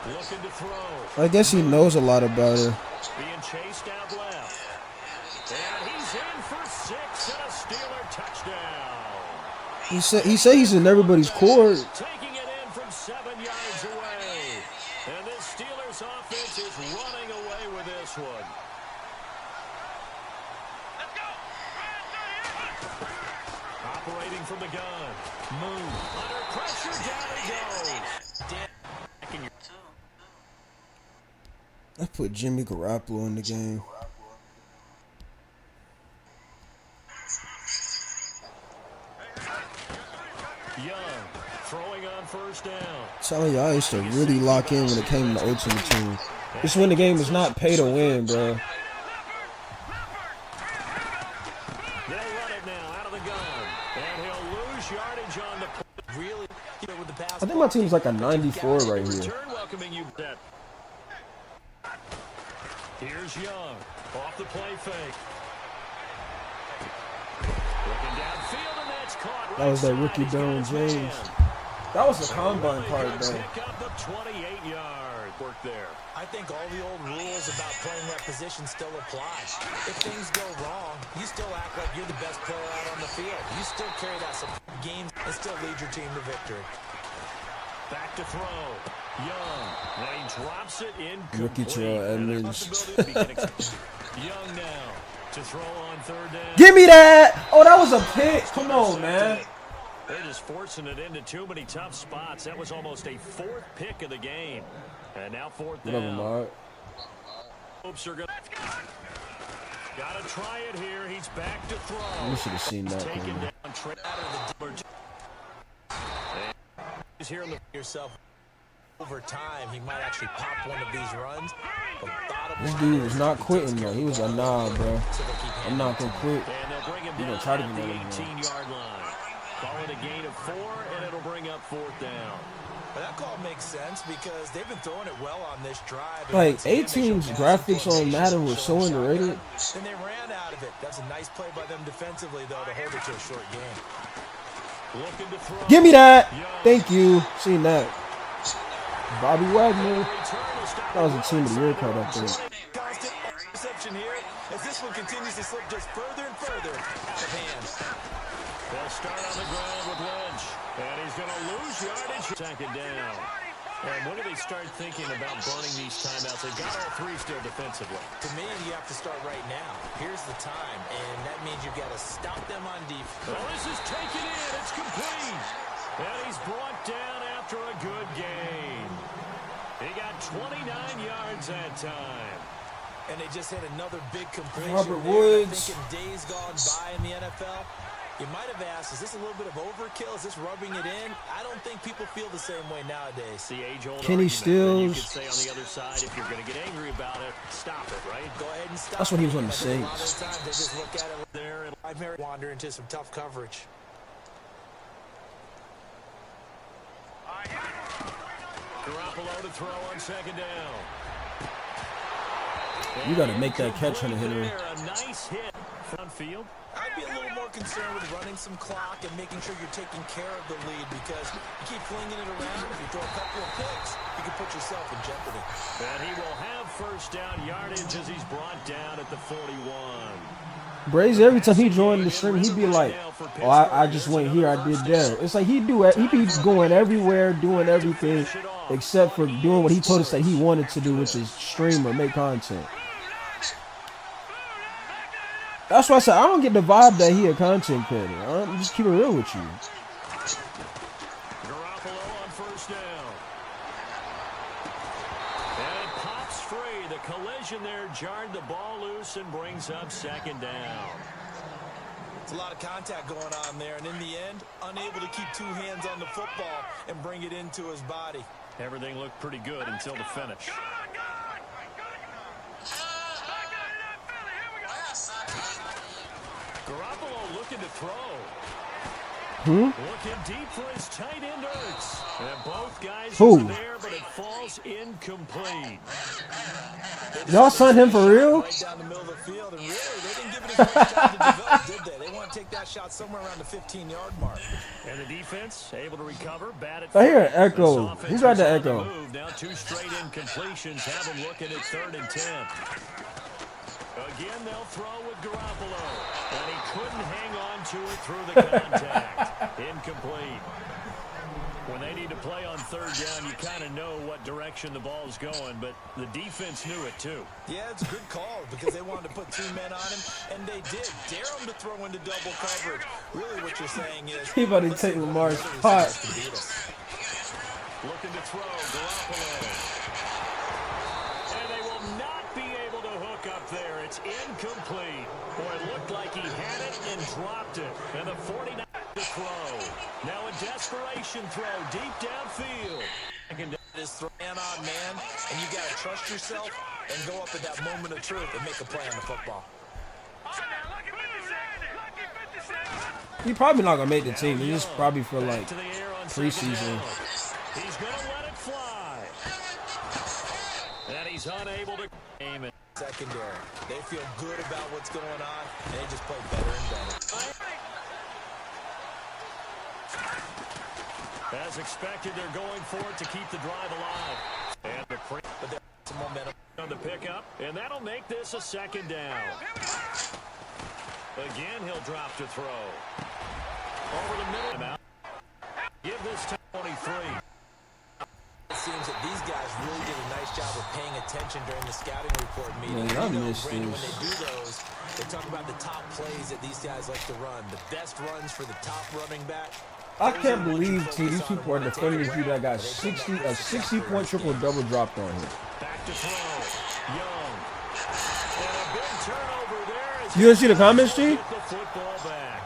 Looking to throw. I guess he knows a lot about her. Being chased out left. And he's in for 6 and a Steeler touchdown. He said he's in everybody's court. Taking it in from 7 yards away. And this Steelers offense is running away with this one. leading from the gun. Move. Under pressure, down he goes. I put Jimmy Garoppolo in the game. Young throwing on first down. Telling y'all, I used to really lock in when it came to Ultimate Team. This when the game was not pay to win, bro. They'll run it now out of the gun, and he'll lose yardage on the really with the pass. I think my team's like a 94 right here. Return welcoming you. Here's Young off the play fake. Looking downfield, and that's caught. That was that rookie Darren James. That was the combine part, though. Pick up the 28-yard work there. I think all the old rules about playing that position still apply. If things go wrong, you still act like you're the best player out on the field. You still carry that some games and still lead your team to victory. Back to throw. Young. Now he drops it in. Rookie Terrell Edmonds. Young now to throw on third down. Give me that! Oh, that was a pick. Come on, man. They're just forcing it into too many tough spots. That was almost a fourth pick of the game. And now fourth down. Whatever, Mark. Hopes are gonna. Gotta try it here. He's back to throw. You should have seen that. Taken down. He's here in the yourself. Over time, he might actually pop one of these runs. This dude was not quitting, though. He was like, nah, bro. I'm not going to quit. He's going to try to get the another 18-yard line. Call it a gain of 4, and it'll bring up fourth down. Well, that call makes sense because they've been throwing it well on this drive. Like, 18's graphics on Madden were so underrated. And they ran out of it. That's a nice play by them defensively, though, to hold it to a short game. Looking to throw. Give me that. Thank you. Seen that. Bobby Wagner. That was a team of the year card, I think. Constant reception here as this one continues to slip just further and further out of hands. They'll start on the ground with Lynch, and he's going to lose yardage. Second down. And when do they start thinking about burning these timeouts? They've got all three still defensively. To me, you have to start right now. Here's the time, and that means you've got to stop them on defense. Well, this is taken in. It's complete. And he's brought down after a good game. He got 29 yards that time. And they just hit another big completion. Robert Woods. I think in days gone by in the NFL, you might have asked, is this a little bit of overkill? Is this rubbing it in? I don't think people feel the same way nowadays. The age-old Kenny Stills. You could say on the other side, if you're going to get angry about it, stop it, right? Go ahead and stop. That's what he was on the Saints. A lot Saints. of times they just look at it there and I may wander into some tough coverage. Garoppolo to throw on second down. You got to make that catch on the hitter. A nice hit front field. I'd be a little more concerned with running some clock and making sure you're taking care of the lead because you keep flinging it around. If you throw a couple of picks, you can put yourself in jeopardy. And he will have first down yardage as he's brought down at the 41. Brazy, every time he joined the stream, he'd be like, oh, I just went here, I did there. It's like he'd be going everywhere, doing everything, except for doing what he told us that he wanted to do, which is stream or make content. That's why I said I don't get the vibe that he a content creator. I'm just keep it real with you. Garoppolo on first down. And it pops free. The collision there jarred the ball loose and brings up second down. It's a lot of contact going on there, and in the end, unable to keep two hands on the football and bring it into his body. Everything looked pretty good until the finish. Garoppolo looking to throw. Looking deep for his tight end Ertz. And both guys are there, but it falls incomplete. Y'all signed him for real? Right down the middle of the field, and really, they didn't give it as much time to develop, did they? They want to take that shot somewhere around the 15-yard mark. And the defense able to recover. Bad at I hear an echo. Who got the echo? Now two straight incompletions have him looking at 3rd and 10. Again, they'll throw with Garoppolo. And he couldn't hang on to it through the contact. Incomplete. When they need to play on third down, you kind of know what direction the ball's going, but the defense knew it too. Yeah, it's a good call because they wanted to put 2 men on him, and they did. Dare him to throw into double coverage. Really what you're saying is... He about to take Lamar's spot. Looking to throw, Garoppolo. And they will not be able to hook up there. It's incomplete. Boy, it looked like he had it and dropped it. And the 49 to throw. Now a desperation throw deep downfield. This throw man on man, and you got to trust yourself and go up at that moment of truth and make a play on the football. He probably not gonna make the team. He's just probably for like preseason. He's going to let it fly. And he's unable to aim it. Secondary. They feel good about what's going on, and they just play better and better. As expected, they're going for it to keep the drive alive. And the but there's some momentum on the pickup, and that'll make this a second down. Again, he'll drop to throw. Over the middle. Give this to 23. It seems that these guys really did a nice job of paying attention during the scouting report meeting. Man, I missed Brandon, this. when they do those, they talk about the top plays that these guys like to run. The best runs for the top running back. I can't believe these people are defending this dude that got a 60-point triple-double dropped on him. Back to throw. Young. And a big turnover there. You didn't see the comments, G? The football back.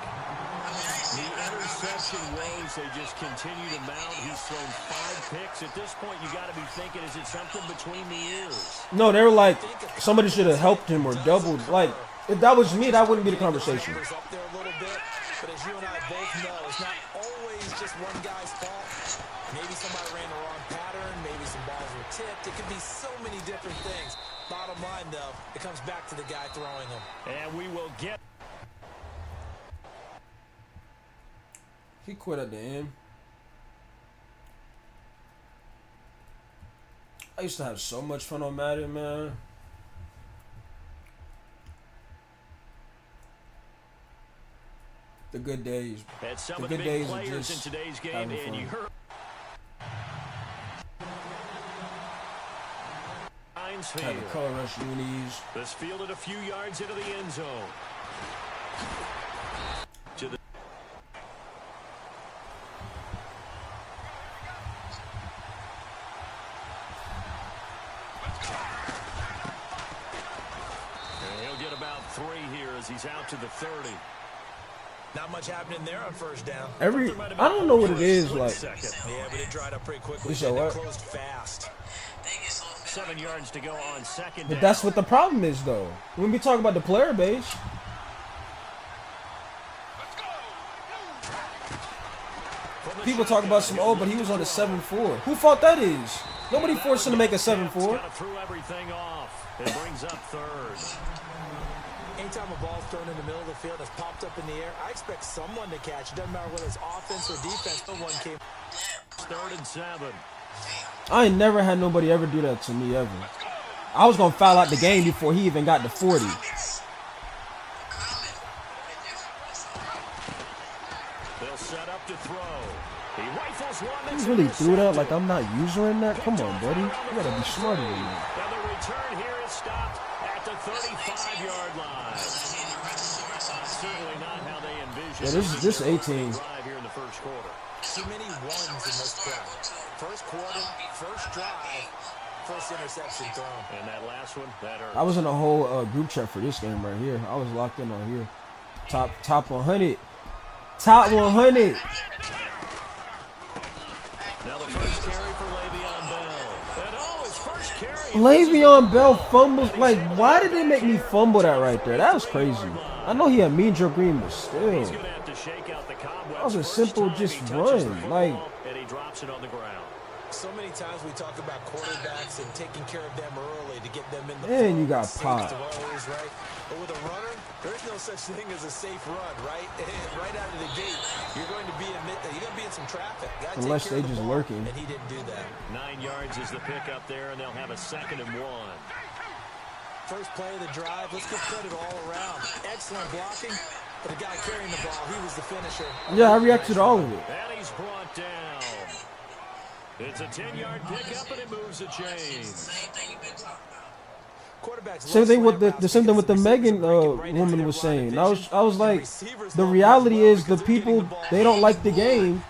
The interception woes, they just continue to mount. He's thrown 5 picks. At this point, you got to be thinking, is it something between the ears? No, they were like, somebody should have helped him or doubled. Like, if that was me, that wouldn't be the conversation. Up there a little bit, but as you and I both know, it's not always just one guy's fault. Maybe somebody ran the wrong pattern. Maybe some balls were tipped. It could be so many different things. Bottom line, though, it comes back to the guy throwing them. And we will get... He quit at the end. I used to have so much fun on Madden, man. The good days. Some the of good the days big are players just in today's game, having and you fun. heard Had the color rush unis. this fielded a few yards into the end zone. To the and he'll get about 3 here as he's out to the 30. Not much happening there on first down. I don't know what it is like. Yeah, but it dried up pretty quickly. You said and it what? closed fast. 7 yards to go on second down. But that's what the problem is, though. When we talk about the player base, people talk about some, oh, but he was on a 7-4. Who fault that is? Nobody forced him to make a 7-4. Threw everything off. It brings up third. Anytime a ball's thrown in the middle of the field that's popped up in the air, I expect someone to catch. It doesn't matter whether it's offense or defense. No one came. 3rd and 7. I ain't never had nobody ever do that to me, ever. I was going to foul out the game before he even got to 40. They'll set up to throw. He rifles one. He really threw that like I'm not using that? Come on, buddy. You got to be smarter than that. And the return here is stopped at the 35-yard line. Certainly not how they envisioned. Yeah, this 18. Drive here in the first quarter. Too many ones in this drive. First quarter, first drive, first interception thrown. And that last one, that hurt. I was in a whole group chat for this game right here. I was locked in on here. Top 100. Top 100. Now the first carry for Le'Veon Bell. And his first carry. Le'Veon Bell fumbles. Like, why did they make me fumble that right there? That was crazy. I know he had Mean Joe Green, but still. He's going to have to shake out the cobwebs. That was a simple just run. Like, and he drops it on the ground. So many times we talk about quarterbacks and taking care of them early to get them in the and flow, you got safe popped. throws, right? But with a runner, there's no such thing as a safe run, right? Right out of the gate, you're going to be in some traffic. Unless they just lurking. And he didn't do that. 9 yards is the pickup there, and they'll have a 2nd and 1. First play of the drive, let's give credit all around. Excellent blocking, But the guy carrying the ball, he was the finisher. Yeah, I reacted to all of it. And he's brought down. It's a 10-yard pickup, and it moves the chains. Same thing with the same thing with the Megan woman was saying. I was like, the reality is the people, they don't like the game.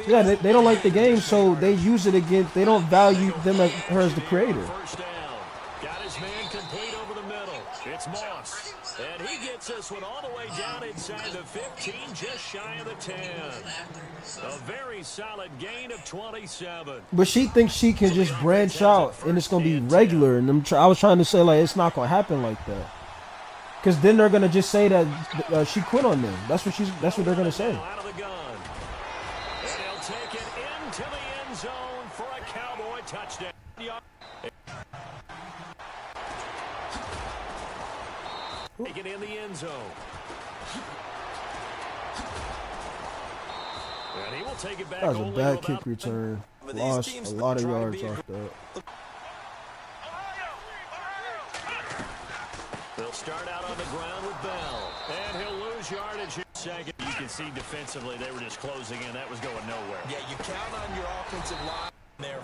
Yeah, they don't like the game, so they use it against. They don't value them as her as the creator. First down. Got his man complete over the middle. It's Moss. And he gets this one all the way down inside the 15, just shy of the 10. A very solid gain of 27. But she thinks she can just branch out and it's gonna be regular. And I was trying to say like it's not gonna happen like that. Cause then they're gonna just say that she quit on them. That's what they're gonna say. Out of the gun. And he'll take it into the end zone for a Cowboy touchdown. Take it in the end zone. And he will take it back. That was a bad kick return. Lost a lot of yards off that. They'll start out on the ground with Bell. And he'll lose yardage in second. You can see defensively they were just closing in. That was going nowhere. Yeah, you count on your offensive line there.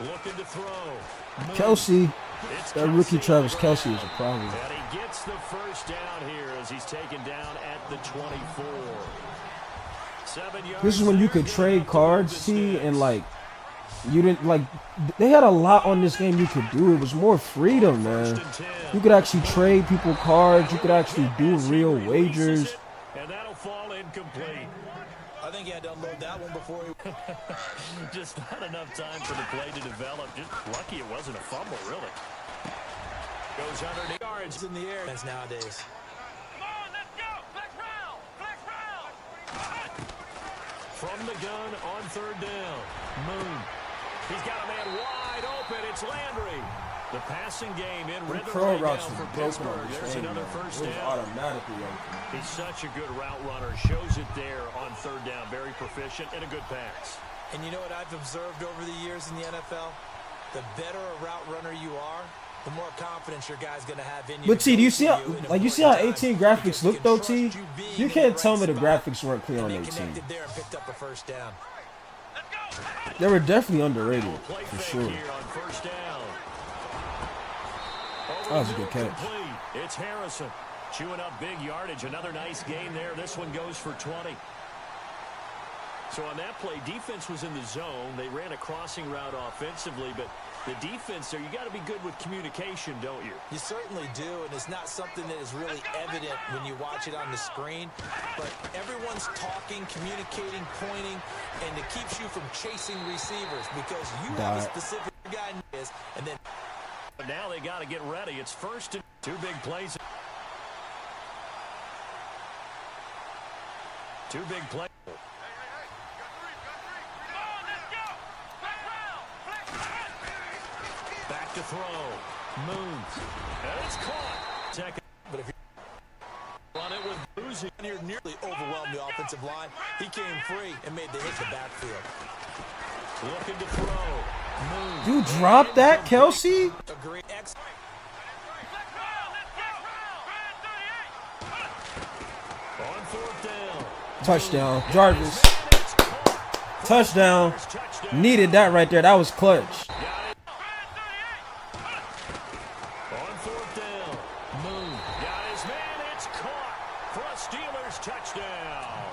Looking to throw. Kelsey. That rookie Travis Kelsey is a problem. And he gets the first down here as he's taken down at the 24. 7 yards. This is when you could trade cards, see, and like you didn't like. They had a lot on this game you could do. It was more freedom, man. You could actually trade people cards. You could actually do real wagers. And that'll fall incomplete. I think he had to unload that one before he... Just not enough time for the play to develop. Just lucky it wasn't a fumble, really. Goes underneath yards in the air. That's nowadays. Come on, let's go. Flex round. Flex round. From the gun on third down. Moon. He's got a man wide open. It's Landry. The passing game in rhythm right now for Pittsburgh. There's another first down. Automatically open. He's such a good route runner. Shows it there on third down. Very proficient and a good pass. And you know what I've observed over the years in the NFL? The better a route runner you are, the more confidence your guy's going to have in you. But T, do you see how 18 graphics look though, T? You can't tell me the graphics weren't clear on 18. They were definitely underrated, for sure. That was a good catch. It's Harrison chewing up big yardage. Another nice gain there. This one goes for 20. So on that play, defense was in the zone. They ran a crossing route offensively, but the defense there, you got to be good with communication, don't you? You certainly do, and it's not something that is really evident when you watch it on the screen, but everyone's talking, communicating, pointing, and it keeps you from chasing receivers because you have a specific guy and then but now they got to get ready. It's first and 2 big plays. 2 big plays. Back to throw. Moon. And it's caught. Second. But if you run it with Boozy, nearly overwhelmed the offensive line. He came free and made the hit the backfield. Looking to throw. Moon. You dropped that, Kelsey? Agree. On fourth down. Touchdown. Jarvis. Touchdown. Needed that right there. That was clutch. On fourth down. Moon. Got his man. It's caught for a Steelers touchdown.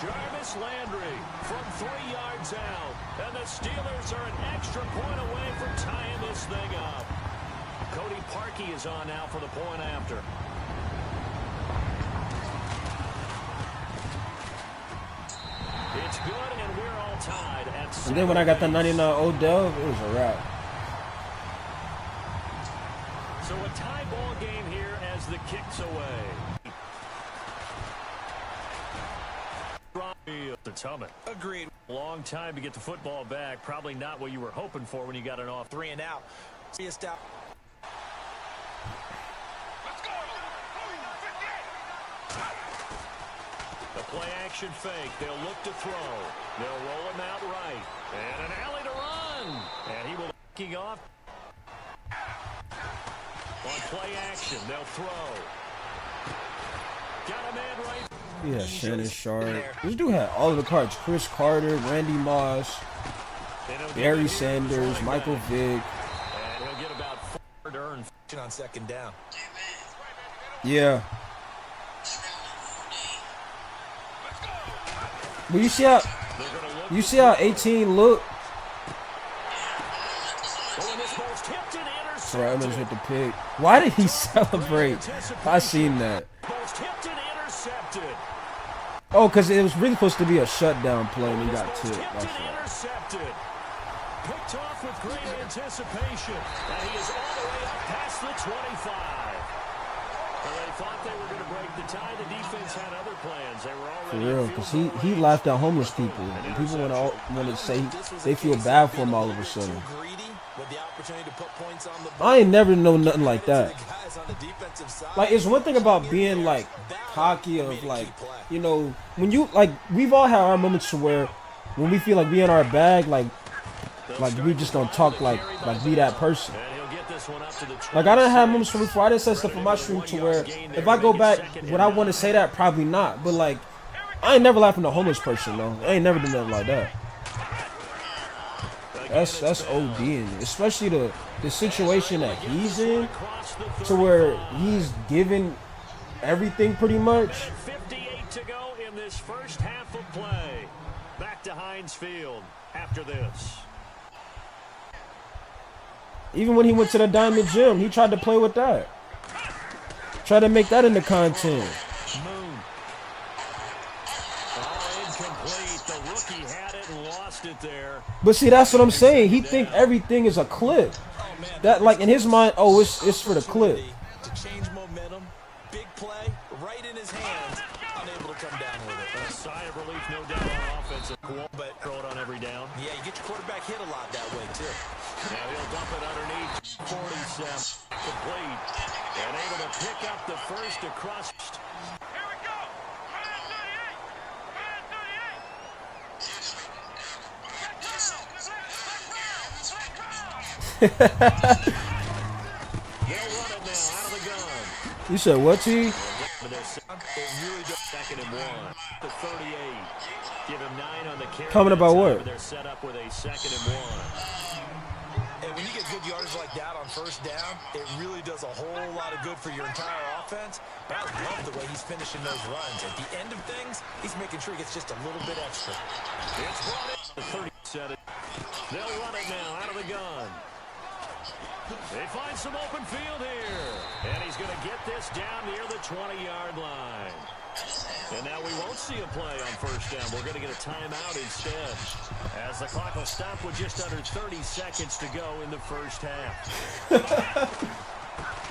Jarvis Landry from 3 yards out. And the Steelers are an extra point away from tying this thing up. Cody Parkey is on now for the point after. It's good, and we're all tied at 7. And then when I got the 99 Odell, it was a wrap. So a tie ball game here as the kick's away. It's humming. Agreed. Long time to get the football back. Probably not what you were hoping for when you got an off 3 and out. See us down. The play action fake. They'll look to throw. They'll roll him out right. And an alley to run. And he will kick off. On play action, they'll throw. Got a man right. Yeah, Shannon Sharp. This dude had all of the cards. Chris Carter, Randy Moss, Barry Sanders, Michael Vick. And he'll get about 4 to earn on second down. Yeah. But you see how 18 look? Sorry, I almost hit the pick. Why did he celebrate? I seen that. Oh, because it was really supposed to be a shutdown play and he got tipped. That's right. Picked off with great anticipation, and he is all the way up past the 25. Well, they thought they were going to break the tie. The defense had other plans. They were already For real, because he laughed at homeless people. And people want to say they feel bad for him all of a sudden. I ain't never know nothing like that. Like, it's one thing about being like cocky of like, you know, when you like, we've all had our moments to where when we feel like we in our bag, like we just don't talk like be that person. Like, I done had moments from before I didn't say stuff on my stream to where if I go back, would I want to say that? Probably not. But like, I ain't never laughing at a homeless person though. I ain't never done nothing like that. That's ODing, especially the situation that he's in, to where he's given everything pretty much. 58 to go in this first half of play. Back to Heinz Field after this. Even when he went to the Diamond Gym, he tried to play with that. Try to make that into content. Moon. Oh, incomplete. The rookie had it and lost it there. But see, that's what I'm saying. He think everything is a clip. That, like, in his mind, oh, it's for the clip. To change momentum, big play, right in his hands, unable to come down with it. A sigh of relief, no doubt, on offense. But throw it on every down. Yeah, you get your quarterback hit a lot that way, too. Now he'll dump it underneath. 47 complete. And able to pick up the first across. You said what, T? Coming about what? They're set up with a 2nd and 1. And when you get good yardage like that on first down, it really does a whole lot of good for your entire offense. But I love the way he's finishing those runs. At the end of things, he's making sure he gets just a little bit extra. It's brought in. The 30 set it. They'll run it now out of the gun. They find some open field here. And he's going to get this down near the 20-yard line. And now we won't see a play on first down. We're going to get a timeout instead. As the clock will stop with just under 30 seconds to go in the first half. They'll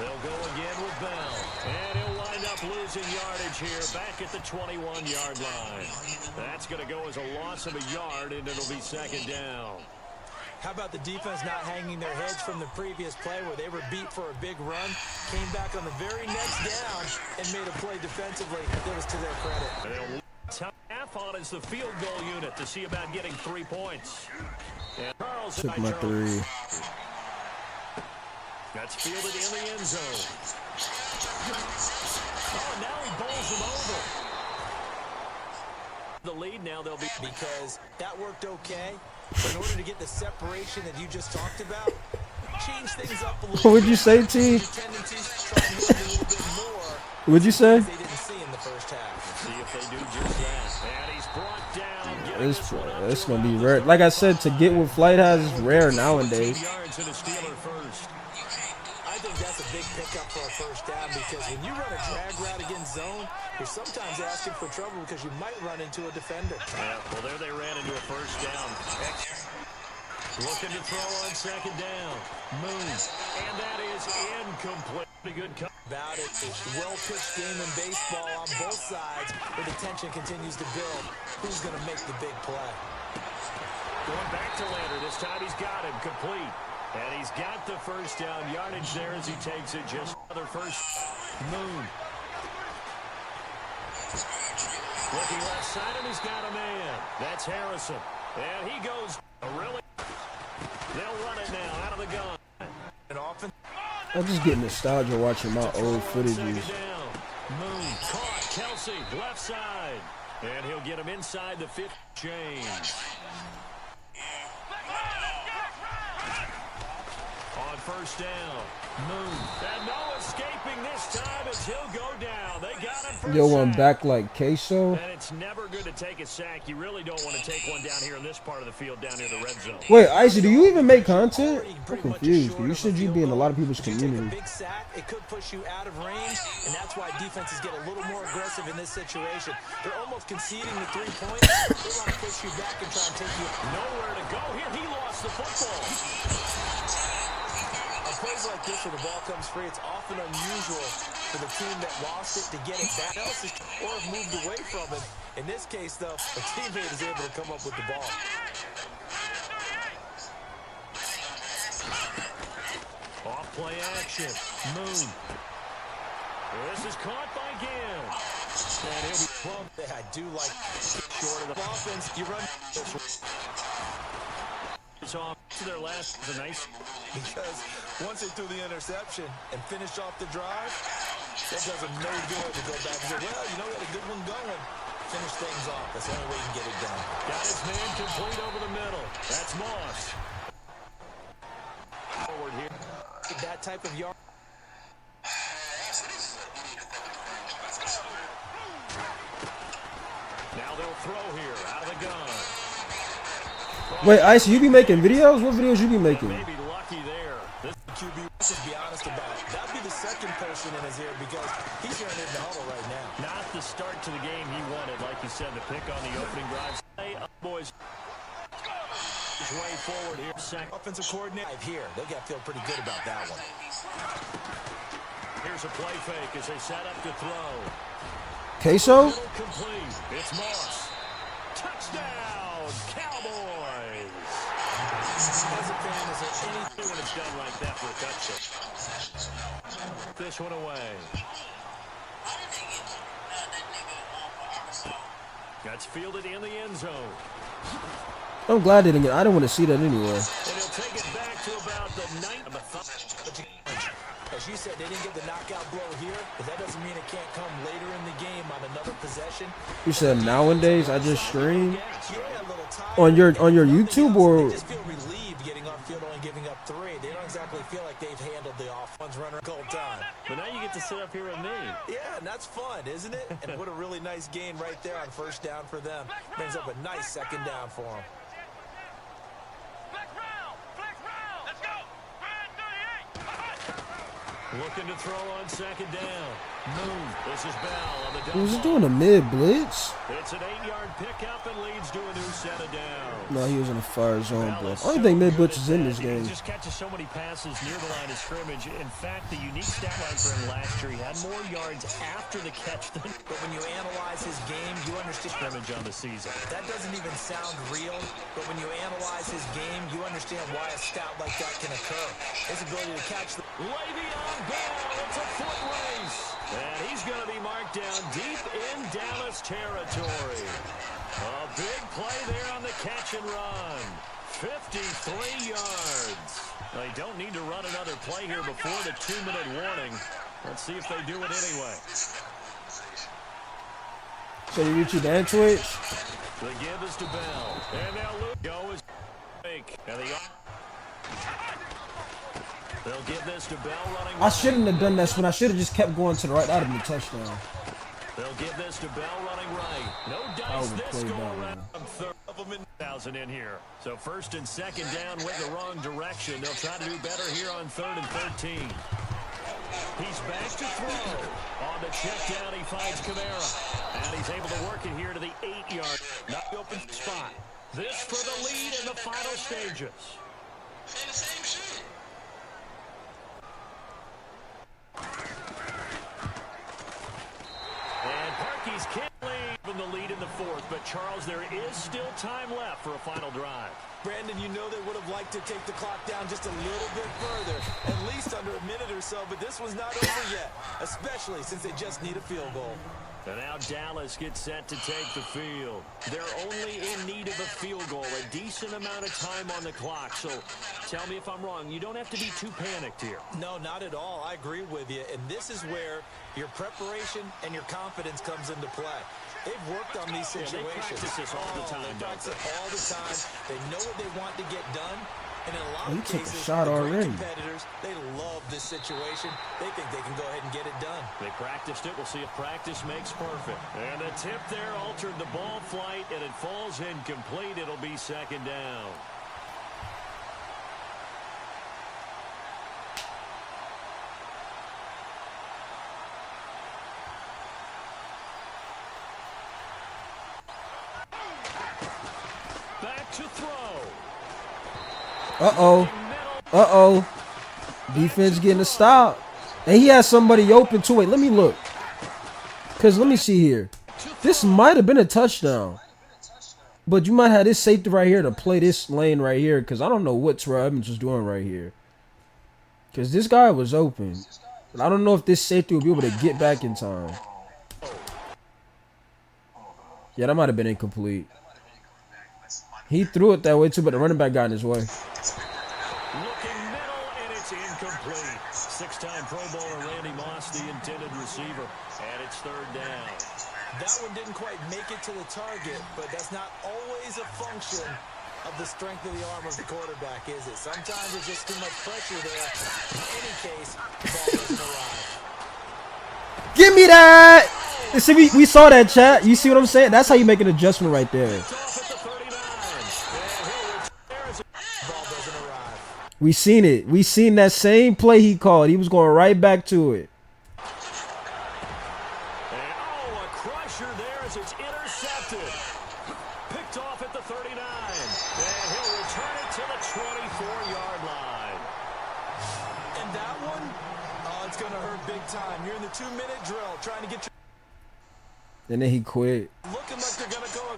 go again with Bell. And he'll wind up losing yardage here back at the 21-yard line. That's going to go as a loss of a yard, and it'll be 2nd down. How about the defense not hanging their heads from the previous play where they were beat for a big run, came back on the very next down, and made a play defensively that was to their credit. Half on is the field goal unit to see about getting 3 points. And Charles Took my 3. That's fielded in the end zone. Oh, now he bowls him over. The lead now they'll be because that worked okay. In order to get the separation that you just talked about, change things up a little. What would you say, T? What'd you say? They didn't see in the first half. See if they do just that. And he's brought down. It's gonna be rare. Like I said, to get what Flight has is rare nowadays. I think that's a big pickup for a first down because when you run a drag route against zone, you're sometimes asking for trouble because you might run into a defender. Yeah, well, there they ran into a first down. Looking to throw on 2nd down. Moon. And that is incomplete. A good cut. About it. It's a well-pitched game in baseball on both sides, where the tension continues to build. Who's going to make the big play? Going back to Lander. This time he's got him complete. And he's got the first down yardage there as he takes it. Just another first. Moon. Looking left side, and he's got a man. That's Harrison. And he goes. Really? They'll run it now out of the gun. And often I just get nostalgia watching my old footages. Moon caught Kelsey left side, and he'll get him inside the 5th chain. On first down, Moon, and no escaping this time as he'll go down. They got him for Yo, a I'm sack. back like queso. And it's never good to take a sack. You really don't want to take one down here in this part of the field, down near the red zone. Wait, Icy, do you even make content? I'm confused. You said you'd be in a lot of people's community. Big sack, it could push you out of range, and that's why defenses get a little more aggressive in this situation. They're almost conceding the 3 points. They want to push you back and try and take you. Nowhere to go here. He lost the football. On plays like this where the ball comes free, it's often unusual for the team that lost it to get it back else or have moved away from it. In this case, though, a teammate is able to come up with the ball. Off play action. Moon. This is caught by Gill. And he'll be bumped. I do like short of the offense. You run it's off to their last. It's a nice. because once they threw the interception and finished off the drive, that does them no good to go back and say, well, you know, we had a good one going. Finish things off. That's the only way you can get it done. Got his man complete over the middle. That's Moss. Forward here. That type of yard. Now they'll throw here out of the gun. Wait, Icy, you be making videos? What videos you be making? Maybe lucky there. This QB, let's be honest about it. That'd be the second person in his ear because he's hearing it in the huddle right now. not the start to the game he wanted, like you said, the pick on the opening drive. Hey, boys. His way forward here. Second. Offensive coordinator here. They got to feel pretty good about that one. Here's a play fake as they set up to throw. Queso? Complete. It's Moss. Touchdown, Cowboys. As a fan, is there anything when it's done like that for a touchdown? This one away. That's fielded in the end zone. I'm glad they didn't get. I didn't want to see that anyway. And he'll take it back to about the 9th. As you said, they didn't get the knockout blow here, but that doesn't mean it can't come later in the game on another possession. You said nowadays I just stream on your YouTube or? They just feel relieved getting off field only giving up 3. They don't exactly feel like they've handled the offense runner goal time. But now you get to sit up here with me. Yeah, and that's fun, isn't it? And what a really nice gain right there on first down for them. Brings up a nice second down for them. Looking to throw on second down. Moon. This is Bell on the He double. was doing a mid blitz. It's an 8-yard pickup and leads to a new set of downs. No, he was in a fire zone blitz. I don't think mid blitz is in this game. He just catches so many passes near the line of scrimmage. In fact, the unique stat line for him last year, he had more yards after the catch than. But when you analyze his game, you understand scrimmage on the season. That doesn't even sound real, but when you analyze his game, you understand why a stat like that can occur. His ability to catch the Le'Veon Bell, it's a foot race. And he's going to be marked down deep in Dallas territory. A big play there on the catch and run. 53 yards. They don't need to run another play here before the 2-minute warning. Let's see if they do it anyway. So you YouTube and Twitch? The give is to Bell. And now Luke go is fake. And they'll give this to Bell running. I shouldn't have done that when I should have just kept going to the right out of the touchdown. They'll give this to Bell running right. No dice this go around. Third of them in 1,000 in here. So first and second down went the wrong direction. They'll try to do better here on 3rd and 13. He's back to throw. On the check down, he finds Kamara. And he's able to work it here to the 8-yard. Not the open spot. This for the lead in the final stages. And Parkey's can't leave in the lead in the 4th, but Charles, there is still time left for a final drive. Brandon, you know they would have liked to take the clock down just a little bit further, at least under a minute or so, but this one's not over yet, especially since they just need a field goal. And now Dallas gets set to take the field. They're only in need of a field goal, a decent amount of time on the clock. So tell me if I'm wrong. You don't have to be too panicked here. No, not at all. I agree with you. And this is where your preparation and your confidence comes into play. They've worked on these situations. They practice this all the time, They practice it all the time. They know what they want to get done. And in a lot You of took a cases, shot the great already. competitors, they love this situation. They think they can go ahead and get it done. They practiced it. We'll see if practice makes perfect. And the tip there altered the ball flight, and it falls incomplete. It'll be second down. Back to throw. Uh-oh. Defense getting a stop. And he has somebody open too. Wait, let me look. Because let me see here. This might have been a touchdown. But you might have this safety right here to play this lane right here. Because I don't know what Terrell Evans was doing right here. Because this guy was open. But I don't know if this safety will be able to get back in time. Yeah, that might have been incomplete. He threw it that way too, but the running back got in his way. Looking middle, and it's incomplete. Six-time Pro Bowler Randy Moss, the intended receiver. And it's third down. That one didn't quite make it to the target, but that's not always a function of the strength of the arm of the quarterback, is it? Sometimes there's just too much pressure there. In any case, the ball doesn't arrive. Give me that! See, we saw that, chat. You see what I'm saying? That's how you make an adjustment right there. We seen it. We seen that same play he called. He was going right back to it. And a crusher there as it's intercepted. Picked off at the 39. And he'll return it to the 24-yard line. And that one, it's going to hurt big time. You're in the 2-minute drill trying to get your... And then he quit. Looking like they're going to go...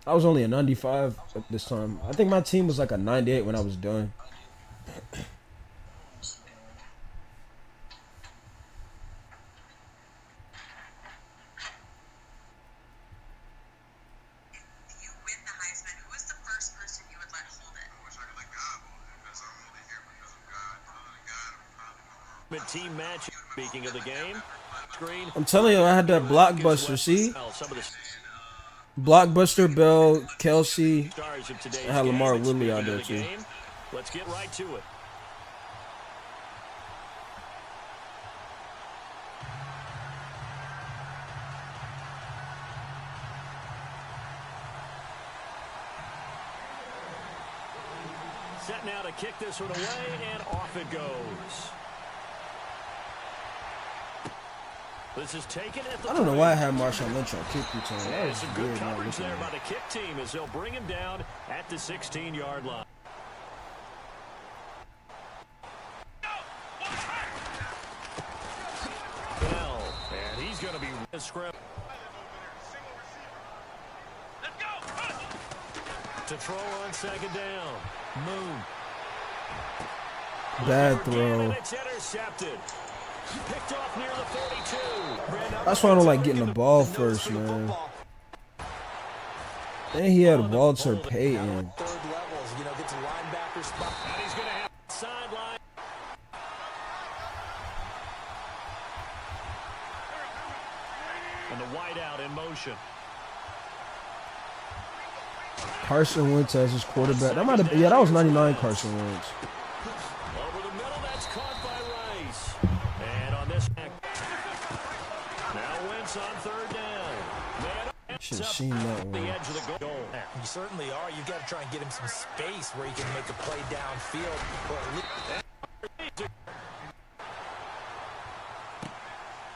I was only a 95 at this time. I think my team was like a 98 when I was done. Team match. Speaking of the game, screen. I'm telling you, I had that blockbuster. See? Blockbuster, Bell, Kelsey. I had Lamar Woodley out there too. Let's get right to it. Set now to kick this one away, and off it goes. This is taken at the I don't know why I had Marshawn Lynch on kick return. That was some good weird. coverage there by the kick team as they'll bring him down at the 16-yard line. Bell, and he's going to be a scrap. To throw on second down. Moon. Bad throw. And it's intercepted. Picked off near the 42. That's why I don't like getting the ball first, man. Then he had Walter Payton. Third levels, you know, gets a linebacker spot. And he's going to have sideline. And the wideout in motion. Carson Wentz as his quarterback. That might have been, yeah, that was 99 Carson Wentz. Over the middle, that's caught by Rice. And on this, now Wentz on third down. Man, should have seen that one. The edge of the goal. You certainly are. You've got to try and get him some space where he can make a play downfield.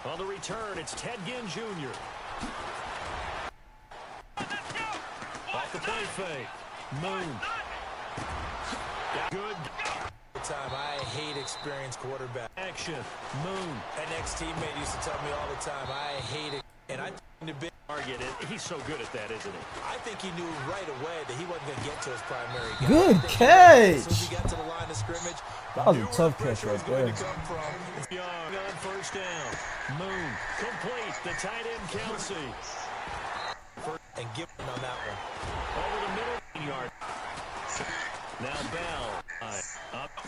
On the return, it's Ted Ginn Jr. Off the play fake. Moon. Good. Time. I hate experienced quarterback. Action. Moon. An ex-teammate used to tell me all the time, I hate it. And I think the big target, he's so good at that, isn't he? I think he knew right away that he wasn't going to get to his primary game. Good catch. As soon as he got to the line of scrimmage, That was a tough catch right there. Young on first down. Moon complete. The tight end Kelsey. And give it on that one. Over the middle yard. Now Bell.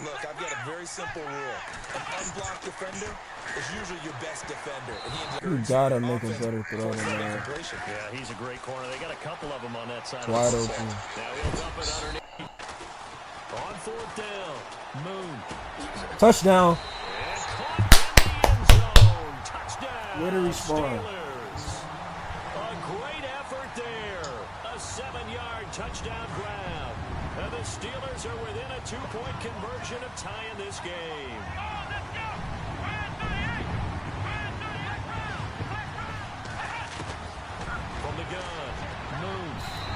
Look, I've got a very simple rule. An unblocked defender is usually your best defender. And You gotta make a better throw than that. Yeah, he's a great corner. They got a couple of them on that side. Wide open. Now he'll dump it underneath. On fourth down. Moon. Touchdown. And caught in the end zone. Touchdown. Way to respond. Steelers. A great effort there. A 7-yard touchdown grab. And the Steelers are within a 2-point conversion of tying this game. From the gun, Moon.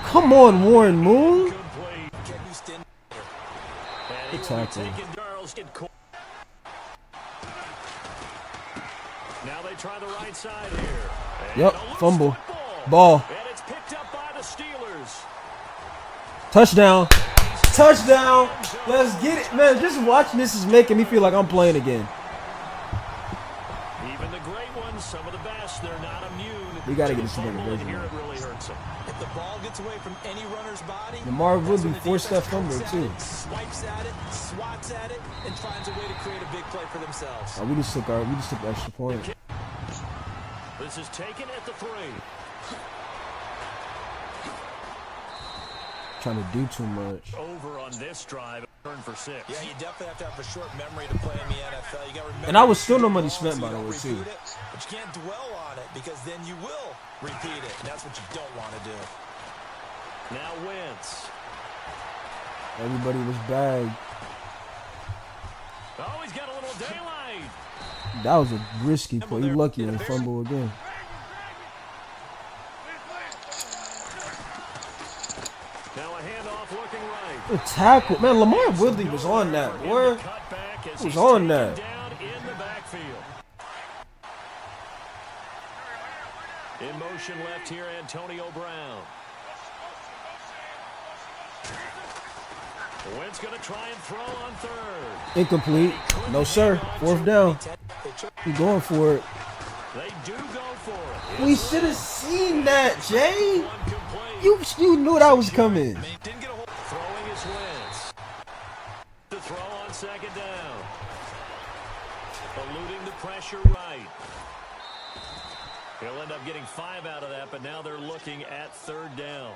Come on, Warren Moon. Good tackle. Now they try the right side here. Yep, fumble. Ball. And it's picked up by the Steelers. Touchdown. Touchdown. Let's get it. Man, just watching this is making me feel like I'm playing again. Even the great ones, some of the best, they're not immune. We got to get this thing version. Here it really hurts them. If the ball gets away from any runner's body, Lamar Woodley forced that fumble too. Swipes at it, swats at it, and finds a way to create a big play for themselves. Oh, we just took the extra point. This is taken at the 3. Trying to do too much. Over on this drive, turn for 6. Yeah, you definitely have to have a short memory to play in the NFL. You got to remember. And I was still no money spent, by the way, too. But you can't dwell on it because then you will repeat it. And that's what you don't want to do. Now Wentz. Everybody was bagged. Oh, he's got a little daylight. That was a risky play. You lucky and fumble again. Now a handoff looking right. The tackle. Man, Lamar Woodley was on that, boy. He was on that. Down in the backfield. In motion left here, Antonio Brown. Wentz going to try and throw on 3rd. Incomplete. No, sir. 4th down. He going for it. They do go for it. We should have seen that, Jay. You knew that was coming. Throwing his Wentz. To throw on 2nd down. Eluding the pressure right. He'll end up getting 5 out of that, but now they're looking at 3rd down.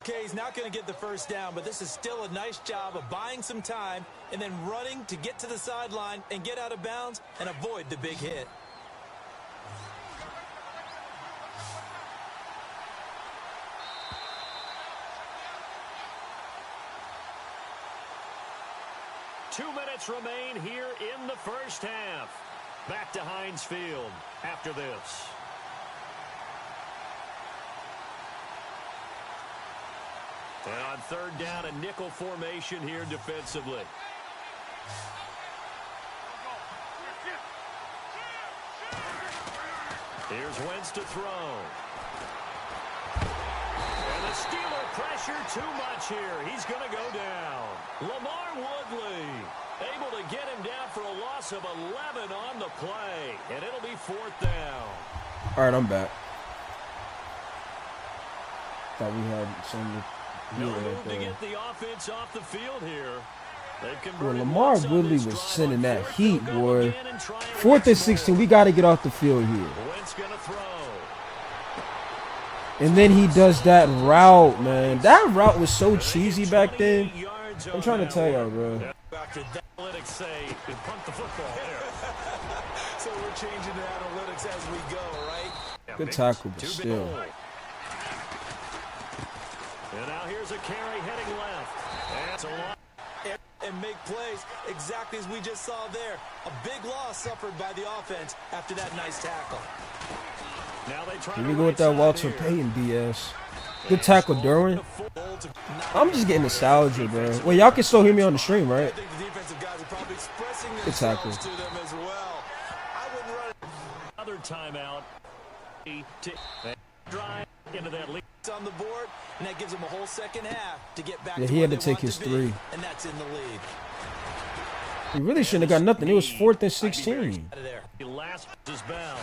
Okay, he's not going to get the first down, but this is still a nice job of buying some time and then running to get to the sideline and get out of bounds and avoid the big hit. Two minutes remain here in the first half. Back to Heinz Field after this. And on 3rd down, a nickel formation here defensively. Here's Wentz to throw. And the Steeler pressure too much here. He's going to go down. Lamar Woodley able to get him down for a loss of 11 on the play. And it'll be 4th down. All right, I'm back. Thought we had some. No move to get the offense off the field here. Well, Lamar Woodley was sending that heat, boy. 4th and 16. We got to get off the field here. And then he does that route, man. That route was so cheesy back then. I'm trying to tell y'all, bro. Analytics say punt the football there. So we're changing the analytics as we go, right? Good tackle, but still. And now here's a carry heading left. And it's a lot. And make plays exactly as we just saw there. A big loss suffered by the offense after that nice tackle. Now they try Here we go with that Walter Payton BS. Good tackle, Derwin. I'm just getting nostalgia, bro. Well, y'all can still hear me on the stream, right? Good tackle. Another timeout. Drive into that lead on the board, and that gives them a whole second half to get back. Yeah, to he had where to they take want his to be, 3. and that's in the lead. He really shouldn't have got nothing. It was 4th and 16. Out of there. The last is Bell.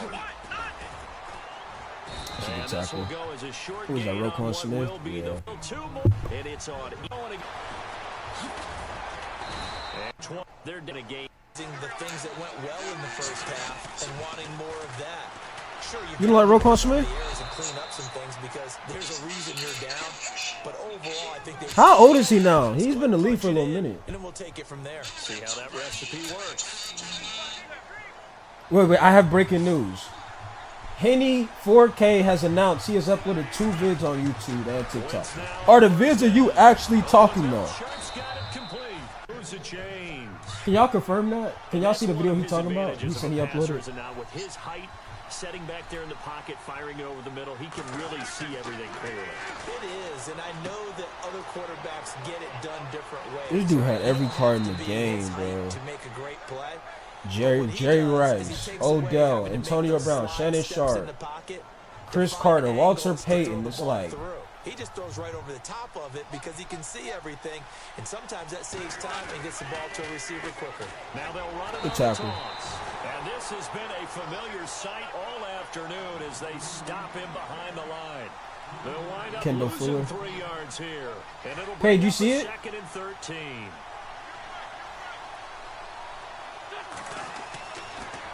That's a good And this will tackle. go as a short Who was that, gain on Roquan what Smith? will be Yeah. the 2 more. And it's on. And they're dedicating The things that went well in the first half and wanting more of that. Sure, You don't like Roquan Smith? and clean up some things because there's a reason you're down. But overall, I think they. How old is he now? He's been in the league for a little minute. And then we'll take it from there. see how that recipe works. Wait, I have breaking news. Henny 4K has announced he has uploaded 2 vids on YouTube and TikTok. Are the vids of you actually talking though? Sharks got it complete. Who's a change? Can y'all confirm that? Can y'all see the video he talking about? He said he uploaded. And now with his height, setting back there in the pocket, firing it over the middle, he can really see everything clearly. It is, and I know that other quarterbacks get it done different ways. This dude had every card in the game, bro. To make a great play. Jerry Rice, Odell, Antonio Brown, Shannon Sharp, Chris Carter, Walter Payton. It's like, He just throws right over the top of it because he can see everything, and sometimes that saves time and gets the ball to a receiver quicker. Now they'll run it good on tackle. taunts. And this has been a familiar sight all afternoon as they stop him behind the line. They'll wind up Kendall losing Fuller. 3 yards here. And it'll Hey, bring did you up see a it? 2nd and 13.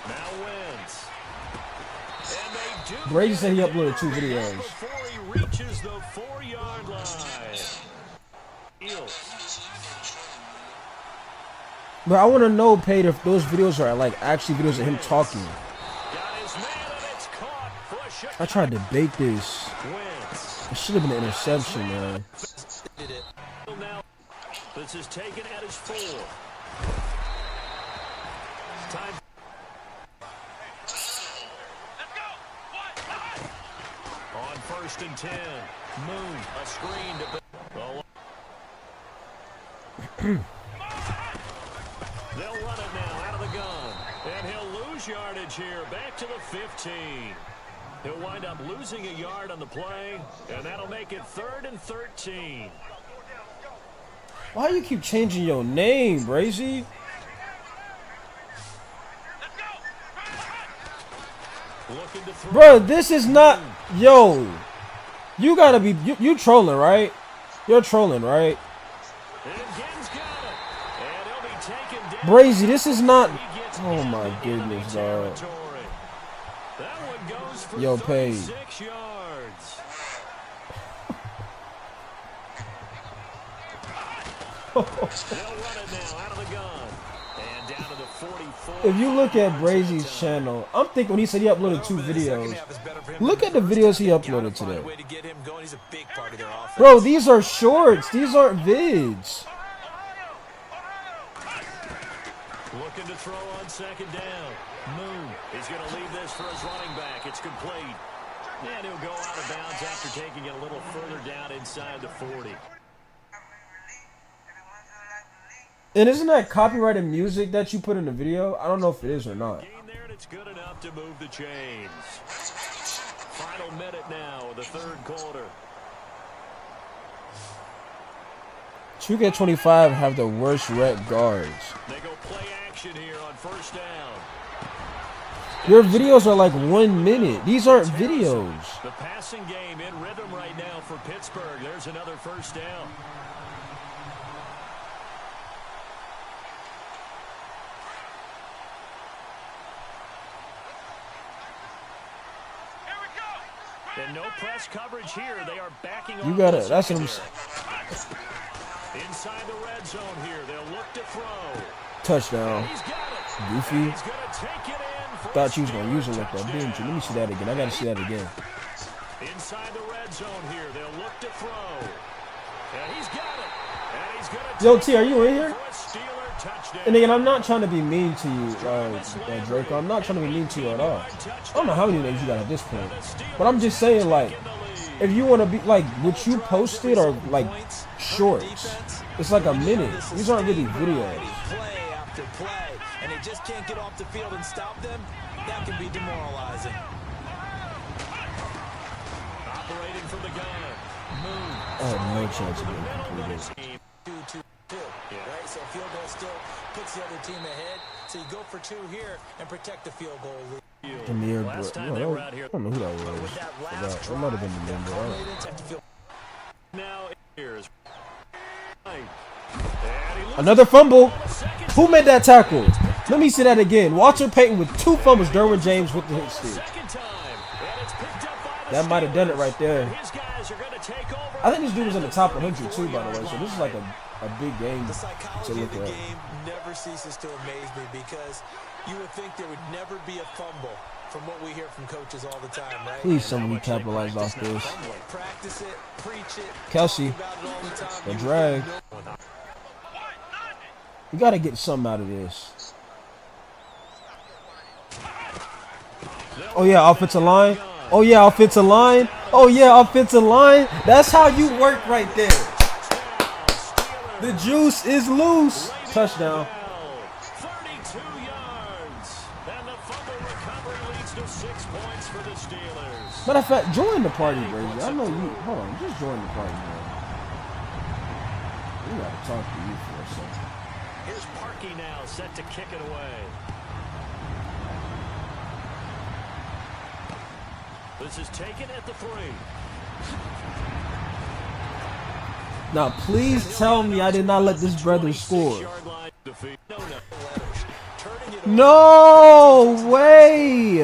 Now wins. And they do Brady said he uploaded 2 videos. before he reaches the 4-yard line. Fields. But I want to know, Pate, if those videos are like actually videos of him talking. I tried to bait this. It should have been an interception, man. Now, this is taken at his 4. Time. On 1st and 10. Moon, a screen to they'll run it now out of the gun. And he'll lose yardage here. Back to the 15. He'll wind up losing a yard on the play, and that'll make it 3rd and 13. Why you keep changing your name, Brazy? Looking to throw. Bro, this is not... Yo. You gotta be... You trolling, right? You're trolling, right? Brazy, this is not... Oh my goodness, dog. Yo, Paige. 6 yards. They'll run it now out of the gun. And down to the 44. If you look at Brazy's channel, I'm thinking when he said he uploaded 2 videos, look at the videos he uploaded today. Bro, these are shorts. These aren't vids. Looking to throw on 2nd down. Moon is going to leave this for his running back. It's complete. And he'll go out of bounds after taking it a little further down inside the 40. And isn't that copyrighted music that you put in the video? I don't know if it is or not. Gain there, and it's good enough to move the chains. Final minute now of the 3rd quarter. 2K25 have the worst red guards. They go play action here on 1st down. Your videos are like 1 minute. These aren't videos. The passing game in rhythm right now for Pittsburgh. There's another 1st down. And no press coverage here. They are backing You off got the it. That's what I'm secondary. Inside the red zone here. They'll look to throw. Touchdown. Goofy. He's going to take it in for Thought you was going to use it like that, didn't you? Let me see that again. I got to see that again. inside the red zone here. They'll look to throw. And he's got it. And he's going to Yo, T, are you in here? for a Steeler touchdown. And again, I'm not trying to be mean to you, Draco. I'm not trying to be mean to you at all. I don't know how many names you got at this point. But I'm just saying, like, if you want to be, like, what you posted are, like, shorts. It's like a minute. These aren't really videos. Play after play, and they just can't get off the field and stop them. That can be demoralizing. had no chance of getting completed. 2-2-2, right? So field goal still puts the other team ahead. So you go for 2 here and protect the field goal lead. Demir, bro. I don't know who that was. That might have been Demir, bro. Now here's Another fumble. Who made that tackle? Let me see that again. Walter Payton with 2 fumbles. Derwin James with the hit steal. That might have done it right there. I think this dude was in the top 100 too, by the way. So this is like a big game to look at. Never ceases to amaze me because you would think there would never be a fumble from what we hear from coaches all the time, right? Please somebody capitalize off this. Practice it, preach it. Kelsey, the drag. You got to get something out of this. Oh yeah, offensive line. Oh yeah, offensive line. Oh yeah, offensive line. That's how you work right there. The juice is loose. Touchdown. 32 yards. And the fumble recovery leads to 6 points for the Steelers. Matter of fact, join the party, Brady. I know you. Hold on, just join the party, man. We gotta talk to you for a second. Here's Parkey now, set to kick it away. This is taken at the 3. Now, please tell me I did not let this brother score. No way!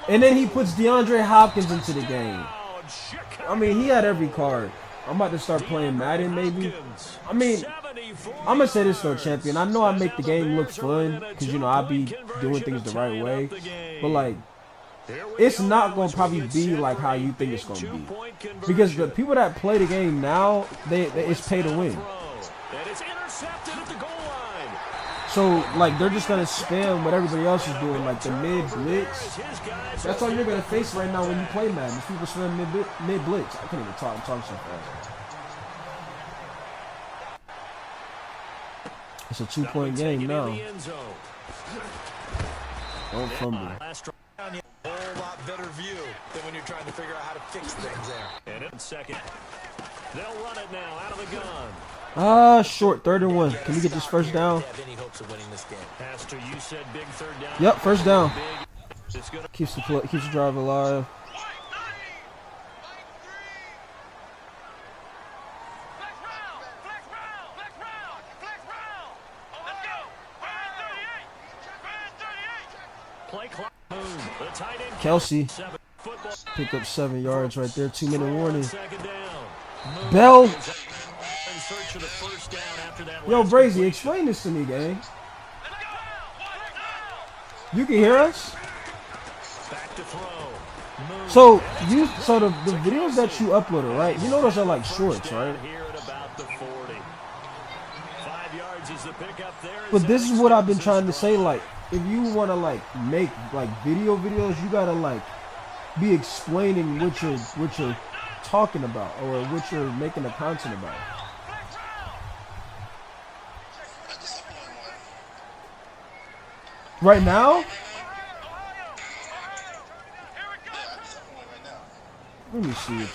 And then he puts DeAndre Hopkins into the game. I mean, he had every card. I'm about to start playing Madden, maybe. I mean, I'm going to say this though, champion. I know I make the game look fun because, you know, I be doing things the right way. But, like, it's not going to probably be like how you think it's going to be. Because the people that play the game now, it's pay to win. So, like, they're just going to spam what everybody else is doing, like the mid-blitz. That's all you're going to face right now when you play Madden. These people spam mid-blitz. I can't even talk. I'm talking so fast. It's a 2-point game now. Don't fumble. A whole lot better view than when you're trying to figure out how to fix things there. And in second. They'll run it now out of the gun. Short, 3rd and 1. Can we get this first down? Pastor, you said big 3rd down. Yep, first down. Keeps the drive alive. Kelsey pick up 7 yards right there. 2-minute warning. Bell. Yo, Brazy, explain this to me, gang. You can hear us? So the videos that you uploaded, right? You know those are like shorts, right? But this is what I've been trying to say, like, if you want to like make like videos, you gotta like be explaining what you're talking about or what you're making the content about. Right now? Let me see.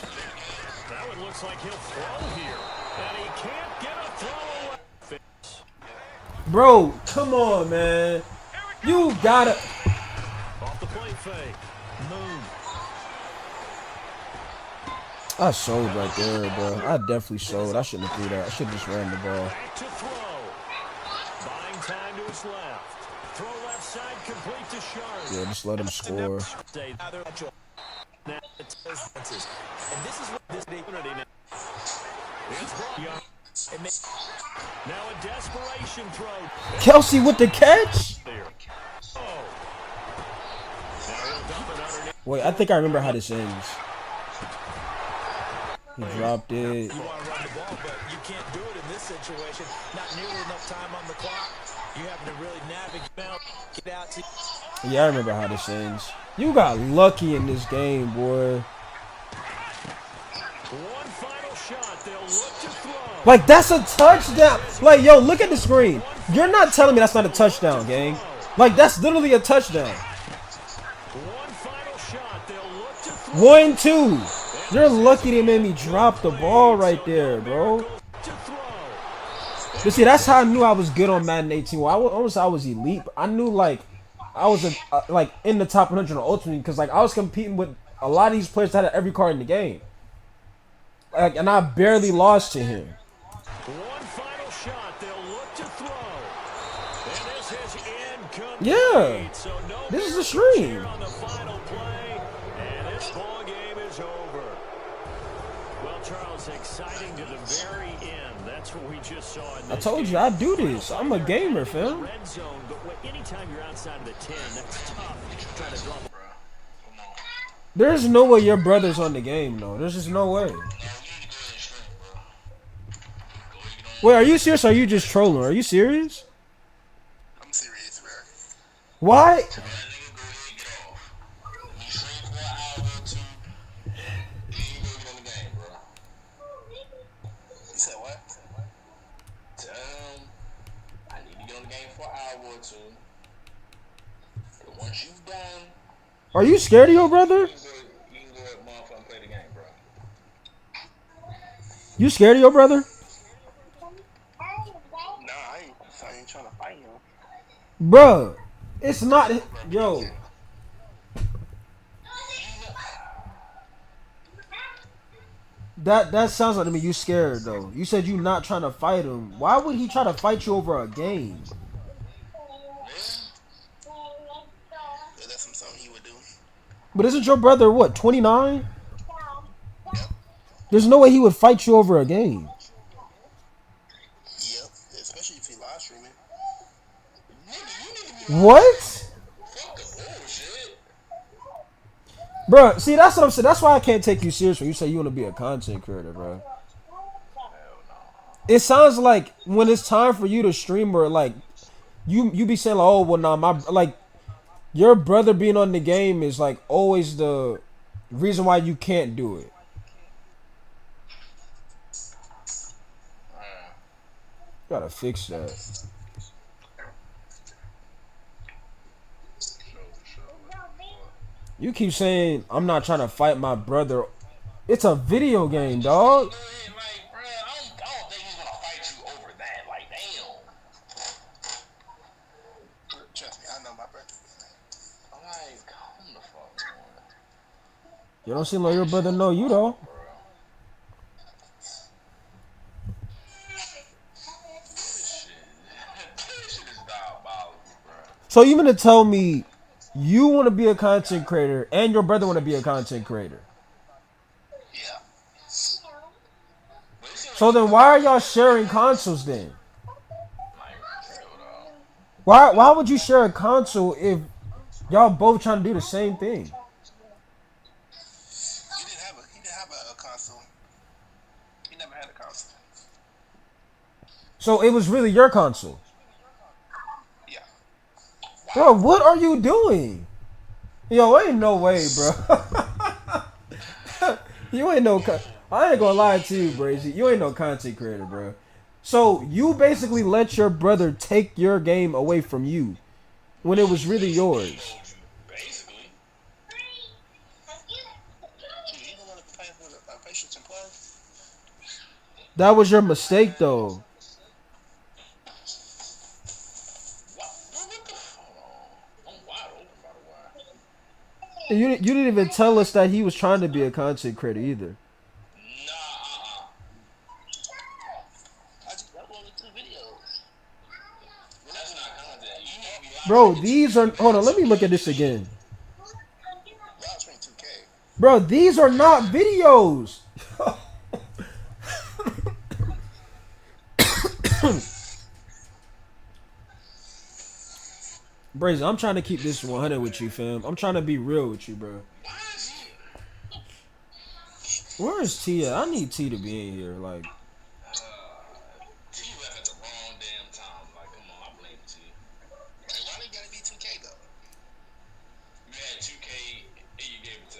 That one looks like he'll throw here, and he can't get a throw away. Bro, come on, man. You gotta. Off the play fake. Move. I sold right there, bro. I definitely sold. I shouldn't have threw that. I should have just ran the ball. Back to throw. Buying time to his left. Throw left side complete to Sharp. Yeah, just let him score. And this is what this opportunity now a desperation throw. Kelsey with the catch? Wait, I think I remember how this ends. He dropped it. You want to run the ball, but you can't do it in this situation. Not nearly enough time on the clock. You have to really navigate, get out to. Yeah, I remember how this ends. You got lucky in this game, boy. One final shot. They'll look to throw. Like, that's a touchdown. Like, yo, look at the screen. You're not telling me that's not a touchdown, gang. Like, that's literally a touchdown. One final shot. They'll look to throw. 1-2. You're lucky they made me drop the ball right there, bro. But see, that's how I knew I was good on Madden 18. Well, I was elite. But I knew like I was like in the top 100 on Ultimate because like I was competing with a lot of these players that had every card in the game. Like, and I barely lost to him. One final shot. They'll look to throw. And this is incomplete. Yeah. So no This is a stream. on the final play, and this ball game is over. Well, Charles, exciting to the very end. That's what we just saw in this I told you I do this. I'm a gamer, fam. red zone, but anytime you're outside of the 10, that's tough. Trying to draw. There's no way your brother's on the game, though. There's just no way. Wait, are you serious or are you just trolling? Are you serious? I'm serious, bro. Why? You said what? Tell him I need to get on the game for an hour or two. But once you've done, Are you scared of your brother? you can go at motherfucker and play the game, bro. You scared of your brother? Nah, I ain't trying to fight him. Bruh, it's not. Yo. That sounds like to me you scared though. You said you not trying to fight him. Why would he try to fight you over a game? Yeah, that's something he would do. But isn't your brother what, 29? There's no way he would fight you over a game. Yep, especially if he live streaming. What? Bro, see that's what I'm saying. That's why I can't take you serious when you say you want to be a content creator, bro. It sounds like when it's time for you to stream or like you be saying like, oh well nah, my like your brother being on the game is like always the reason why you can't do it. Gotta fix that. You keep saying I'm not trying to fight my brother. It's a video game, dog. Trust me, I know my brother. You don't seem like your brother know you though. So you mean to tell me you want to be a content creator and your brother want to be a content creator? Yeah. So then why are y'all sharing consoles then? Why would you share a console if y'all both trying to do the same thing? He didn't have a console. He never had a console. So it was really your console. Yeah. Bro, what are you doing? Yo, ain't no way, bro. You ain't no. I ain't gonna lie to you, Brazy. You ain't no content creator, bro. So you basically let your brother take your game away from you when it was really yours. That was your mistake, though. You didn't even tell us that he was trying to be a content creator either. Bro, these are... Hold on, let me look at this again. Bro, these are not videos. Brazy, I'm trying to keep this 100 with you, fam. I'm trying to be real with you, bro. Where is T at? I need T to be in here, like...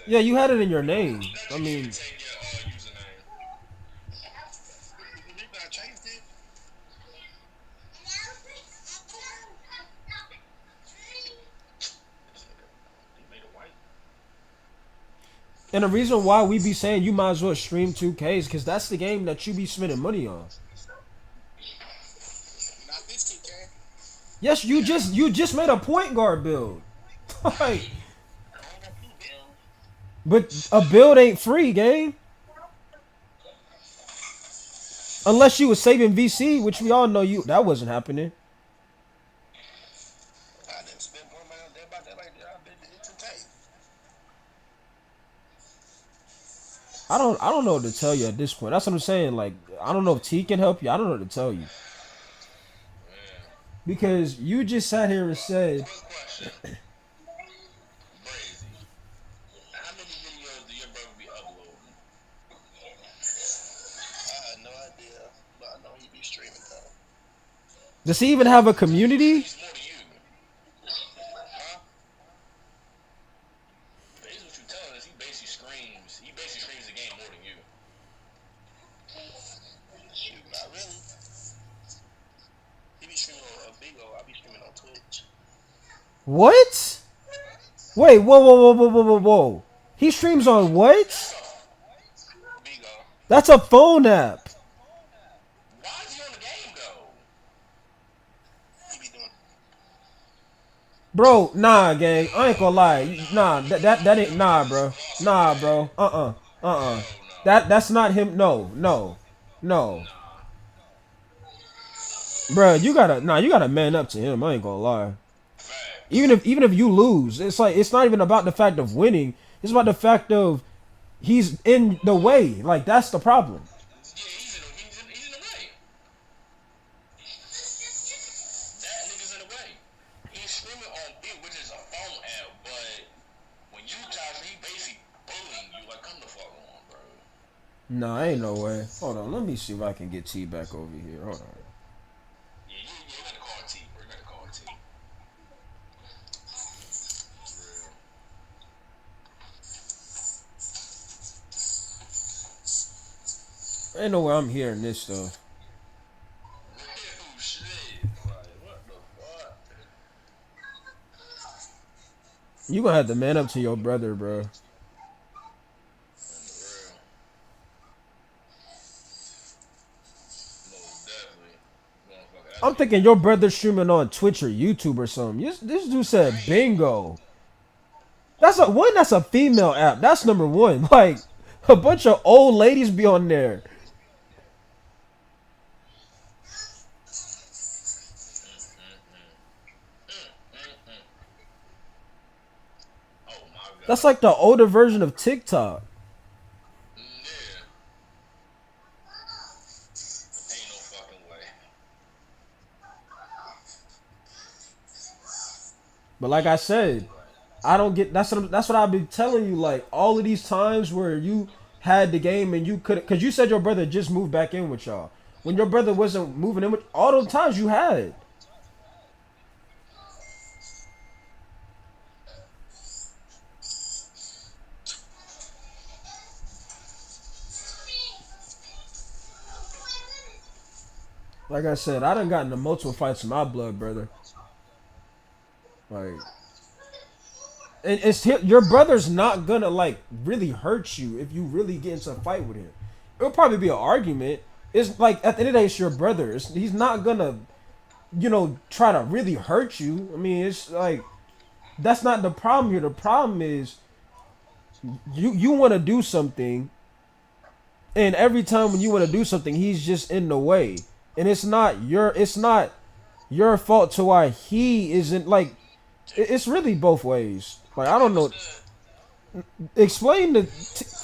Yeah, you had it in your name. I mean... And the reason why we be saying you might as well stream 2K is because that's the game that you be spending money on. Yes, you just made a point guard build. Like, but a build ain't free, gang. Unless you was saving VC, which we all know that wasn't happening. I don't know what to tell you at this point. That's what I'm saying. Like, I don't know if T can help you. I don't know what to tell you. Because you just sat here and said does he even have a community? What? Wait, whoa. He streams on what? That's a phone app. Bro, nah, gang. I ain't gonna lie. Nah, that ain't bro. Nah, bro. That's not him. No. Bro, you gotta man up to him. I ain't gonna lie. Even if you lose, it's like it's not even about the fact of winning. It's about the fact of he's in the way. Like, that's the problem. Nah, ain't no way. Hold on, let me see if I can get T back over here. Hold on. Ain't no way I'm hearing this stuff. You gonna have to man up to your brother, bro. I'm thinking your brother's streaming on Twitch or YouTube or something. This dude said bingo. That's a female app. That's number one. Like, a bunch of old ladies be on there. That's like the older version of TikTok. But like I said, I don't get that's what I've been telling you. Like, all of these times where you had the game and you could, because you said your brother just moved back in with y'all. When your brother wasn't moving in with all those times you had. Like I said, I done gotten into multiple fights in my blood, brother. Like, and your brother's not gonna like really hurt you if you really get into a fight with him. It'll probably be an argument. It's like, at the end of the day, it's your brother. He's not gonna, try to really hurt you. I mean, it's like, that's not the problem here. The problem is you want to do something, and every time when you want to do something, he's just in the way. And it's not your fault to why he isn't, like, it's really both ways. Like, I don't know. Explain to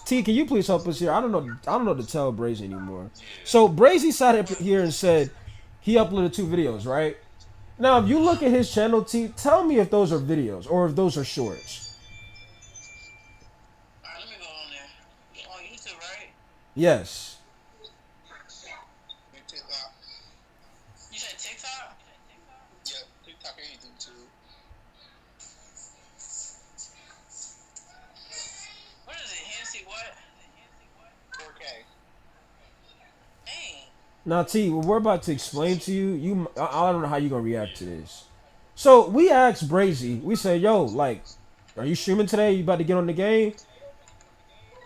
T. Can you please help us here? I don't know to tell Brazy anymore. So Brazy sat up here and said he uploaded 2 videos, right? Now, if you look at his channel, T, tell me if those are videos or if those are shorts. Let me go on there. On YouTube, right? Yes. You said TikTok? Yeah, TikTok and YouTube too. What is it? Hansi what? 4K. Dang. Now, T, what we're about to explain to you, I don't know how you're gonna react to this. So we asked Brazy, we said, yo, like, are you streaming today? You about to get on the game?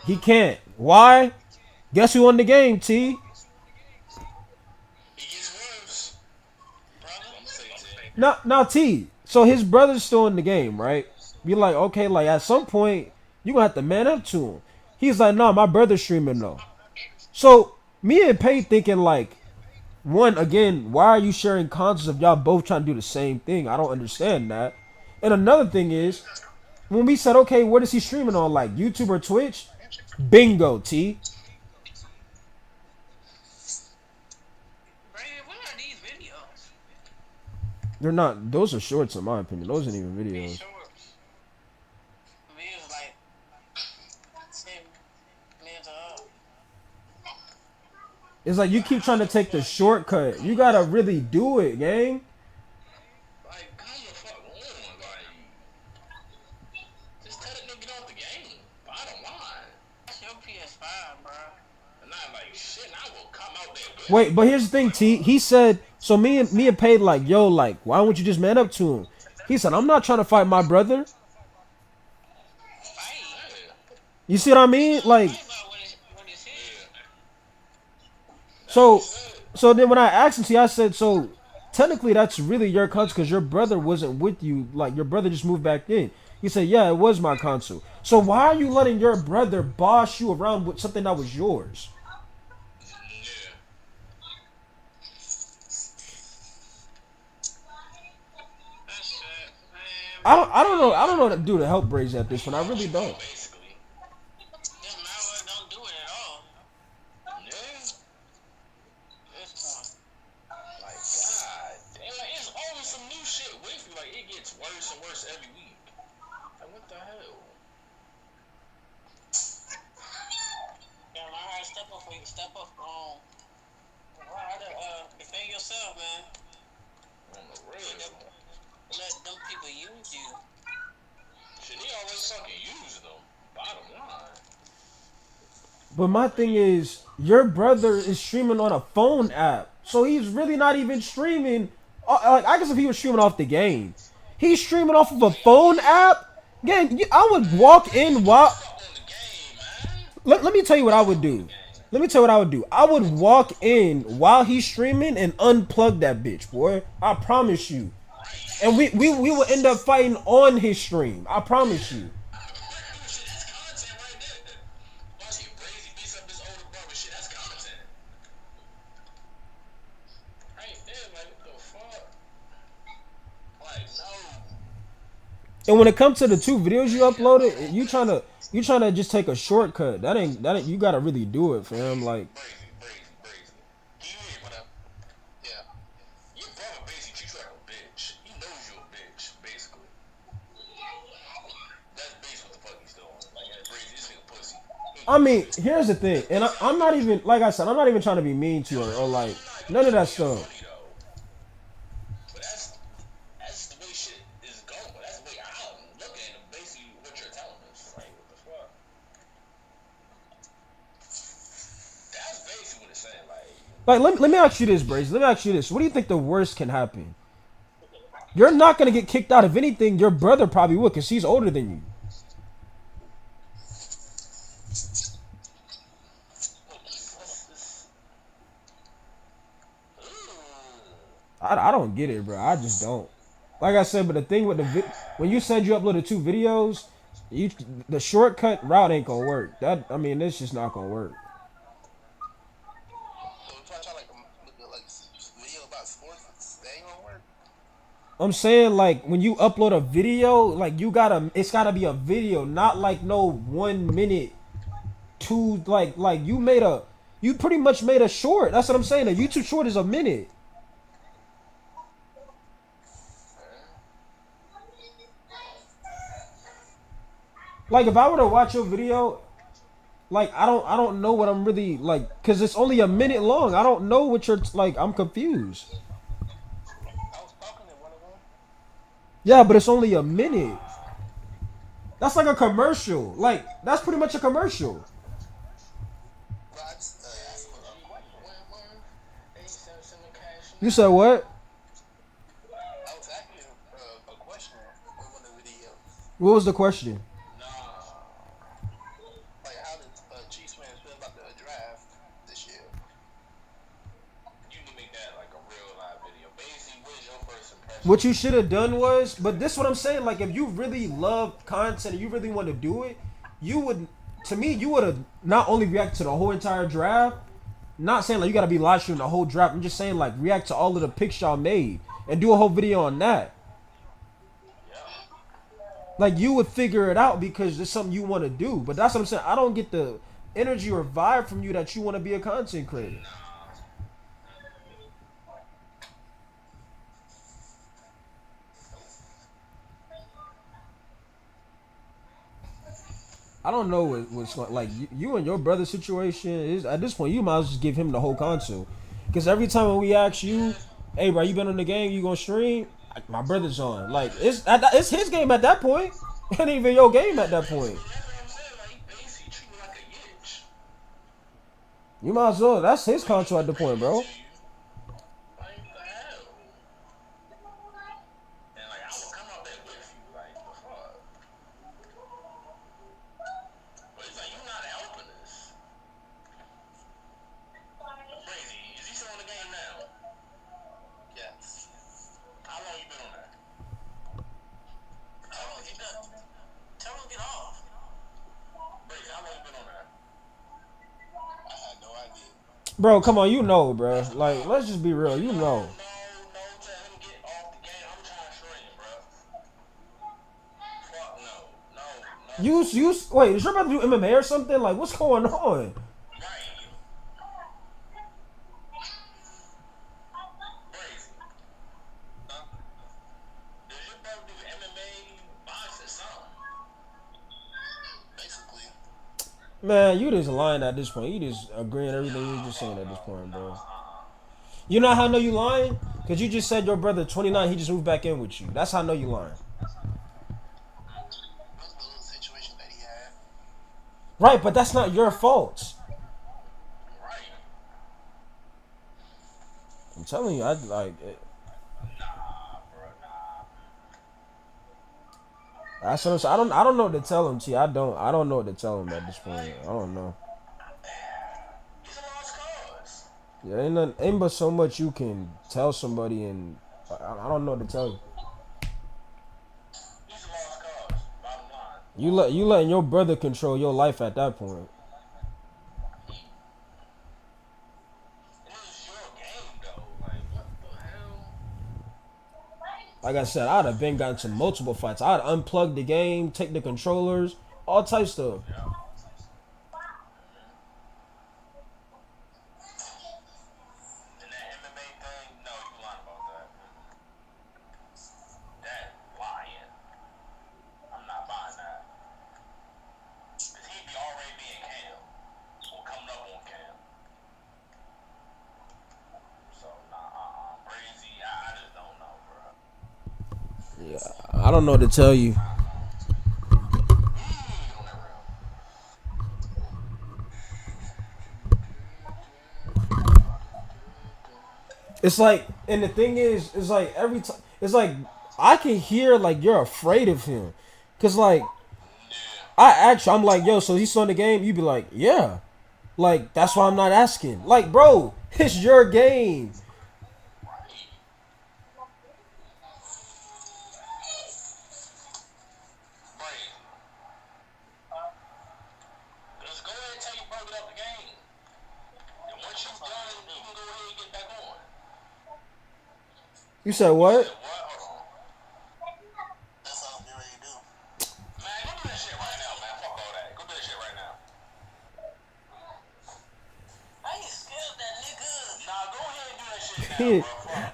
He can't. Why? Guess who won the game, T? Now, T. So his brother's still in the game, right? Be like, okay, like at some point you gonna have to man up to him. He's like, no, my brother's streaming though. So me and Pay thinking like, one, again, why are you sharing consoles if y'all both trying to do the same thing? I don't understand that. And another thing is, when we said, okay, what is he streaming on, like YouTube or Twitch? Bingo, T. They're not. Those are shorts, in my opinion. Those aren't even videos. It's like you keep trying to take the shortcut. You gotta really do it, gang. Wait, but here's the thing, T. He said, so me and Paid like, yo, like, why won't you just man up to him? He said, I'm not trying to fight my brother. You see what I mean? Like, so then when I asked him, see, I said, so technically that's really your console because your brother wasn't with you. Like, your brother just moved back in. He said, yeah, it was my console. So why are you letting your brother boss you around with something that was yours? I don't know what to do to help Brazy at this one. I really don't. But my thing is, your brother is streaming on a phone app, so he's really not even streaming. Like, I guess if he was streaming off the game, he's streaming off of a phone app. Again, I would walk in while. Let me tell you what I would do. Let me tell you what I would do. I would walk in while he's streaming and unplug that bitch, boy. I promise you. And we will end up fighting on his stream. I promise you. And when it comes to the 2 videos you uploaded, you trying to just take a shortcut. That ain't you gotta really do it, fam. Like, I mean, here's the thing, and I'm not even, like I said, I'm not even trying to be mean to her or like none of that stuff. Like, let me ask you this, Brazy. Let me ask you this. What do you think the worst can happen? You're not going to get kicked out. If anything, your brother probably would because he's older than you. I don't get it, bro. I just don't. Like I said, but the thing with when you said you uploaded 2 videos, the shortcut route ain't going to work. I mean, it's just not going to work. I'm saying, like, when you upload a video, like, it's gotta be a video, not like no 1 minute, 2, like you pretty much made a short. That's what I'm saying. A YouTube short is a minute. Like, if I were to watch your video, like, I don't know what I'm really, like, cause it's only a minute long. I don't know what you're, like, I'm confused. Yeah, but it's only a minute. That's like a commercial. Like, that's pretty much a commercial. You said what? What was the question? What you should have done was, but this is what I'm saying. Like, if you really love content and you really want to do it, you would, to me, you would have not only react to the whole entire draft. Not saying like you gotta be live streaming the whole draft. I'm just saying like react to all of the picks y'all made and do a whole video on that. Like you would figure it out because it's something you want to do. But that's what I'm saying. I don't get the energy or vibe from you that you want to be a content creator. I don't know what's like you and your brother's situation is at this point. You might as well just give him the whole console, because every time when we ask you, "Hey, bro, you been on the game? You gonna stream?" My brother's on. Like it's his game at that point. It ain't even your game at that point. You might as well. That's his console at the point, bro. Bro, come on, you know, bro. Like, let's just be real, you know. You wait, is your brother do MMA or something? Like, what's going on? Man, you just lying at this point. You just agreeing everything you just saying at this point, bro. You know how I know you lying? Because you just said your brother 29, he just moved back in with you. That's how I know you lying. Right, but that's not your fault. I'm telling you, I like it. That's what I'm saying. I don't know what to tell him, T. I don't know what to tell him at this point. I don't know. Yeah, ain't but so much you can tell somebody, and I don't know what to tell you. You letting your brother control your life at that point. Like I said, I'd have been gotten to multiple fights. I'd unplug the game, take the controllers, all types of stuff. Yeah, I don't know what to tell you. It's like, and the thing is, it's like every time, it's like I can hear like you're afraid of him, cause like I'm like, yo, so he's still in the game? You be like, yeah, like that's why I'm not asking. Like, bro, it's your game. You said what?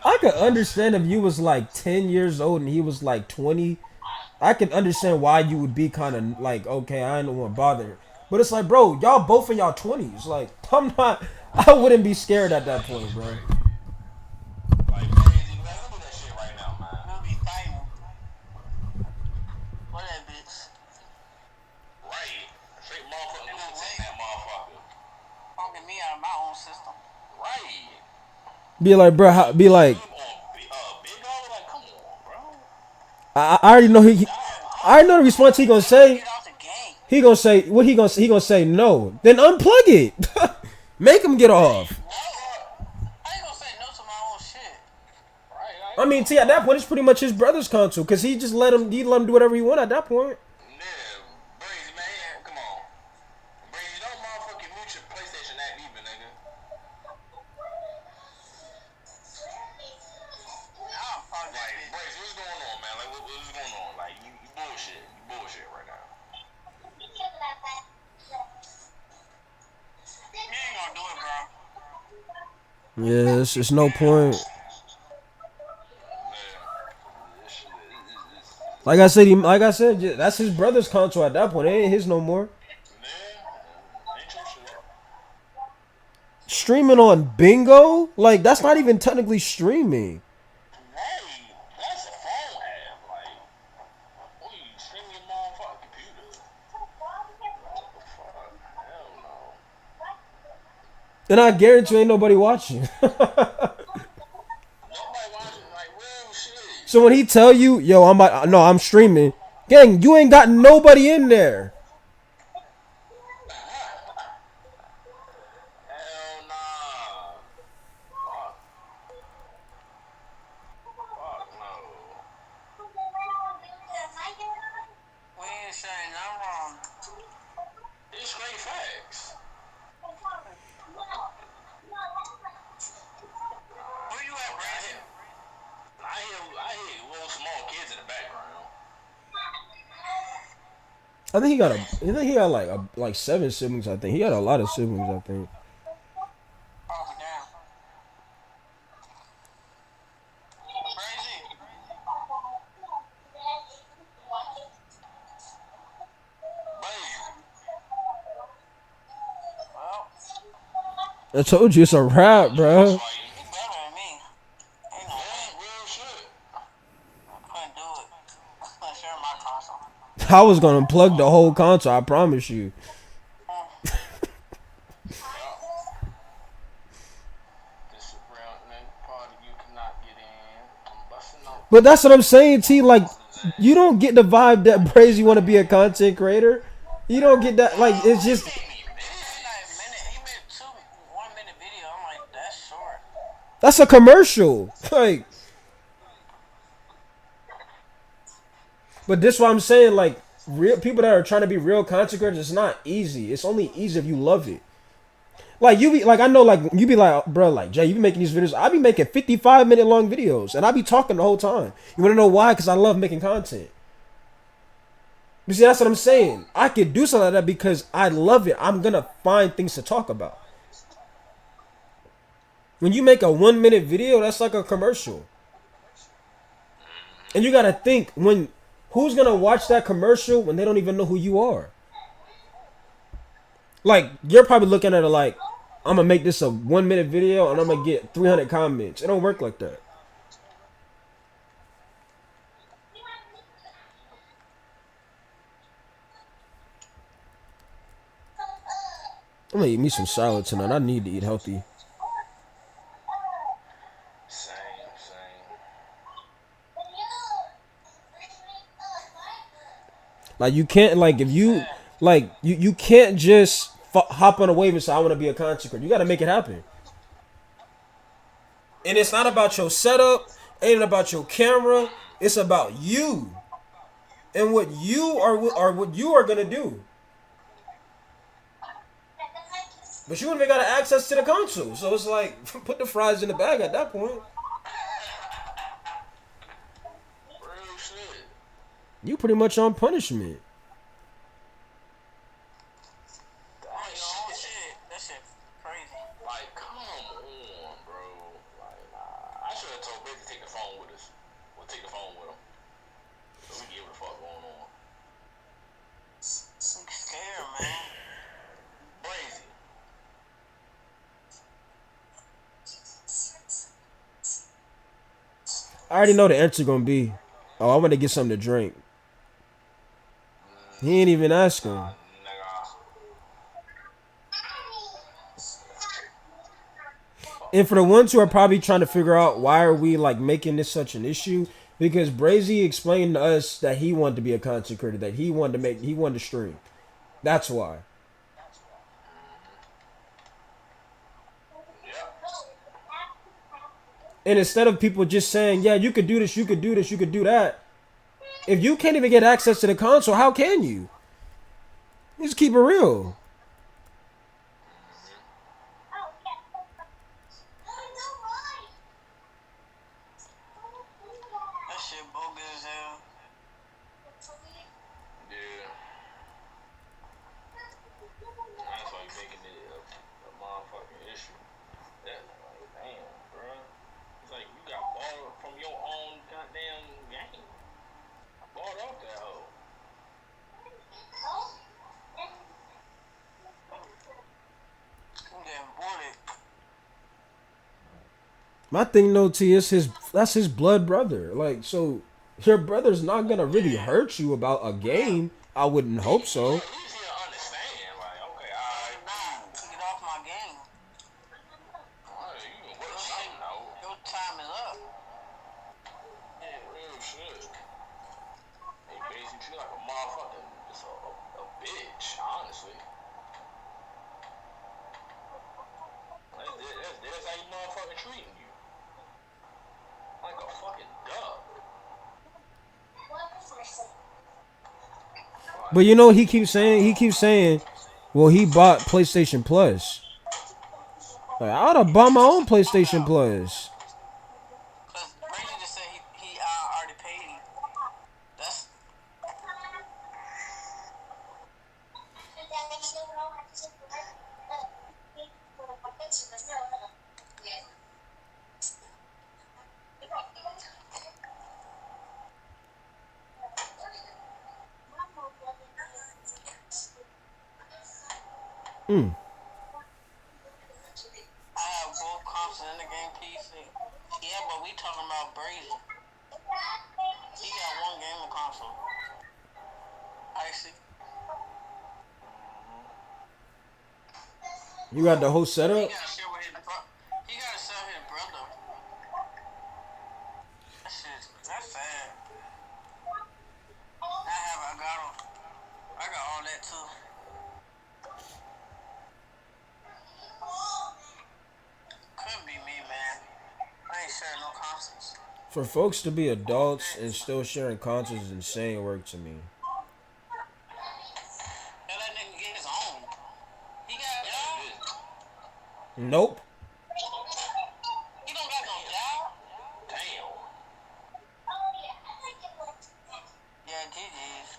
I could understand if you was like 10 years old and he was like 20. I can understand why you would be kind of like, okay, I don't want to bother. But it's like, bro, y'all both in y'all 20s. Like, I wouldn't be scared at that point, bro. Be like, bro, be like, I already know I already know the response he gonna say. He gonna say, what he gonna say no. Then unplug it. Make him get off. I mean, T, at that point, it's pretty much his brother's console because he just let him do whatever he want at that point. Brazy, man, come on. Brazy, don't motherfucking mute your PlayStation app either, nigga. Like, Brazy, what's going on, man? Like, what's going on? Like, you bullshit. You bullshit right now. You ain't gonna do it, bro. Yeah, it's no point. Like I said, that's his brother's console at that point. It ain't his no more. Streaming on Bingo? Like, that's not even technically streaming. And I guarantee you ain't nobody watching. So when he tell you, yo, I'm streaming, gang, you ain't got nobody in there. I think he got like 7 siblings. I think he got a lot of siblings. I think. I told you it's a wrap, bro. I was gonna plug the whole console, I promise you. But that's what I'm saying, T. Like, you don't get the vibe that Brazy want to be a content creator. You don't get that. Like, it's just. That's a commercial. Like. But this is what I'm saying, like, real people that are trying to be real content creators, it's not easy. It's only easy if you love it. Like, you be like, I know, like, you be like, bro, like, Jay, you be making these videos. I be making 55-minute long videos, and I be talking the whole time. You want to know why? Because I love making content. You see, that's what I'm saying. I could do something like that because I love it. I'm going to find things to talk about. When you make a 1-minute video, that's like a commercial. And you got to think, who's going to watch that commercial when they don't even know who you are? Like, you're probably looking at it like, I'm going to make this a 1-minute video and I'm going to get 300 comments. It don't work like that. I'm going to eat me some salad tonight. I need to eat healthy. Like, you can't, like, if you, like, you can't just hop on a wave and say, I want to be a content creator. You got to make it happen. And it's not about your setup. Ain't about your camera. It's about you. And what you are what you are going to do. But you ain't even got access to the console. So it's like, put the fries in the bag at that point. You pretty much on punishment. That shit crazy. Like, come on, bro. Like, I should have told Baby to take the phone with us. We'll take the phone with him. So we get what the fuck going on. I'm scared, man. Crazy. I already know the answer gonna be, oh, I want to get something to drink. He ain't even ask him. And for the ones who are probably trying to figure out why are we like making this such an issue, because Brazy explained to us that he wanted to be a content creator, that he wanted to stream. That's why. And instead of people just saying, yeah, you could do this, you could do this, you could do that. If you can't even get access to the console, how can you? Just keep it real. That shit bogus as hell. Yeah. That's why you're making it a motherfucking issue. That's like, damn, bro. It's like you got bought from your own goddamn game. Bought off that hoe. I'm getting bored. My thing, though, T, is that's his blood brother. Like, so your brother's not gonna really hurt you about a game. I wouldn't hope so. Get off my game. Your time is up. Yeah, real shit. They basically treat you like a motherfucking, just a bitch, honestly. That's how you motherfucking treating you. Like a fucking dog. But you know, he keeps saying, well, he bought PlayStation Plus. Like, I would have bought my own PlayStation Plus. Cause Brandon just said he already paid. That's I have both consoles in the game PC. Yeah, but we talking about Brady. He got one game on console. I see. You got the whole setup? He gotta share with his he gotta sell his brother. That's sad. I got all that too. Could be me, man. I ain't sharing no consoles. For folks to be adults and still sharing consoles is insane work to me. Let that nigga get his own. He got a job? Nope. He don't got no job? Damn. Yeah, GG's.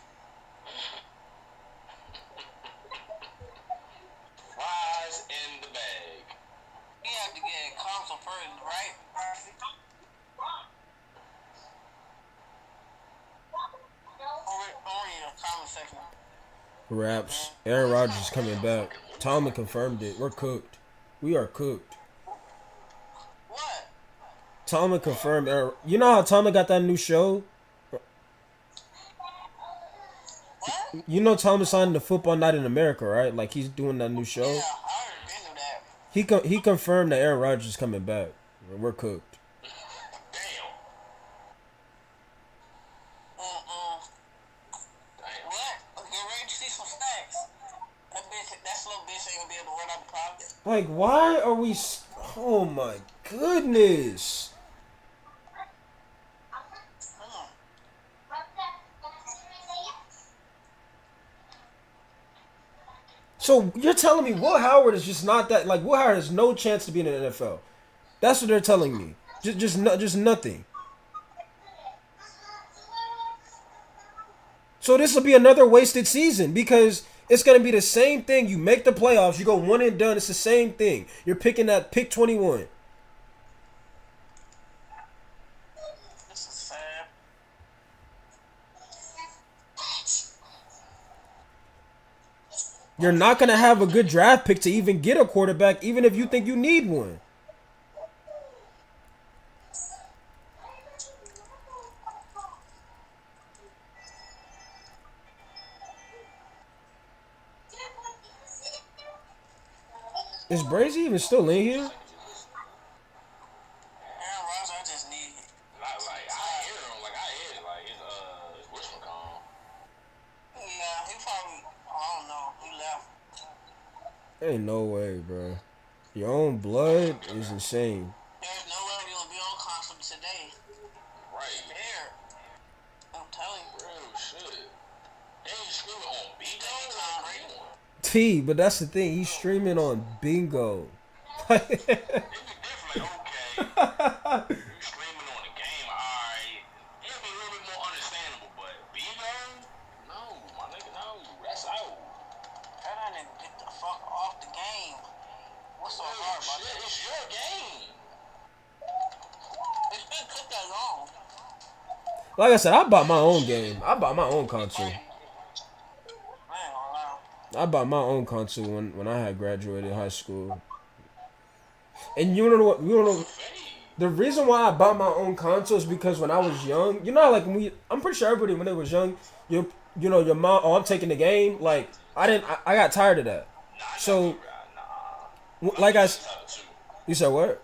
Fries in the bag. He had to get a console first, right? Comment section. Raps. Aaron Rodgers is coming back. Tomlin confirmed it. We're cooked. We are cooked. What? Tomlin confirmed. You know how Tomlin got that new show? What? You know Tomlin signed to Football Night in America, right? Like he's doing that new show. Yeah, I already been to that. He confirmed that Aaron Rodgers is coming back. We're cooked. What? Get ready to see some stacks. That slow bitch ain't gonna be able to run out the pocket. Like, why are we... Oh, my goodness. So, you're telling me Will Howard is just not that... Like, Will Howard has no chance to be in the NFL. That's what they're telling me. Just nothing. So, this will be another wasted season because... It's going to be the same thing. You make the playoffs. You go one and done. It's the same thing. You're picking that pick 21. This is sad. You're not going to have a good draft pick to even get a quarterback, even if you think you need one. Is Brazy even still in here? Aaron Rodgers, I just need. I hear him. I hear his whatchamacallit. Yeah, he probably. I don't know. He left. Ain't no way, bro. Your own blood is insane. There's no way he'll be on T, but that's the thing. He's streaming on Bingo. Like I said, I bought my own game. I bought my own console. I bought my own console when I had graduated high school. And you know what? You know the reason why I bought my own console is because when I was young, you know, like I'm pretty sure everybody when they was young, you know, your mom. Oh, I'm taking the game. Like I got tired of that. So, like you said what?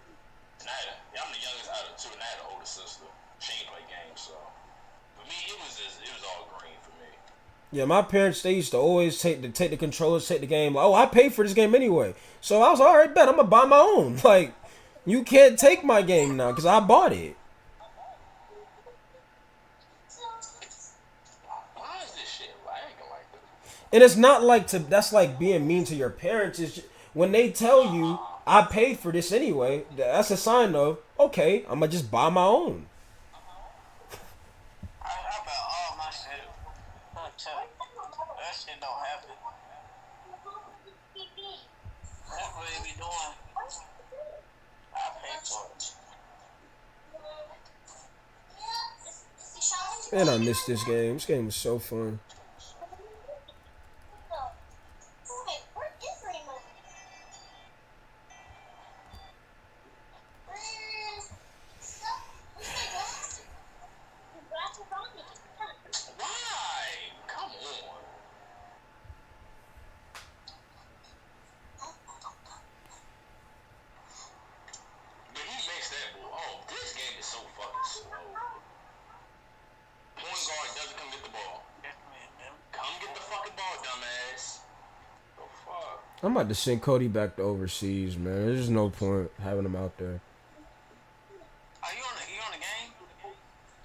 Yeah, my parents, they used to always take the controllers, take the game. Like, oh, I paid for this game anyway. So I was all right, bet I'm gonna buy my own. Like, you can't take my game now because I bought it. And it's not like that's like being mean to your parents. It's just, when they tell you I paid for this anyway, that's a sign of okay, I'm gonna just buy my own. And I missed this game. This game was so fun. I'm about to send Cody back to overseas, man. There's no point having him out there. Are you on the game?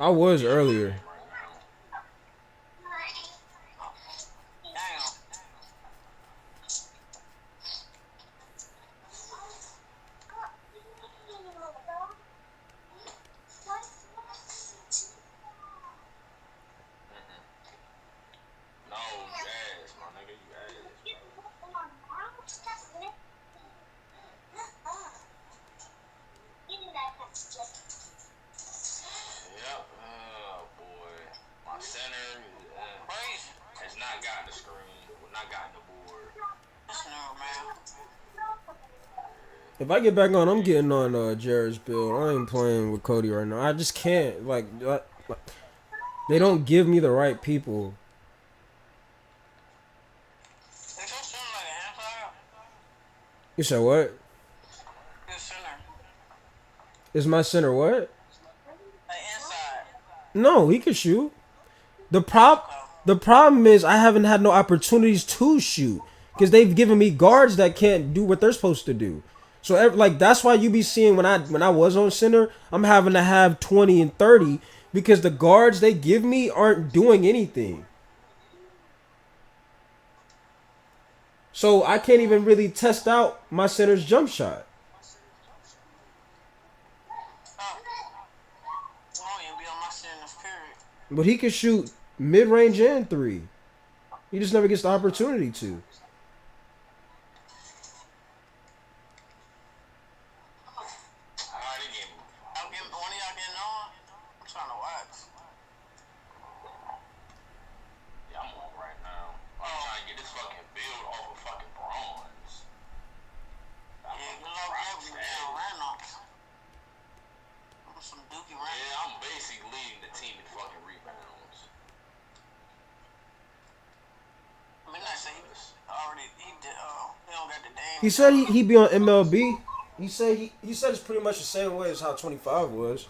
I was earlier. If I get back on, I'm getting on Jared's build. I ain't playing with Cody right now. I just can't. Like they don't give me the right people. You said what? Is my center what? No, he can shoot. The problem is I haven't had no opportunities to shoot because they've given me guards that can't do what they're supposed to do. So like that's why you be seeing when I was on center, I'm having to have 20 and 30 because the guards they give me aren't doing anything. So I can't even really test out my center's jump shot. But he can shoot mid-range and three. He just never gets the opportunity to. He said he be on MLB. He said it's pretty much the same way as how 25 was.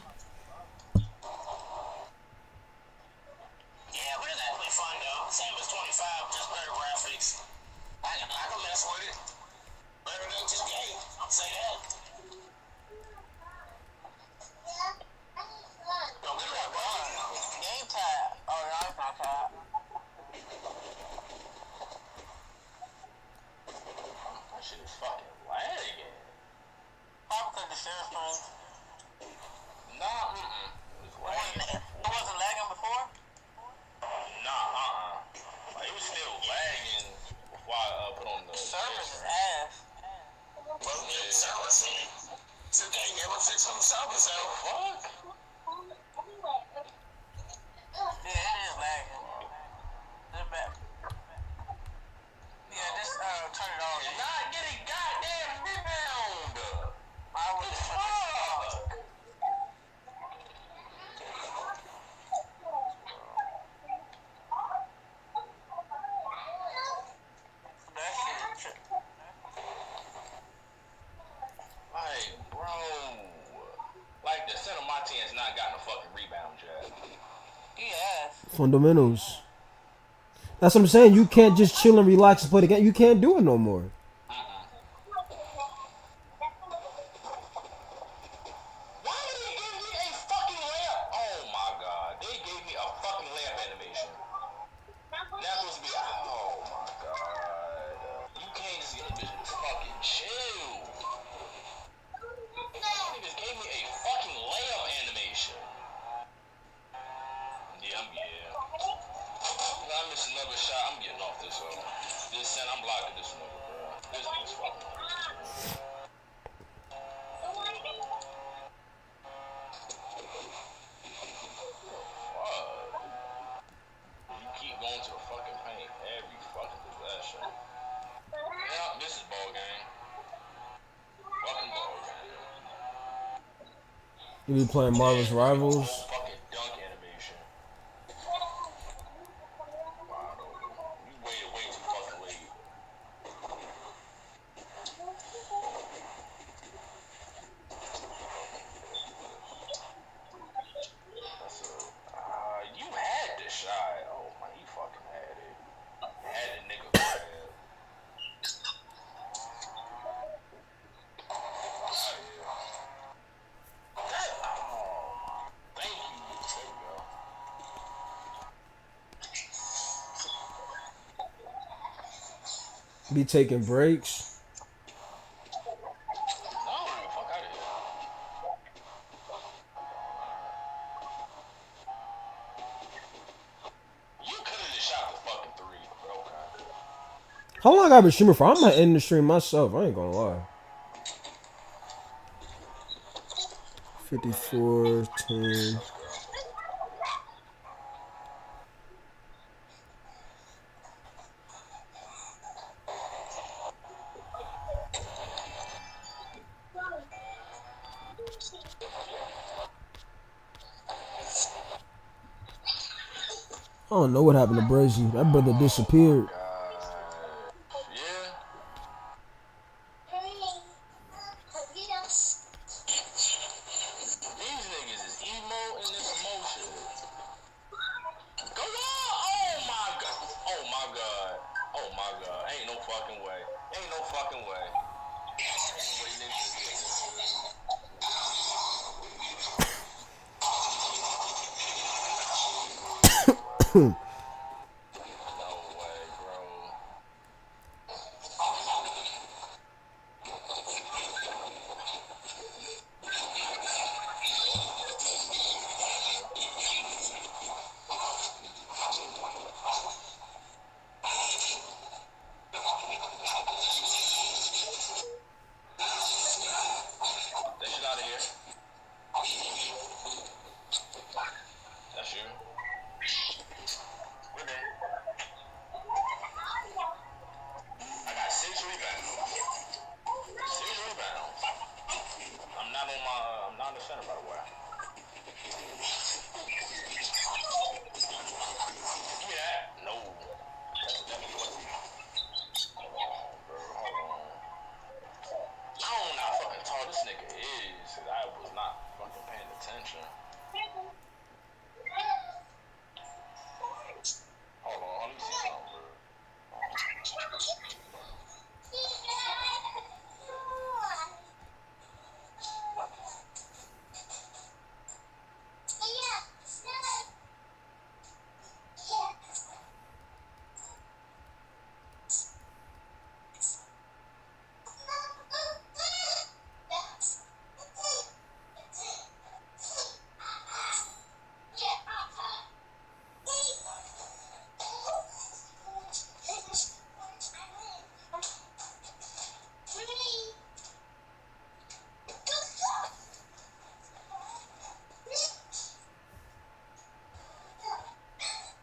Fuck. Yeah, it is lagging. It's bad. Yeah, just turn it on. You're not getting goddamn rebound. I would just turn it on. That shit. Like, bro. Like, the center Martinez not gotten a fucking rebound yet. He has. Fundamentals. That's what I'm saying. You can't just chill and relax and play the game. You can't do it no more. Why did they give me a fucking layup? Oh my god. They gave me a fucking layup animation. That was me. Oh my god. You can't just get this fucking chill. Niggas gave me a fucking layup animation. Yeah. If I miss another shot, I'm getting off this one. This and I'm blocking this one, bro. This is fucking. You keep going to the fucking paint every fucking possession. Yeah, this is ball game. Fucking ball game. You be playing Marvel's Rivals. Fucking dunk animation. Wow, you waited way too fucking late. You had this shot. Oh my, you fucking had it. Had it, nigga. Grab. Thank you. There we go. Be taking breaks. No, fuck out of here. You could have just shot the fucking three, but okay. How long I been streaming for? I might end the stream myself. I ain't gonna lie. 54, 10. I don't know what happened to Brazy. That brother disappeared. These niggas is emo in this emotion. Go on! Oh my god! Oh my god! Oh my god! Ain't no fucking way! Ain't no fucking way!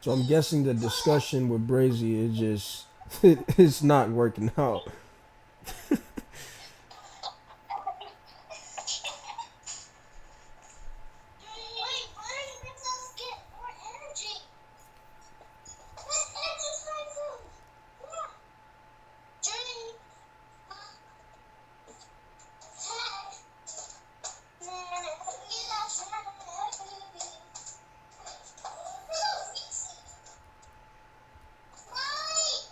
So I'm guessing the discussion with Brazy is just it's not working out.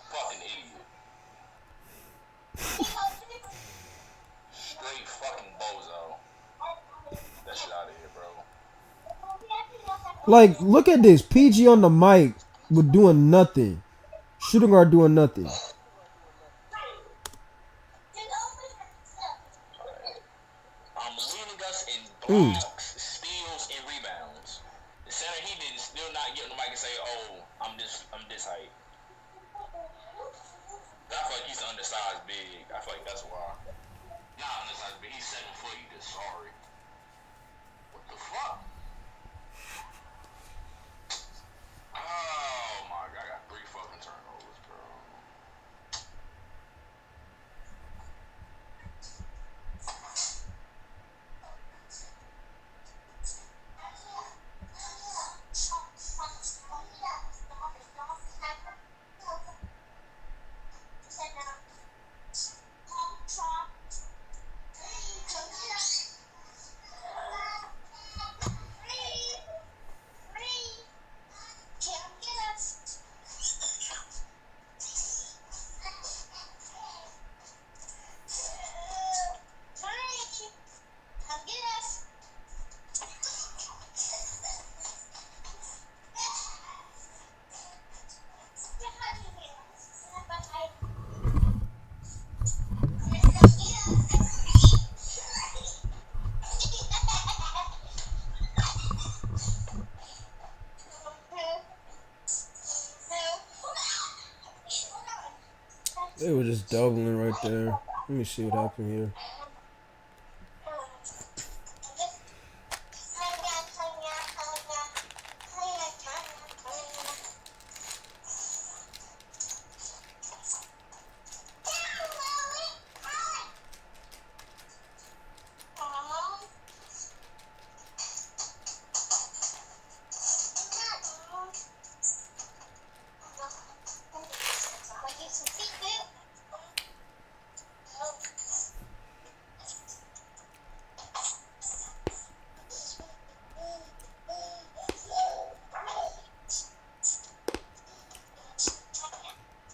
Fucking idiot. Straight fucking bozo. That shit out of here, bro. Like, look at this. PG on the mic with doing nothing. Shooting guard doing nothing. Leading us in blocks, steals, and rebounds. The center he did still not get on the mic and say, "Oh, I'm this height." I feel like he's undersized big. I feel like that's why. Not undersized big. He's 7 foot. He just sorry. What the fuck? Oh my god! I got 3 fucking turnovers, bro. They were just doubling right there. Let me see what happened here.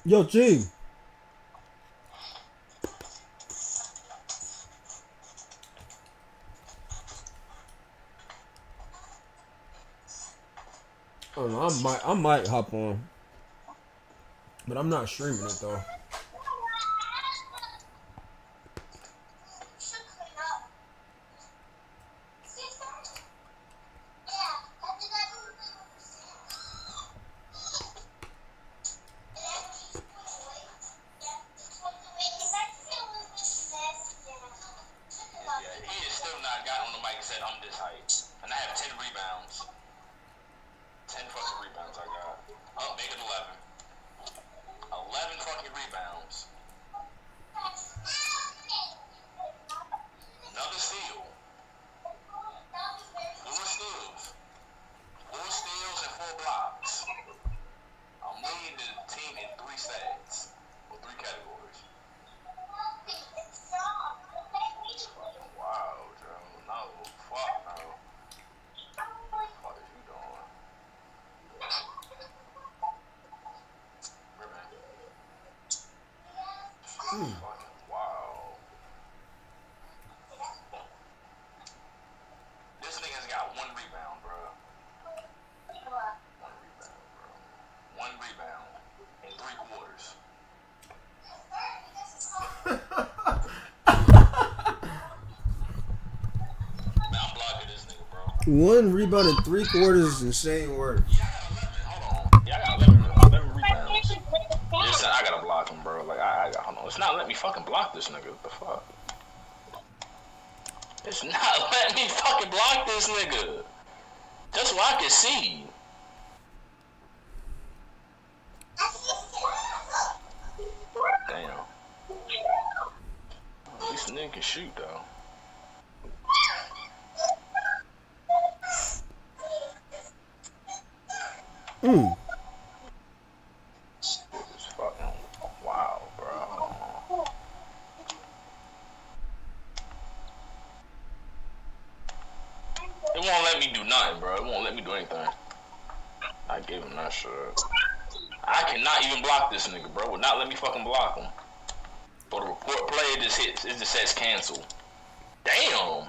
Yo, G. I don't know. I might hop on, but I'm not streaming it though. He is still not got on the mic and said, "I'm this height," and I have 10 rebounds. 10 fucking rebounds I got. Oh, make it 11. 11 fucking rebounds. Another steal. 4 steals. 4 steals and 4 blocks. I'm leading the team in 3 stats. Or 3 categories. It's fucking wild, Joe. No, fuck no. What is you doing? Fucking wow. This nigga's got 1 rebound, bro. 1 rebound, bro. 1 rebound in 3 quarters. Man, I'm blocking this nigga, bro. 1 rebound in 3 quarters is insane work. Yeah, I got 11 rebounds. Listen, I gotta block him, bro. Like, I got, hold on. It's not letting me fucking block this nigga. What the fuck? It's not letting me fucking block this nigga. Just so I can see. This nigga can shoot though. It's fucking wow, bro. It won't let me do nothing, bro. It won't let me do anything. I gave him that shit. I cannot even block this nigga, bro. Would not let me fucking block him. For the report play, it just hits. It just says cancel. Damn.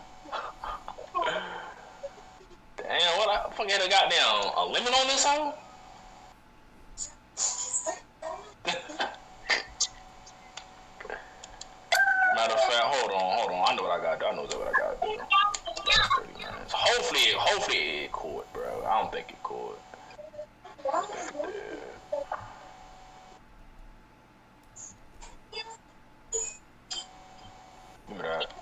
Damn, what the fuck had a goddamn a limit on this hoe? Matter of fact, hold on. I know what I got. I know what I got to do. That's 30 minutes. Hopefully it caught, bro. I don't think it caught. Give me that.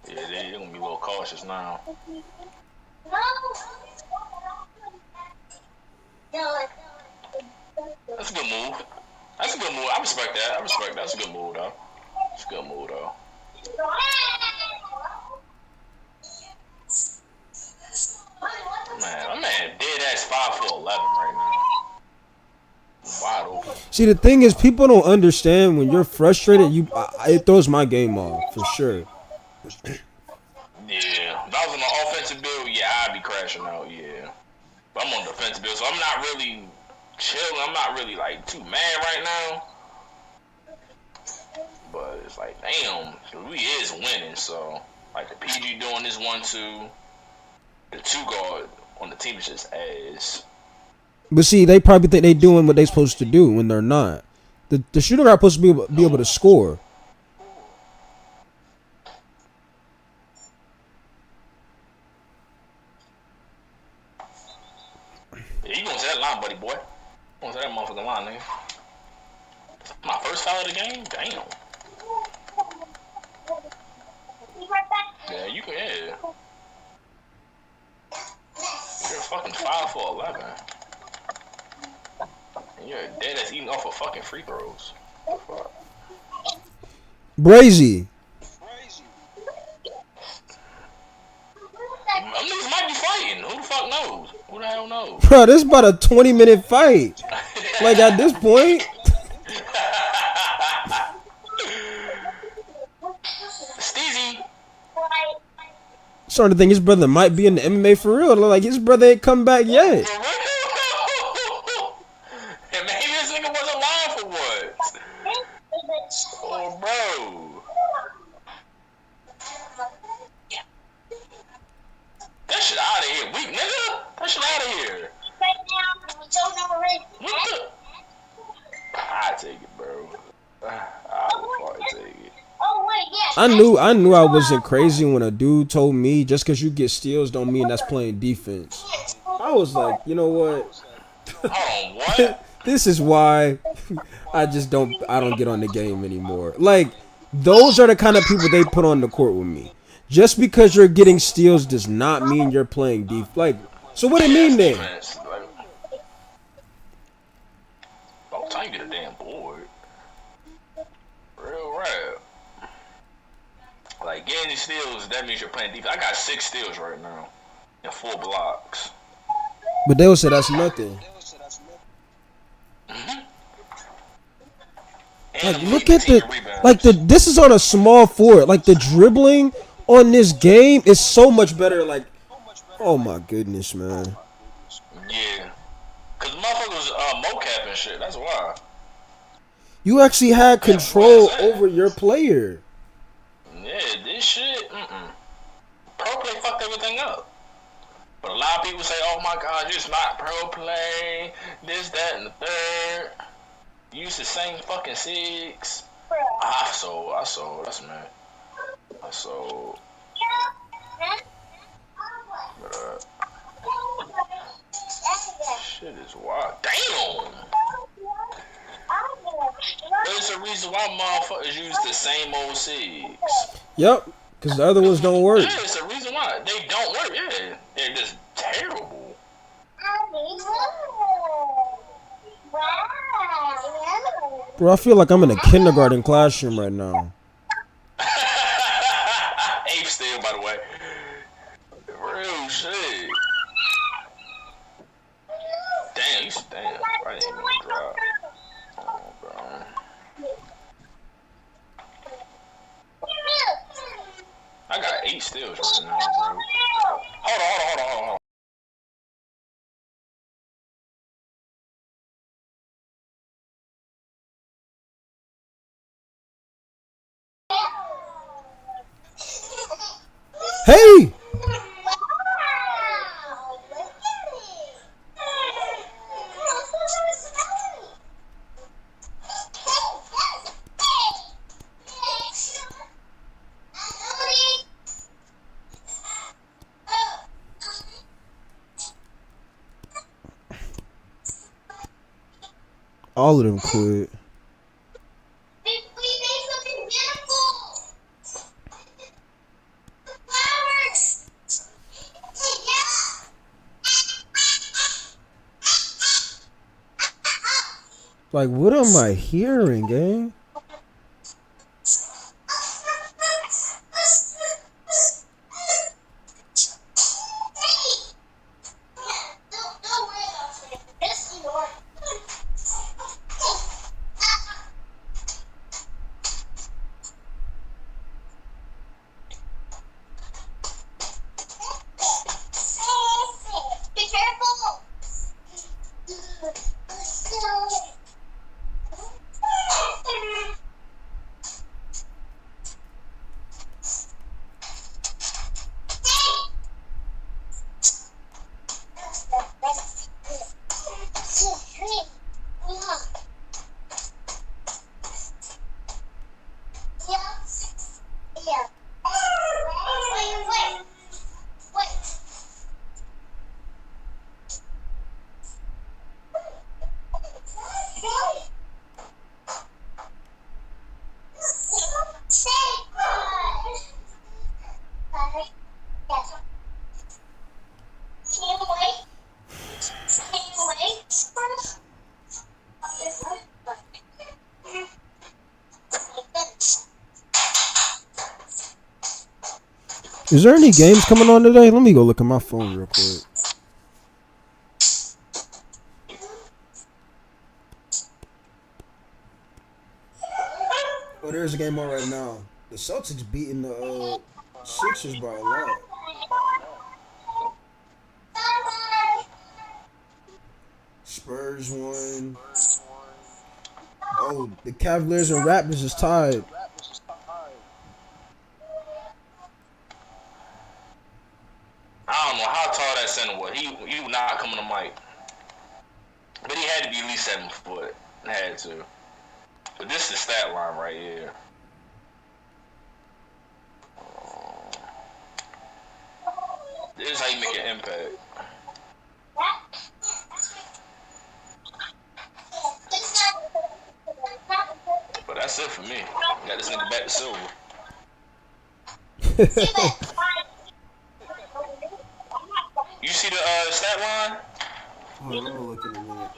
Yeah, they're gonna be a little cautious now. That's a good move. That's a good move. I respect that. That's a good move, though. It's a good move, though. Man, my man dead ass 5 for 11 right now. Wide open. See, the thing is, people don't understand when you're frustrated. It throws my game off for sure. Yeah, if I was on the offensive build, yeah, I'd be crashing out. Yeah, but I'm on the defensive build, so I'm not really chilling. I'm not really like too mad right now. But it's like, damn, we is winning. So like the PG doing this 1-2, the 2 guard on the team is just ass. But see, they probably think they doing what they supposed to do when they're not. The shooter guard supposed to be able to score. Yeah, you going to that line, buddy boy. Going to that motherfucking line, nigga. My first foul of the game? Damn. Yeah, you can, yeah. You're fucking 5 for 11. And you're dead ass eating off of fucking free throws. Fuck. Brazy. Them niggas might be fighting. Who the fuck knows? Who the hell knows? Bro, this is about a 20-minute fight. Like at this point. Steezy. Starting to think his brother might be in the MMA for real. Like his brother ain't come back yet. And maybe this nigga wasn't lying for what? Oh, bro. That shit out of here, weak nigga. That shit out of here. What the? I take it, bro. I'll take it. I knew I wasn't crazy when a dude told me just because you get steals don't mean that's playing defense. I was like, you know what? Oh, what? This is why I don't get on the game anymore. Like, those are the kind of people they put on the court with me. Just because you're getting steals does not mean you're playing defense. Like, so what do it mean then? About time you get a damn board. Real rap. Like, getting these steals, that means you're playing defense. I got 6 steals right now. And 4 blocks. But they'll say that's nothing. Like, look at this is on a small forward. Like, the dribbling on this game is so much better. Like, oh my goodness, man. Yeah. Because motherfuckers mocap and shit. That's why. You actually had control over your player. Yeah, this shit, Pro play fucked everything up. But a lot of people say, oh my god, it's not pro play, this, that, and the third. Use the same fucking 6. I sold, that's man. I sold. But, shit is wild. Damn! There's a reason why motherfuckers use the same old 6. Yep, because the other ones don't work. Yeah, it's a reason why. They don't work, yeah. They're just terrible. Bro, I feel like I'm in a kindergarten classroom right now. 8th still, by the way. Real shit. Damn, damn. I didn't even drop. Oh, bro. I got 8 steals right now, bro. Hold on. Hey! All of them quit. Like, what am I hearing, gang? Is there any games coming on today? Let me go look at my phone real quick. Oh, there's a game on right now. The Celtics beating the Sixers by a lot. Spurs won. Oh, the Cavaliers and Raptors is tied. I don't know how tall that center was. He was not coming to Mike. But he had to be at least 7 foot. Had to. But this is the stat line right here. This is how you make an impact. But that's it for me. Got this nigga back to silver. You see the stat line? Hold on, I'm gonna look in a minute.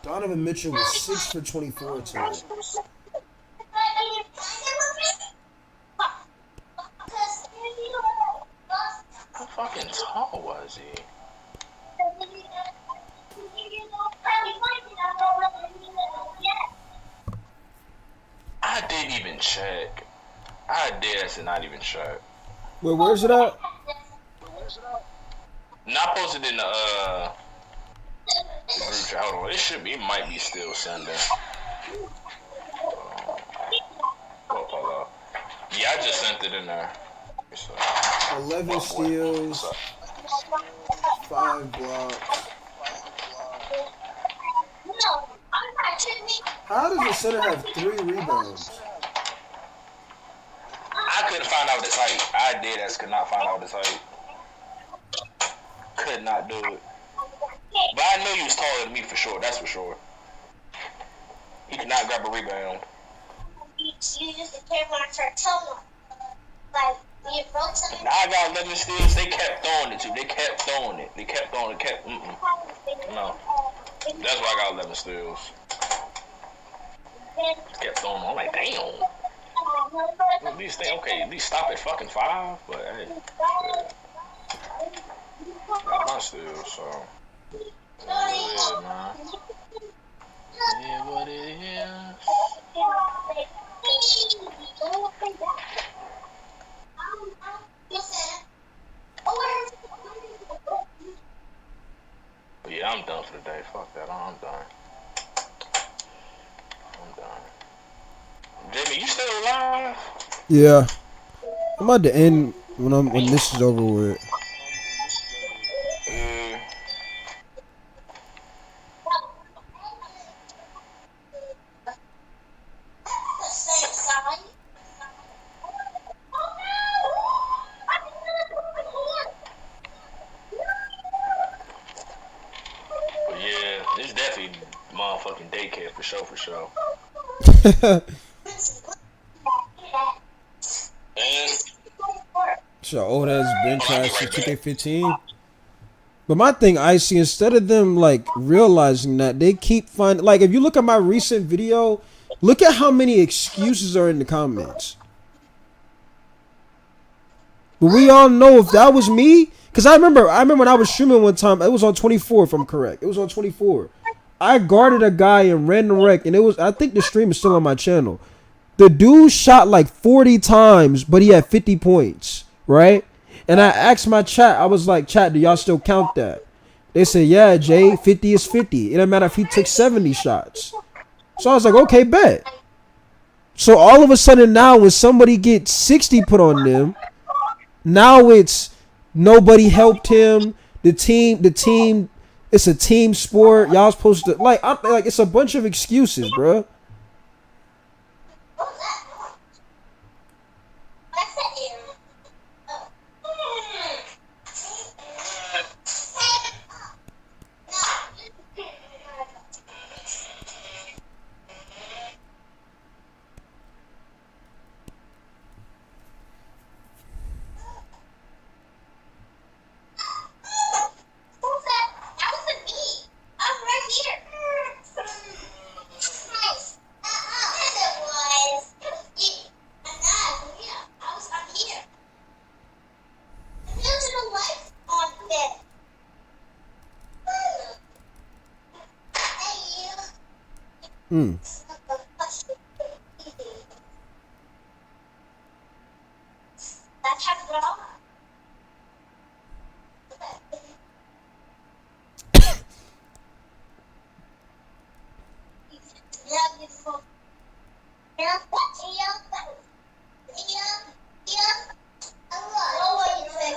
Donovan Mitchell was 6 for 24 tonight. How fucking tall was he? I didn't even check. I did not even check. Wait, where's it at? Not posted in the group chat. Hold on, it should be. It might be still Sunday. Yeah, I just sent it in there. 11 steals, 5 blocks. How does the center have 3 rebounds? I couldn't find out his height. I did as could not find out his height. Could not do it. But I knew he was taller than me for sure. That's for sure. He could not grab a rebound. You just can't want to tell them. Like, you broke something. Now I got 11 steals. They kept throwing it too. They kept throwing it. No. That's why I got 11 steals. Kept throwing them. I'm like, damn. At least they okay. At least stop at fucking 5. But hey, got my steals. So yeah, man. Yeah, what it is. But yeah, I'm done for the day. Fuck that. I'm done. Jimmy, you still alive? Yeah. I'm about to end when this is over with. But yeah, it's definitely motherfucking daycare for sure, for sure. So old ass bench ass since 2K15. But my thing, I see, instead of them like realizing that, they keep finding, like, if you look at my recent video, look at how many excuses are in the comments. But we all know if that was me, because I remember when I was streaming one time, it was on 24 if I'm correct. It was on 24. I guarded a guy in random rec, and it was, I think the stream is still on my channel. The dude shot like 40 times, but he had 50 points, right? And I asked my chat, I was like, chat, do y'all still count that? They said, yeah, Jay, 50 is 50. It doesn't matter if he took 70 shots. So I was like, okay, bet. So all of a sudden now, when somebody gets 60 put on them, now it's nobody helped him. The team, it's a team sport. Y'all supposed to, like it's a bunch of excuses, bro.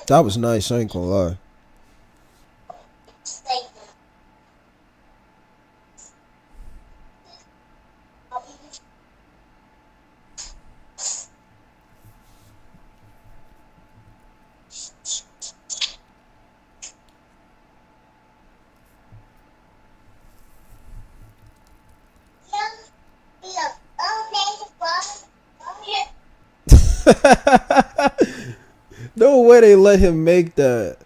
That was nice, I ain't gonna lie. No way they let him make that.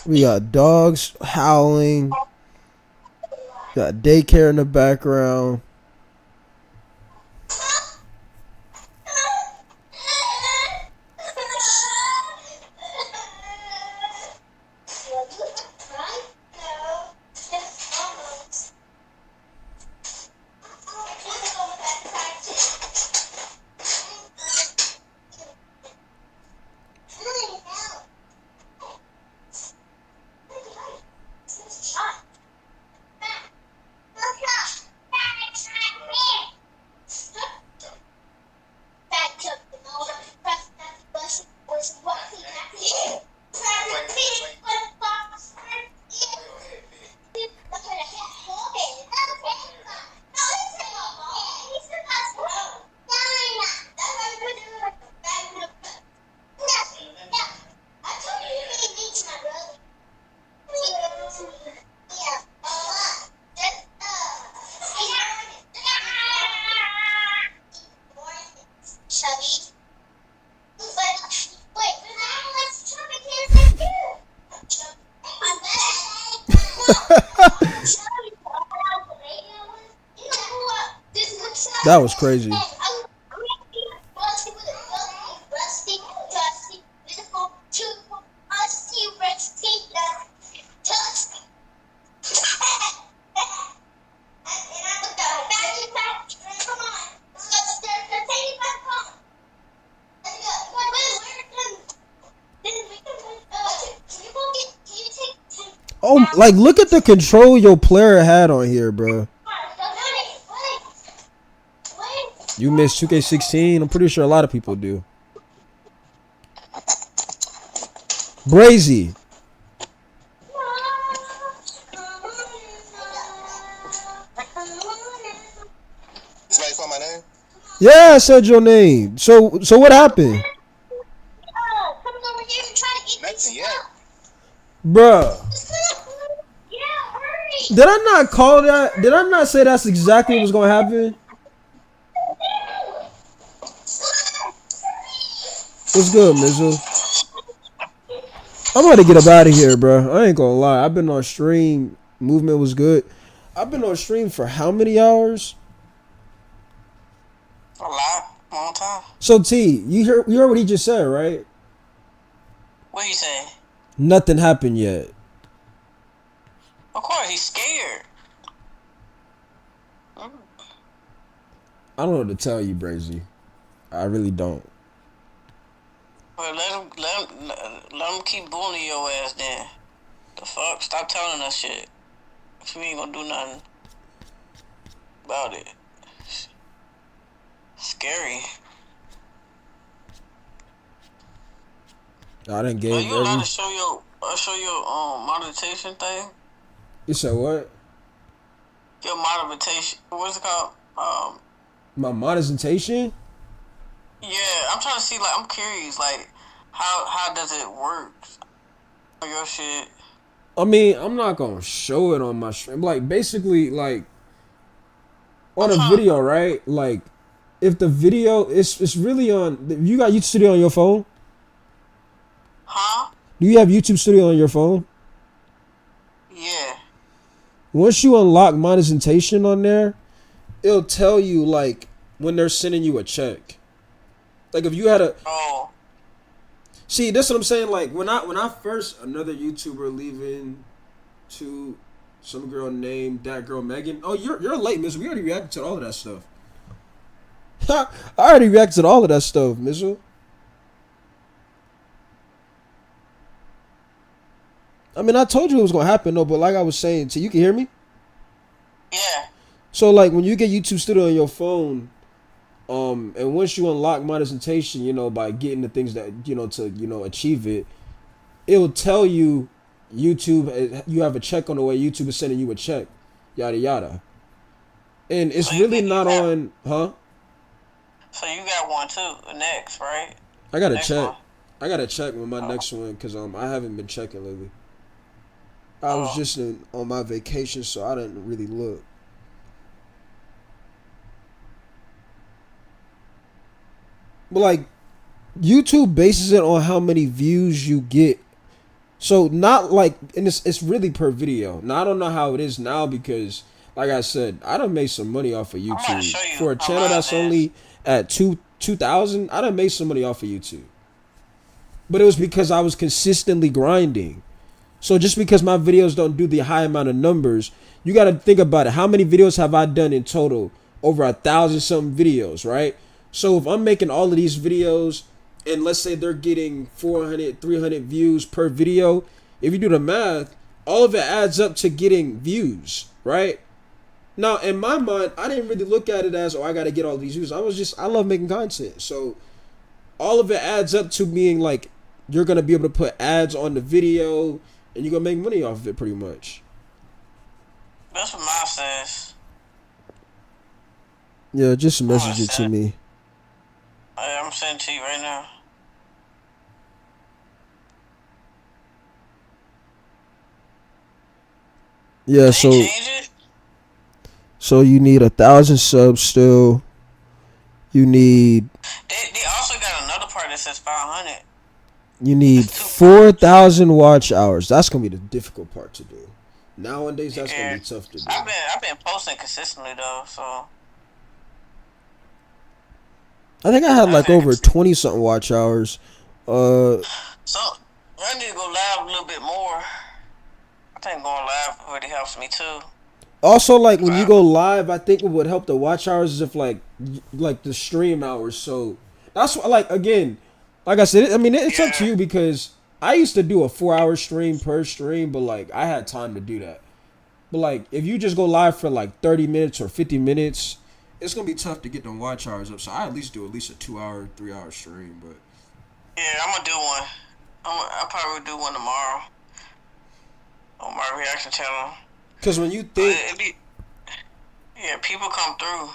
We got dogs howling. Got daycare in the background. That was crazy. Oh, like look at the control your player had on here, bro. You missed 2K16. I'm pretty sure a lot of people do. Brazy. Somebody saw my name? Yeah, I said your name. So what happened? Nothing yet. Bruh. Did I not call that? Did I not say that's exactly what was gonna happen? What's good, Mizzle? I'm about to get up out of here, bro. I ain't gonna lie. I've been on stream. Movement was good. I've been on stream for how many hours? A lot. Long time. So T, you heard what he just said, right? What he say? Nothing happened yet. Of course, he's scared. I don't know what to tell you, Brazy. I really don't. Well, let him keep bullying your ass then. The fuck? Stop telling us shit. If you ain't gonna do nothing about it. Scary. I didn't Are give you allowed to show your monetization thing? You said what? Your monetization. What's it called? My monetization? Yeah, I'm trying to see. Like, I'm curious. Like, how does it work? For your shit. I mean, I'm not gonna show it on my stream. Like, basically, like on a video, right? Like, if the video it's really on. You got YouTube Studio on your phone? Huh? Do you have YouTube Studio on your phone? Yeah. Once you unlock monetization on there, it'll tell you like when they're sending you a check. Like if you had a see, that's what I'm saying. Like when I first another YouTuber leaving to some girl named that girl Megan. Oh, you're late, Miss. We already reacted to all of that stuff. I already reacted to all of that stuff, Mizzle. I mean, I told you it was gonna happen though, but like I was saying, so you can hear me? Yeah. So like when you get YouTube Studio on your phone, and once you unlock monetization, you know, by getting the things that to achieve it, it'll tell you YouTube you have a check on the way. YouTube is sending you a check, yada yada. And it's really not on, huh? So you got one too, next, right? I gotta check. I gotta check with my next one because I haven't been checking lately. I was just on my vacation, so I didn't really look. But like, YouTube bases it on how many views you get. So not like, and it's really per video. Now I don't know how it is now because, like I said, I done made some money off of YouTube for a channel that's only at 2,000. I done made some money off of YouTube, but it was because I was consistently grinding. So just because my videos don't do the high amount of numbers, you got to think about it. How many videos have I done in total? Over 1,000 something videos, right? So if I'm making all of these videos and let's say they're getting 400, 300 views per video, if you do the math, all of it adds up to getting views, right? Now, in my mind, I didn't really look at it as, oh, I got to get all these views. I love making content. So all of it adds up to being like, you're going to be able to put ads on the video and you're going to make money off of it pretty much. That's what mine says. Yeah, just message it to me. I'm sending it to you right now. Yeah, so you need 1,000 subs still. You need. They also got another part that says 500. You need 4,000 watch hours. That's gonna be the difficult part to do. Nowadays, that's Yeah. gonna be tough to do. I've been posting consistently though, so I think I had like over 20 something watch hours. I need to go live a little bit more. I think going live really helps me too. Also, like when you go live, I think what would help the watch hours is if like the stream hours. So that's what, like, again, like I said, I mean it's up to you, because I used to do a 4-hour stream per stream, but like I had time to do that. But like if you just go live for like 30 minutes or 50 minutes, it's gonna be tough to get them watch hours up. So I at least do at least a 2-hour, 3-hour stream. But Yeah, I'm gonna do one. I'll probably do one tomorrow on my reaction channel. because when you think, Yeah, people come through.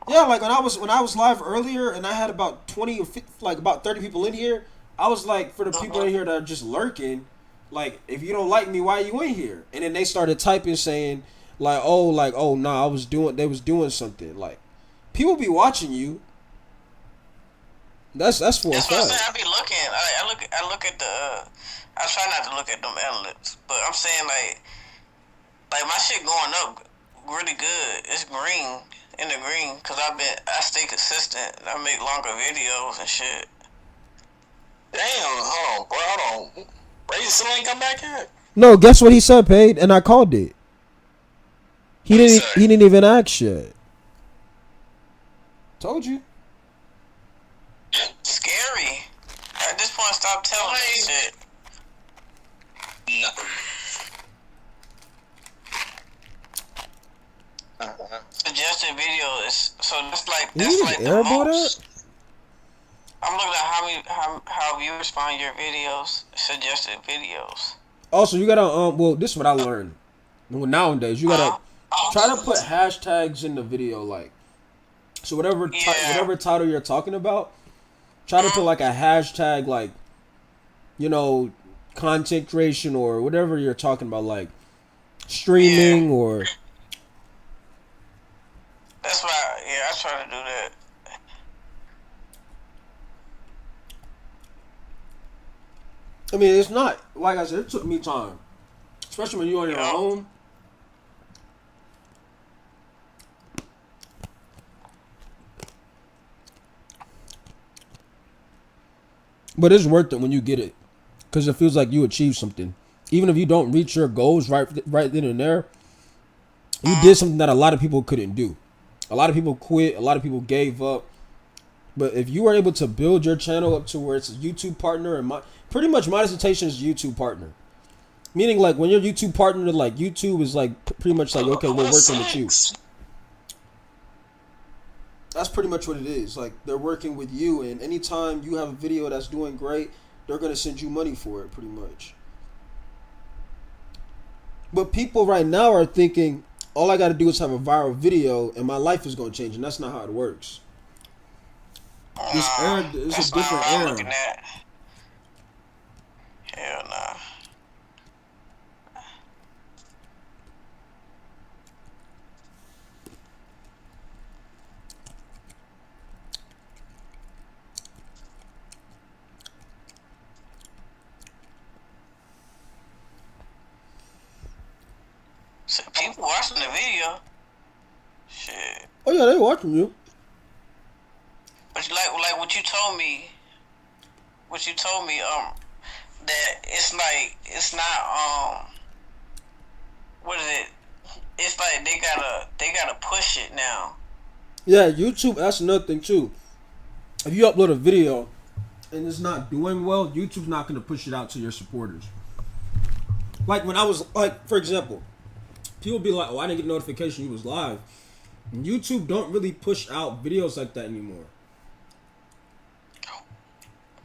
yeah, like when I was live earlier and I had about 20 or 50, like about 30 people in here, I was like, for the people in here that are just lurking, like, if you don't like me, why are you in here? And then they started typing saying oh nah, they was doing something. Like, people be watching you. That's for a That's what I'm fact. saying. I be looking. I look at the. I try not to look at them analytics, but I'm saying like my shit going up really good. It's green in the green because I stay consistent. I make longer videos and shit. Damn, hold on, bro. Hold on. Razor still ain't come back yet? No, guess what he said, Paid, and I called it. He didn't even ask yet. Told you. Scary. At this point, stop telling me shit. No. Suggested video is so that's like You that's need like to the airball most. that? I'm looking at how viewers find your videos, suggested videos. Also, you gotta well, this is what I learned. Well, nowadays you gotta try to put hashtags in the video, like, so whatever title you're talking about, try to put like a hashtag, like, you know, content creation or whatever you're talking about, like streaming or. That's why, I try to do that. I mean, it's not, like I said, it took me time, especially when you're on your own. But it's worth it when you get it, because it feels like you achieved something. Even if you don't reach your goals right then and there, you did something that a lot of people couldn't do. A lot of people quit. A lot of people gave up. But if you were able to build your channel up to where it's a YouTube partner, and pretty much monetization is YouTube partner. Meaning, like, when you're YouTube partner, like, YouTube is like pretty much like, okay, we're working with you. That's pretty much what it is. Like, they're working with you, and anytime you have a video that's doing great, they're gonna send you money for it, pretty much. But people right now are thinking, all I gotta do is have a viral video, and my life is gonna change, and that's not how it works. This era, it's a different era. Looking at. Hell nah. So people watching the video. Shit. Oh yeah, they watching you. But like what you told me, that it's not what is it? It's like they gotta push it now. Yeah, YouTube, that's another thing too. If you upload a video and it's not doing well, YouTube's not gonna push it out to your supporters. Like when I was, like, for example, people be like, oh, I didn't get a notification you was live. And YouTube don't really push out videos like that anymore.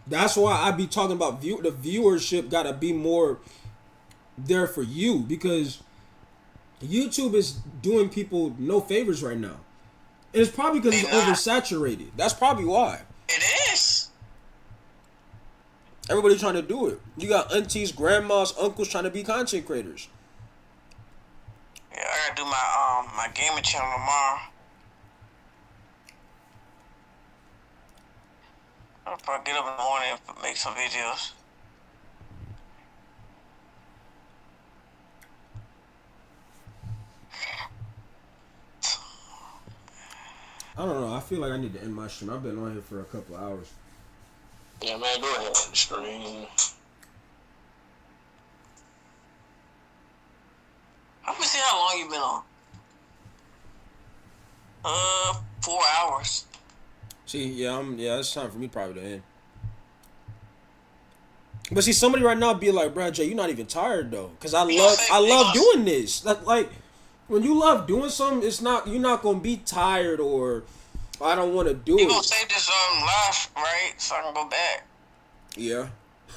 That's why I be talking about the viewership gotta be more there for you, because YouTube is doing people no favors right now. And it's probably because it's oversaturated. That's probably why. It is. Everybody trying to do it. You got aunties, grandmas, uncles trying to be content creators. Yeah, I gotta do my gaming channel tomorrow. I'll probably get up in the morning and make some videos. feel like I need to end my stream. I've been on here for a couple of hours. Yeah, man, go ahead. Stream. Let me see how long you been on. 4 hours. See, yeah, it's time for me probably to end. But see, somebody right now be like, "Bro, Jay, you're not even tired though," because I love doing this. Like, when you love doing something, you're not gonna be tired or I don't want to do it. You gonna save this live, right? So I can go back. Yeah.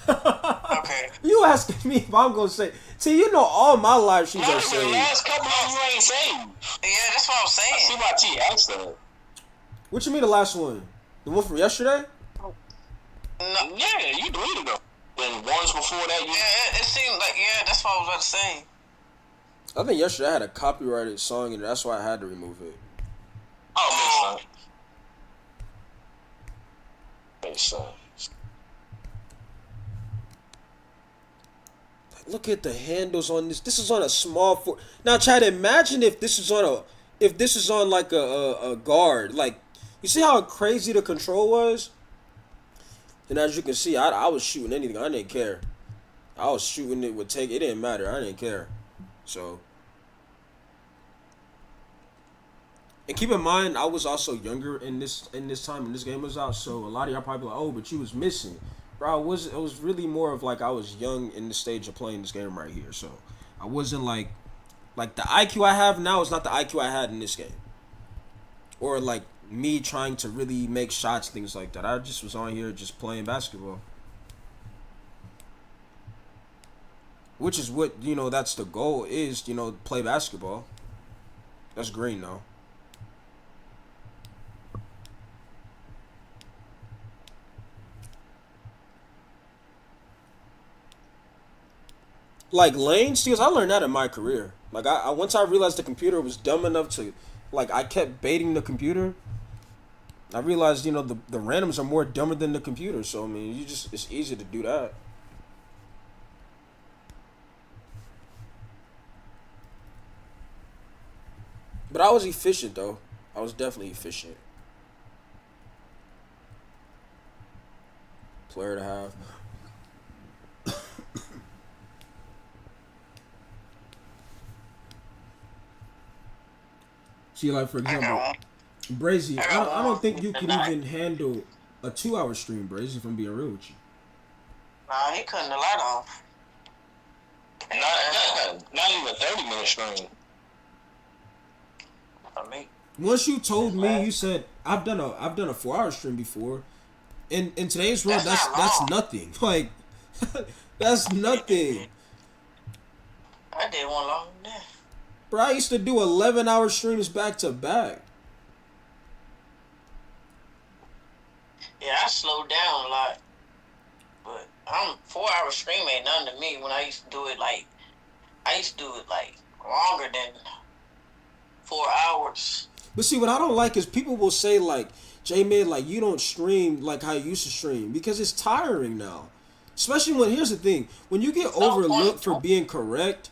Okay. You asking me if I'm gonna say? See, you know all my live streams are The saved. last couple of you ain't saved. Yeah, that's what I'm saying. I see why T asked that. What you mean the last one? The one from yesterday? No. Yeah, you deleted them. Then ones before that, you... Yeah, it seemed like, yeah, that's what I was about to say. I think yesterday I had a copyrighted song in there. That's why I had to remove it. Oh, makes sense. Look at the handles on this. This is on a small Now, Chad, imagine if this is on like a guard. Like, you see how crazy the control was? And as you can see, I was shooting anything. I didn't care. I was shooting it would take. It didn't matter. I didn't care. So. And keep in mind, I was also younger in this time when this game was out. So a lot of y'all probably like, oh, but you was missing. Bro, it was really more of like I was young in the stage of playing this game right here. So I wasn't like the IQ I have now is not the IQ I had in this game. Or like me trying to really make shots, things like that. I just was on here just playing basketball. Which is what, that's the goal is, play basketball. That's green though. Like lane steals, I learned that in my career. Like I once I realized the computer was dumb enough to, like I kept baiting the computer. I realized, the randoms are more dumber than the computer. So I mean, it's easy to do that. But I was efficient though. I was definitely efficient. Player to have. See, like, for example, Brazy, I don't think you could even handle a 2-hour stream, Brazy, if I'm being real with you. Nah, he cutting the light off. Not even a 30-minute stream. Once you told me, you said, I've done a 4-hour stream before. In today's world, that's nothing. Like, that's nothing. I did one longer than that. Bro, I used to do 11-hour streams back to back. Yeah, I slowed down a lot. But 4-hour stream ain't nothing to me when I used to do it like longer than 4 hours. But see, what I don't like is people will say like, J-Man, like you don't stream like how you used to stream because it's tiring now. Especially here's the thing, when you get overlooked for being correct,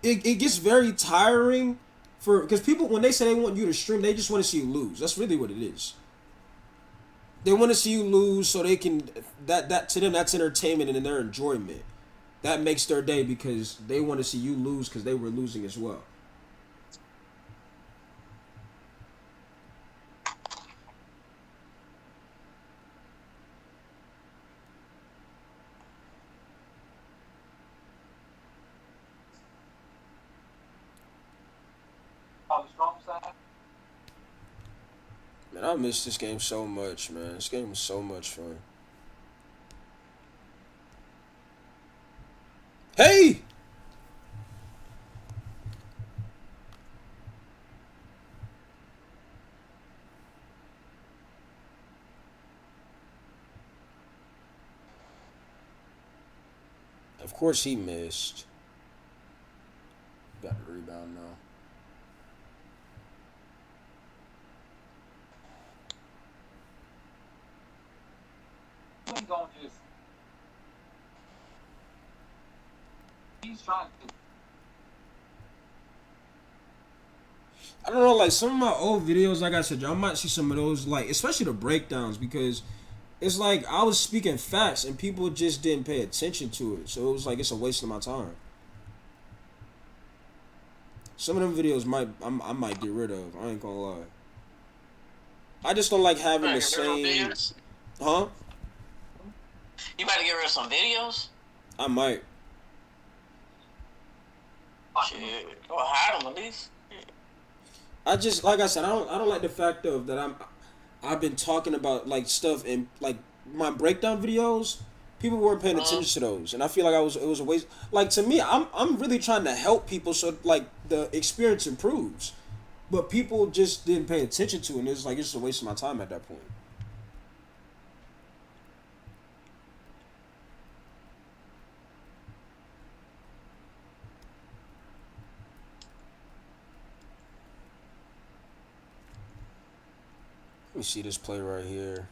it gets very tiring because people, when they say they want you to stream, they just want to see you lose. That's really what it is. They want to see you lose so they can, that to them, that's entertainment and their enjoyment. That makes their day because they want to see you lose because they were losing as well. Man, I miss this game so much, man. This game was so much fun. Hey! Of course he missed. Got the rebound now. I don't know, like some of my old videos, like I said, y'all might see some of those, like especially the breakdowns, because it's like I was speaking facts and people just didn't pay attention to it. So it was like it's a waste of my time. Some of them videos I might get rid of. I ain't gonna lie. I just don't like having the same. Huh? You about to get rid of some videos? I might. Shit, or hide them at least. I just, like I said, I don't like the fact of that I've been talking about like stuff in like my breakdown videos. People weren't paying attention to those, and I feel like it was a waste. Like to me, I'm really trying to help people so like the experience improves, but people just didn't pay attention to it, and it's like it's just a waste of my time at that point. Let me see this play right here.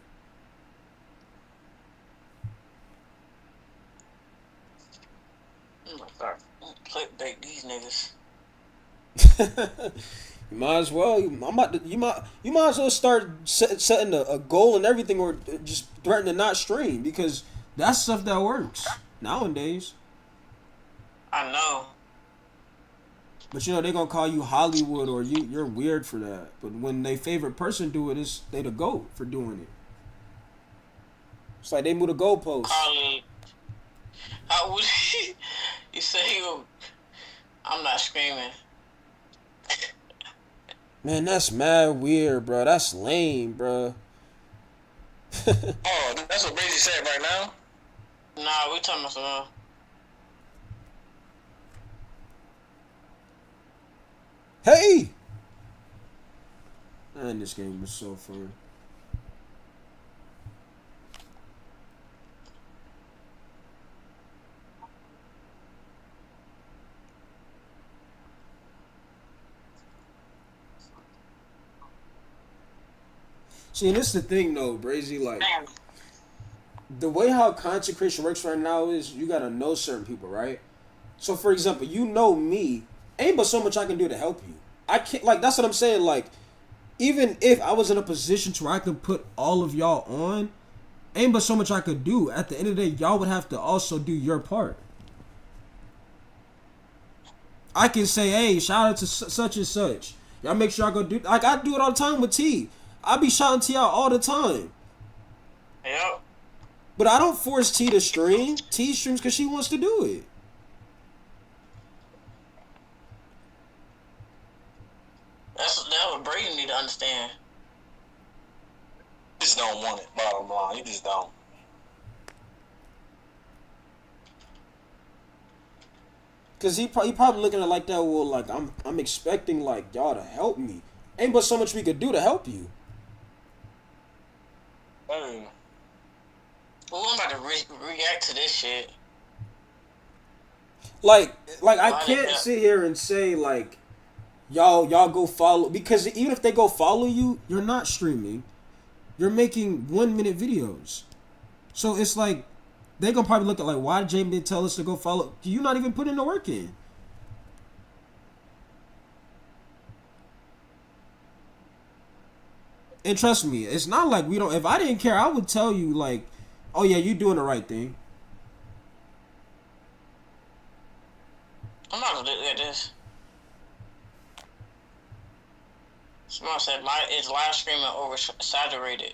Clickbait these niggas. You might as well. You might as well start setting a goal and everything, or just threaten to not stream, because that's stuff that works nowadays. I know. But you know, they're gonna call you Hollywood or you're weird for that. But when they favorite person do it, they the GOAT for doing it. It's like they move the goalpost. How would you say I'm not screaming? Man, that's mad weird, bro. That's lame, bro. Oh, that's what Breezy said right now? Nah, we talking about something. Hey! Man, this game was so fun. See, and this is the thing, though, Brazy. Like, the way how content creation works right now is you gotta know certain people, right? So, for example, you know me. Ain't but so much I can do to help you. I can't, like, that's what I'm saying. Like, even if I was in a position to where I could put all of y'all on, ain't but so much I could do. At the end of the day, y'all would have to also do your part. I can say, hey, shout out to such and such. Y'all make sure I go do, like, I do it all the time with T. I be shouting T out all the time. Yep. But I don't force T to stream. T streams because she wants to do it. That's what Brady need to understand. You just don't want it, bottom line. You just don't. Cause he probably looking at it like that. Well, like I'm expecting like y'all to help me. Ain't but so much we could do to help you. Hey. Well, I'm about to react to this shit. Like I can't sit here and say like y'all go follow, because even if they go follow you, you're not streaming. You're making 1-minute videos. So it's like they gonna probably look at like, why did Jamie tell us to go follow? You not even putting the work in. And trust me, it's not like we don't. If I didn't care, I would tell you like, oh yeah, you doing the right thing. I'm not gonna look at this. Someone said it's live streaming oversaturated.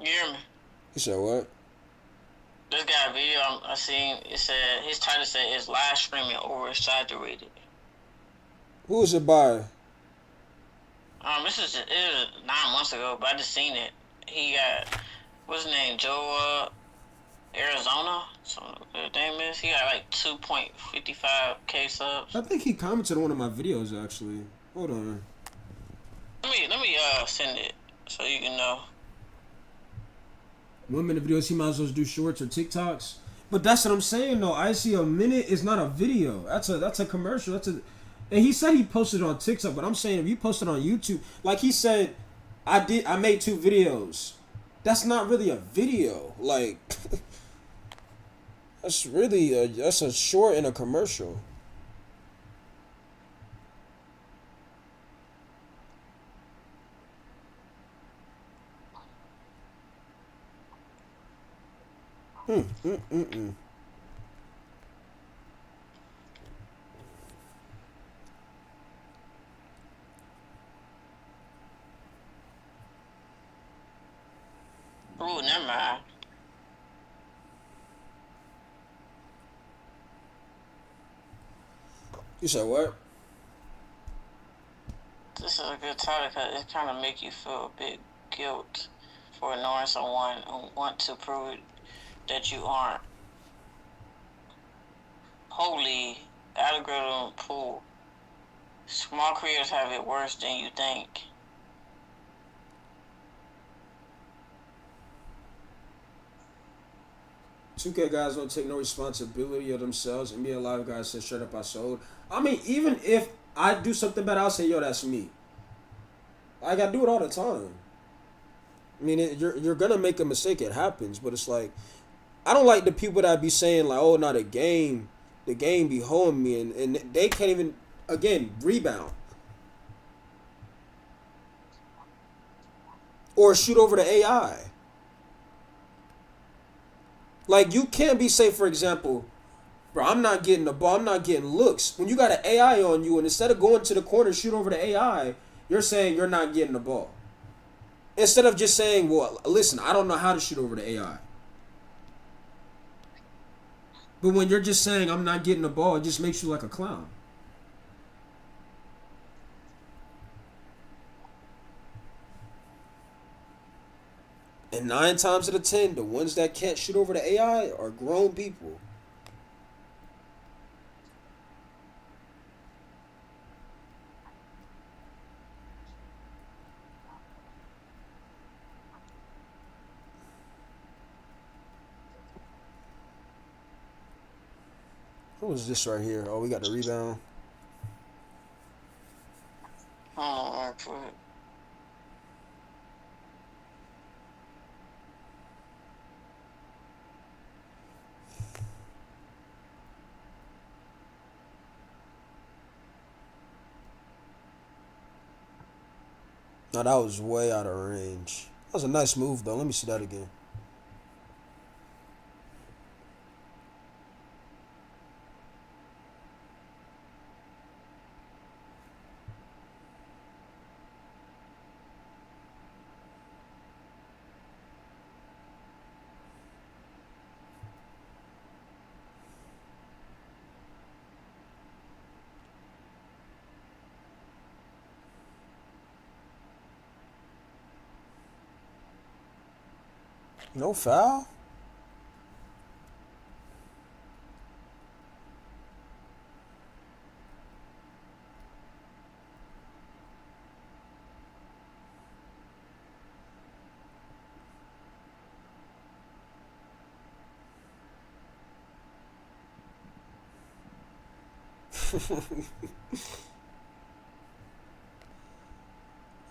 You hear me? You said what? This guy video I seen, it said his title said it's live streaming oversaturated. Who is it by? It was 9 months ago, but I just seen it. He got, what's his name, Joe Arizona, so his name is. He got like 2.55K subs. I think he commented on one of my videos actually. Hold on. Let me send it so you can know. 1-minute videos, he might as well do shorts or TikToks. But that's what I'm saying though. I see a minute is not a video. That's a commercial. And he said he posted it on TikTok, but I'm saying if you post it on YouTube, like he said, I made 2 videos. That's not really a video. Like That's really that's a short and a commercial. Mm. Ooh, never mind. You said what? This is a good topic because it kind of make you feel a bit guilt for ignoring someone who want to prove that you aren't wholly algorithm pool. Small creators have it worse than you think. Two K guys don't take no responsibility of themselves, and me and live guys said straight up I sold. I mean, even if I do something bad, I'll say, yo, that's me. Like, I do it all the time. I mean, you're gonna make a mistake. It happens, but it's like, I don't like the people that be saying like, oh, no, the game be holding me, and they can't even, again, rebound or shoot over the AI. Like, you can't be say, for example, bro, I'm not getting the ball, I'm not getting looks. When you got an AI on you, and instead of going to the corner shoot over the AI, you're saying you're not getting the ball. Instead of just saying, well, listen, I don't know how to shoot over the AI. But when you're just saying I'm not getting the ball, it just makes you like a clown. And 9 times out of 10, the ones that can't shoot over the AI are grown people. What was this right here? Oh, we got the rebound. Oh, for it. No, that was way out of range. That was a nice move, though. Let me see that again. No foul?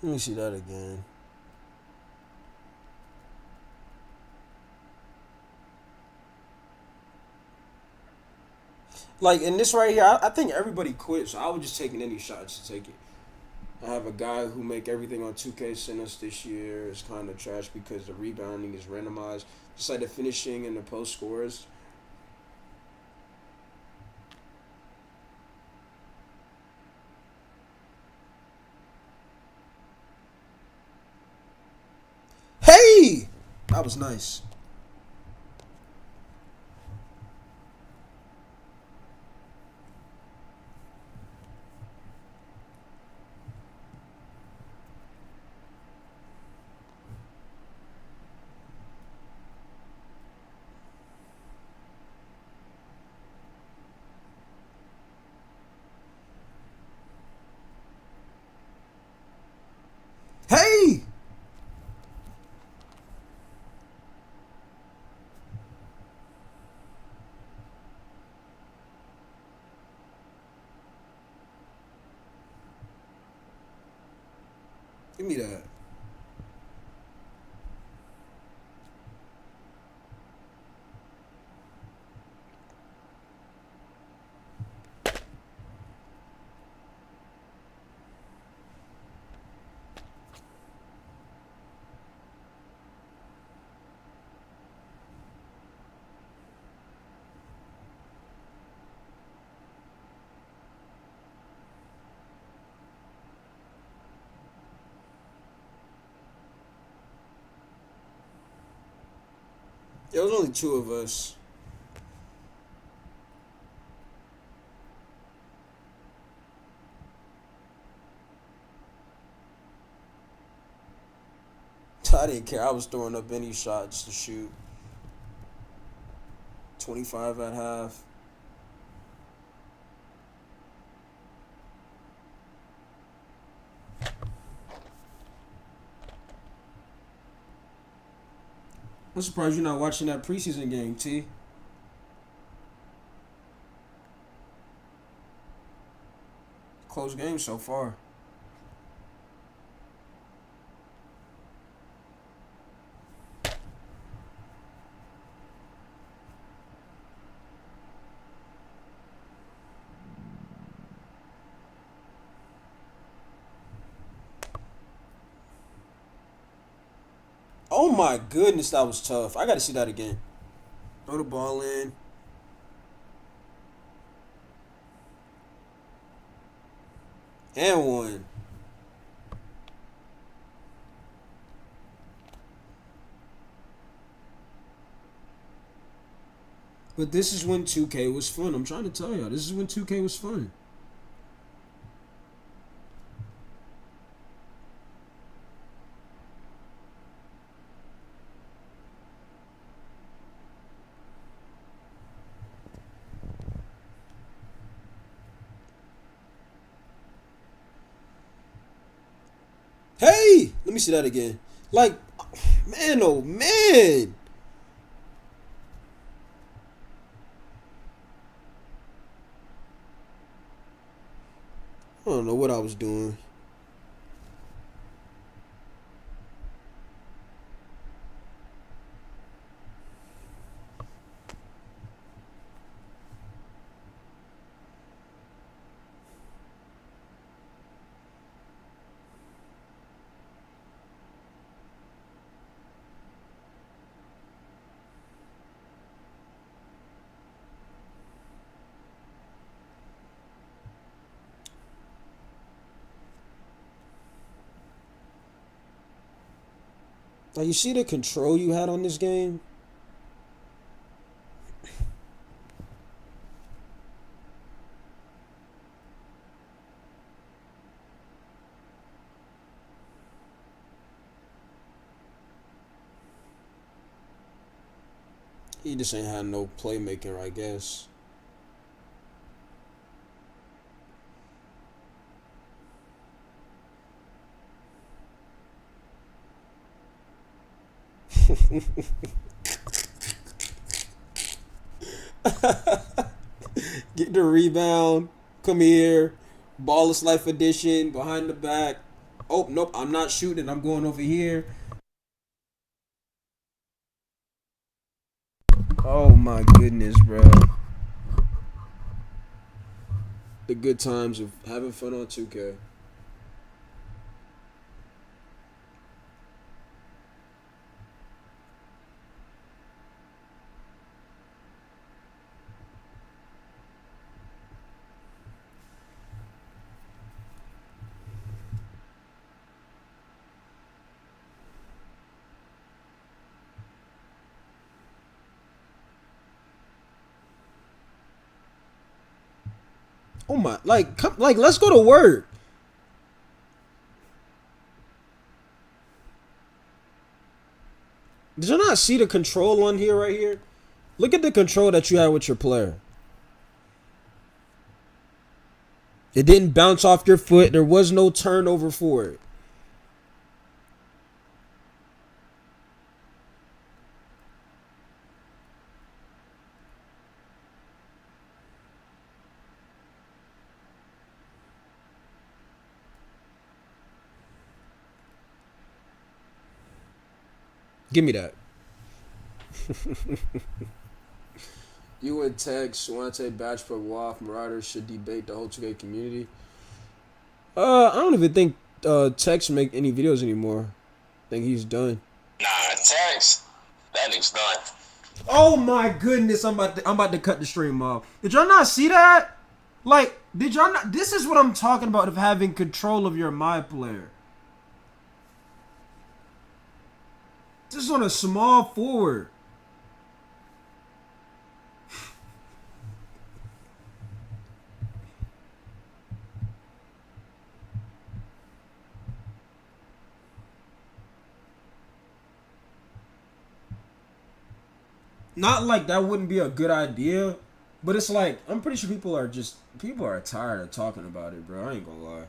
Let me see that again. Like, in this right here, I think everybody quit, so I was just taking any shots to take it. I have a guy who make everything on 2K send us this year. It's kind of trash because the rebounding is randomized. Just like the finishing and the post scores. Hey! That was nice. Hey! Give me that. There was only 2 of us. I didn't care. I was throwing up any shots to shoot. 25 at half. I'm surprised you're not watching that preseason game, T. Close game so far. Oh my goodness, that was tough. I gotta see that again. Throw the ball in. And one. But this is when 2K was fun. I'm trying to tell y'all. This is when 2K was fun. Hey, let me see that again. Like, man, oh man. I don't know what I was doing. Like, you see the control you had on this game? He just ain't had no playmaking, I guess. Get the rebound. Come here. Ballless Life Edition. Behind the back. Oh, nope. I'm not shooting. I'm going over here. Oh my goodness, bro. The good times of having fun on 2K. Oh my, like, come, like, let's go to work. Did you not see the control on here, right here? Look at the control that you had with your player. It didn't bounce off your foot. There was no turnover for it. Give me that. You and Tex, Swante, Batchput, Waff, Marauders should debate the whole 2K community. I don't even think Tex make any videos anymore. I think he's done. Nah, Tex, that nigga's done. Oh my goodness, I'm about to cut the stream off. Did y'all not see that? Like, did y'all not? This is what I'm talking about of having control of your my player. This is on a small forward. Not like that wouldn't be a good idea, but it's like I'm pretty sure people are tired of talking about it, bro. I ain't gonna lie.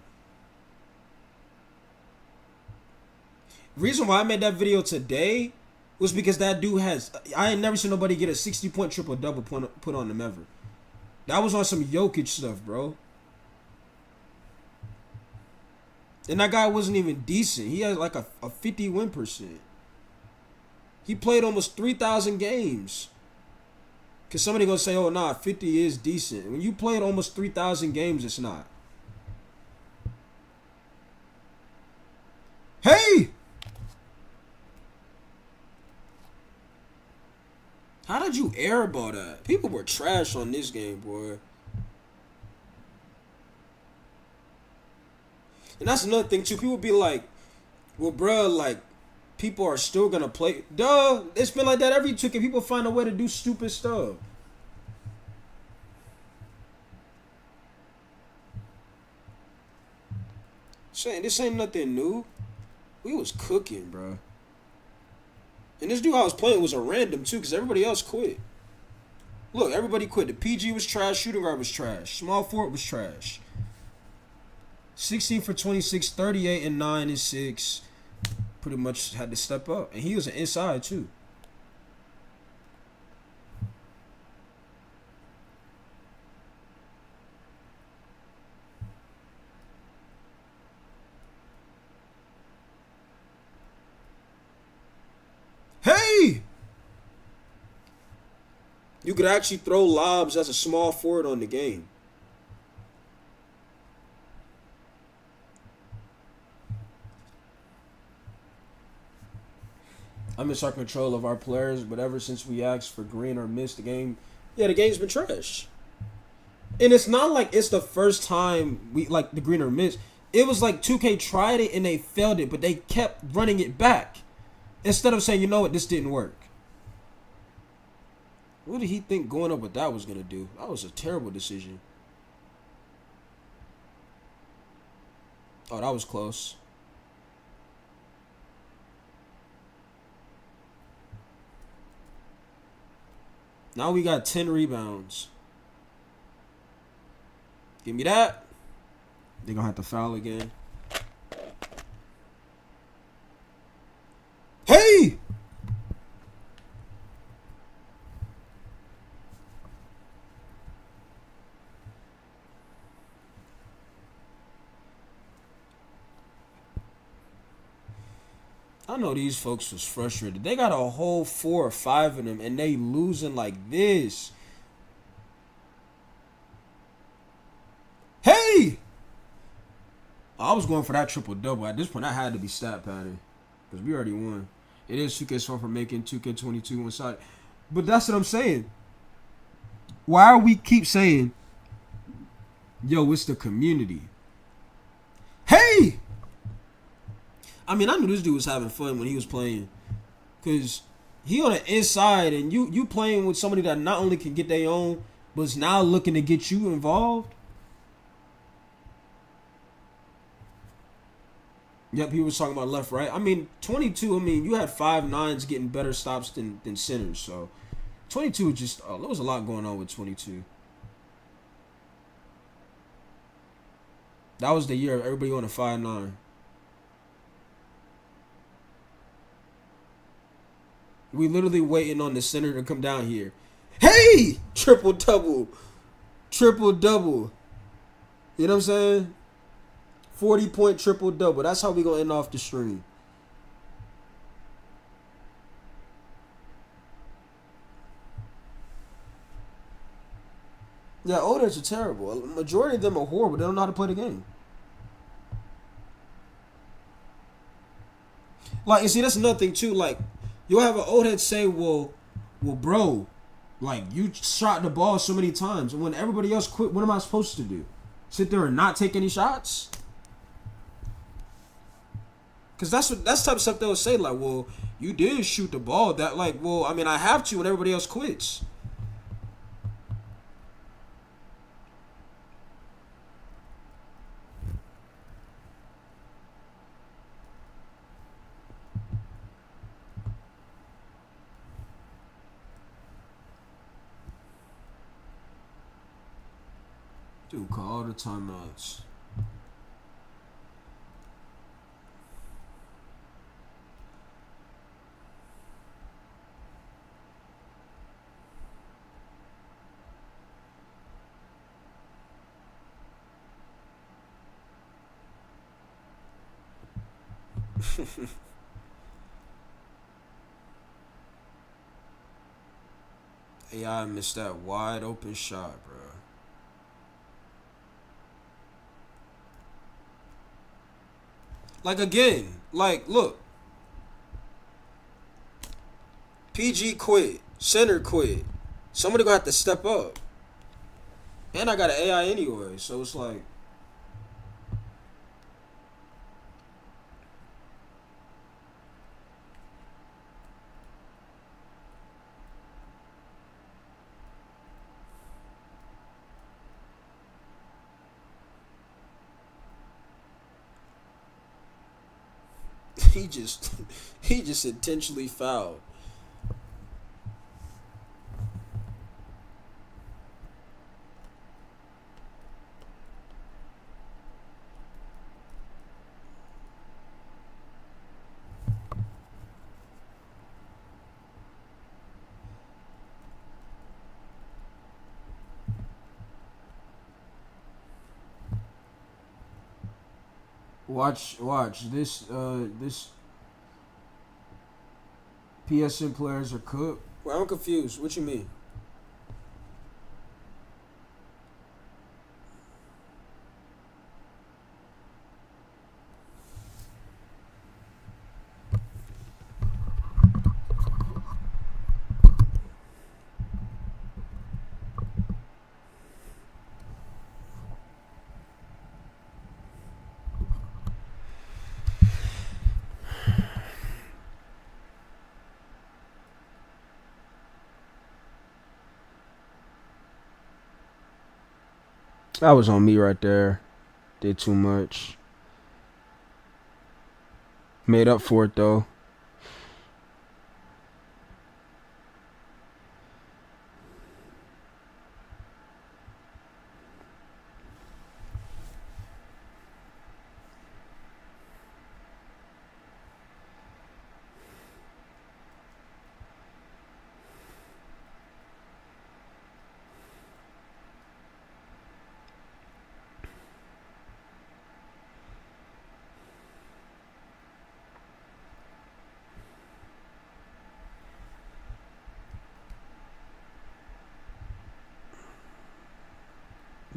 Reason why I made that video today was because that dude I ain't never seen nobody get a 60-point triple-double put on them ever. That was on some Jokic stuff, bro. And that guy wasn't even decent. He had like a 50 win percent. He played almost 3,000 games. Because somebody gonna say, oh, nah, 50 is decent. When you played almost 3,000 games, it's not. Hey! How did you airball that? People were trash on this game, boy. And that's another thing, too. People be like, well, bruh, like, people are still going to play. Duh. It's been like that every 2K. People find a way to do stupid stuff. This ain't nothing new. We was cooking, bro. And this dude I was playing was a random, too, because everybody else quit. Look, everybody quit. The PG was trash. Shooting guard was trash. Small forward was trash. 16 for 26, 38 and 9 and 6. Pretty much had to step up. And he was an inside, too. Hey! You could actually throw lobs as a small forward on the game. I'm in control of our players, but ever since we asked for green or missed the game, the game's been trash. And it's not like it's the first time we like the green or miss. It was like 2K tried it and they failed it, but they kept running it back. Instead of saying, you know what, this didn't work. What did he think going up with that was going to do? That was a terrible decision. Oh, that was close. Now we got 10 rebounds. Give me that. They're going to have to foul again. Hey! I know these folks was frustrated. They got a whole 4 or 5 of them, and they losing like this. Hey! I was going for that triple-double. At this point, I had to be stat padding. Because we already won. It is 2K's fault for making 2K22 one side. But that's what I'm saying. Why are we keep saying, yo, it's the community? Hey! I mean, I knew this dude was having fun when he was playing. Because he on the inside, and you playing with somebody that not only can get their own, but is now looking to get you involved. Yep, he was talking about left, right. I mean, 22, I mean, you had 5'9s getting better stops than centers. So, 22 just, there was a lot going on with 22. That was the year of everybody on a 5'9". We literally waiting on the center to come down here. Hey! Triple-double. Triple-double. You know what I'm saying? 40-point triple-double. That's how we going to end off the stream. Yeah, Odets are terrible. A majority of them are horrible. They don't know how to play the game. Like, you see, that's another thing, too. Like, you'll have an Odette say, well, bro, like, you shot the ball so many times. And when everybody else quit, what am I supposed to do? Sit there and not take any shots? Because that's the type of stuff they'll say, like, well, you did shoot the ball. That, like, well, I mean, I have to when everybody else quits. Dude, call all the timeouts. AI missed that wide open shot, bro. Like again, like look. PG quit. Center quit. Somebody gonna have to step up. And I got an AI anyway, so it's like he just intentionally fouled. Watch this. This PSN players are cooked. Well, I'm confused. What you mean? That was on me right there. Did too much. Made up for it though.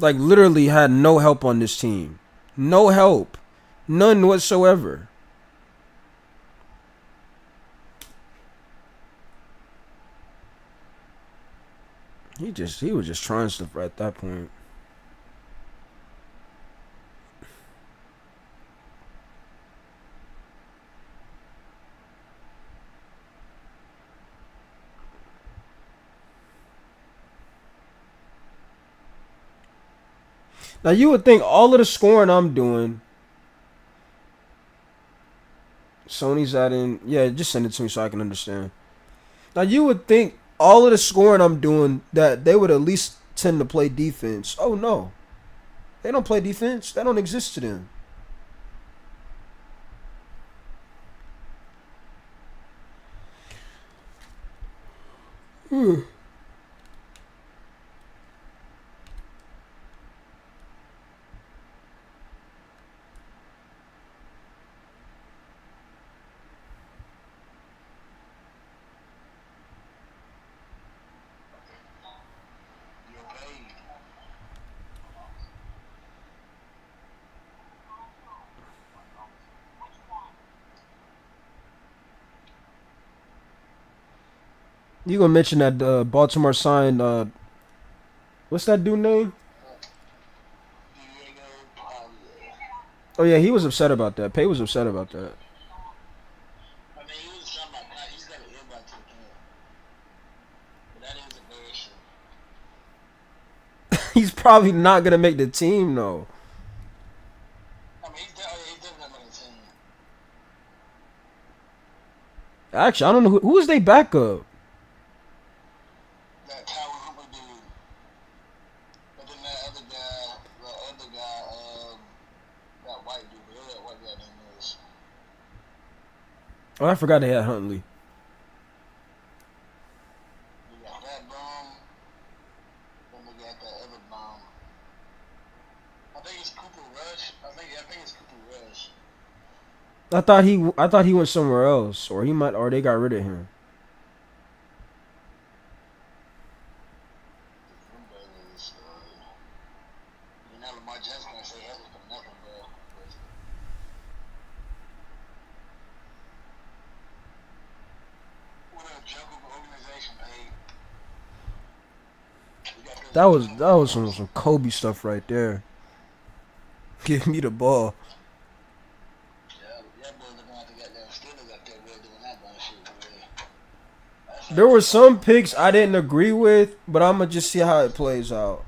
Like literally had no help on this team. No help. None whatsoever. He was just trying stuff right at that point. Now you would think all of the scoring I'm doing, Sony's adding, yeah, just send it to me so I can understand. Now you would think all of the scoring I'm doing that they would at least tend to play defense. Oh no, they don't play defense. That don't exist to them. You gonna mention that Baltimore signed what's that dude name? Oh yeah, he was upset about that. Pay was upset about that. He's probably not gonna make the team though. Actually, I don't know who is they backup. Oh, I forgot they had Huntley. We got that bomb. Then we got that other bomb. I think it's Cooper Rush. I think it's Cooper Rush. I thought he went somewhere else, or they got rid of him. You know, Lamar Jackson gonna say heavy for nothing, bro. What a joke of an organization paid. That was some Kobe stuff right there. Give me the ball. There were some picks I didn't agree with, but I'm gonna just see how it plays out.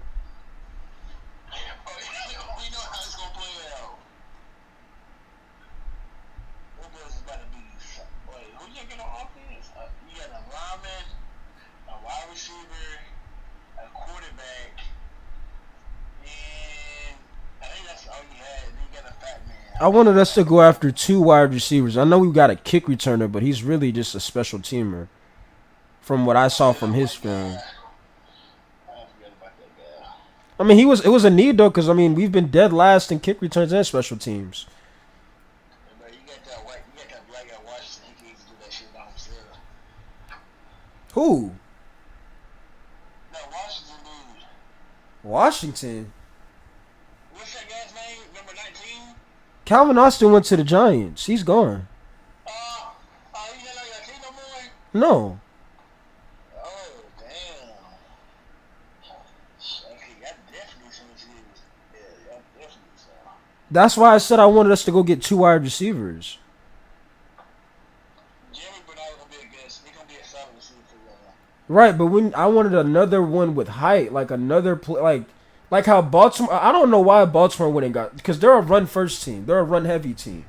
I wanted us to go after 2 wide receivers. I know we got a kick returner, but he's really just a special teamer. From what I saw from his film. I mean, it was a need though, because I mean we've been dead last in kick returns and special teams. Who? Washington. What's that guy's name? Number 19? Calvin Austin went to the Giants. He's gone. No. That's why I said I wanted us to go get 2 wide receivers. Right, but when I wanted another one with height, like another like how Baltimore. I don't know why Baltimore wouldn't got, because they're a run first team. They're a run heavy team.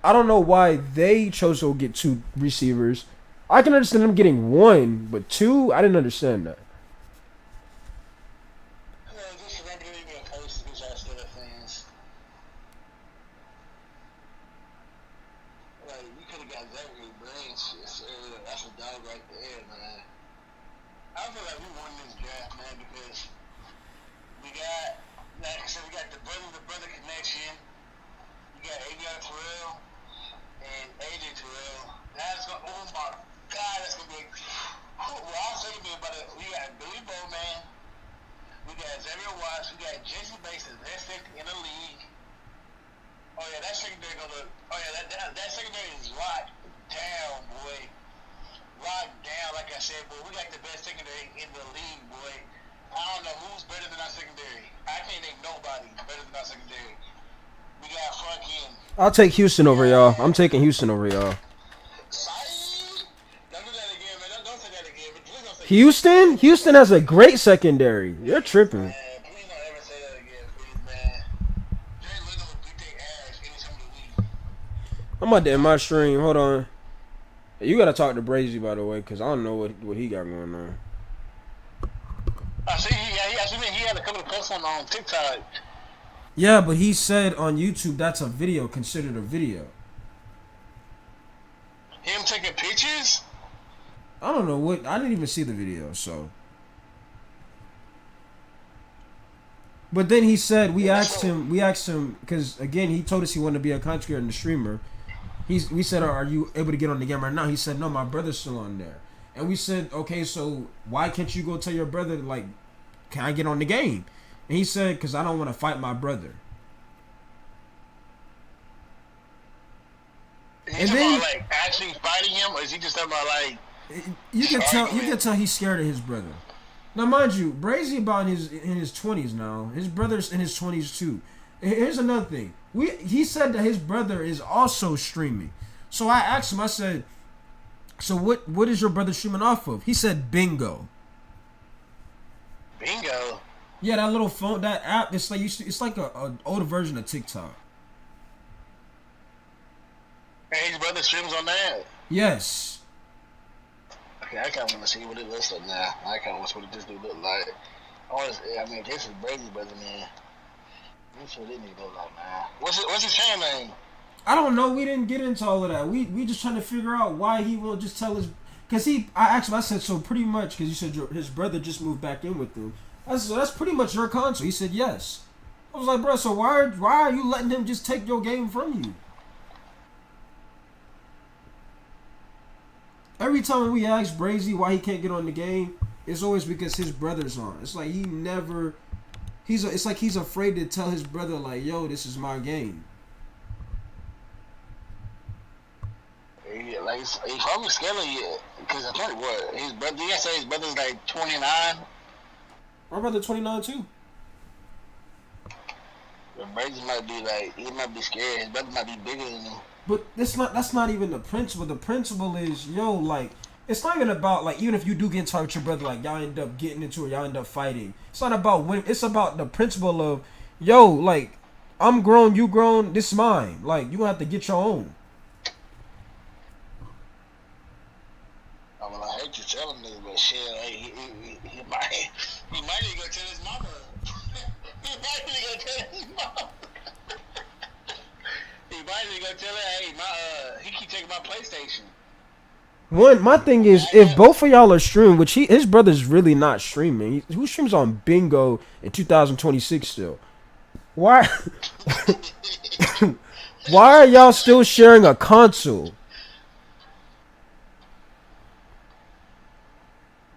I don't know why they chose to get 2 receivers. I can understand them getting 1, but 2, I didn't understand that. I'll take Houston over y'all. I'm taking Houston over y'all. Houston has a great secondary. You're tripping. I'm about to end my stream. Hold on. You gotta talk to Brazy, by the way, because I don't know what he got going on. I see. He had a couple of posts on TikTok. Yeah, but he said on YouTube that's a video, considered a video. Him taking pictures? I don't know what. I didn't even see the video, so. But then he said we asked him because again he told us he wanted to be a content creator and a streamer. We said, are you able to get on the game right now? He said, no, my brother's still on there. And we said, okay, so why can't you go tell your brother, like, can I get on the game? And he said, because I don't want to fight my brother. Is he talking about, like, actually fighting him, or is he just talking about, like, you can tell he's scared of his brother. Now, mind you, Brazy about in his 20s now. His brother's in his 20s too. Here's another thing. He said that his brother is also streaming. So I asked him. I said, "So what is your brother streaming off of?" He said, "Bingo." Bingo. Yeah, that little phone, that app. It's like a older version of TikTok. And his brother streams on that. Yes. Okay, I kind of want to see what it looks like now. I kind of want to see what this dude look like. I mean, this is Brazy brother, man. That's what it need to look like, man. What's his channel name? I don't know. We didn't get into all of that. We just trying to figure out why he won't just tell his. Cause I said so pretty much. Cause you said his brother just moved back in with him. So that's pretty much your console. He said yes. I was like, bro. So why are you letting him just take your game from you? Every time we ask Brazy why he can't get on the game, it's always because his brother's on. It's like it's like he's afraid to tell his brother like, yo, this is my game. Yeah, like he's probably scared of you because I think what his brother. You gotta say his brother's like 29. My brother 29 too. Brazy might be like he might be scared. His brother might be bigger than him. But that's not even the principle. The principle is, yo, like, it's not even about, like, even if you do get into with your brother, like, y'all end up getting into it, y'all end up fighting. It's not about winning. It's about the principle of, yo, like, I'm grown, you grown, this is mine. Like, you gonna have to get your own. I mean, I hate you telling me, but shit, he might need to go tell his mama. He might need to go tell his mama. He might need to go tell her, hey, he keep taking my PlayStation. My thing is, if both of y'all are streaming, which his brother's really not streaming. Who streams on Bingo in 2026 still? Why? Why are y'all still sharing a console?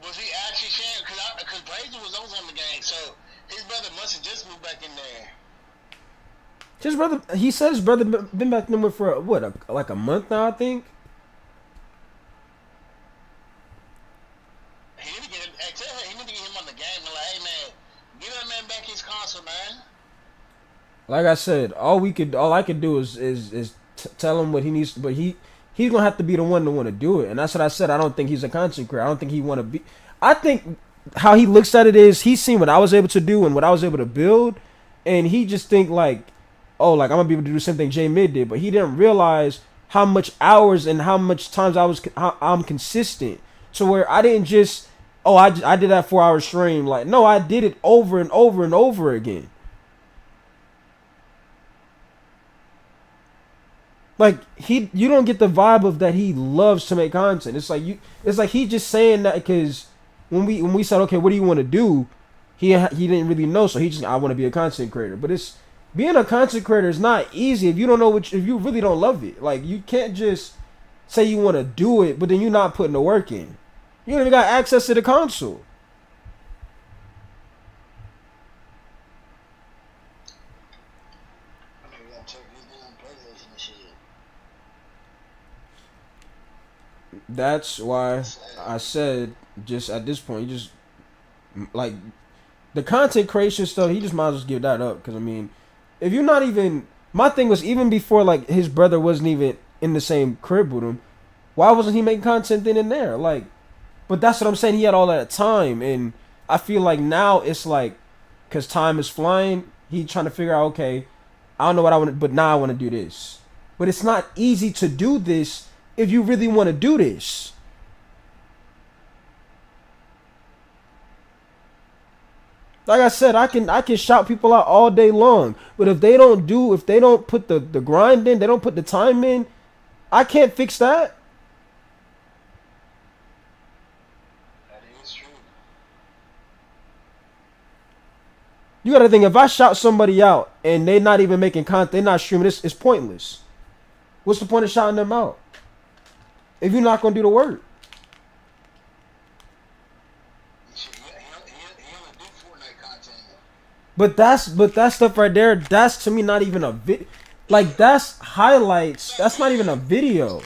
Was he actually sharing? Because Brazy was always on the game, so his brother must have just moved back in there. His brother, he said his brother been back in there for like a month now, I think. He need to get him on the game and like, hey man, give that man back his console, man. Like I said, all I could do is tell him what he needs, but he's gonna have to be the one to want to do it, and that's what I said. I don't think he's a content creator. I don't think he want to be. I think how he looks at it is he's seen what I was able to do and what I was able to build, and he just think like, oh, like I'm gonna be able to do the same thing J Mid did, but he didn't realize how much hours and how much times I'm consistent to where I didn't just, oh, I did that 4-hour stream. Like, no, I did it over and over and over again. Like, you don't get the vibe of that he loves to make content. It's like he just saying that because when we said, okay, what do you want to do? He didn't really know, so I want to be a content creator. But being a content creator is not easy if you don't know if you really don't love it. Like, you can't just say you want to do it, but then you're not putting the work in. You don't even got access to the console. That's why I said, just at this point, you just, like, the content creation stuff, he just might as well give that up. Because, I mean, if you're not even, my thing was, even before, like, his brother wasn't even in the same crib with him, why wasn't he making content then and there? Like, but that's what I'm saying, he had all that time, and I feel like now it's like, because time is flying, he trying to figure out, okay, I don't know what I want to, but now I want to do this. But it's not easy to do this if you really want to do this. Like I said, I can shout people out all day long, but if they don't put the grind in, they don't put the time in, I can't fix that. That is true. You gotta think, if I shout somebody out and they're not even making content, they're not streaming, it's pointless. What's the point of shouting them out if you're not gonna do the work? But that stuff right there, that's to me not even a vid. Like, that's highlights. That's not even a video.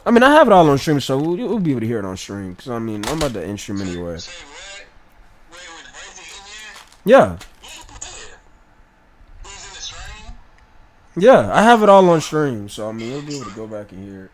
I mean, I have it all on stream, so we'll be able to hear it on stream. Cause I mean, I'm about to end stream anyway. Yeah. Yeah, I have it all on stream, so I mean, you'll be able to go back and hear it.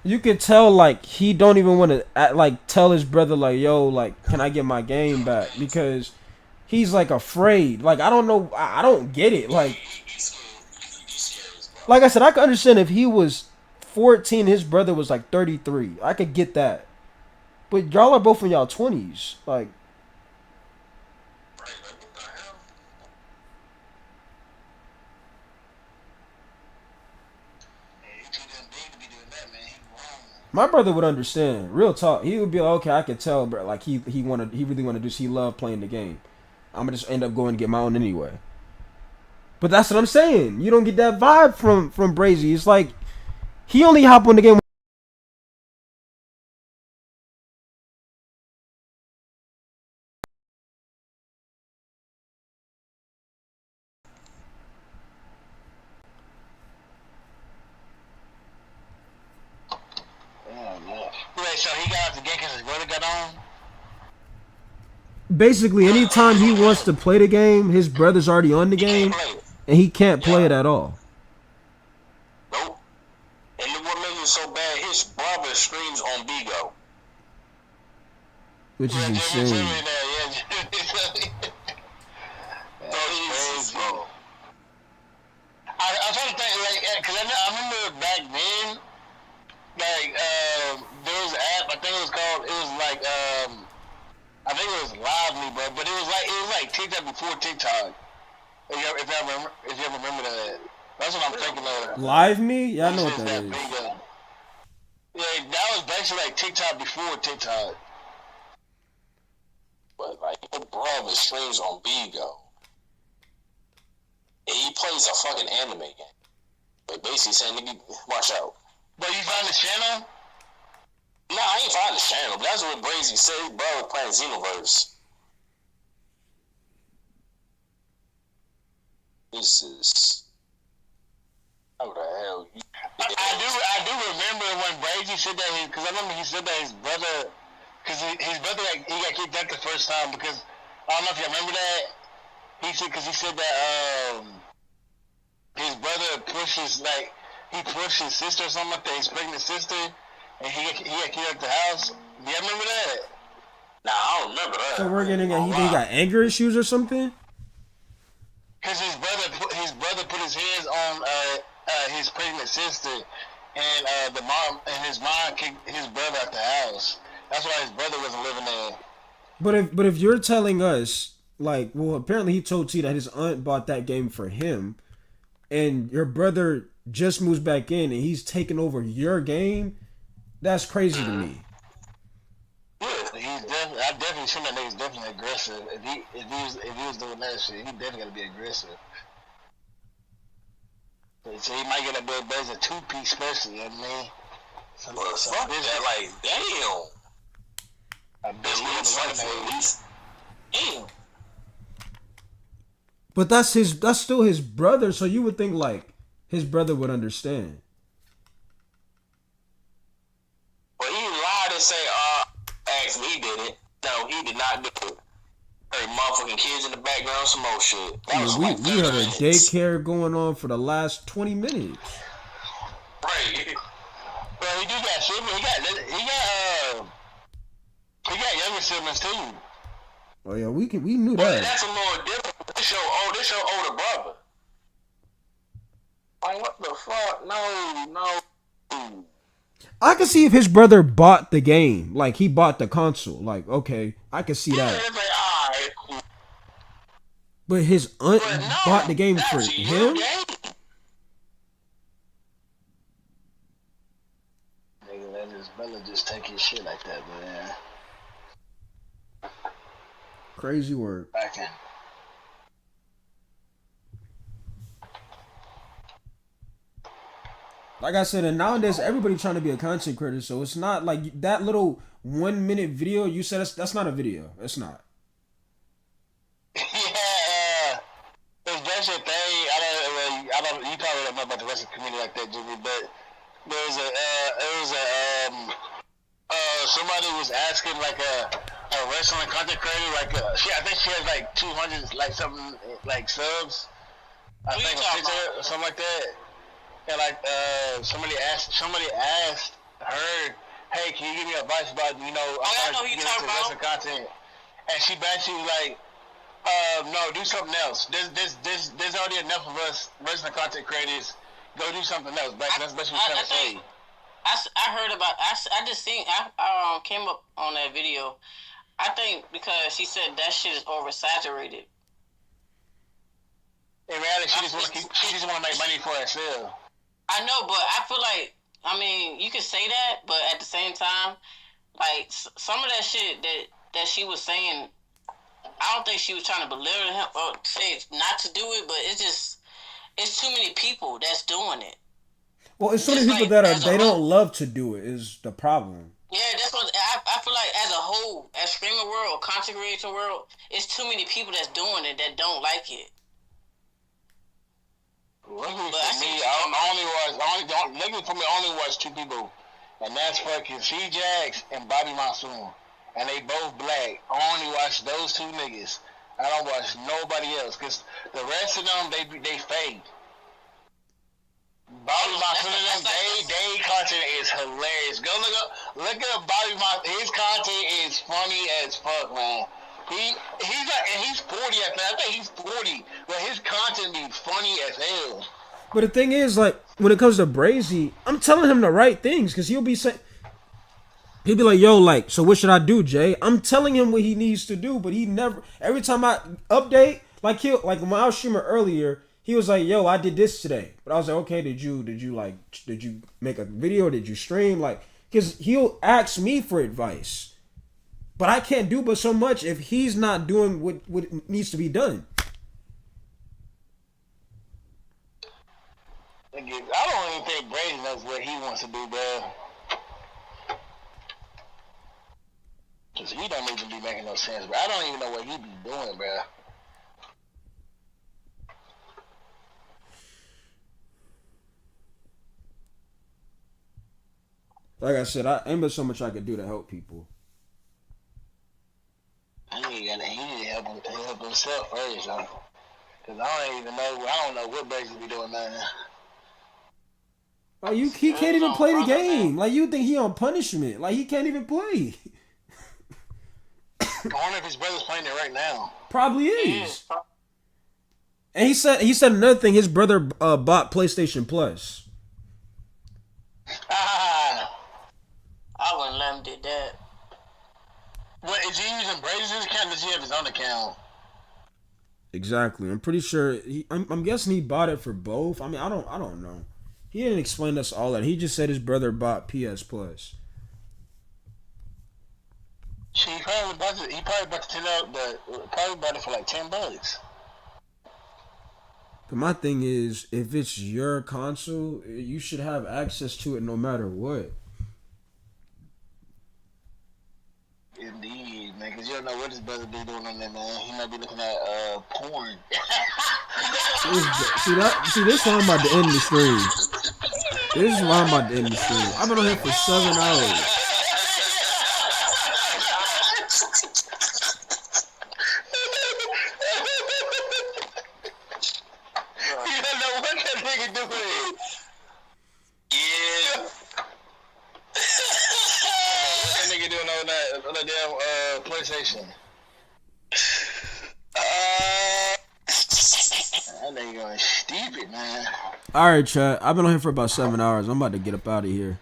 You could tell, like, he don't even want to, like, tell his brother, like, yo, like, can I get my game back? Because he's like afraid. Like I don't know. I don't get it. Like I said, I could understand if he was 14, his brother was like 33. I could get that. But y'all are both in y'all 20s. Like. My brother would understand. Real talk. He would be like, okay, I could tell, bro. Like he really wanted to do. He loved playing the game. I'm gonna just end up going to get my own anyway. But that's what I'm saying. You don't get that vibe from Brazy. It's like he only hop on the game. Wait, so he got out the game because his brother got on? Basically, anytime he wants to play the game, his brother's already on the game, and he can't play it at all. Nope. And what makes it so bad, his brother streams on Bigo. Which is insane. I'm trying to think, like, because I remember back then, like, there was an app, I think it was called, it was like, I think it was Live.Me, bro, but it was like TikTok before TikTok. If you ever remember that. That's what I'm thinking of. Live.Me? Yeah, I know what that is. Yeah, that was basically like TikTok before TikTok. But like your brother streams on Bigo. And he plays a fucking anime game. Like basically saying, nigga, watch out. But you found his channel? Nah, I ain't find his channel, but that's what Brazy said. His brother was playing Xenoverse. This is... How the hell you... I do remember when Brazy said that, because I remember he said that his brother, because his brother, like, he got kicked out the first time, because, I don't know if you remember that, he said, because he said that, his brother pushes, like, he pushed his sister or something like that, his pregnant sister, and he got kicked out the house. Do you remember that? Nah, I don't remember that. So we're getting he got anger issues or something? Because his brother put his hands on his pregnant sister, and his mom kicked his brother out the house. That's why his brother wasn't living there. But if you're telling us, like, well, apparently he told T that his aunt bought that game for him, and your brother just moves back in and he's taking over your game, that's crazy to me. Yeah, I definitely seen that nigga's definitely aggressive. If he was doing that shit, he definitely gotta be aggressive. So he might get a bit, but it's a 2-piece special, you know what I mean? Well, fuck that, like, damn. A bitch at least. Damn. But that's still his brother, so you would think like his brother would understand. Well, he lied and say, actually he did it. No, he did not do it. Heard motherfucking kids in the background, some more shit. We heard a daycare going on for the last 20 minutes. Right. Well, he do got siblings. He got younger siblings too. Oh yeah, we knew that. That's a little different. This your older brother. Like what the fuck? No. I can see if his brother bought the game, like he bought the console. Like okay, I can see that. It's like, alright, cool. But his aunt bought the game for him. Nigga, let his brother just take his shit like that, man. Crazy word. Back in. Like I said, and nowadays everybody trying to be a content creator, so it's not like that little 1 minute video you said that's not a video. It's not. Yeah, that's your thing. I don't. You probably don't know about the rest of the community like that, Jimmy. But somebody was asking like a wrestling content creator, like I think she has like 200 like something like subs. I think on TikTok or something like that. And like somebody asked her, hey, can you give me advice about I'm trying to get into wrestling content? And she basically like No, do something else. There's already enough of us wrestling content creators. Go do something else. That's what you're trying to say. I heard about. I just seen. I came up on that video. I think because she said that shit is oversaturated. In reality, she just want to make money for herself. I know, but I feel like, I mean, you can say that, but at the same time, like some of that shit that she was saying, I don't think she was trying to belittle him or say not to do it, but it's too many people that's doing it. Well, it's so many people that they don't love to do it is the problem. Yeah, that's what I feel like. As a whole, as streamer world, content creator world, it's too many people that's doing it that don't like it. Luckily for me, I only watch two people, and that's fucking C-Jax and Bobby Monsoon, and they both black. I only watch those two niggas. I don't watch nobody else, cause the rest of them they fake. Bobby Monsoon and them, they content is hilarious. Go look up Bobby Monsoon. His content is funny as fuck, man. He's 40 I think he's 40, but his content be funny as hell. But the thing is, like, when it comes to Brazy, I'm telling him the right things, because he'll be like, yo, like, so what should I do, Jay? I'm telling him what he needs to do, but he never, every time I update, like when I was streaming earlier, he was like, yo, I did this today. But I was like, okay, did you make a video? Did you stream? Like, because he'll ask me for advice. But I can't do but so much if he's not doing what needs to be done. I don't even think Brady knows what he wants to do, bro. Cause he don't even be making no sense, bro. I don't even know what he be doing, bro. Like I said, I ain't but so much I could do to help people. He need to help himself first, though. Cause I don't know what Brady be doing now. Like he can't even play the game. Like you think he on punishment? Like he can't even play. I wonder if his brother's playing it right now. Probably is. And he said another thing. His brother bought PlayStation Plus. I wouldn't let him do that. What is he using Brady's account? Or does he have his own account? Exactly. I'm pretty sure. I'm guessing he bought it for both. I mean, I don't know. He didn't explain us all that. He just said his brother bought PS Plus. He probably bought it for like $10. But my thing is, if it's your console, you should have access to it no matter what. Indeed, man, because you don't know what his brother be doing on there, man. He might be looking at porn. See, this is why I'm about to end the stream. This is why I'm about to end the stream. I've been on here for 7 hours. You don't know what that nigga doing. Yeah. What that nigga doing on that damn PlayStation? That nigga going stupid, man. Alright, chat. I've been on here for about 7 hours. I'm about to get up out of here.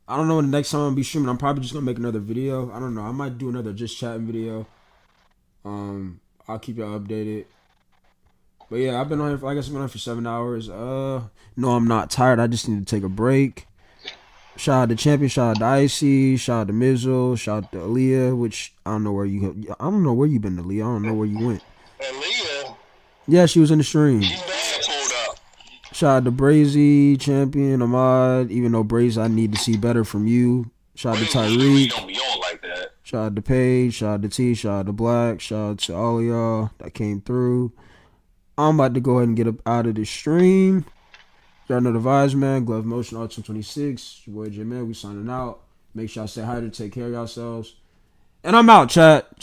I don't know when the next time I'm gonna be streaming. I'm probably just gonna make another video. I don't know. I might do another just chatting video. I'll keep y'all updated. But yeah, I've been on here for, I guess I've been on here for 7 hours. No, I'm not tired. I just need to take a break. Shout out to Champion, shout out to Icy, shout out to Mizzle, shout out to Aaliyah, which I don't know where you been, Aaliyah. I don't know where you went. Aaliyah? Yeah, she was in the stream. She's bad pulled up. Shout out to Brazy, Champion, Ahmad. Even though Brazy, I need to see better from you. Shout out to Tyreek. Don't be on like that. Shout out to Paige, shout out to T, shout out to Black, shout out to all of y'all that came through. I'm about to go ahead and get up out of the stream. Y'all know the vibes, man. Glove Motion, R226. Your boy J-Man, we signing out. Make sure y'all stay hydrated, take care of yourselves. And I'm out, chat.